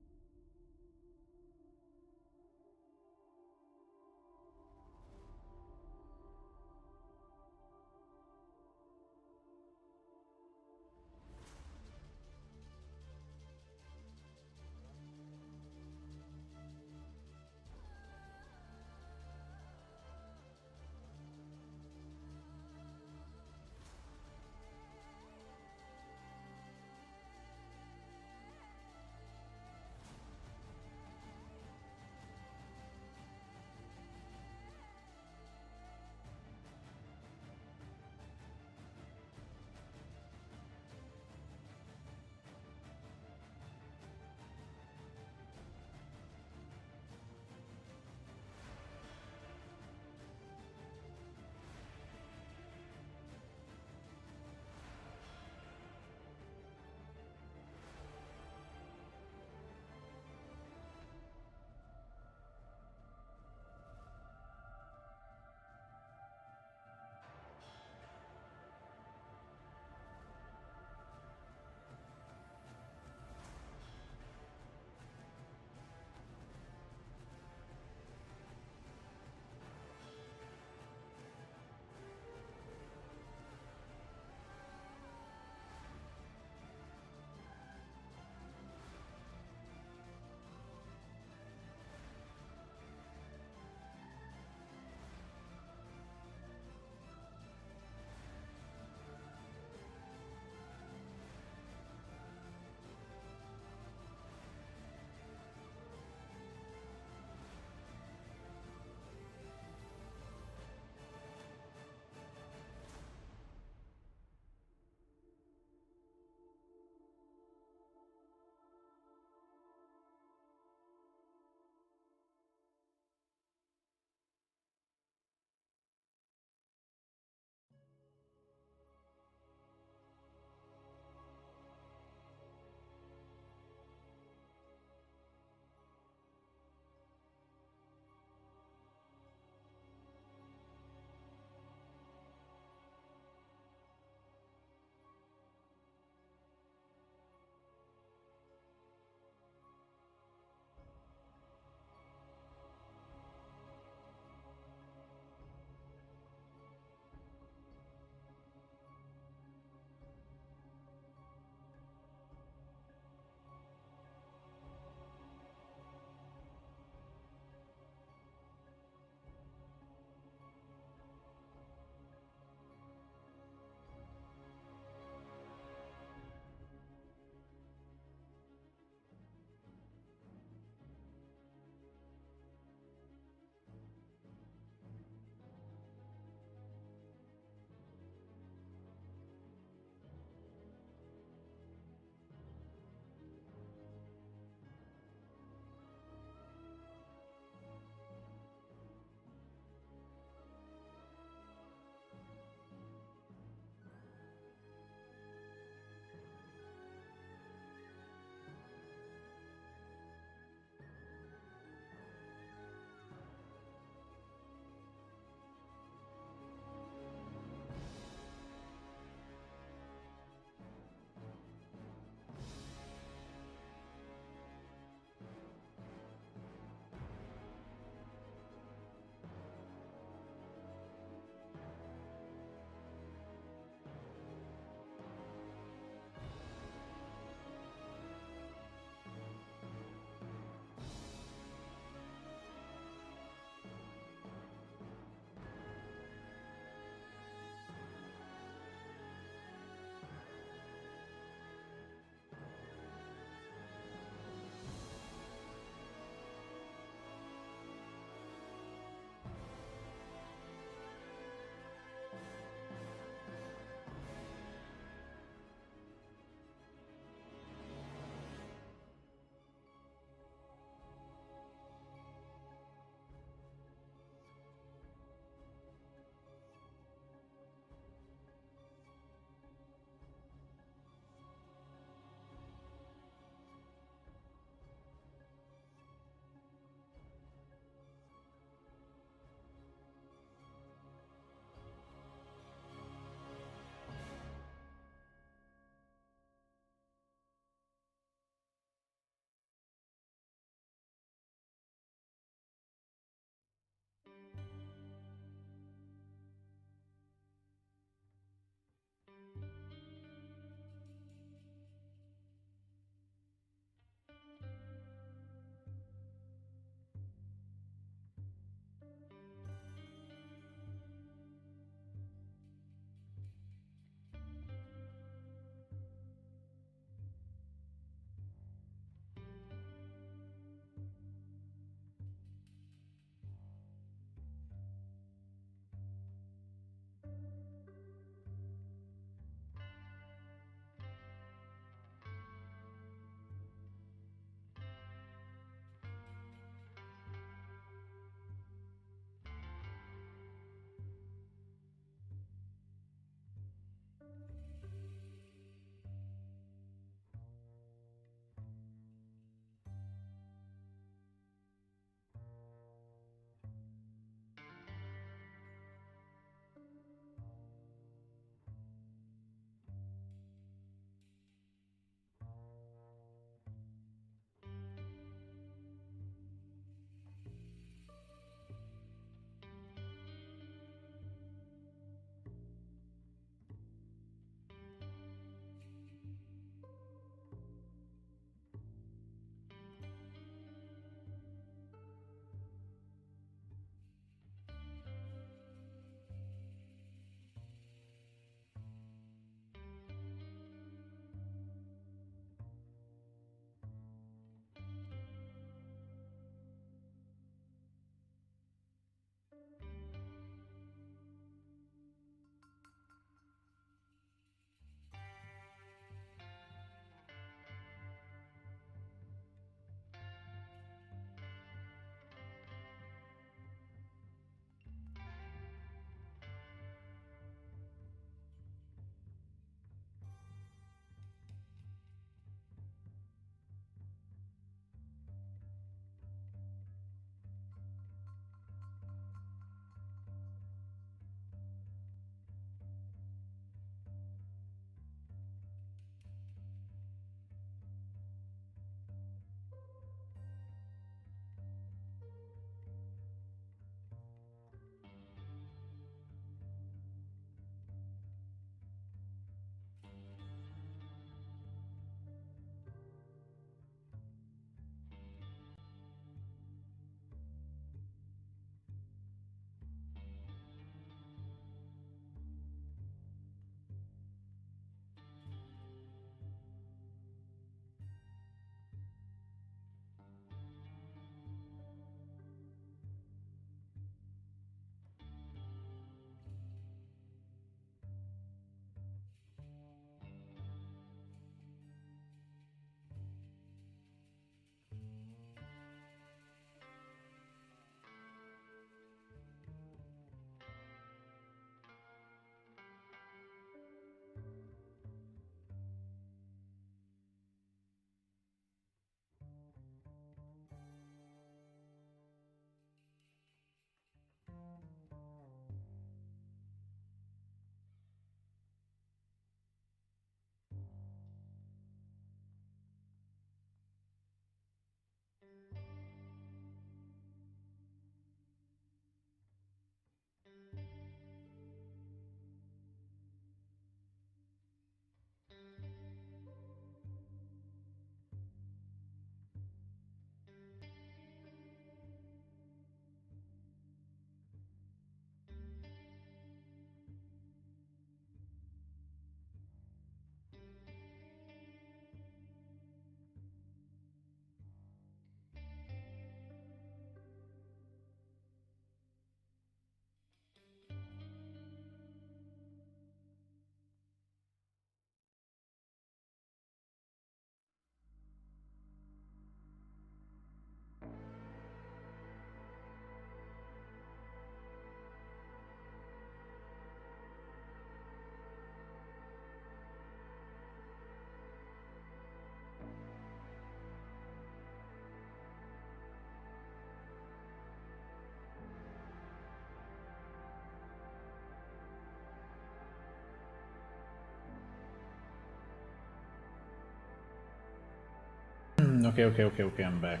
Speaker 1: Okay, I'm back.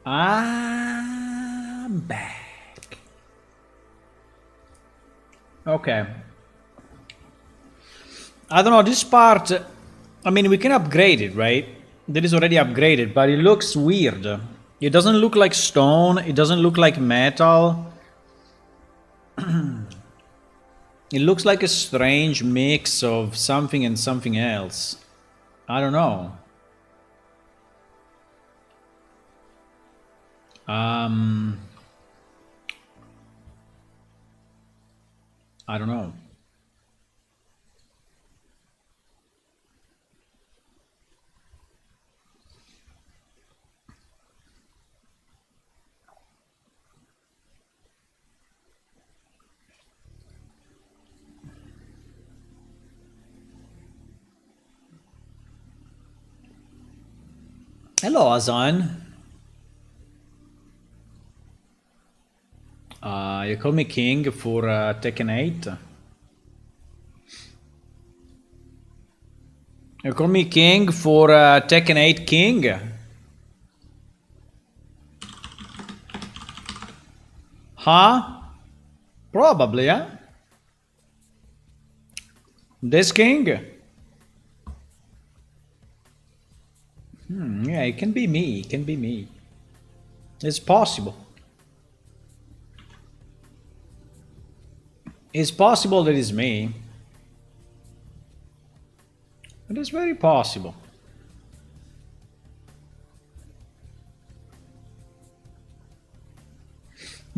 Speaker 1: I'm back. Okay. I don't know, this part, I mean, we can upgrade it, right? That is already upgraded, but it looks weird. It doesn't look like stone, it doesn't look like metal. It looks like a strange mix of something and something else. I don't know. I don't know. Hello, Azan. You call me king for Tekken 8? You call me king for Tekken 8 king? Huh? Probably, yeah? This king? Yeah, it can be me, it can be me. It's possible. It's possible that it's me. It is very possible.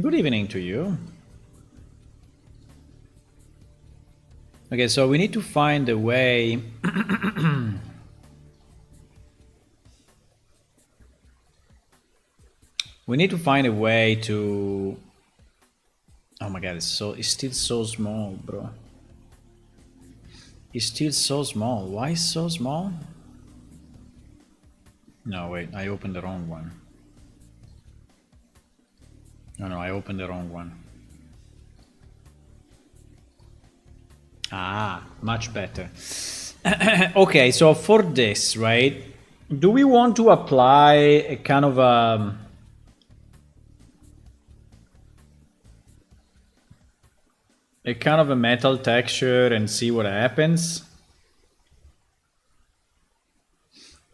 Speaker 1: Good evening to you. Okay, so we need to find a way. We need to find a way to. Oh my god, it's still so small, bro. It's still so small. Why is so small? No, wait, I opened the wrong one. No, I opened the wrong one. Ah, much better. Okay, so for this, right? Do we want to apply a kind of a metal texture and see what happens?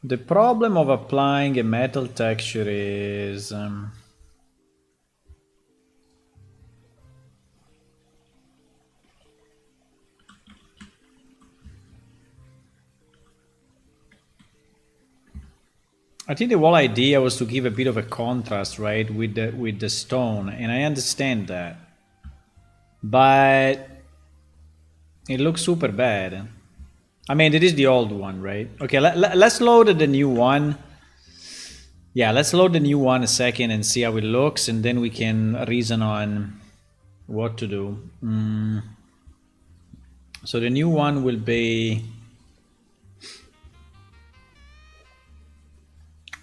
Speaker 1: The problem of applying a metal texture is I think the whole idea was to give a bit of a contrast, right, with the stone, and I understand that, but it looks super bad. I mean, it is the old one, right? Okay, let's load the new one. Yeah, let's load the new one a second and see how it looks, and then we can reason on what to do. So the new one will be.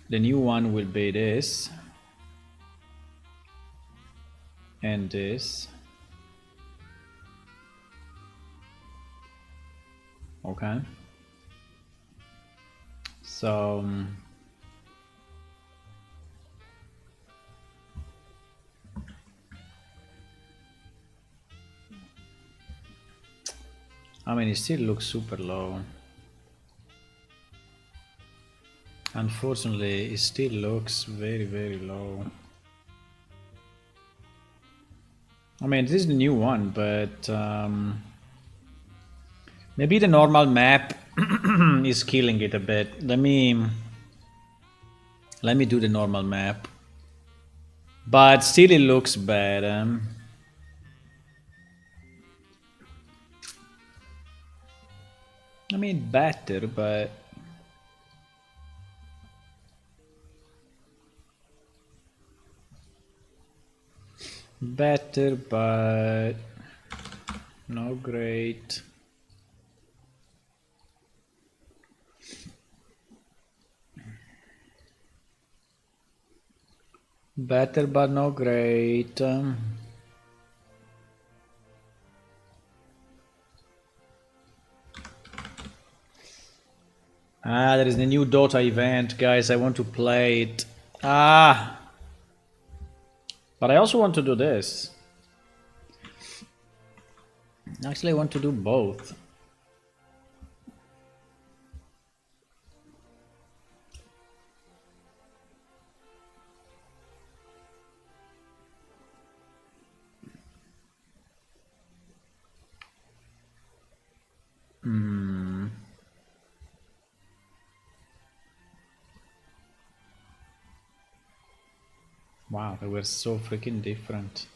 Speaker 1: The new one will be this. And this. Okay. So. I mean, it still looks super low. Unfortunately, it still looks very, very low. I mean, this is the new one, but maybe the normal map is killing it a bit. Let me do the normal map. But still it looks bad. I mean, better, but better, but not great. Better, but not great. Ah, there is the new Dota event, guys. I want to play it. Ah! But I also want to do this. Actually, I want to do both. Wow, they were so freaking different.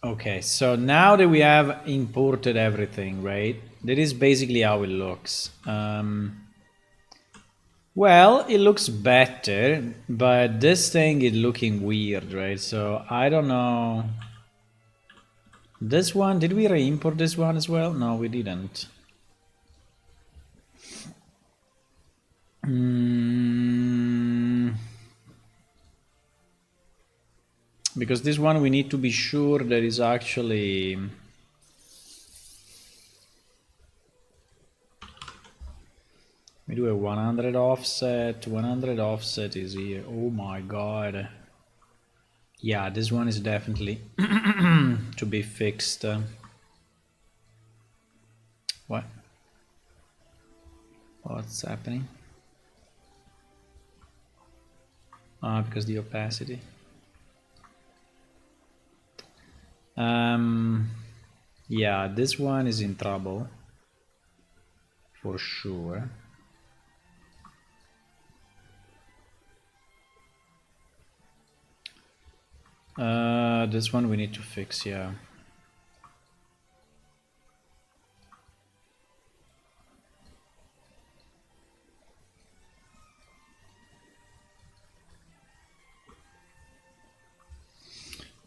Speaker 1: Okay, so now that we have imported everything, right? That is basically how it looks. Well, it looks better, but this thing is looking weird, right? So I don't know. This one, did we re-import this one as well? No, we didn't. Because this one we need to be sure there is actually... We do a 100 offset. 100 offset is here. Oh my god. Yeah, this one is definitely to be fixed. What? What's happening? Ah, because the opacity. Yeah, this one is in trouble. For sure. This one we need to fix, yeah.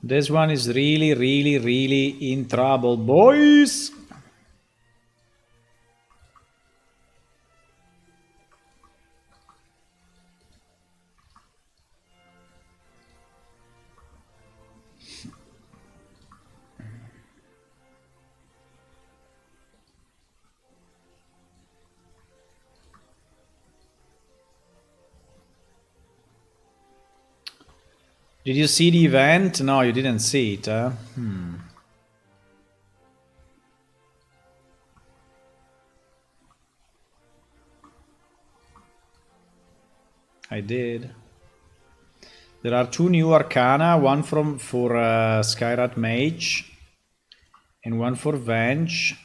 Speaker 1: This one is really, really, really in trouble, boys! Did you see the event? No, you didn't see it, huh? I did. There are 2 new Arcana, one for Skyrat Mage and one for Venge.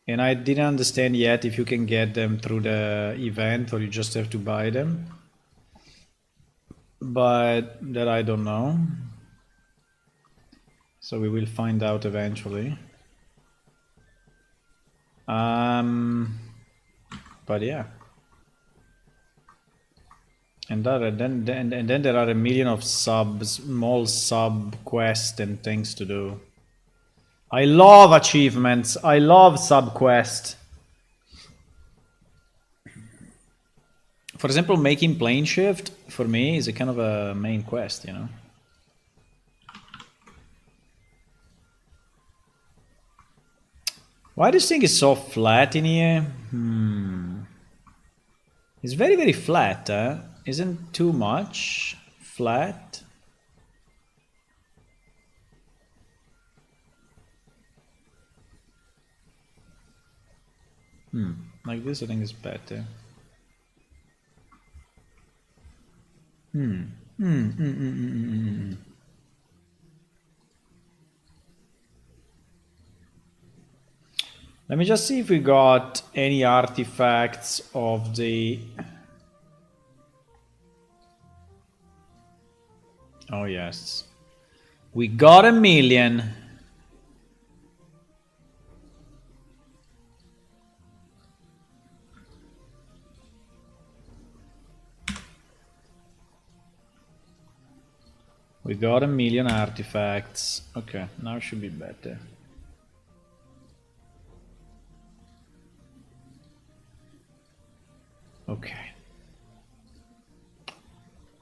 Speaker 1: And I didn't understand yet if you can get them through the event or you just have to buy them. But that I don't know. So we will find out eventually. But yeah. And then there are a million of small sub quests and things to do. I love achievements. I love sub quest. For example, making plane shift for me is a kind of a main quest, you know. Why this thing is so flat in here? It's very, very flat, huh? Isn't too much flat? Like this I think is better. Let me just see if we got any artifacts of the... Oh yes. We got a million. We got a million artifacts. Okay, now it should be better. Okay.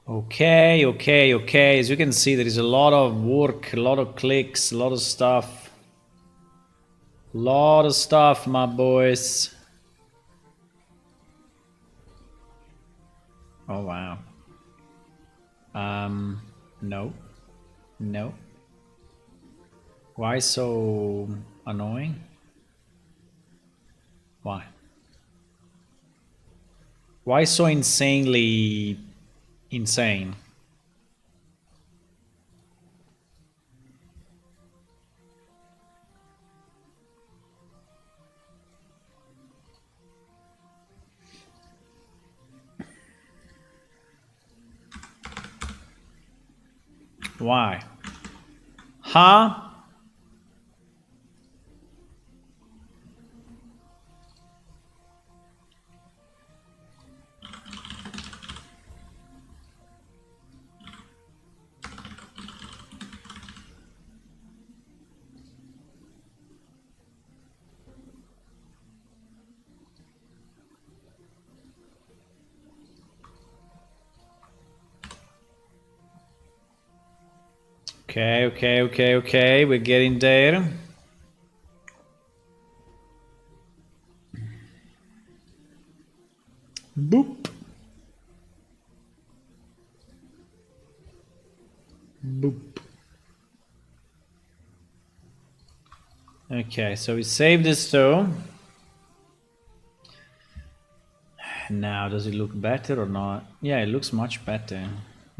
Speaker 1: Okay. As you can see, there is a lot of work, a lot of clicks, a lot of stuff. Lot of stuff, my boys. Oh wow. No. No. Why so annoying? Why? Why so insanely insane? Why? Huh? Okay. We're getting there. Boop. Boop. Okay, so we save this though. Now, does it look better or not? Yeah, it looks much better.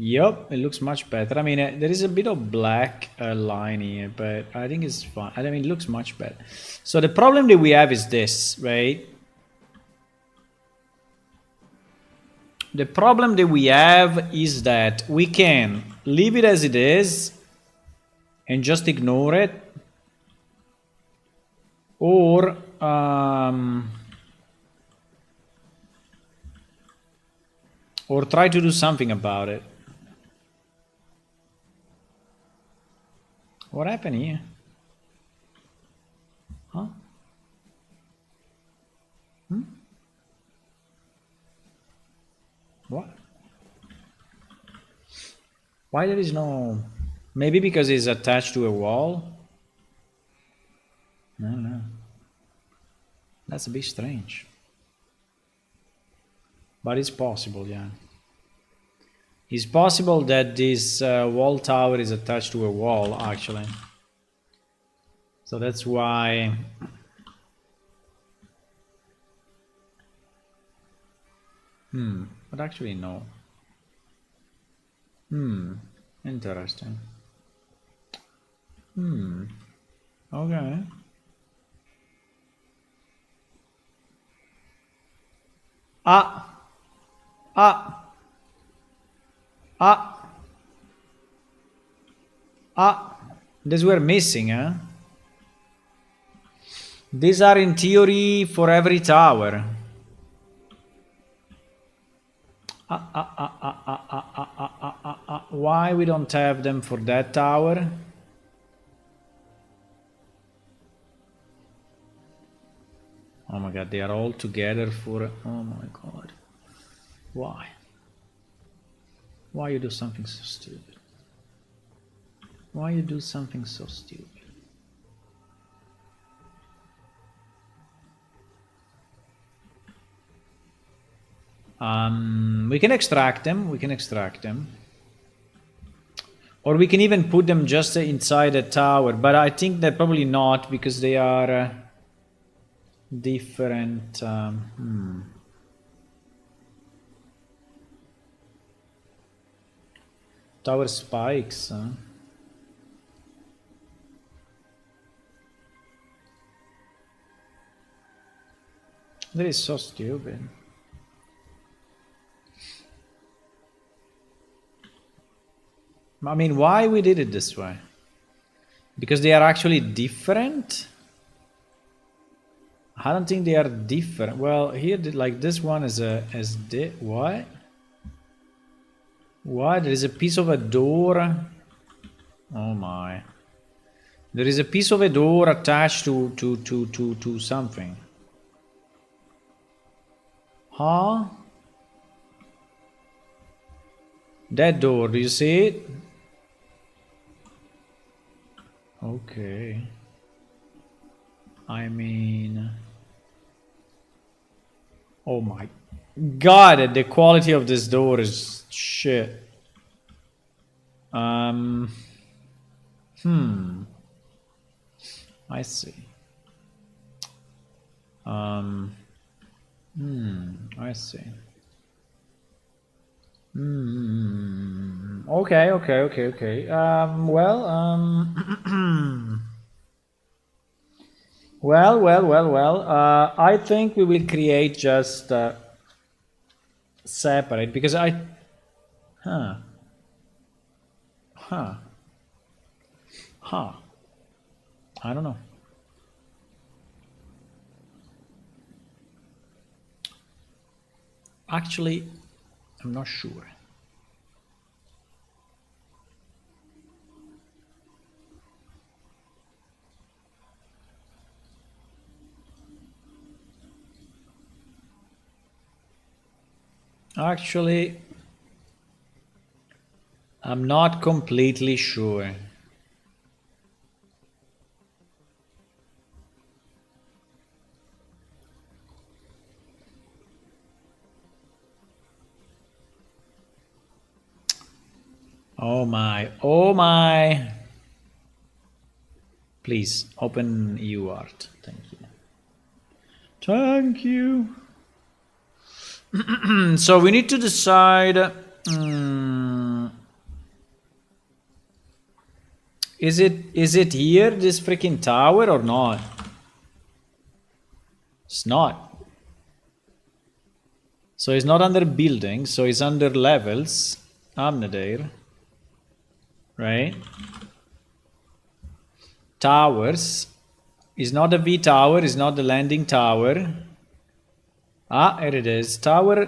Speaker 1: Yup, it looks much better. I mean, there is a bit of black line here, but I think it's fine. I mean, it looks much better. So the problem that we have is this, right? The problem that we have is that we can leave it as it is and just ignore it, or try to do something about it. What happened here? Huh? What? Why there is no... Maybe because it's attached to a wall? No. That's a bit strange. But it's possible, yeah. It's possible that this wall tower is attached to a wall, actually. So that's why... But actually, no. Interesting. Okay. These were missing, huh? These are in theory for every tower. Why we don't have them for that tower? Oh my god, they are all together for... Oh my god. Why? Why you do something so stupid? Why you do something so stupid? We can extract them. Or we can even put them just inside a tower. But I think that probably not, because they are different. Tower spikes. That is so stupid. I mean, why we did it this way? Because they are actually different? I don't think they are different. Well, here, like this one is what? What? There is a piece of a door. Oh my. There is a piece of a door attached to something. Huh? That door, do you see it? Okay. I mean, oh my god, the quality of this door is shit. I see. I see. Okay. Well. I think we will create just separate because huh, huh, huh. I don't know. Actually, I'm not sure. Actually, I'm not completely sure. Oh my, oh my. Please open UArt. Thank you. Thank you. So we need to decide. Is it here, this freaking tower, or not? It's not. So it's not under building, so it's under levels. Amnadir. Right? Towers. Is not the V tower, is not the landing tower. Ah, here it is. Tower.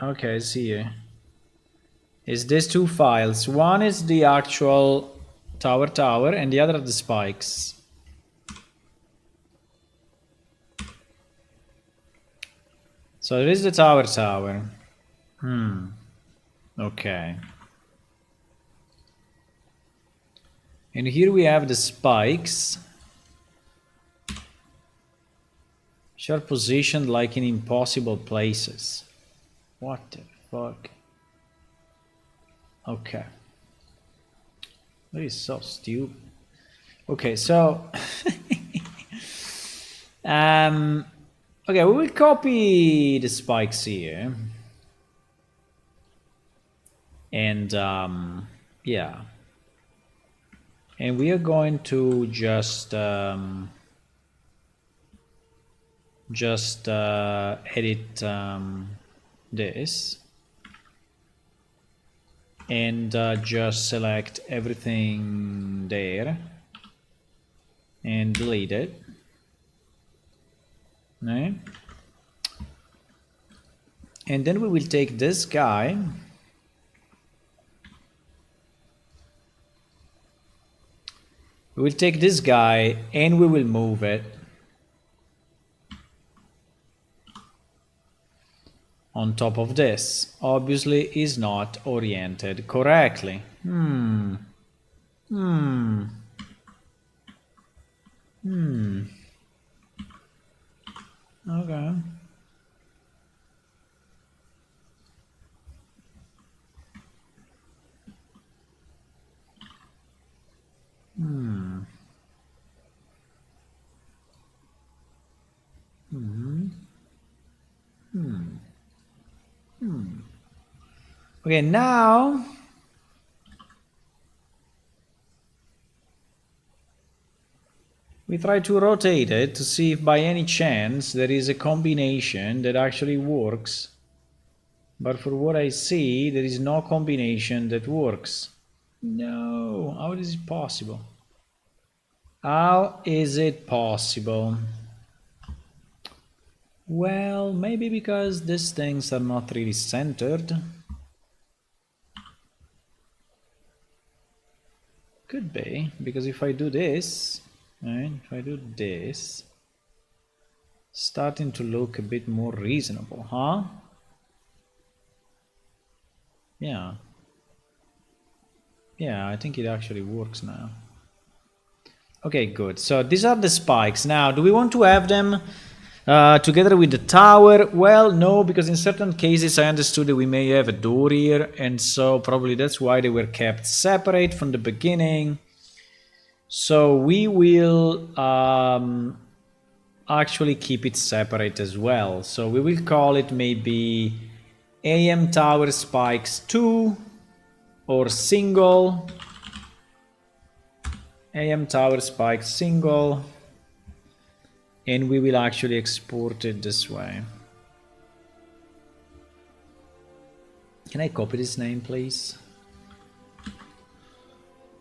Speaker 1: Okay, I see you. Is this two files? One is the actual tower, and the other are the spikes. So there is the tower. Okay. And here we have the spikes. Which are positioned like in impossible places. What the fuck? Okay. That is so stupid. Okay, so okay, we will copy the spikes here. And yeah. And we are going to just edit this and just select everything there and delete it. Right? And then we will take this guy and we will move it on top of this. Obviously is not oriented correctly. Okay. Okay, now we try to rotate it to see if by any chance there is a combination that actually works. But for what I see, there is no combination that works. No, how is it possible? How is it possible? Well, maybe because these things are not really centered. Could be, because if I do this, right, if I do this, starting to look a bit more reasonable, huh? Yeah. Yeah, I think it actually works now. Okay, good. So these are the spikes. Now, do we want to have them together with the tower? Well, no, because in certain cases I understood that we may have a door here, and so probably that's why they were kept separate from the beginning. So we will actually keep it separate as well. So we will call it maybe AM Tower Spikes 2 or single. AM Tower Spikes single. And we will actually export it this way. Can I copy this name, please?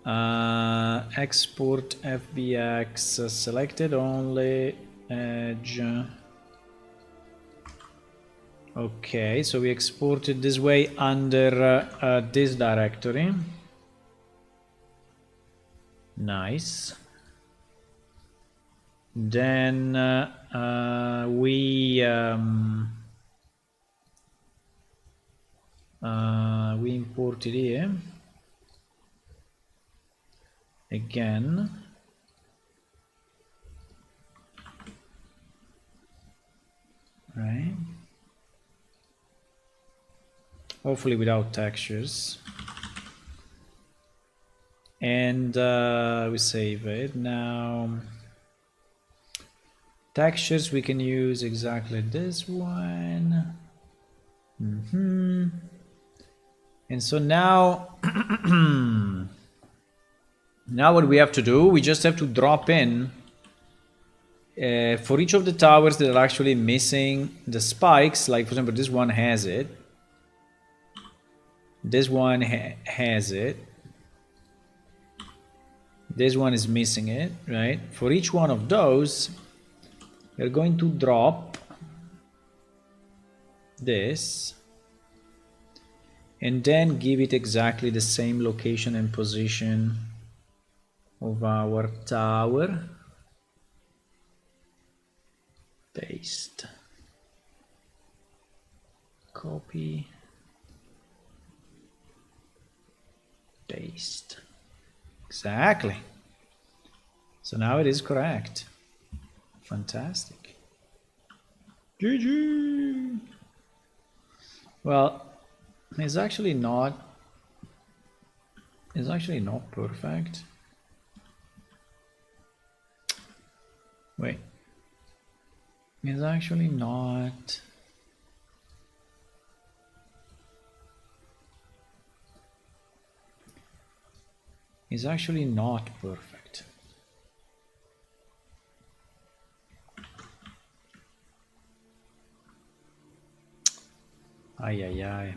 Speaker 1: Export FBX selected only edge. Okay, so we export it this way under this directory. Nice. Then we import it here again. Right. Hopefully without textures. And we save it. Now textures we can use exactly this one. And so now now what we have to do, we just have to drop in for each of the towers that are actually missing the spikes. Like for example, this one has it, this one has it, this one is missing it, right? For each one of those we're going to drop this and then give it exactly the same location and position of our tower. Paste, copy, paste. Exactly. So now it is correct. Fantastic. GG. Well, it's actually not perfect. Wait. It's actually not. It's actually not perfect. Ay, ay, ay.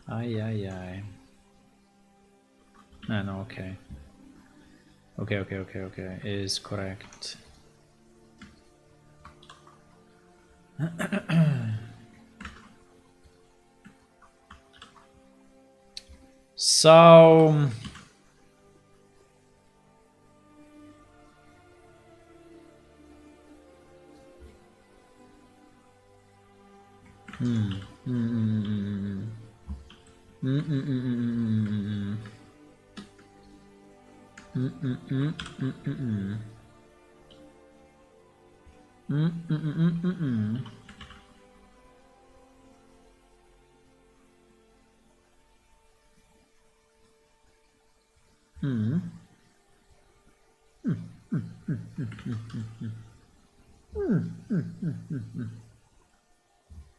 Speaker 1: Ay, ay, ay. Ah, no, okay. Okay. It is correct. So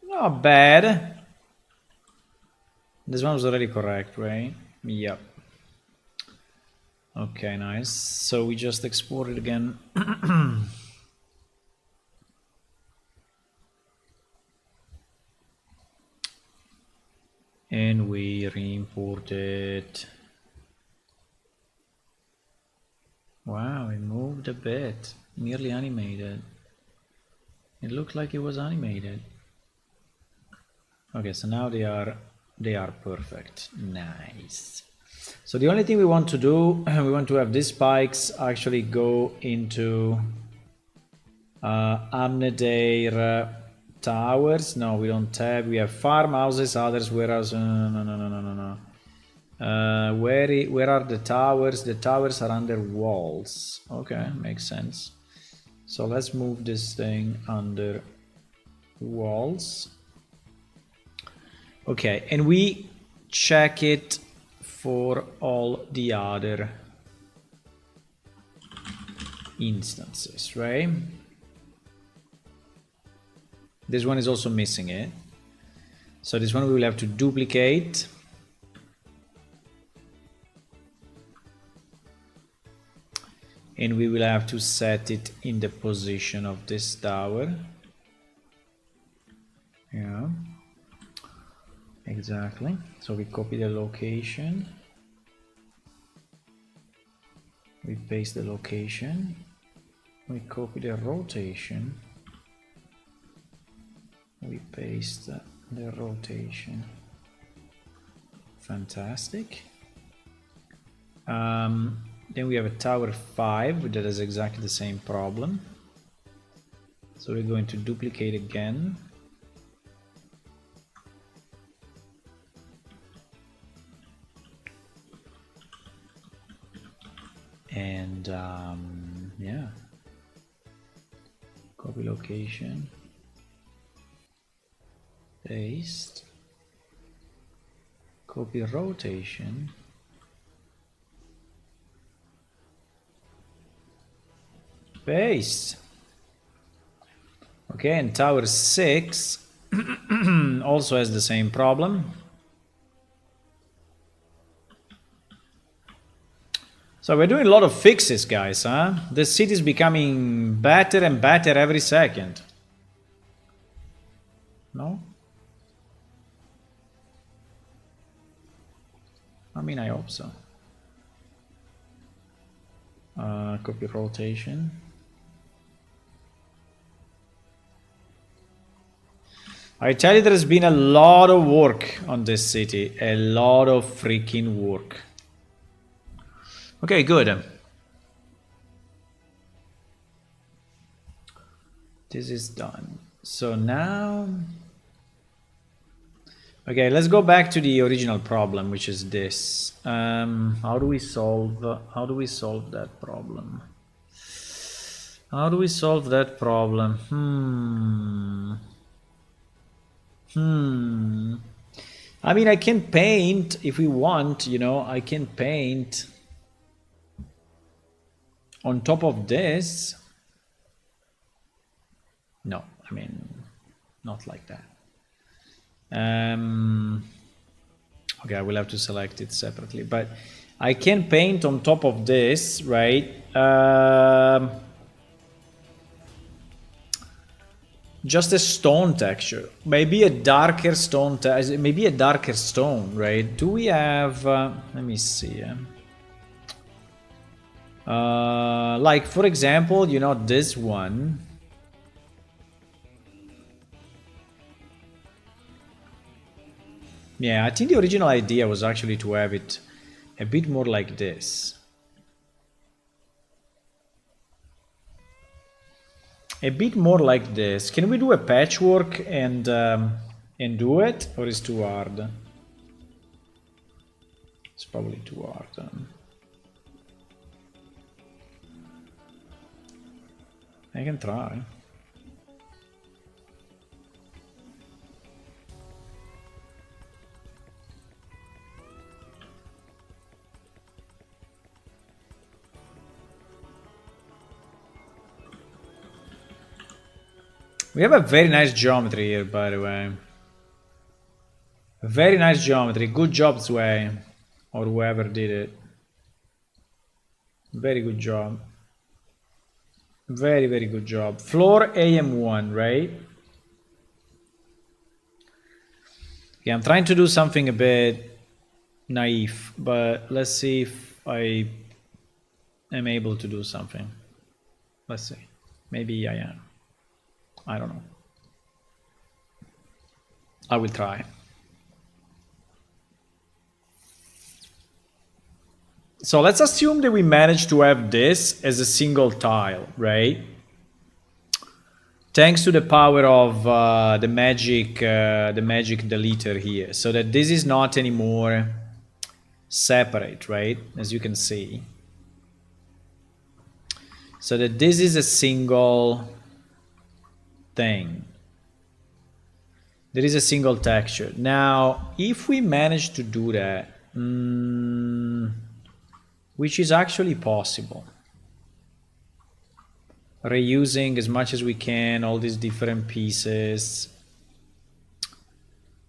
Speaker 1: not bad. This one was already correct, right? Yep. Okay, nice. So we just export it again. And we re-import it. Wow, it moved a bit. Nearly animated. It looked like it was animated. Okay, so now they are perfect. Nice. So the only thing we want to do, we want to have these spikes actually go into Amnedair towers. No, we don't have. We have farmhouses, others warehouses. No. Where are the towers? The towers are under walls. Okay, makes sense. So let's move this thing under walls. Okay, and we check it for all the other instances, right? This one is also missing it. So this one we will have to duplicate. And we will have to set it in the position of this tower. Yeah, exactly. So we copy the location. We paste the location. We copy the rotation. We paste the rotation. Fantastic. Then we have a tower 5 that has exactly the same problem. So we're going to duplicate again. And yeah, copy location, paste, copy rotation, paste. Okay, and tower 6 also has the same problem. So we're doing a lot of fixes, guys, huh? The city is becoming better and better every second. No? I mean, I hope so. Copy rotation. I tell you, there's been a lot of work on this city. A lot of freaking work. Okay, good. This is done. So now... Okay, let's go back to the original problem, which is this. How do we solve that problem? How do we solve that problem? I mean, I can paint if we want, you know, I can paint on top of this. No, I mean, not like that. Okay, I will have to select it separately, but I can paint on top of this, right? Just a stone texture, maybe a darker stone, maybe a darker stone, right? Do we have, let me see. Like, for example, you know, this one. Yeah, I think the original idea was actually to have it a bit more like this. A bit more like this. Can we do a patchwork and do it, or is it too hard? It's probably too hard. I can try. We have a very nice geometry here, by the way. Very nice geometry. Good job, Sway. Or whoever did it. Very good job. Very, very good job. Floor AM1, right? Yeah, I'm trying to do something a bit naive, but let's see if I am able to do something. Let's see. Maybe I am. I don't know. I will try. So let's assume that we managed to have this as a single tile, right? Thanks to the power of the magic deleter here, so that this is not anymore separate, right? As you can see. So that this is a single thing. There is a single texture. Now, if we manage to do that, which is actually possible, reusing as much as we can all these different pieces.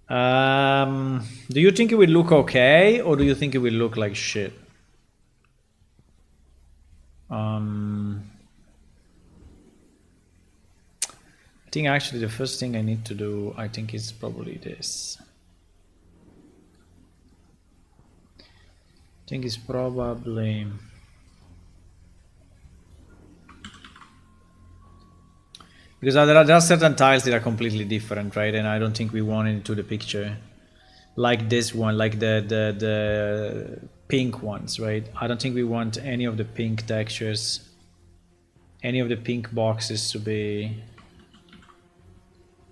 Speaker 1: Do you think it will look okay, or do you think it will look like shit? I think actually the first thing I need to do, I think, is probably this. I think it's probably... Because there are certain tiles that are completely different, right? And I don't think we want it into the picture. Like this one, like the pink ones, right? I don't think we want any of the pink textures, any of the pink boxes to be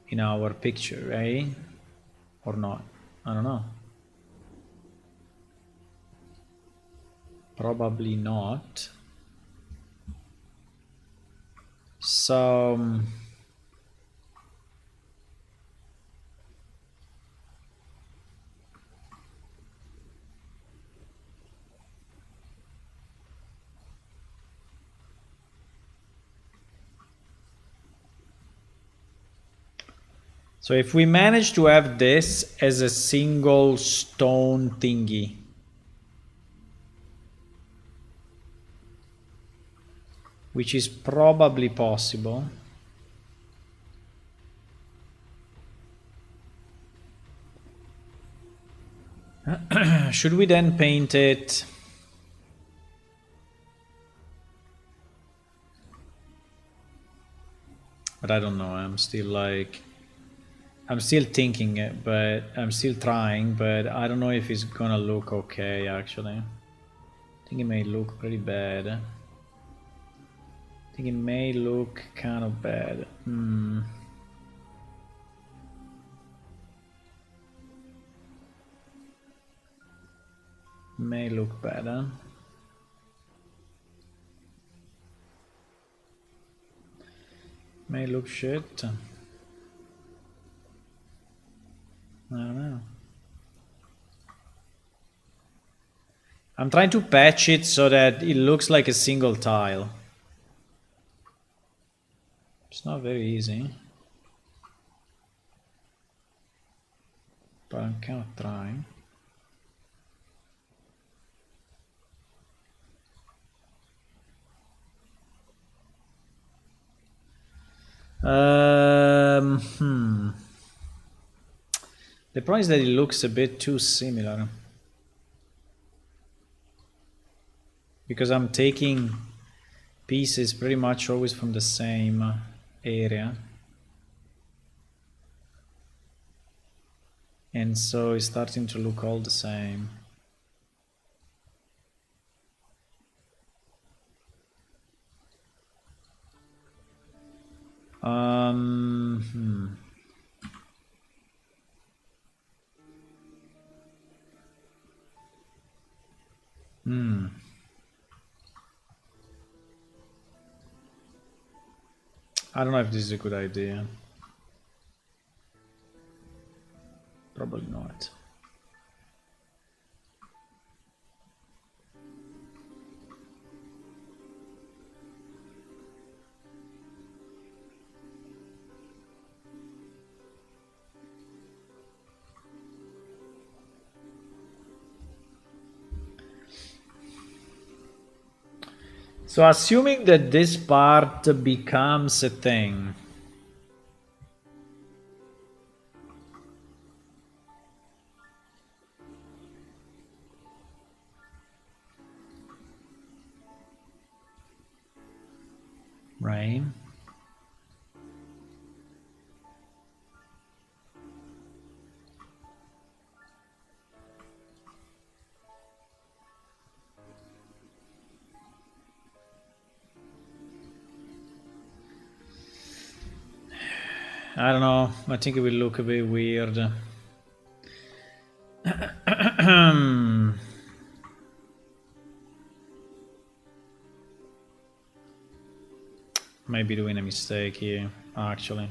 Speaker 1: in our picture, right? Or not? I don't know. Probably not. So so if we manage to have this as a single stone thingy, which is probably possible. Should we then paint it? But I don't know, I'm still thinking it, but I'm still trying, but I don't know if it's gonna look okay actually. I think it may look pretty bad. I think it may look kind of bad. May look better. May look shit. I don't know. I'm trying to patch it so that it looks like a single tile. It's not very easy, but I'm kind of trying. The problem is that it looks a bit too similar. Because I'm taking pieces pretty much always from the same area. And so it's starting to look all the same. I don't know if this is a good idea. Probably not. So assuming that this part becomes a thing, right? I don't know, I think it will look a bit weird. Might be doing a mistake here, actually.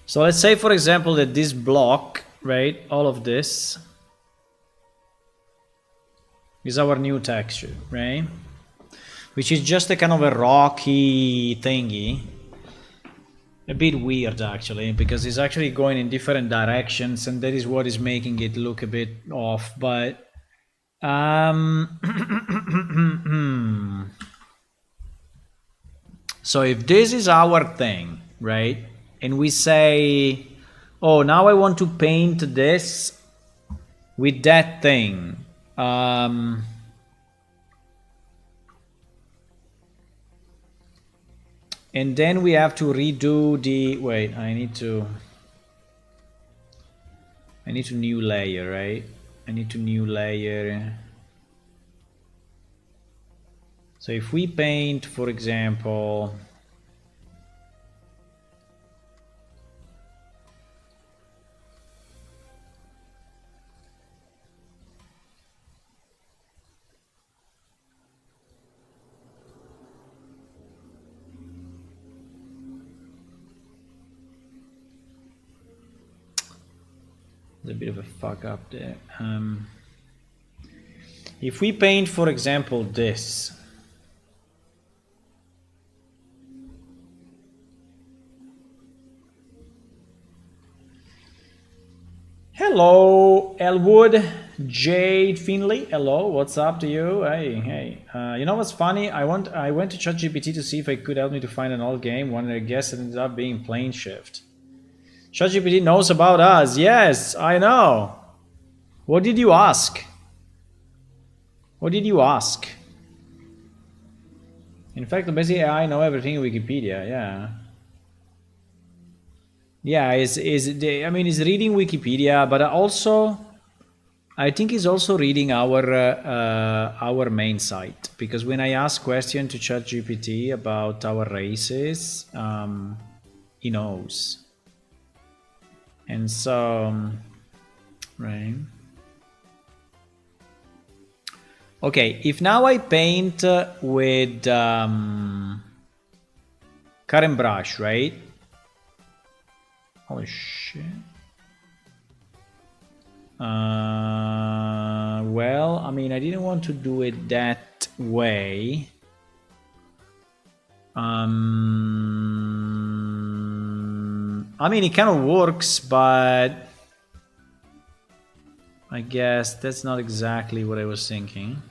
Speaker 1: So let's say, for example, that this block, right, all of this is our new texture, right? Which is just a kind of a rocky thingy. A bit weird, actually, because it's actually going in different directions, and that is what is making it look a bit off. But so if this is our thing, right, and we say, oh, now I want to paint this with that thing, and then we have to redo the, wait, I need to new layer, right? I need to new layer. So if we paint, for example, there's a bit of a fuck up there. If we paint, for example, this, hello, Elwood, Jade Finley. Hello, what's up to you? Hey. You know what's funny? I went to ChatGPT to see if it could help me to find an old game. One I guess ended up being Plane Shift. ChatGPT knows about us. Yes, I know. What did you ask? What did you ask? In fact, basically, I know everything in Wikipedia. Yeah. Yeah, it's reading Wikipedia, but also I think he's also reading our main site, because when I ask question to ChatGPT about our races, he knows. And so, right. Okay, if now I paint with current brush, right? Holy shit. Well, I mean, I didn't want to do it that way. I mean, it kind of works, but I guess that's not exactly what I was thinking.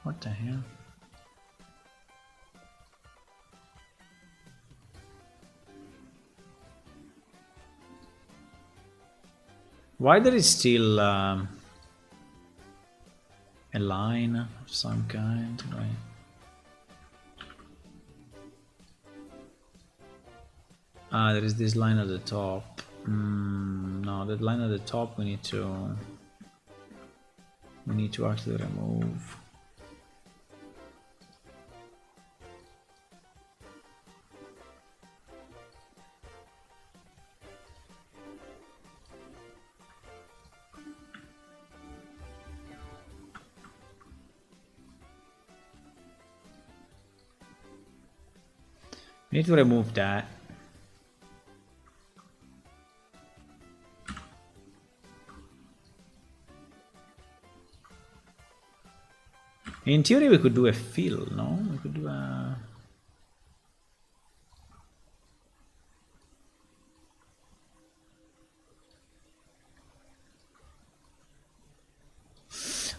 Speaker 1: What the hell? Why there is still a line of some kind, right? Ah, there is this line at the top. No, that line at the top we need to actually remove. We need to remove that. In theory, we could do a fill, no? We could do a...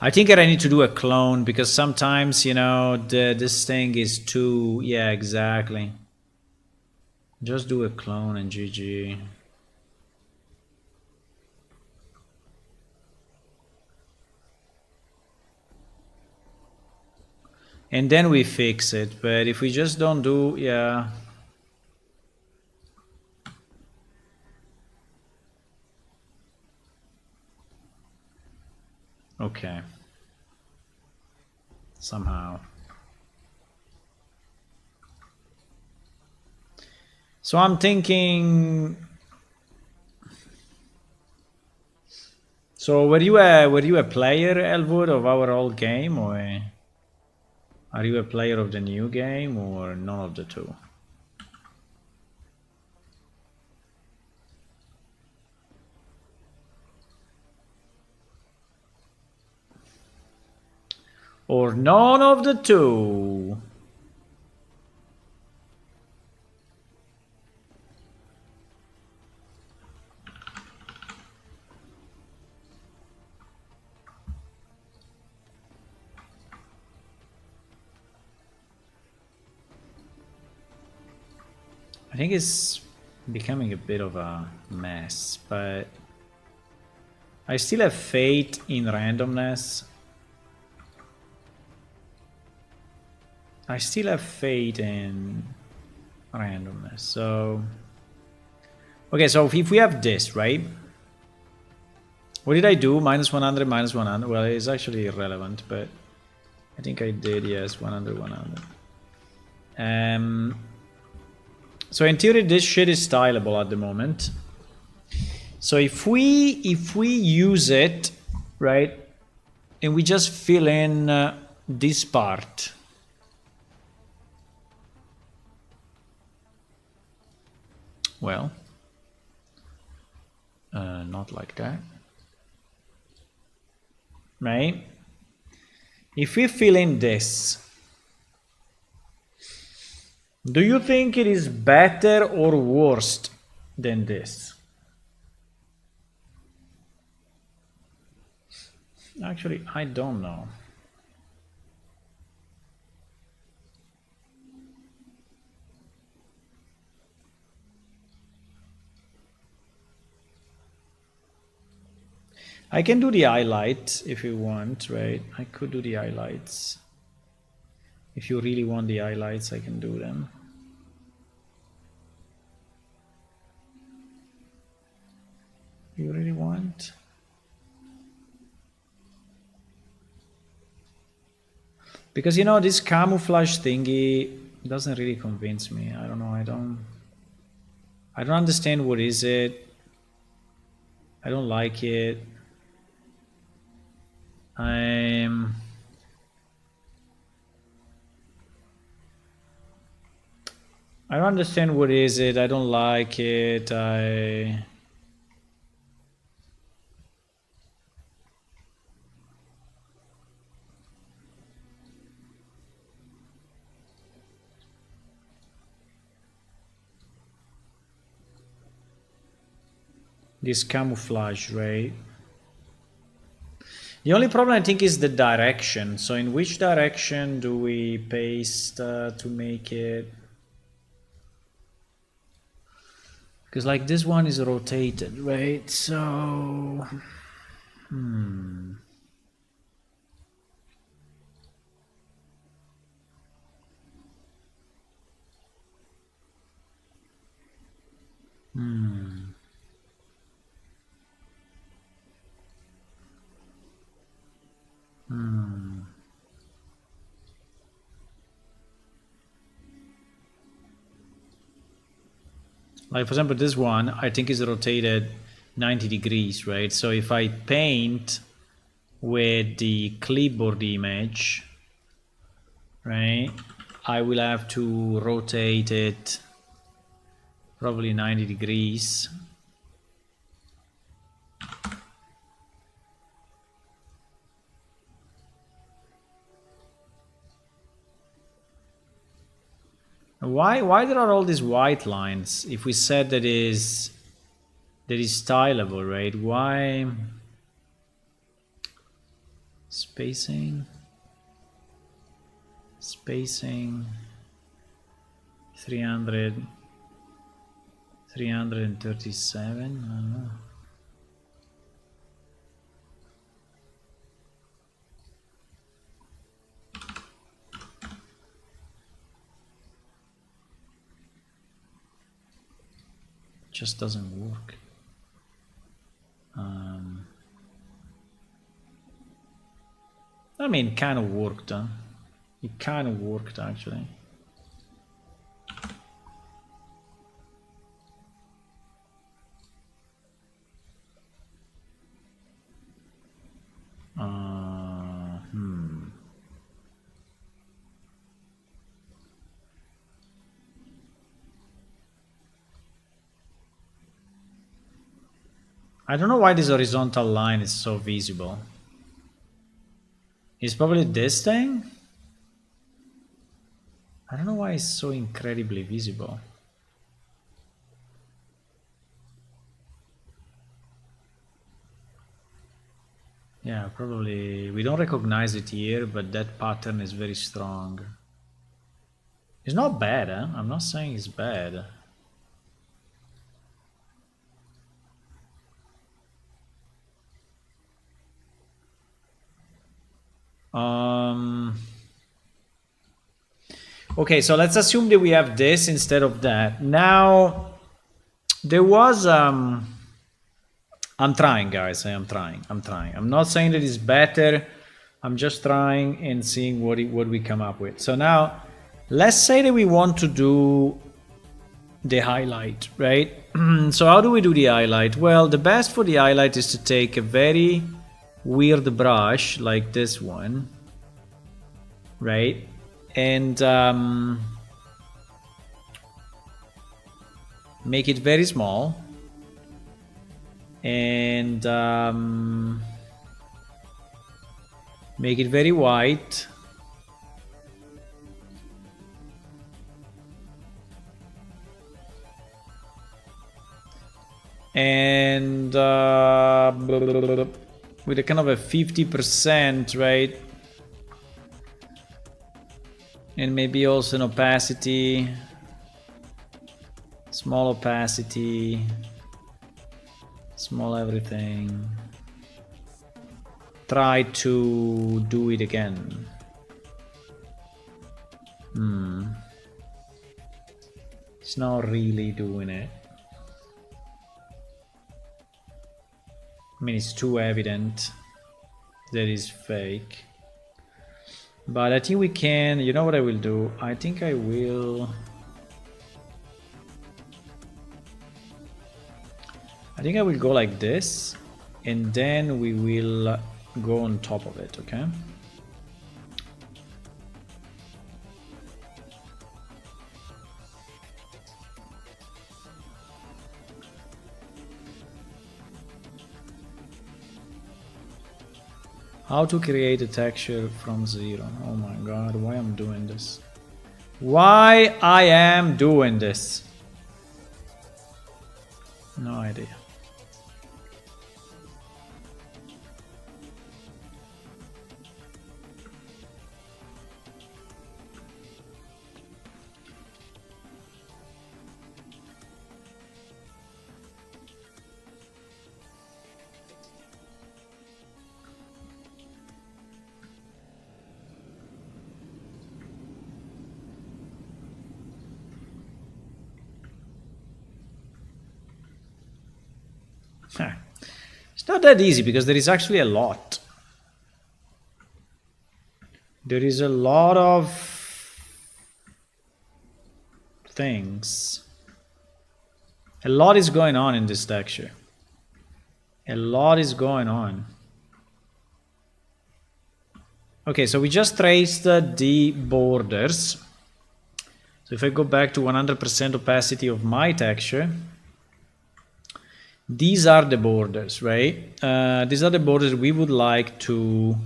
Speaker 1: I think I need to do a clone, because sometimes, you know, this thing is too... Yeah, exactly. Just do a clone and GG. And then we fix it, but if we just don't do, yeah. Okay. Somehow. So I'm thinking. So were you a player, Elwood, of our old game, or are you a player of the new game, or none of the two? Or none of the two? I think it's becoming a bit of a mess, but I still have faith in randomness. I still have faith in randomness. So, okay, so if we have this, right? What did I do? Minus 100, minus 100. Well, it's actually irrelevant, but I think I did, yes, 100, 100. So in theory, this shit is stylable at the moment. So if we use it, right, and we just fill in this part, well, not like that, right? If we fill in this, do you think it is better or worse than this? Actually, I don't know. I can do the highlights if you want, right? I could do the highlights. If you really want the highlights, I can do them. You really want? Because you know, this camouflage thingy doesn't really convince me. I don't know. I don't understand what is it. I don't like it. I don't understand what is it. I don't like it. This camouflage, right? The only problem I think is the direction. So in which direction do we paste to make it? Because like this one is rotated, right? So, hmm. Hmm. Hmm. Like for example, this one I think is rotated 90 degrees, right? So if I paint with the clipboard image, right, I will have to rotate it probably 90 degrees. Why there are all these white lines? If we said that is stylable, right? Why spacing 300 337? I don't know. Just doesn't work. I mean, it kind of worked. It kind of worked, actually. I don't know why this horizontal line is so visible. It's probably this thing? I don't know why it's so incredibly visible. Yeah, probably. We don't recognize it here, but that pattern is very strong. It's not bad, huh? I'm not saying it's bad. Okay, so let's assume that we have this instead of that. Now, there was... I'm trying, guys. I'm trying. I'm not saying that it's better. I'm just trying and seeing what we come up with. So now, let's say that we want to do the highlight, right? So how do we do the highlight? Well, the best for the highlight is to take a very weird brush like this one, right? And make it very small. And make it very white. And with a kind of a 50%, right? And maybe also an opacity, small opacity, small everything. Try to do it again. It's not really doing it. I mean, it's too evident that it's fake. But I think we can, you know what I will do? I think I will... go like this, and then we will go on top of it, okay? How to create a texture from zero. Oh my god, why I'm doing this? Why I am doing this? No idea. It's not that easy because there is actually a lot. There is a lot of things. A lot is going on in this texture. A lot is going on. Okay, so we just traced the borders. So if I go back to 100% opacity of my texture, these are the borders, right? These are the borders we would like to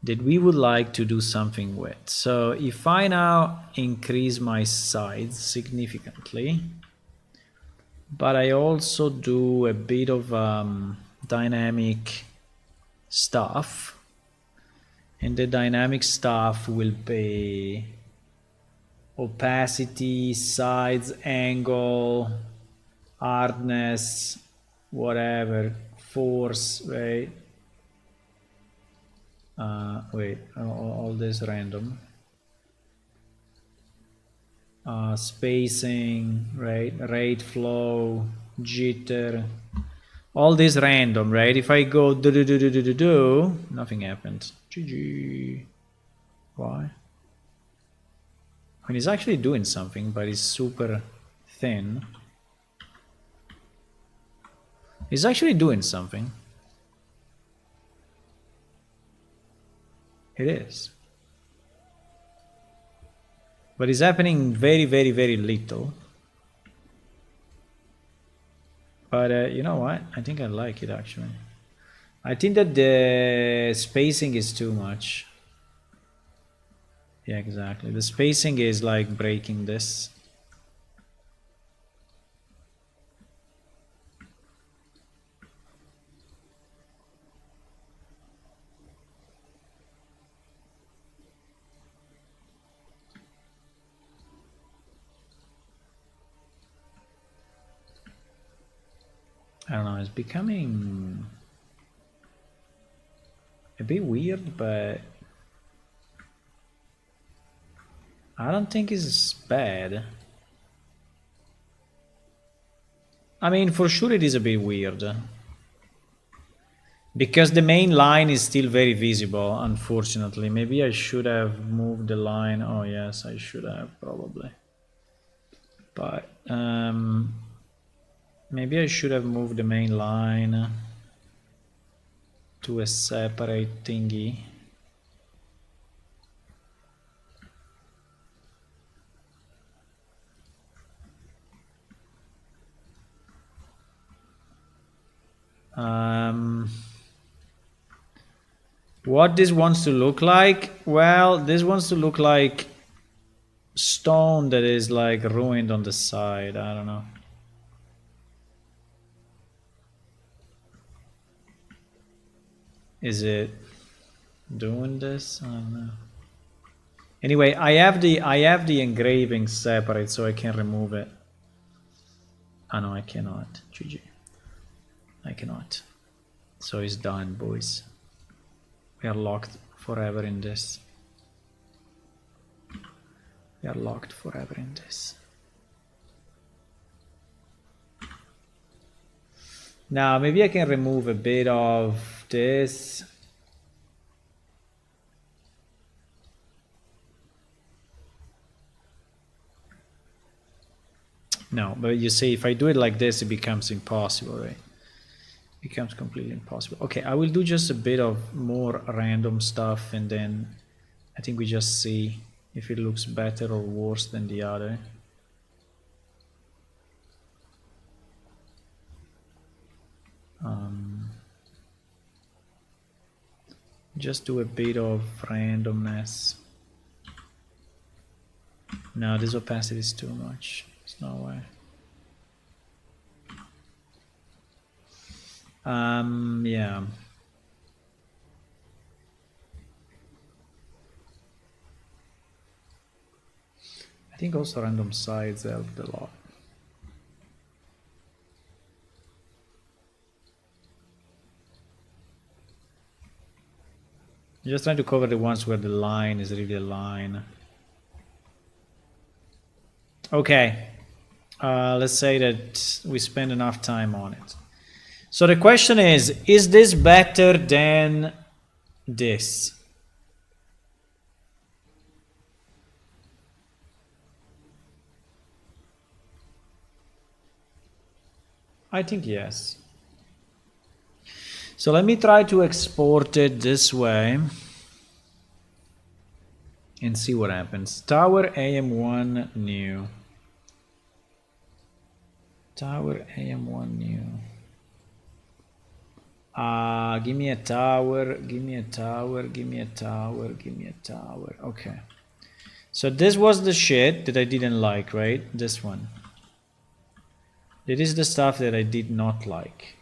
Speaker 1: do something with. So if I now increase my size significantly, but I also do a bit of dynamic stuff, and the dynamic stuff will be opacity, size, angle, hardness, whatever, force, right? Wait, all this random. Spacing, right? Rate flow, jitter, all this random, right? If I go do, nothing happened. GG. Why? I mean, he's actually doing something, but he's super thin. He's actually doing something. It is. But it's happening very, very, very little. But you know what? I think I like it actually. I think that the spacing is too much. Yeah, exactly. The spacing is like breaking this. I don't know, it's becoming a bit weird, but I don't think it's bad. I mean, for sure it is a bit weird. Because the main line is still very visible, unfortunately. Maybe I should have moved the line. Oh yes, I should have, probably. But maybe I should have moved the main line to a separate thingy. What this wants to look like? Well, this wants to look like stone that is like ruined on the side. I don't know. Is it doing this? I don't know. Anyway, I have the engraving separate, so I can remove it. Oh no, I cannot. GG. I cannot. So it's done, boys. We are locked forever in this. We are locked forever in this. Now, maybe I can remove a bit of this. No, but you see, if I do it like this, it becomes impossible, right? It becomes completely impossible. Okay, I will do just a bit of more random stuff, and then I think we just see if it looks better or worse than the other. Just do a bit of randomness. No, this opacity is too much. There's no way. Yeah. I think also random sides helped a lot. I'm just trying to cover the ones where the line is really a line. Okay. Let's say that we spend enough time on it. So the question is this better than this? I think yes. So let me try to export it this way and see what happens. Tower AM1 new. Tower AM1 new. Give me a tower, give me a tower, give me a tower, give me a tower. Okay. So this was the shit that I didn't like, right? This one. It is the stuff that I did not like.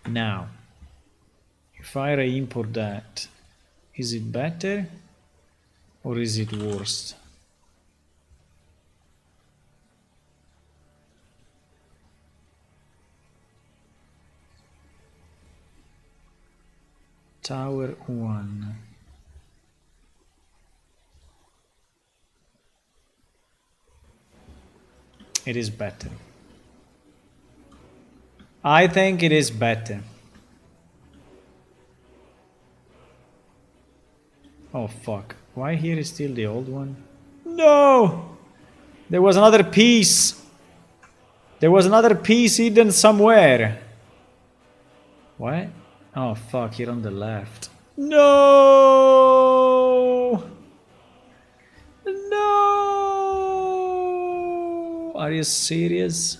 Speaker 1: Now, if I re-import that, is it better or is it worse? Tower 1. It is better. I think it is better. Oh fuck. Why here is still the old one? No! There was another piece! There was another piece hidden somewhere! What? Oh fuck, here on the left. No! No! Are you serious?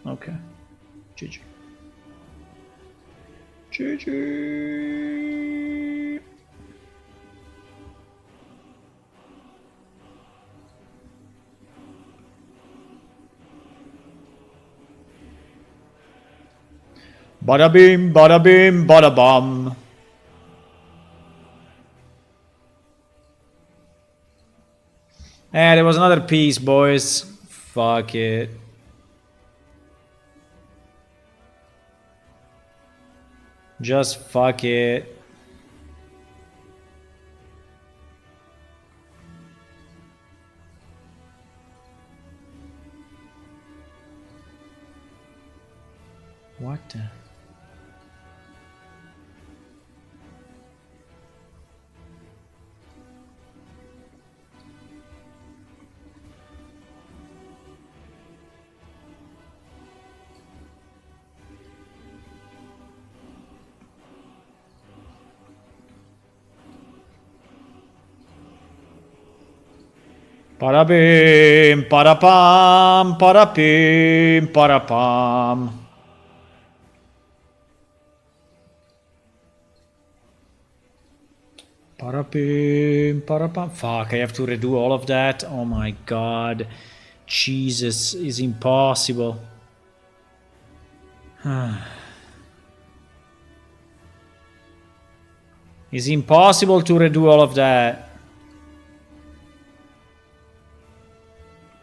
Speaker 1: Okay. GG. GG. Bada bim, bada bim, bada bum. There was another piece, boys. Fuck it. Just fuck it. What the? Parabim, parapam, parapim, parapam. Parapim, parapam. Fuck, I have to redo all of that. Oh my god. Jesus, is impossible. It's impossible to redo all of that.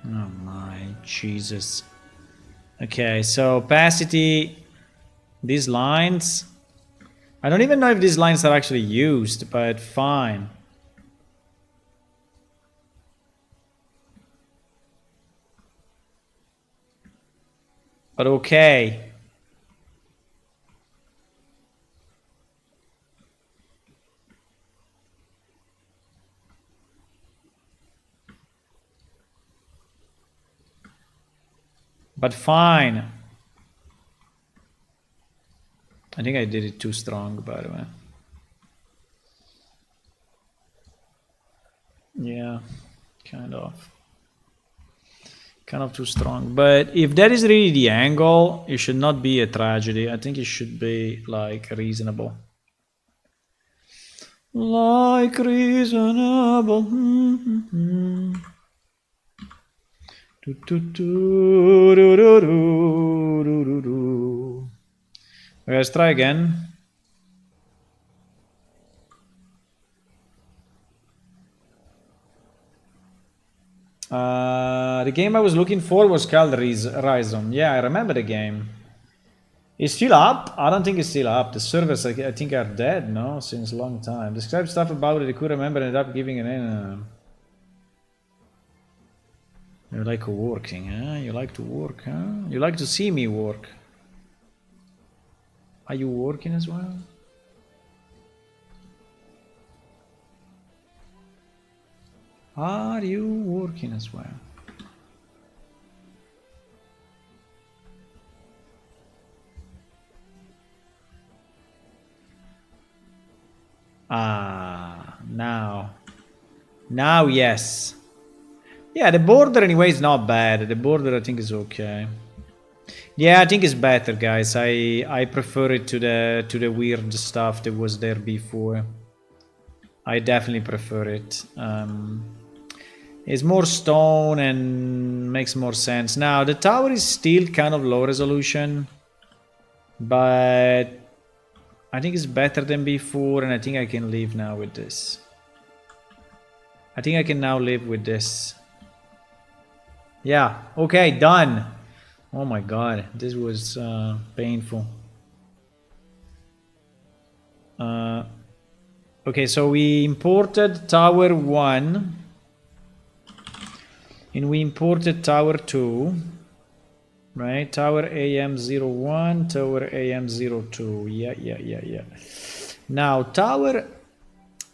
Speaker 1: Oh my Jesus. Okay, so opacity, these lines. I don't even know if these lines are actually used, but fine. But okay. But fine. I think I did it too strong, by the way. Yeah, kind of. Kind of too strong. But if that is really the angle, it should not be a tragedy. I think it should be, like, reasonable. Like reasonable. Okay, let's try again. The game I was looking for was called Rhizome. Yeah, I remember the game. It's still up? I don't think it's still up. The servers, I think, are dead, no? Since a long time. Describe stuff about it I could remember and ended up giving an name. You like working, huh? You like to work, huh? You like to see me work. Are you working as well? Are you working as well? Ah, now. Now, yes. Yeah, the border anyway is not bad. The border I think is okay. Yeah, I think it's better, guys. I prefer it to the weird stuff that was there before. I definitely prefer it. It's more stone and makes more sense. Now, the tower is still kind of low resolution, but I think it's better than before, and I think I can live now with this. I think I can now live with this. Yeah, okay, done. Oh my god, this was painful. Okay, so we imported tower 1. And we imported tower 2. Right? Tower AM01, tower AM02. Yeah. Now, tower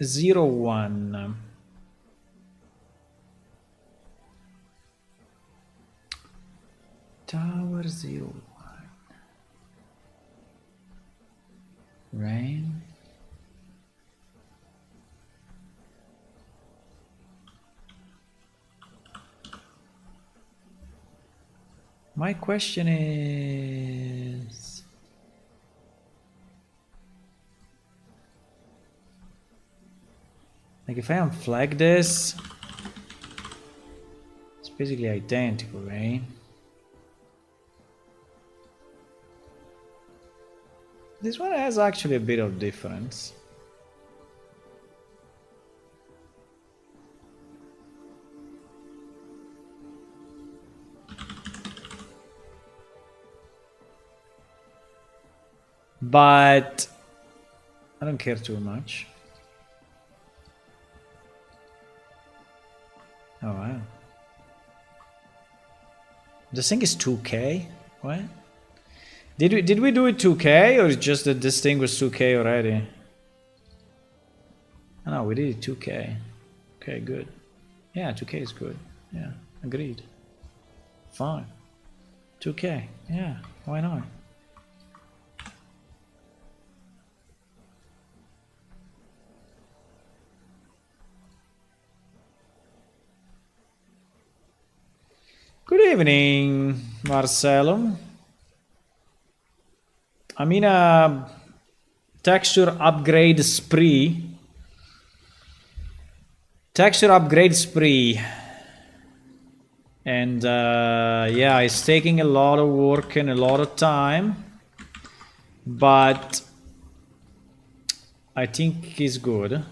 Speaker 1: 01. Tower 01. Rain. My question is, like, if I unflag this, it's basically identical, right? This one has actually a bit of difference. But I don't care too much. Oh wow. This thing is 2K? What? Did we do it 2K, or just that this thing was 2K already? Oh, no, we did it 2K. Okay, good. Yeah, 2K is good. Yeah, agreed. Fine. 2K. Yeah, why not? Good evening, Marcelo. I'm in a texture upgrade spree. And yeah, it's taking a lot of work and a lot of time, but I think it's good.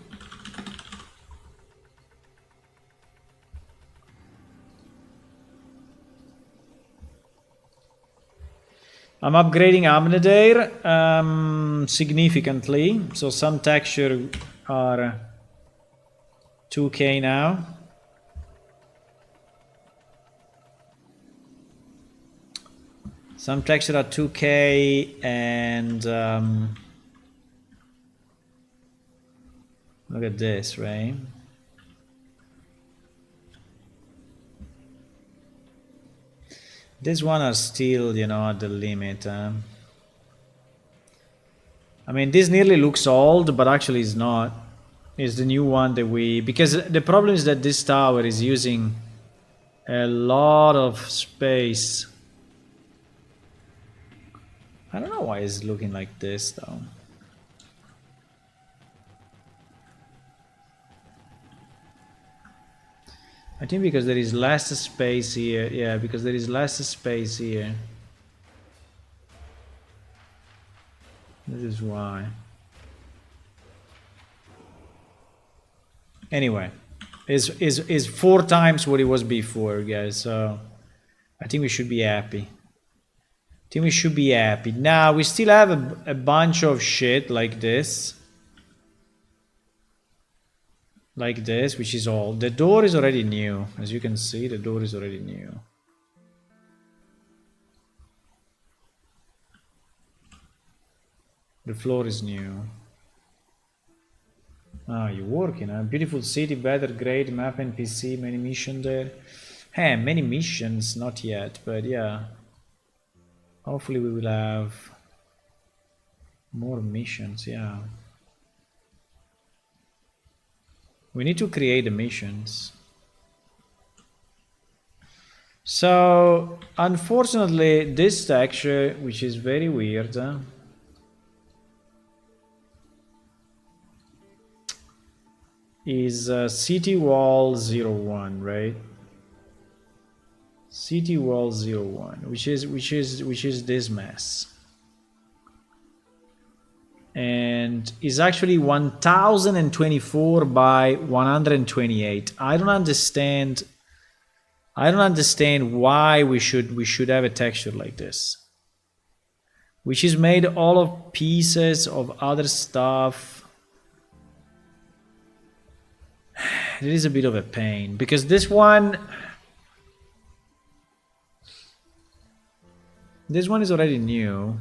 Speaker 1: I'm upgrading Abnadair significantly, so some texture are 2K now. Some texture are 2K, and look at this, right? This one are still, you know, at the limit. I mean, this nearly looks old, but actually it's not. It's the new one that we... Because the problem is that this tower is using a lot of space. I don't know why it's looking like this, though. I think because there is less space here. Yeah, because there is less space here. This is why. Anyway, is 4 times what it was before, guys. So I think we should be happy. Now we still have a bunch of shit like this. Like this, which is all. The door is already new. As you can see, the door is already new. The floor is new. Ah, you're working, huh? Beautiful city, better grade, map NPC, many missions there. Hey, many missions, not yet, but yeah. Hopefully we will have more missions, yeah. We need to create the missions. So, unfortunately, this texture, which is very weird, is city wall 01, right? City wall 01, which is this mess. And is actually 1024 by 128. I don't understand why we should have a texture like this, which is made all of pieces of other stuff. It is a bit of a pain because this one is already new.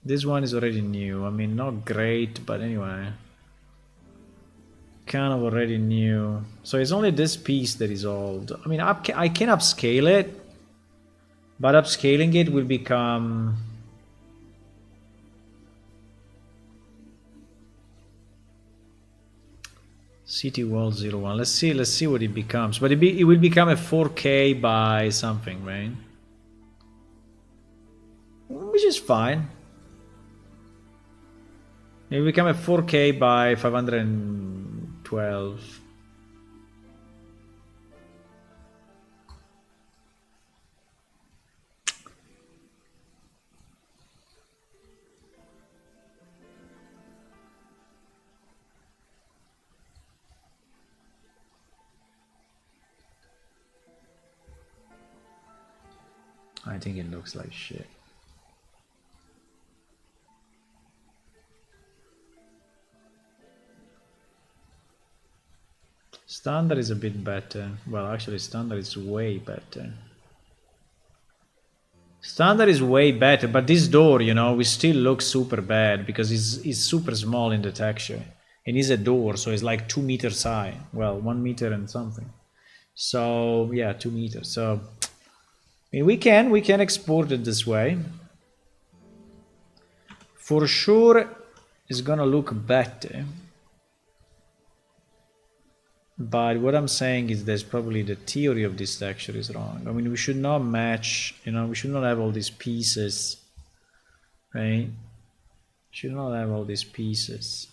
Speaker 1: This one is already new. I mean, not great, but anyway. Kind of already new. So it's only this piece that is old. I mean, I can upscale it, but upscaling it will become... City Wall 01. Let's see what it becomes. But it will become a 4K by something, right? Which is fine. It will become a 4K by 512. I think it looks like shit. Standard is a bit better. Well, actually, standard is way better. Standard is way better, but this door, you know, we still look super bad because it's super small in the texture. And it's a door, so it's like 2 meters high. Well, 1 meter and something. So yeah, 2 meters. So I mean, we can export it this way. For sure, it's gonna look better. But what I'm saying is there's probably the theory of this texture is wrong. I mean, we should not match, you know, we should not have all these pieces, right? Should not have all these pieces.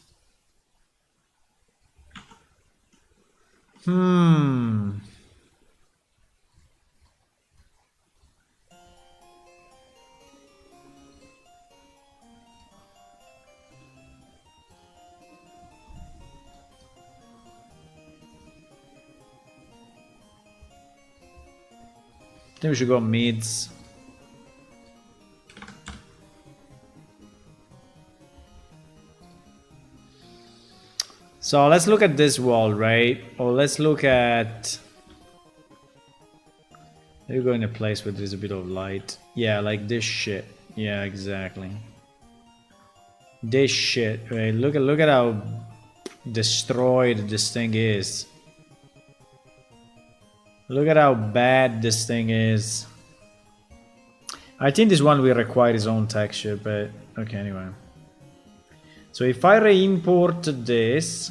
Speaker 1: I think we should go mids. So let's look at this wall, right? Or let's look at... Maybe go in a place where there's a bit of light. Yeah, like this shit. Yeah, exactly. This shit, right? Look at how destroyed this thing is. Look at how bad this thing is. I think this one will require its own texture, but okay, anyway. So if I re-import this,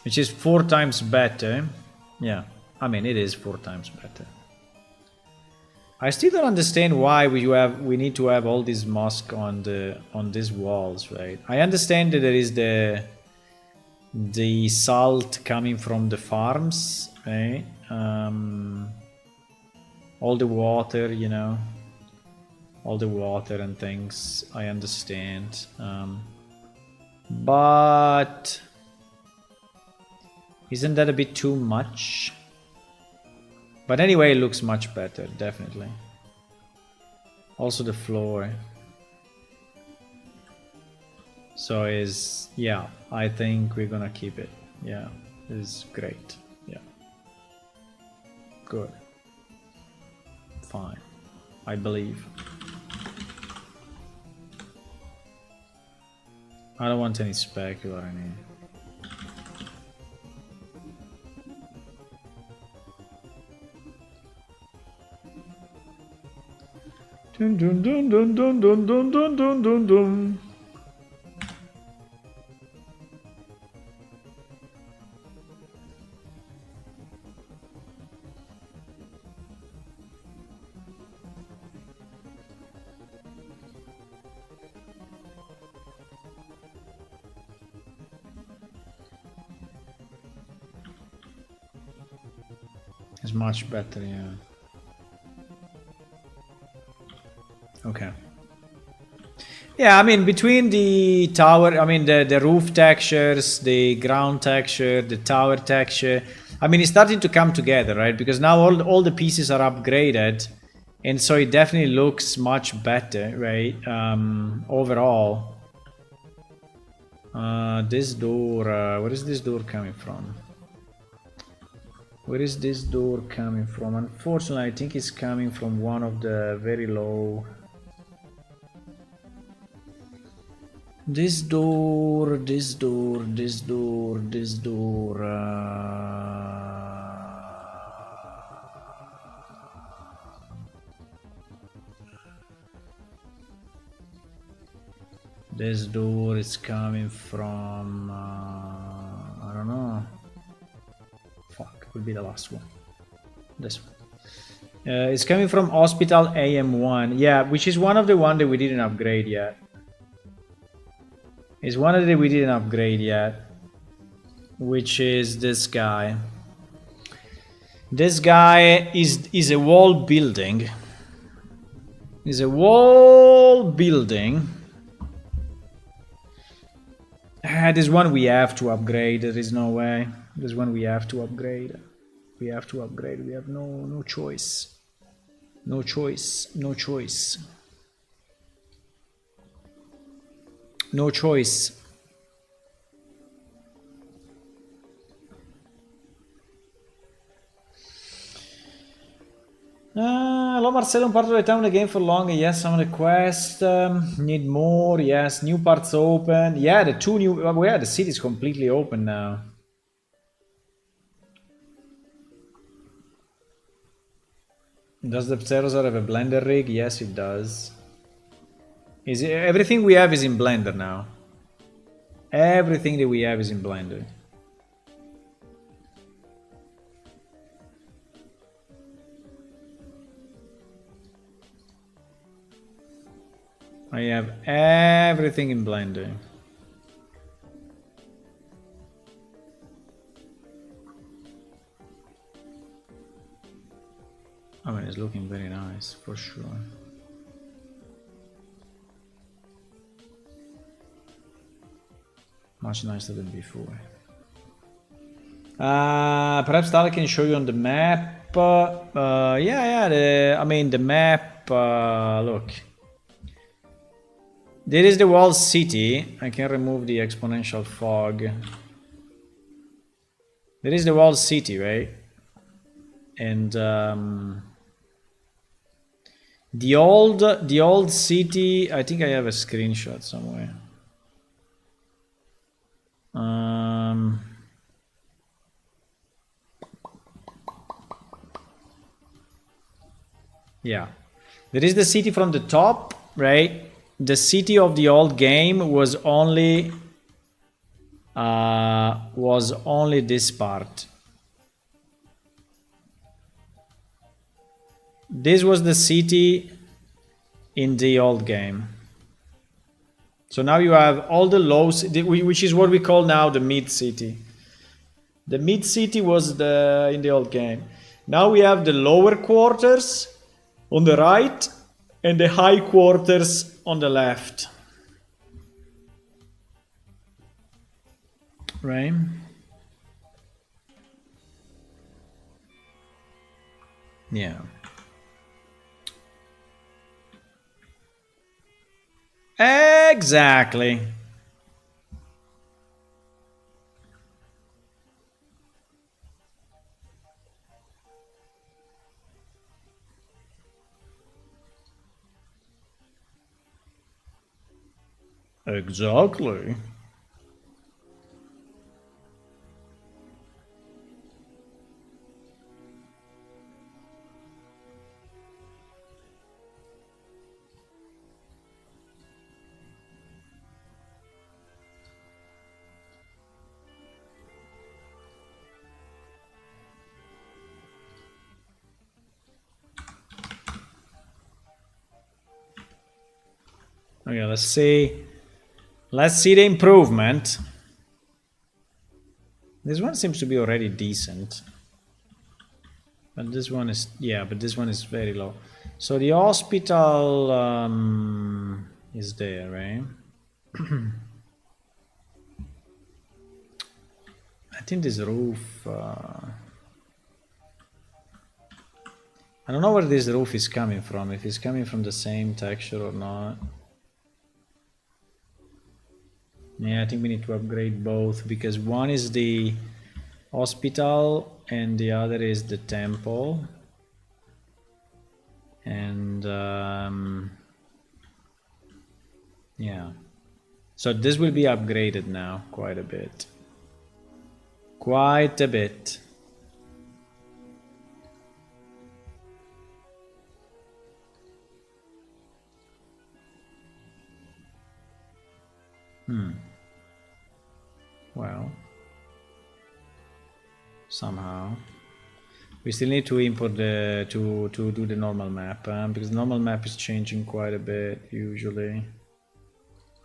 Speaker 1: which is 4 times better. Yeah, I mean it is 4 times better. I still don't understand why we need to have all these mosques on these walls, right? I understand that there is the salt coming from the farms, right? All the water, you know, all the water and things. I understand, but isn't that a bit too much? But anyway, it looks much better, definitely. Also the floor. So yeah, I think we're gonna keep it. Yeah, it's great. Yeah. Good. Fine. I believe. I don't want any specular in here. Dun dun dun dun dun dun dun dun dun dun dun. It's much better, yeah. Okay. Yeah, I mean, between the tower, I mean, the roof textures, the ground texture, the tower texture, I mean, it's starting to come together, right? Because now all the pieces are upgraded, and so it definitely looks much better, right? Overall. This door, where is this door coming from? Where is this door coming from? Unfortunately, I think it's coming from one of the very low. This door, this door, this door, this door. This door is coming from. I don't know. Fuck, will be the last one. This one. It's coming from Hospital AM1. Yeah, which is one of the one that we didn't upgrade yet. It's one of the we didn't upgrade yet. Which is this guy. This guy is a wall building. Is a wall building. This one we have to upgrade. There is no way. This one we have to upgrade. We have to upgrade. We have no choice. No choice. No choice. No choice. Hello Marcelo, part of the time in the game for longer. Yes, some of the quests need more. Yes, new parts open. Yeah, the two new. Well, yeah, the city is completely open now. Does the Pterosaur have a blender rig? Yes, it does. Is it, everything we have is in Blender now. Everything that we have is in Blender. I have everything in Blender. I mean, it's looking very nice, for sure. Much nicer than before. Perhaps Tala can show you on the map. Yeah. I mean, the map. Look. There is the walled city. I can remove the exponential fog. There is the walled city, right? And the old city. I think I have a screenshot somewhere. Yeah, there is the city from the top, right? The city of the old game was only this part. This was the city in the old game. So now you have all the lows, which is what we call now the mid city. The mid city was in the old game. Now we have the lower quarters on the right and the high quarters on the left. Right? Yeah. Exactly. Exactly. Okay, let's see. Let's see the improvement. This one seems to be already decent. But this one is, yeah, but this one is very low. So the hospital is there, right? I think this roof... I don't know where this roof is coming from, if it's coming from the same texture or not. Yeah, I think we need to upgrade both, because one is the hospital and the other is the temple. And yeah, so this will be upgraded now quite a bit. Quite a bit. Well, somehow we still need to import the to do the normal map, because the normal map is changing quite a bit usually.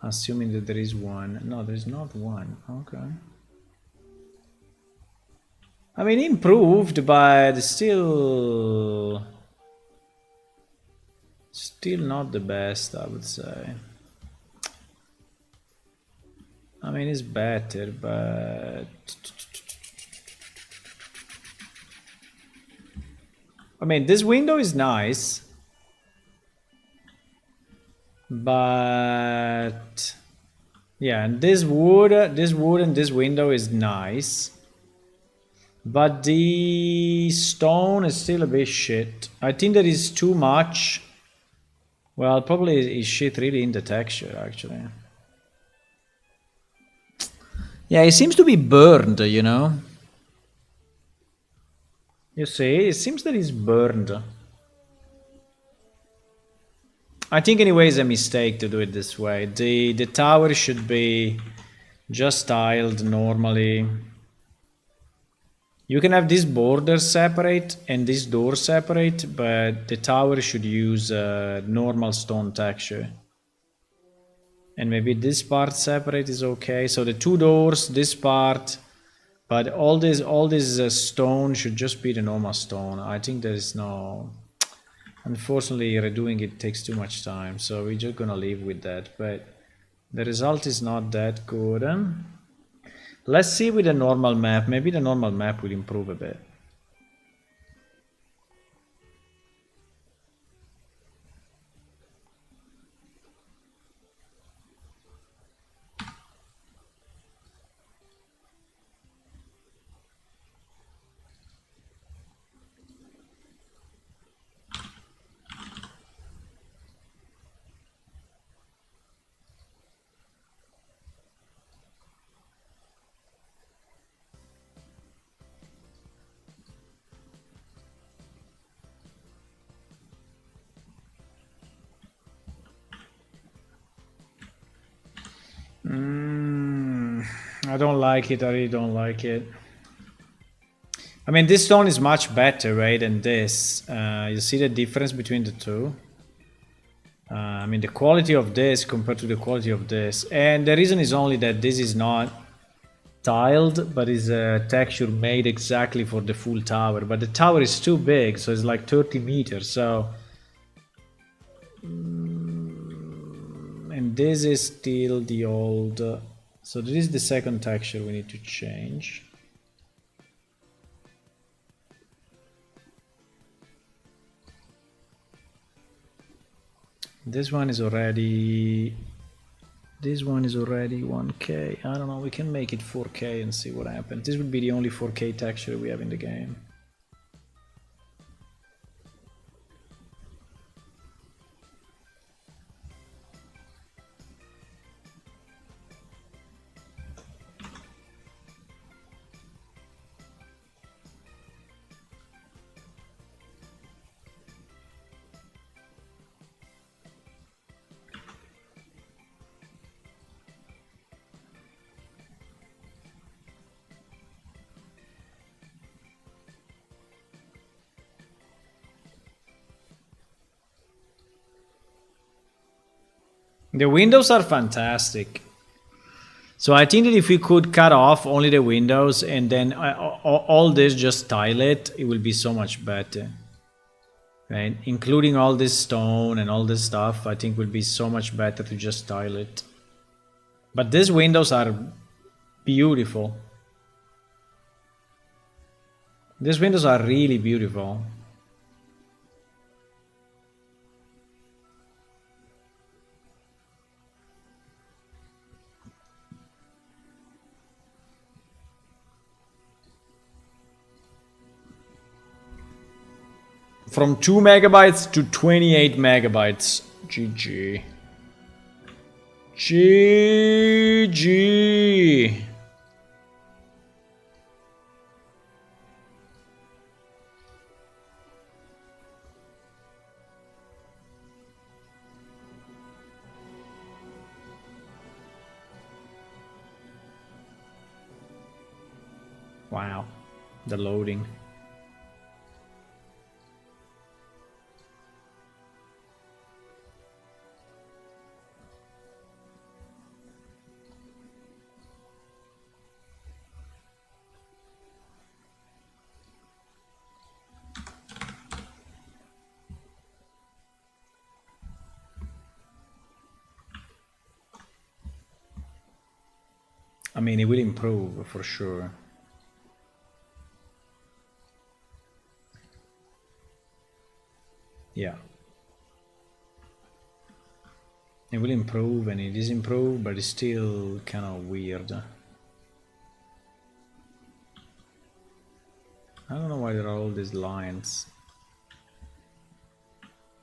Speaker 1: Assuming that there is one. No, there's not one. Okay. I mean, improved, but still not the best, I would say. I mean, it's better, but I mean, this window is nice, but yeah, and this wood and this window is nice, but the stone is still a bit shit. I think that is too much. Well, probably is shit really in the texture, actually. Yeah, it seems to be burned, you know? You see, it seems that it's burned. I think anyway it's a mistake to do it this way. The tower should be just tiled normally. You can have this border separate and this door separate, but the tower should use a normal stone texture. And maybe this part separate is okay. So the two doors, this part, but all this stone should just be the normal stone. I think there is no. Unfortunately, redoing it takes too much time, so we're just gonna live with that. But the result is not that good. Let's see with the normal map. Maybe the normal map will improve a bit. I don't like it. I really don't like it. I mean, this stone is much better, right, than this. You see the difference between the two? I mean, the quality of this compared to the quality of this. And the reason is only that this is not tiled, but is a texture made exactly for the full tower. But the tower is too big, so it's like 30 meters. So, and this is still the old. So this is the second texture we need to change. This one is already 1K. I don't know, we can make it 4K and see what happens. This would be the only 4K texture we have in the game. The windows are fantastic. So I think that if we could cut off only the windows and then all this just tile it, it will be so much better. Right? Including all this stone and all this stuff, I think would be so much better to just tile it. But these windows are beautiful. These windows are really beautiful. From 2 megabytes to 28 megabytes. GG. GG. Wow, the loading. I mean, it will improve for sure. Yeah. It will improve, and it is improved, but it's still kind of weird. I don't know why there are all these lines.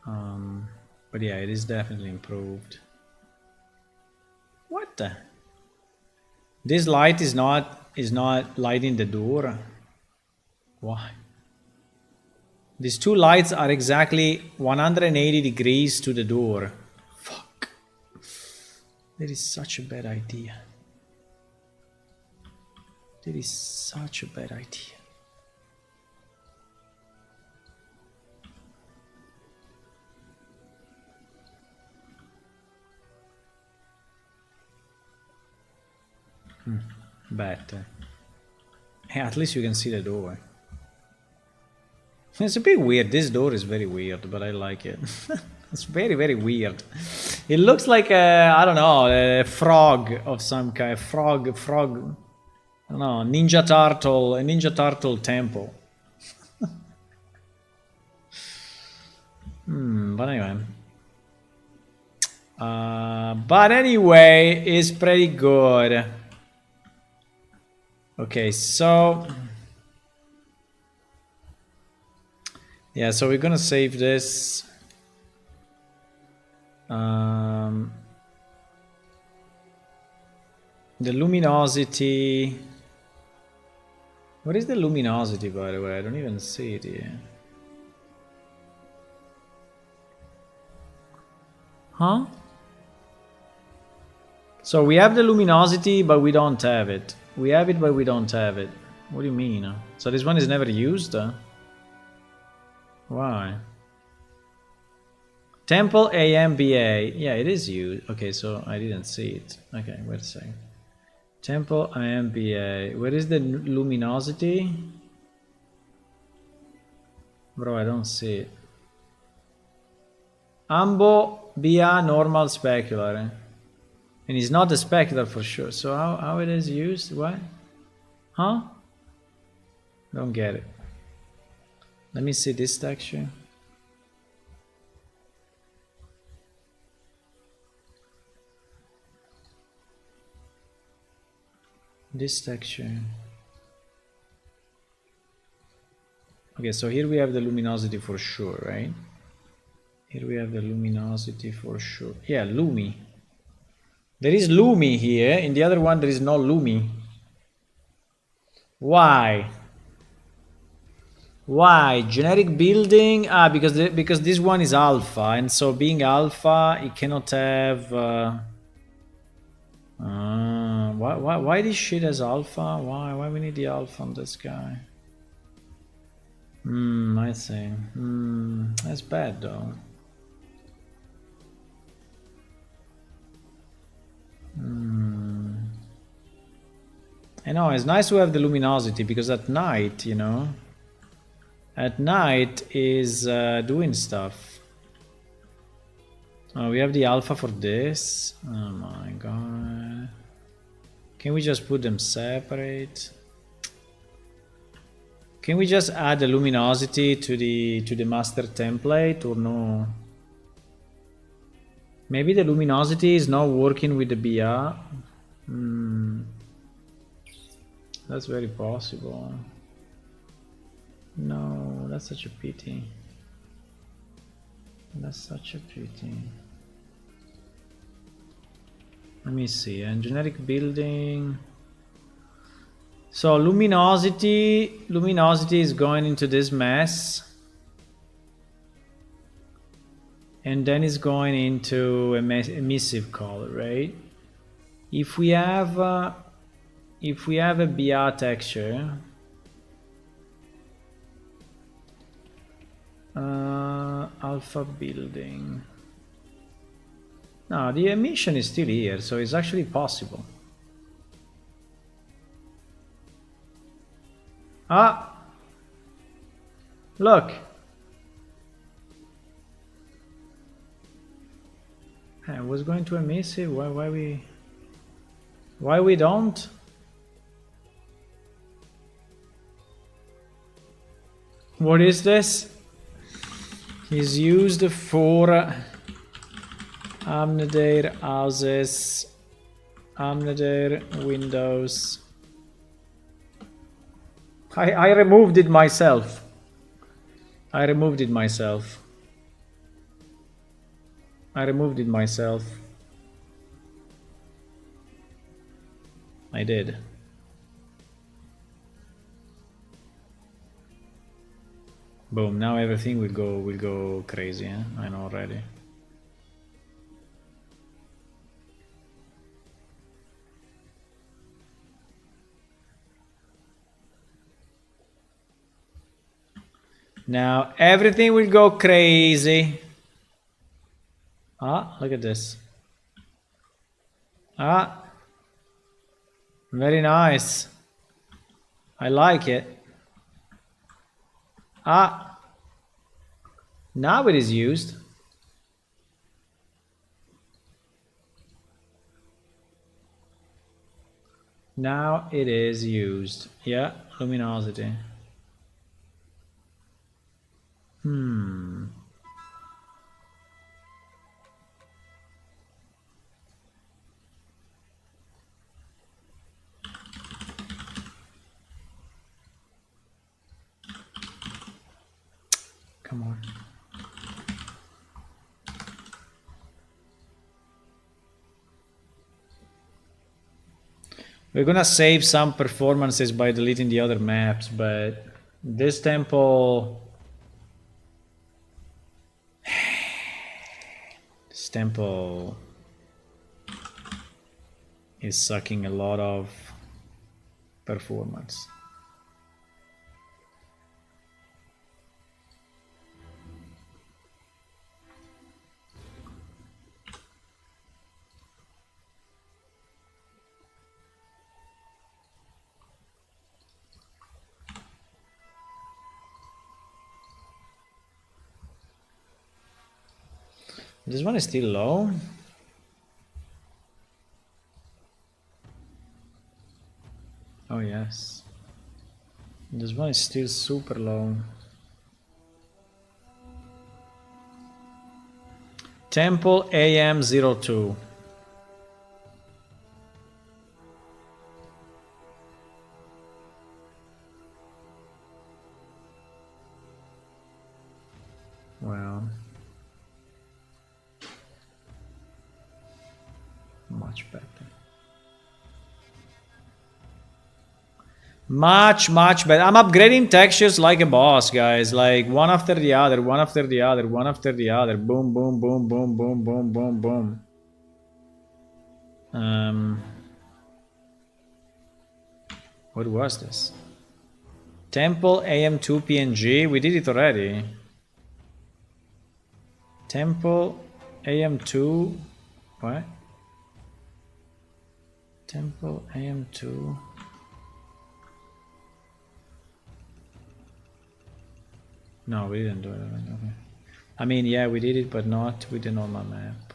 Speaker 1: But yeah, it is definitely improved. What the? This light is not lighting the door. Why? These two lights are exactly 180 degrees to the door. Fuck. That is such a bad idea. That is such a bad idea. Better. Hey, at least you can see the door. It's a bit weird. This door is very weird, but I like it. It's very, very weird. It looks like a, I don't know, a frog of some kind. Frog. I don't know, Ninja Turtle, a Ninja Turtle temple. But anyway, it's pretty good. Okay, so yeah, so we're gonna save this. The luminosity. What is the luminosity, by the way? I don't even see it here. Huh? So we have the luminosity, but we don't have it. We have it, but we don't have it. What do you mean? So this one is never used? Why? Temple AMBA. Yeah, it is used. Okay, so I didn't see it. Okay, wait a second. Temple AMBA. Where is the luminosity? Bro, I don't see it. Ambo BA normal specular. And it's not a specular for sure. So how it is used? What? Huh? Don't get it. Let me see this texture. This texture. Okay, so here we have the luminosity for sure, right? Here we have the luminosity for sure. Yeah, Lumi. There is Lumi here. In the other one, there is no Lumi. Why? Why? Generic building? Ah, because this one is alpha, and so being alpha, it cannot have. Why this shit has alpha? Why we need the alpha on this guy? I see. That's bad though. I know, it's nice to have the luminosity because at night, you know, at night is doing stuff. Oh, we have the alpha for this. Oh my god. Can we just put them separate? Can we just add the luminosity to the master template or no? Maybe the luminosity is not working with the BR. That's very possible. No, that's such a pity. That's such a pity. Let me see. And generic building. So luminosity is going into this mess. And then it's going into emissive color, right? If we have a BR texture, alpha building. No, the emission is still here, so it's actually possible. Ah, look. I was going to emissive. Why we don't? What is this? Is used for Amneder houses, Amneder windows. I removed it myself. I removed it myself. I did. Boom, now everything will go crazy, eh? I know already. Now everything will go crazy. Ah, look at this. Ah, very nice. I like it. Ah, now it is used. Now it is used. Yeah, luminosity. Come on. We're gonna save some performances by deleting the other maps, but this temple... This temple is sucking a lot of performance. This one is still low. Oh yes. This one is still super low. Temple AM02. Well, much better. Much better. I'm upgrading textures like a boss, guys. Like one after the other, one after the other, one after the other. Boom, boom, boom, boom, boom, boom, boom, boom. What was this? Temple AM2 PNG. We did it already. Temple AM2. What? Temple AM2. No, we didn't do it. Okay. I mean, yeah, we did it, but not with the normal map.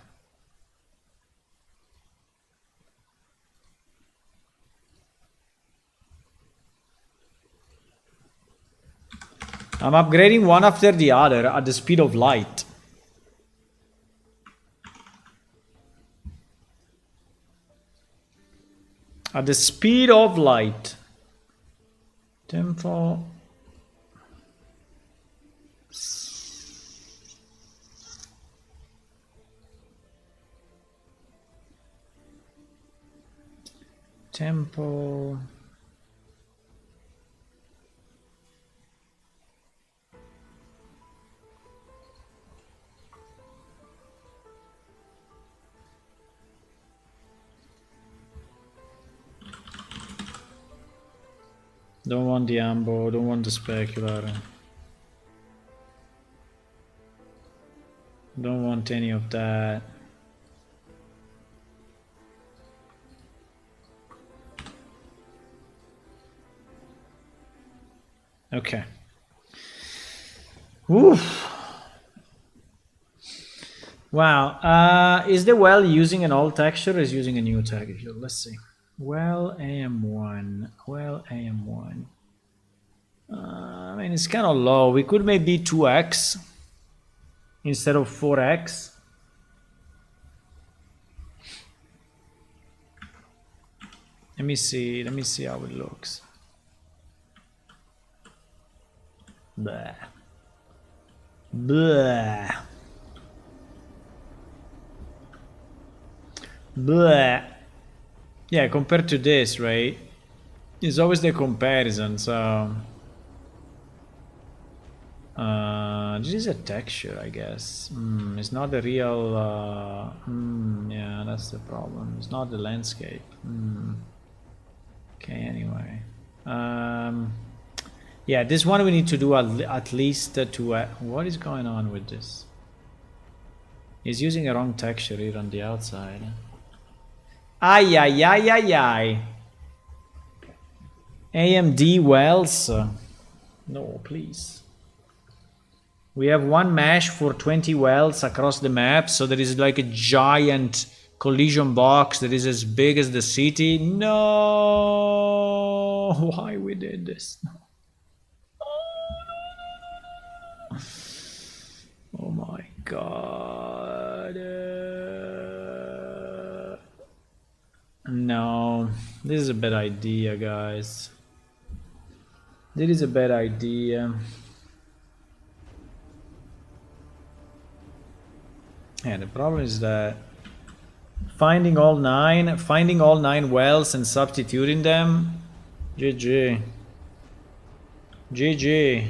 Speaker 1: I'm upgrading one after the other at the speed of light. At the speed of light. Tempo. Temple. Don't want the ambo, don't want the specular. Don't want any of that. Okay. Oof. Wow. Is the well using an old texture or is using a new texture? Let's see. Well AM1. Well AM1. I mean, it's kind of low. We could maybe 2x instead of 4x. Let me see how it looks. Blah. Blah. Blah. Yeah, compared to this, right? It's always the comparison, so this is a texture, I guess. It's not the real yeah, that's the problem. It's not the landscape. Okay, anyway. Yeah, this one we need to do at least to what is going on with this? He's using a wrong texture here on the outside. Ay ay ay ay ay. AMD wells. No, please. We have one mesh for 20 wells across the map, so there is like a giant collision box that is as big as the city. No, why we did this? No. Oh my god. No, this is a bad idea, guys. This is a bad idea. Yeah, the problem is that finding all nine wells and substituting them. GG. GG.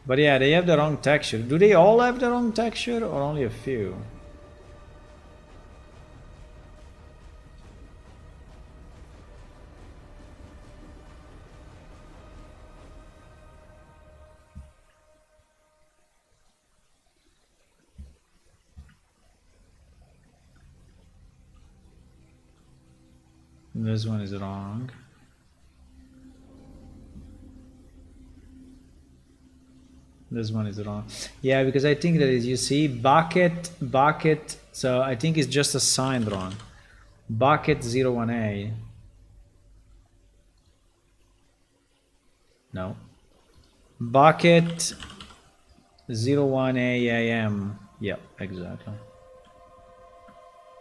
Speaker 1: But yeah, they have the wrong texture. Do they all have the wrong texture or only a few? This one is wrong. This one is wrong. Yeah, because I think that is, you see, bucket, so I think it's just assigned wrong. Bucket 01A. No. Bucket 01A AM. Yep, exactly.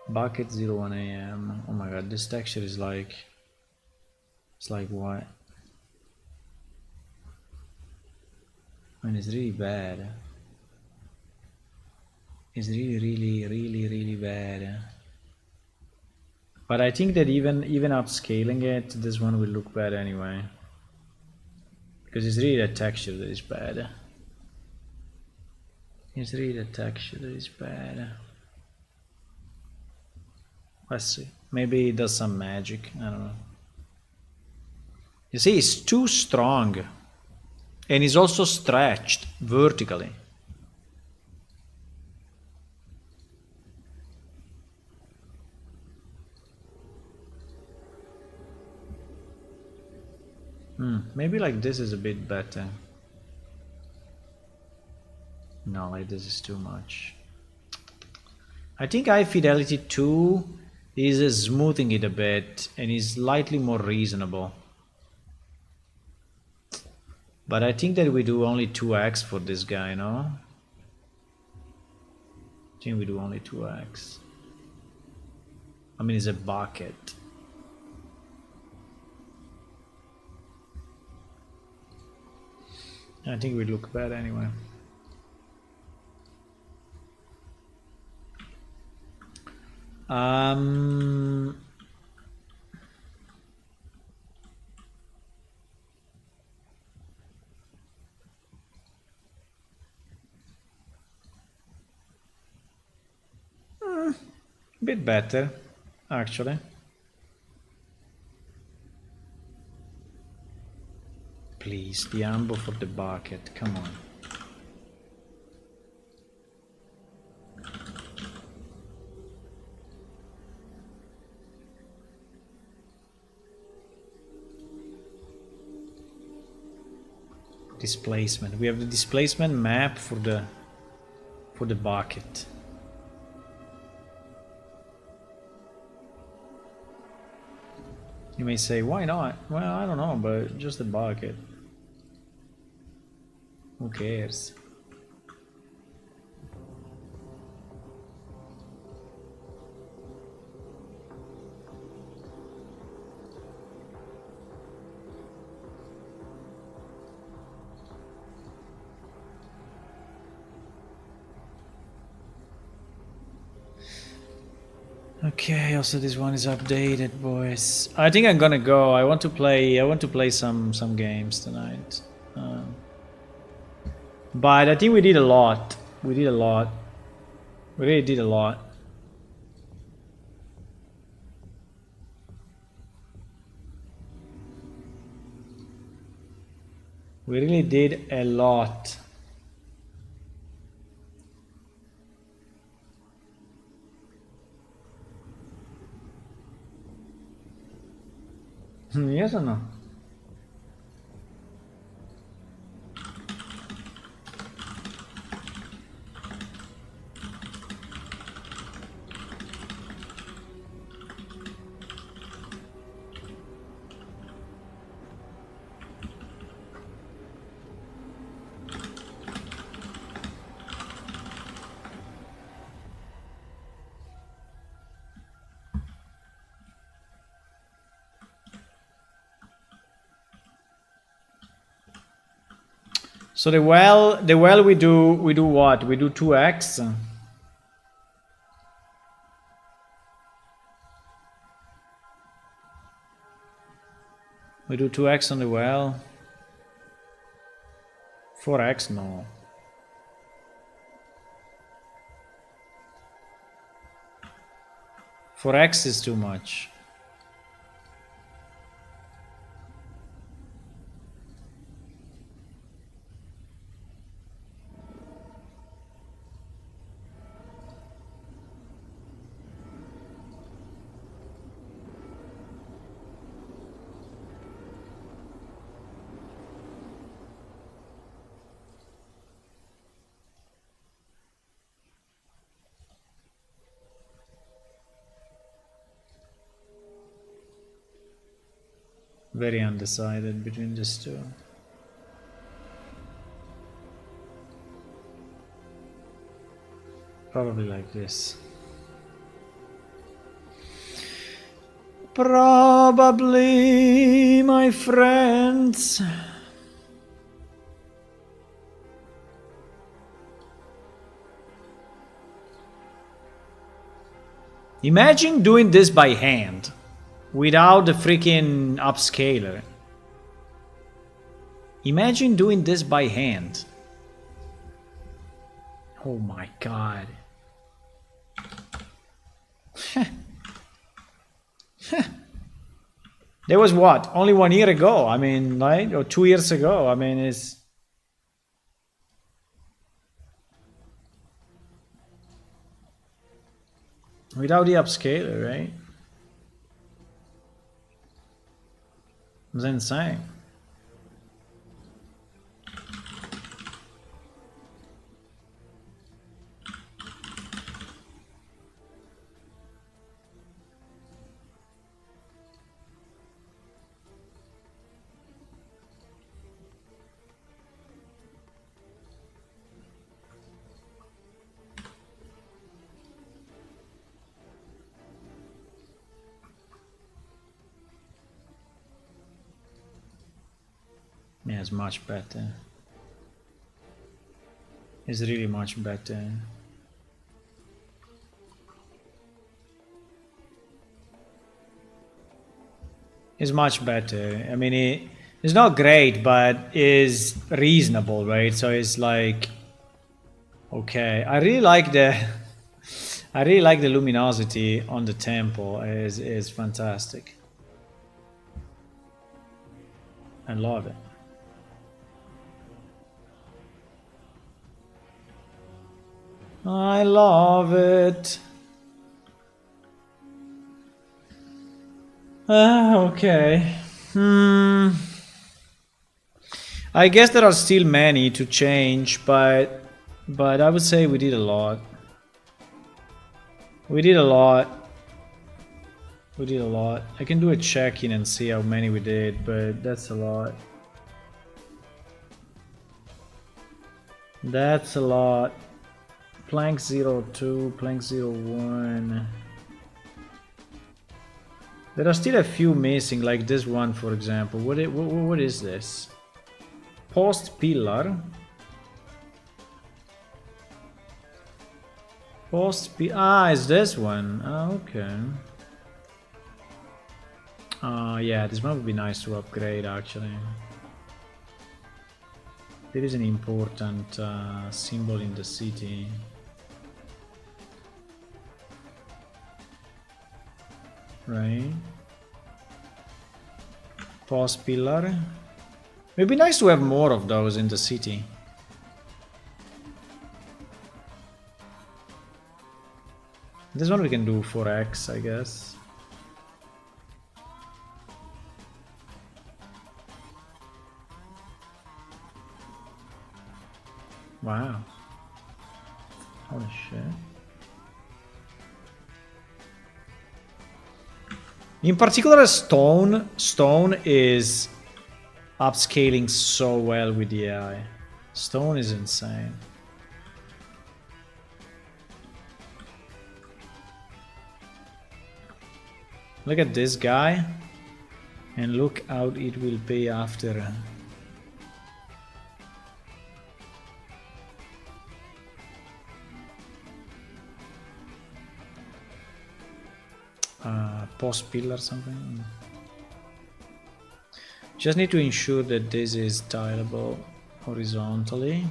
Speaker 1: Bucket 01 AM. Oh my god, this texture is like, it's like what? I mean, it's really bad. It's really bad. But I think that even upscaling it, this one will look bad anyway. Because it's really the texture that is bad. It's really the texture that is bad. Let's see. Maybe it does some magic. I don't know. You see, it's too strong. And it's also stretched vertically. Maybe like this is a bit better. No, like this is too much. I think High Fidelity 2 is smoothing it a bit and is slightly more reasonable. But I think that we do only 2x for this guy, no? I think we do only 2x. I mean, it's a bucket. I think we look bad anyway. Um, bit better, actually. Please, the ambo for the bucket. Come on. Displacement. We have the displacement map for the bucket. You may say, why not? Well, I don't know, but just the bucket. Who cares? Okay, also this one is updated, boys. I think I'm gonna go. I want to play some games tonight. But I think we did a lot. We did a lot. We really did a lot. We really did a lot. Yes or no? So the well we do what? We do 2x. We do 2x on the well. 4x, no. 4x is too much. Very undecided between these two. Probably like this. Probably, my friends. Imagine doing this by hand. Without the freaking upscaler. Imagine doing this by hand. Oh my god. There was what? Only 1 year ago. I mean, right? Or 2 years ago. I mean, it's... Without the upscaler, right? It's insane. Yeah, it's much better. It's really much better. is much better. I mean, it's not great, but is reasonable, right? So it's like, okay, I really like the I really like the luminosity on the temple. Is fantastic. I love it. I love it. Okay. I guess there are still many to change, but I would say we did a lot. We did a lot. We did a lot. I can do a check-in and see how many we did, but that's a lot. That's a lot. Plank 02, plank 01. There are still a few missing, like this one, for example. What is this? Post pillar. It's this one. Oh, okay. Yeah, this one would be nice to upgrade, actually. There is an important symbol in the city. Right. Post pillar. It'd be nice to have more of those in the city. This one we can do 4x, I guess. Wow. Holy shit. In particular, Stone is upscaling so well with the AI. Stone is insane. Look at this guy, and look how it will pay after. Post pillar something. Just need to ensure that this is tileable horizontally.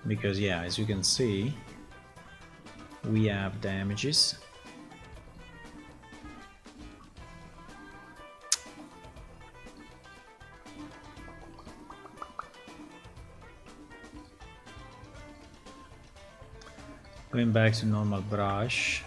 Speaker 1: Because yeah, as you can see, we have damages. Going back to normal brush.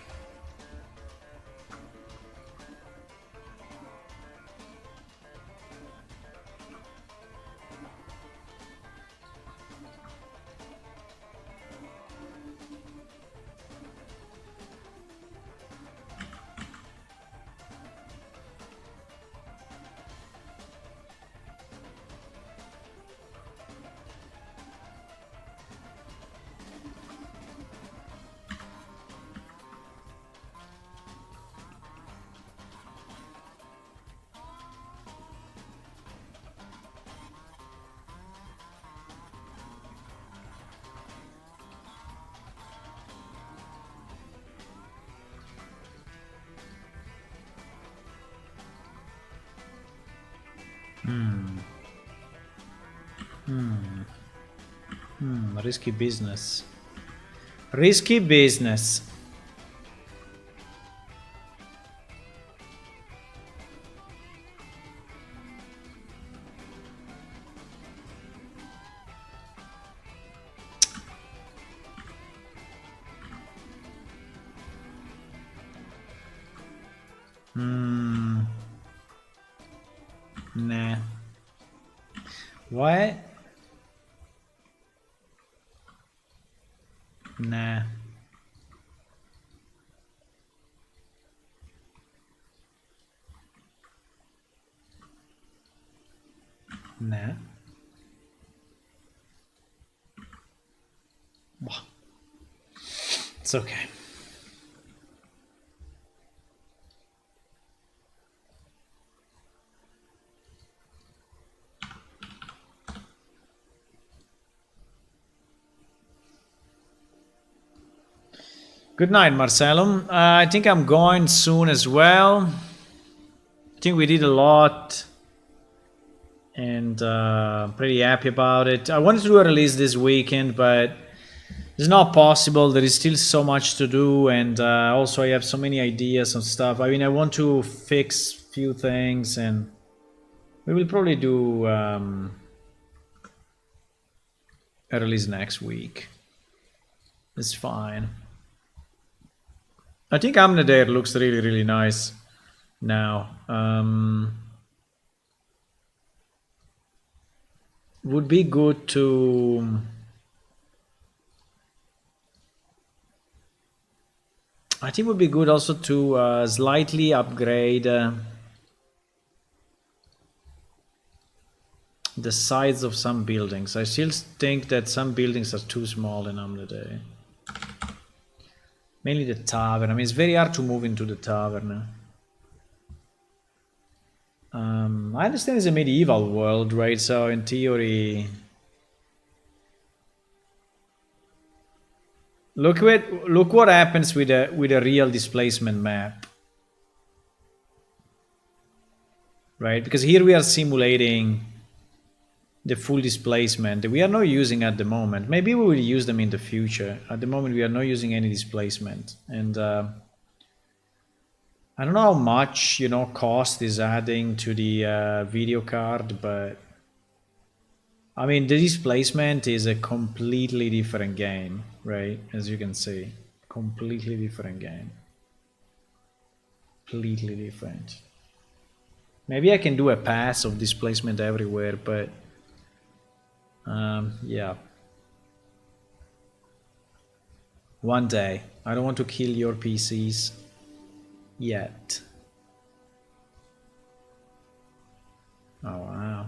Speaker 1: Risky business. Risky business. Nah. What? Nah. Nah. It's okay. Good night, Marcelo. I think I'm going soon as well. I think we did a lot and pretty happy about it. I wanted to do a release this weekend, but it's not possible. There is still so much to do, and also I have so many ideas and stuff. I mean, I want to fix few things, and we will probably do a release next week. It's fine. I think Amnadair looks really, really nice now. Would be good to... I think it would be good also to slightly upgrade the size of some buildings. I still think that some buildings are too small in Amnadair. Mainly the tavern. I mean, it's very hard to move into the tavern. I understand it's a medieval world, right? So in theory, look what happens with a real displacement map, right? Because here we are simulating the full displacement. We are not using at the moment. Maybe we will use them in the future. At the moment, we are not using any displacement, and I don't know how much, you know, cost is adding to the video card, but I mean, the displacement is a completely different game, right? As you can see, completely different game. Completely different. Maybe I can do a pass of displacement everywhere, but yeah. One day. I don't want to kill your PCs yet. Oh, wow.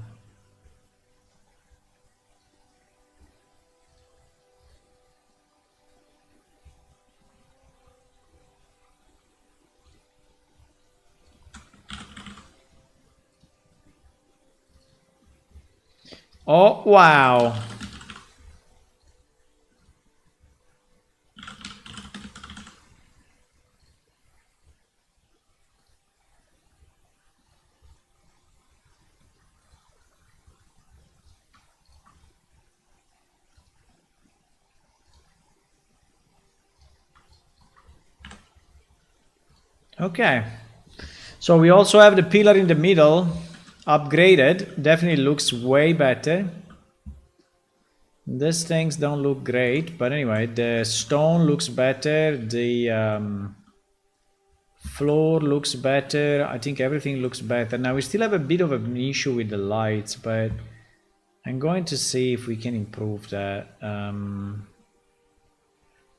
Speaker 1: Oh, wow. Okay. So we also have the pillar in the middle upgraded. Definitely looks way better. These things don't look great, but anyway, the stone looks better. The floor looks better. I think everything looks better. Now we still have a bit of an issue with the lights, but I'm going to see if we can improve that.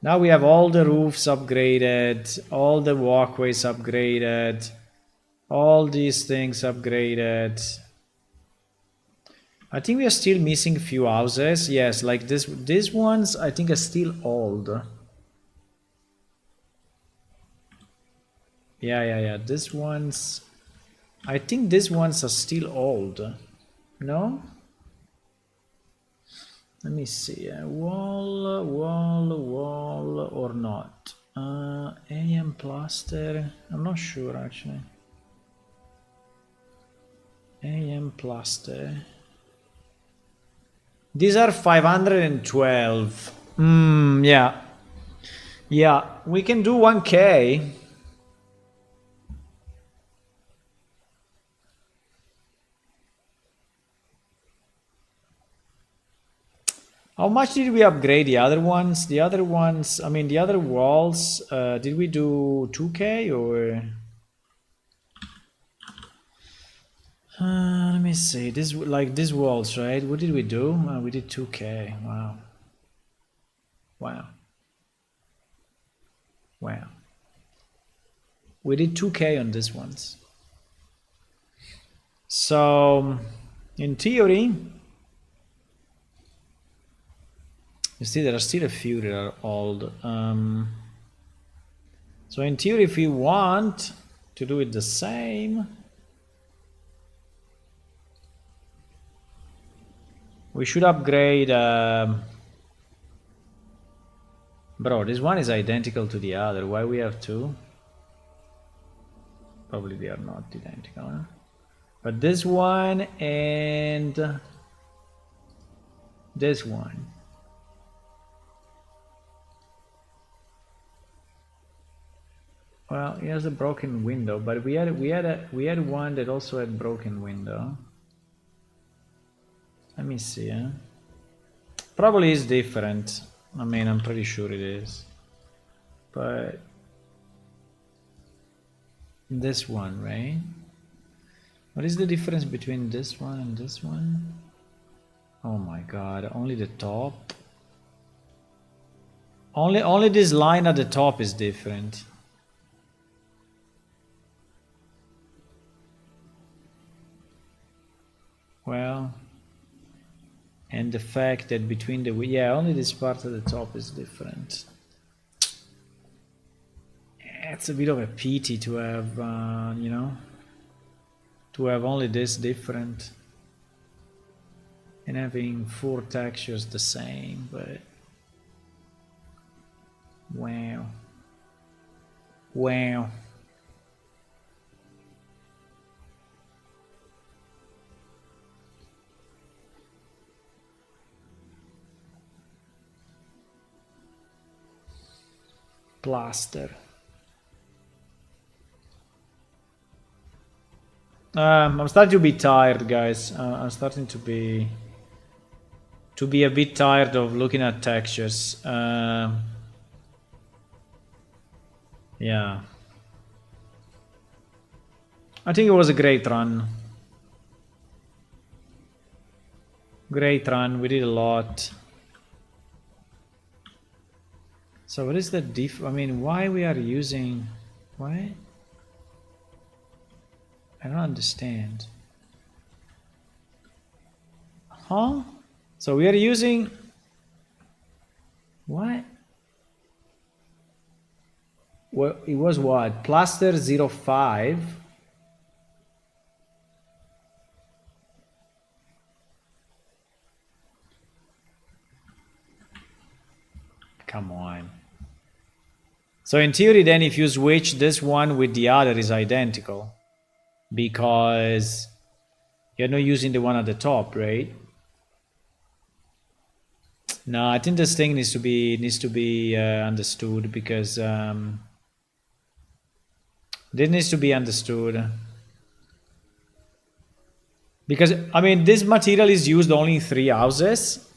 Speaker 1: Now we have all the roofs upgraded, all the walkways upgraded, all these things upgraded. I think we are still missing a few houses. Yes, like these ones I think are still old. Yeah. These ones, I think these ones are still old. No? Let me see. Wall or not? AM plaster. I'm not sure actually. AM plaster. These are 512. Yeah. Yeah, we can do 1K. How much did we upgrade the other ones? The other ones, I mean, the other walls, did we do 2K or? Let me see. This, like these walls, right? What did we do? We did 2K. Wow. Wow. Wow. We did 2K on these ones. So, in theory, you see there are still a few that are old. So in theory, if we want to do it the same, we should upgrade Bro, this one is identical to the other. Why we have two? Probably they are not identical, huh? But this one and this one. Well, he has a broken window, but we had one that also had broken window. Let me see, huh? Probably is different. I mean, I'm pretty sure it is. But this one, right? What is the difference between this one and this one? Oh my god, only the top. Only this line at the top is different. Well, and the fact that between the, yeah, only this part at the top is different. It's a bit of a pity to have, you know, to have only this different and having 4 textures the same, but wow. Wow. Plaster. I'm starting to be tired, guys. I'm starting to be a bit tired of looking at textures. Yeah. I think it was a great run. Great run. We did a lot. So what is the I mean, why we are using... Why? I don't understand. Huh? So we are using... What? Well, it was what? Plaster 05? Come on. So in theory then, if you switch this one with the other is identical. Because you're not using the one at the top, right? No, I think this thing needs to be understood, because this needs to be understood. Because I mean, this material is used only in 3 houses,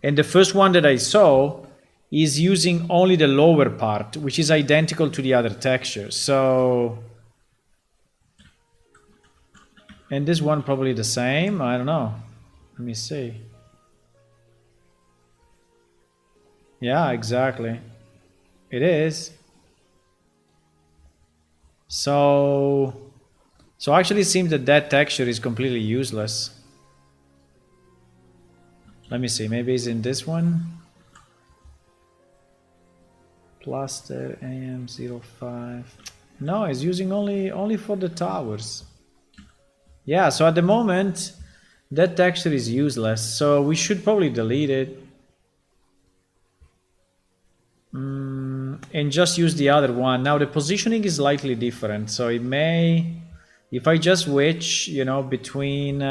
Speaker 1: and the first one that I saw is using only the lower part, which is identical to the other texture. So, and this one probably the same. I don't know. Let me see. Yeah, exactly. It is. So actually it seems that texture is completely useless. Let me see. Maybe it's in this one. Plaster AM05. No, it's using only for the towers. Yeah, so at the moment that texture is useless, so we should probably delete it. And just use the other one. Now the positioning is slightly different, so it may, if I just switch, you know, between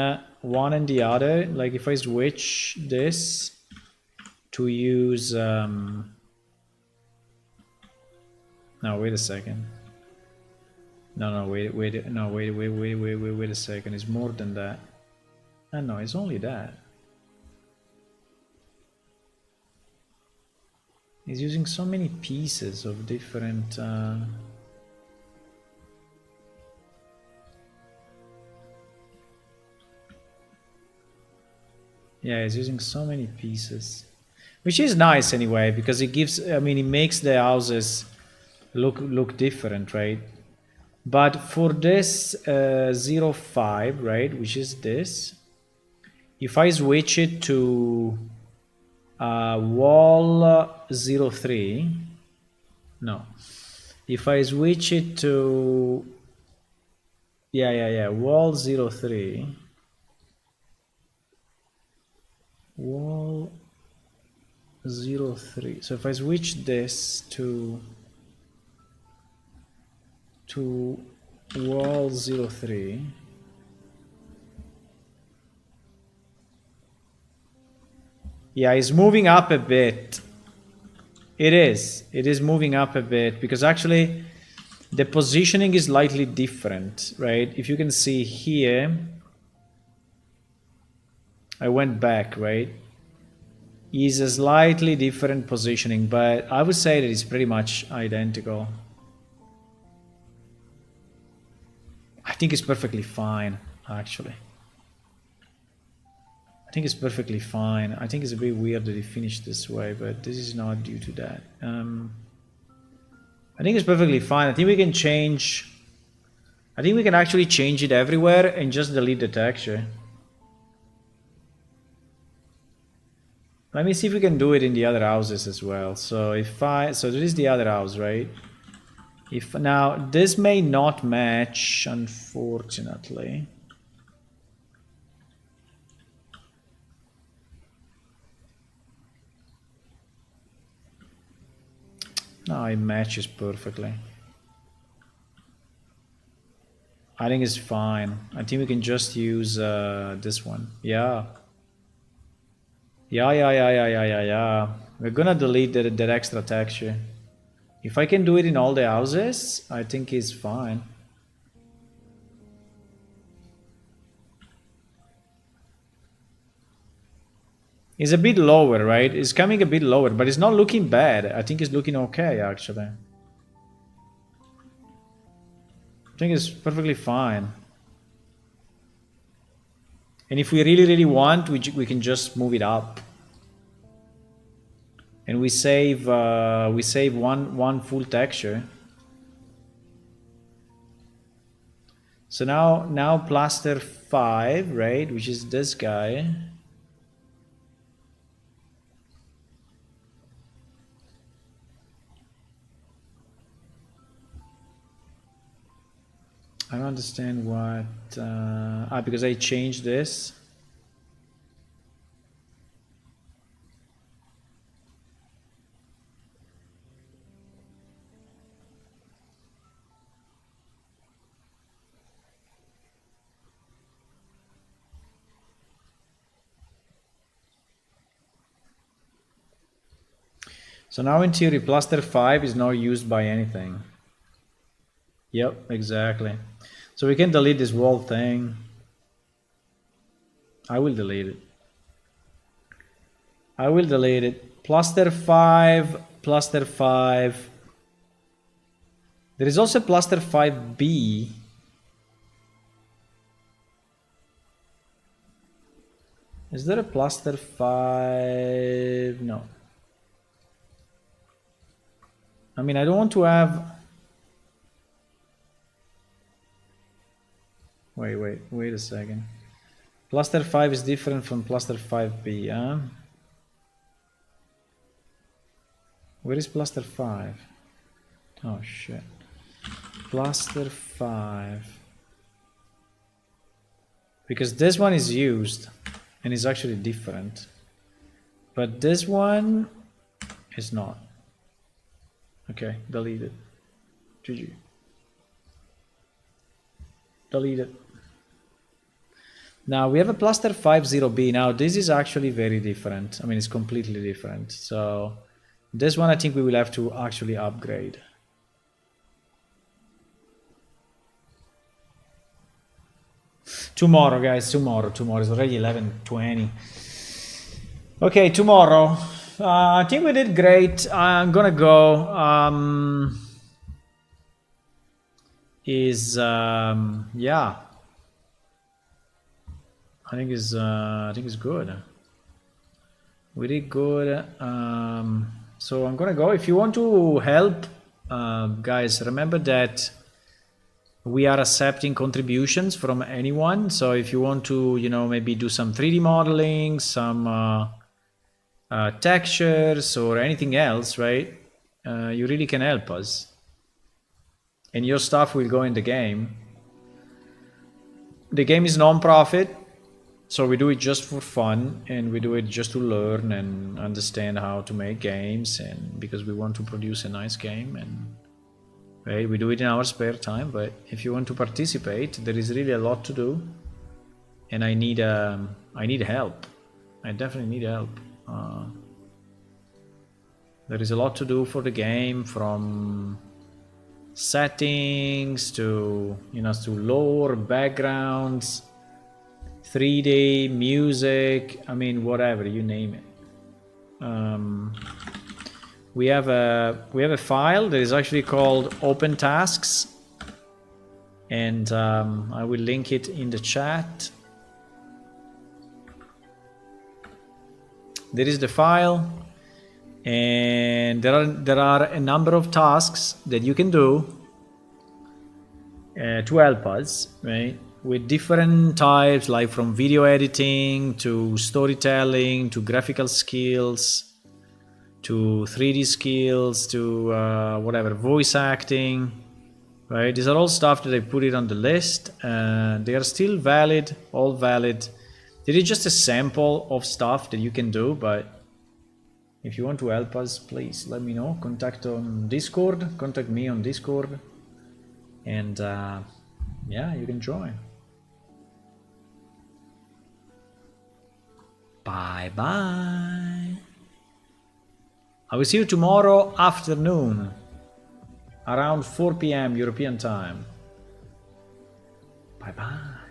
Speaker 1: one and the other, like if I switch this to use no, wait a second. No, wait a second. It's more than that. No, it's only that. He's using so many pieces of different... Yeah, he's using so many pieces. Which is nice anyway, because it gives... I mean, it makes the houses look different, right? But for this 05, right, which is this, if I switch it to wall 03, no, if I switch it to wall 03, wall 03. So if I switch this to wall 03, yeah, it's moving up a bit. It is moving up a bit because actually the positioning is slightly different, right? If you can see here, I went back, right? Is a slightly different positioning, but I would say that it's pretty much identical. I think it's perfectly fine, actually. I think it's perfectly fine. I think it's a bit weird that it finished this way, but this is not due to that. I think it's perfectly fine. I think we can change... I think we can actually change it everywhere and just delete the texture. Let me see if we can do it in the other houses as well. So if so this is the other house, right? If now this may not match, unfortunately. No, it matches perfectly. I think it's fine. I think we can just use this one. Yeah. Yeah. We're gonna delete that extra texture. If I can do it in all the houses, I think it's fine. It's a bit lower, right? It's coming a bit lower, but it's not looking bad. I think it's looking okay, actually. I think it's perfectly fine. And if we really want, we can just move it up. And we save one full texture. So now plaster 5, right? Which is this guy. I don't understand what... because I changed this. So now in theory, plaster 5 is not used by anything. Yep, exactly. So we can delete this wall thing. I will delete it. I will delete it. Plaster 5, plaster 5. There is also plaster 5B. Is there a plaster 5? No. I mean, I don't want to have... Wait a second. Plaster 5 is different from plaster 5B, huh? Where is plaster 5? Oh shit. Plaster 5. Because this one is used and is actually different. But this one is not. Okay, delete it. GG. Delete it. Now we have a plaster 50B. Now this is actually very different. I mean, it's completely different. So this one I think we will have to actually upgrade. Tomorrow, guys, tomorrow. It's already 11:20. Okay, tomorrow. I think we did great. I'm gonna go. Yeah. I think it's good. We did good. So I'm gonna go. If you want to help, guys, remember that we are accepting contributions from anyone. So if you want to, maybe do some 3D modeling, some textures or anything else, right? You really can help us. And your stuff will go in the game. The game is non-profit. So we do it just for fun, and we do it just to learn and understand how to make games, and because we want to produce a nice game, and right, we do it in our spare time. But if you want to participate, there is really a lot to do, and I need help. I definitely need help. There is a lot to do for the game, from settings to to lore, backgrounds, 3D, music. I mean, whatever you name it. We have a file that is actually called Open Tasks, and I will link it in the chat. There is the file, and there are a number of tasks that you can do to help us, right? With different types, like from video editing to storytelling to graphical skills to 3D skills to whatever, voice acting, right? These are all stuff that I put it on the list. They are still valid, all valid. It is just a sample of stuff that you can do, but if you want to help us, please let me know. Contact me on Discord, and yeah, you can join. Bye bye. I will see you tomorrow afternoon around 4 p.m. European time. Bye bye.